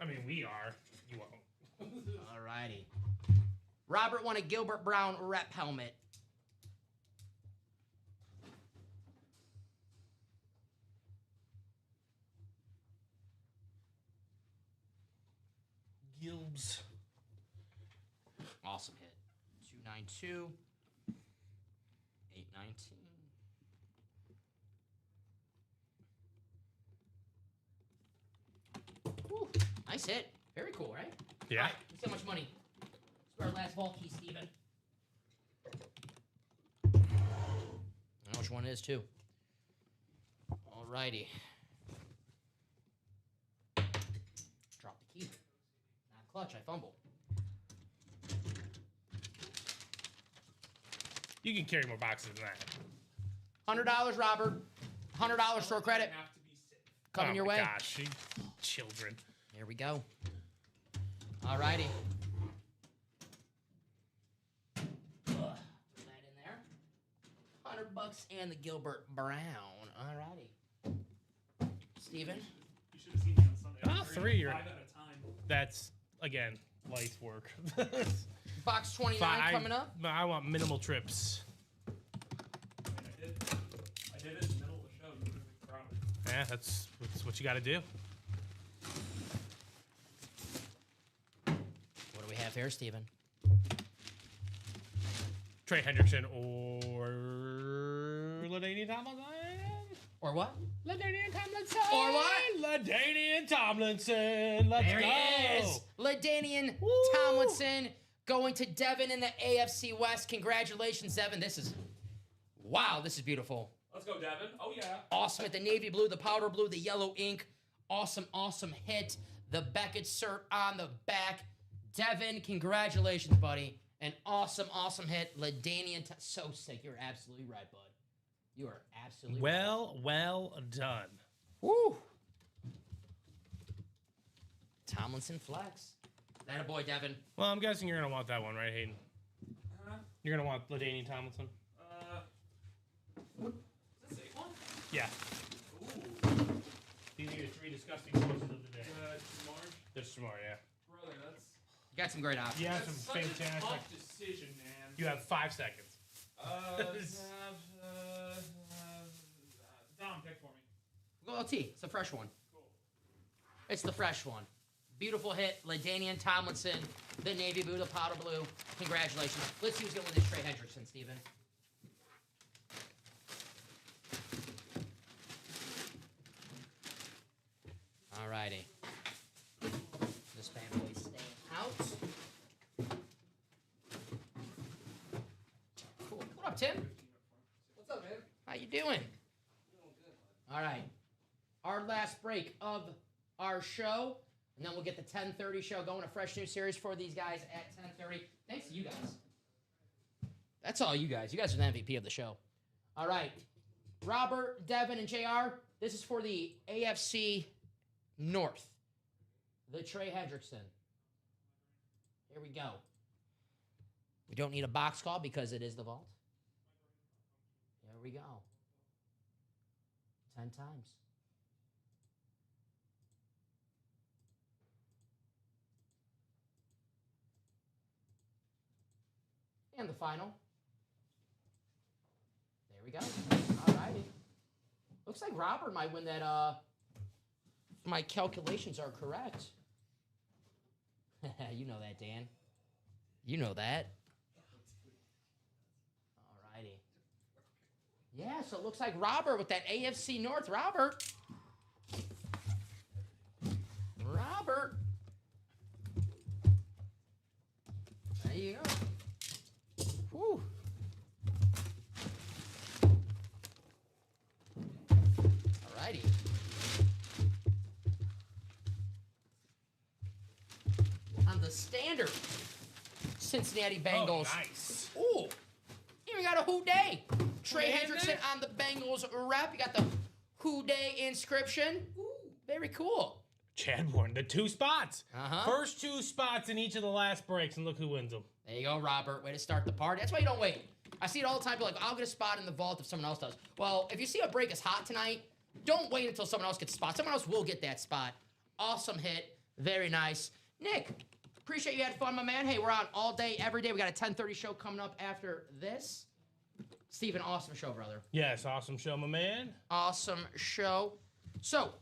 I mean, we are. You won't. All righty. Robert won a Gilbert Brown rep helmet. Gilbs. Awesome hit. 292. 819. Woo, nice hit. Very cool, right? Yeah. All right, let's see how much money. Let's our last vault key, Steven. I know which one it is, too. All righty. Drop the key. Not clutch, I fumble. You can carry more boxes than that. $100, Robert. $100 store credit. Have to be safe. Coming your way. Gosh, you children. Here we go. All righty. Throw that in there. $100 and the Gilbert Brown. All righty. Steven? You should have seen me on Sunday. Ah, 3 or 5 at a time. that's again light work. Box 29 coming up. I want minimal trips. I mean, I did it in the middle of the show. You would have been proud. Yeah, that's what you got to do. What do we have here, Steven? Trey Hendrickson or LaDainian Tomlinson. Or what? LaDainian Tomlinson. Or what? LaDainian Tomlinson. Let's There go. he is. LaDainian Tomlinson going to Devin in the AFC West. Congratulations, Devin. This is beautiful. Let's go, Devin. Oh, yeah. Awesome at the navy blue, the powder blue, the yellow ink. Awesome hit. The Beckett cert on the back. Devin, congratulations, buddy. An awesome hit. LaDainian, so sick. You're absolutely right, bud. You are absolutely right. Well done. Woo! Tomlinson flex. That a boy, Devin. Well, I'm guessing you're gonna want that one, right, Hayden? You're gonna want LaDainian Tomlinson. Is that a safe one? Yeah. Ooh. These are your 3 disgusting choices of the day. Marge. There's some more, yeah. Brother, that's You got some great options. You have that's some such fantastic. a tough decision, man. You have 5 seconds. Dom, pick for me. Well, T. It's the fresh one. Cool. It's the fresh one. Beautiful hit. LaDainian Tomlinson, the navy blue, the powder blue. Congratulations. Let's see who's going to win this Trey Hendrickson, Steven. All righty. This bad boy staying out. Cool. What up, Tim? What's up, man? How you doing? All right. Our last break of our show, and then we'll get the 10:30 show going. A fresh new series for these guys at 10:30. Thanks to you guys. That's all you guys. You guys are the MVP of the show. All right. Robert, Devin, and JR, this is for the AFC North. The Trey Hendrickson. Here we go. We don't need a box call because it is the vault. Here we go. 10 times. And the final. There we go. All righty. Looks like Robert might win that. My calculations are correct. You know that, Dan. You know that. All righty. Yeah, so it looks like Robert with that AFC North. Robert. There you go. Whew. Alrighty. On the standard Cincinnati Bengals. Oh, nice. Ooh. Even got a Who Day. Trey Hendrickson on the Bengals rep. You got the Who Day inscription. Ooh, very cool. Chad won the 2 spots. Uh-huh. First 2 spots in each of the last breaks, and look who wins them. There you go, Robert. Way to start the party. That's why you don't wait. I see it all the time. People are like, I'll get a spot in the vault if someone else does. Well, if you see a break is hot tonight, don't wait until someone else gets a spot. Someone else will get that spot. Awesome hit. Very nice. Nick, appreciate you had fun, my man. Hey, we're on all day, every day. We got a 10:30 show coming up after this. Steven, awesome show, brother. Yes, awesome show, my man. Awesome show. So,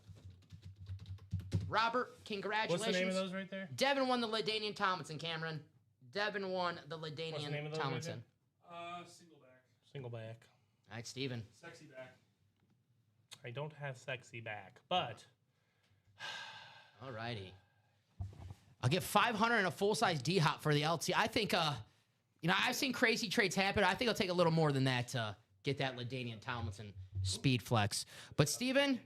Robert, congratulations. What's the name of those right there? Devin won the LaDainian Tomlinson, Cameron. Devin won the LaDainian What's the name of those Tomlinson. right Single back. Single back. All right, Steven. Sexy back. I don't have sexy back, but... All righty. I'll get 500 and a full-size D-Hop for the LT. I think, I've seen crazy trades happen. I think it'll take a little more than that to get that LaDainian Tomlinson speed flex. But, Steven,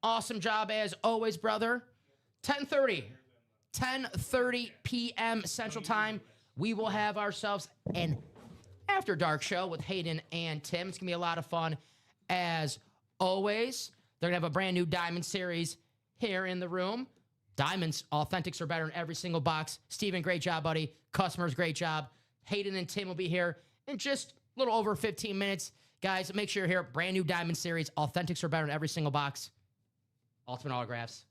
awesome job as always, brother. 10:30 p.m. Central Time. We will have ourselves an After Dark show with Hayden and Tim. It's going to be a lot of fun as always. They're going to have a brand new Diamond Series here in the room. Diamonds, authentics are better in every single box. Steven, great job, buddy. Customers, great job. Hayden and Tim will be here in just a little over 15 minutes. Guys, make sure you're here. Brand new Diamond Series. Authentics are better in every single box. Ultimate autographs.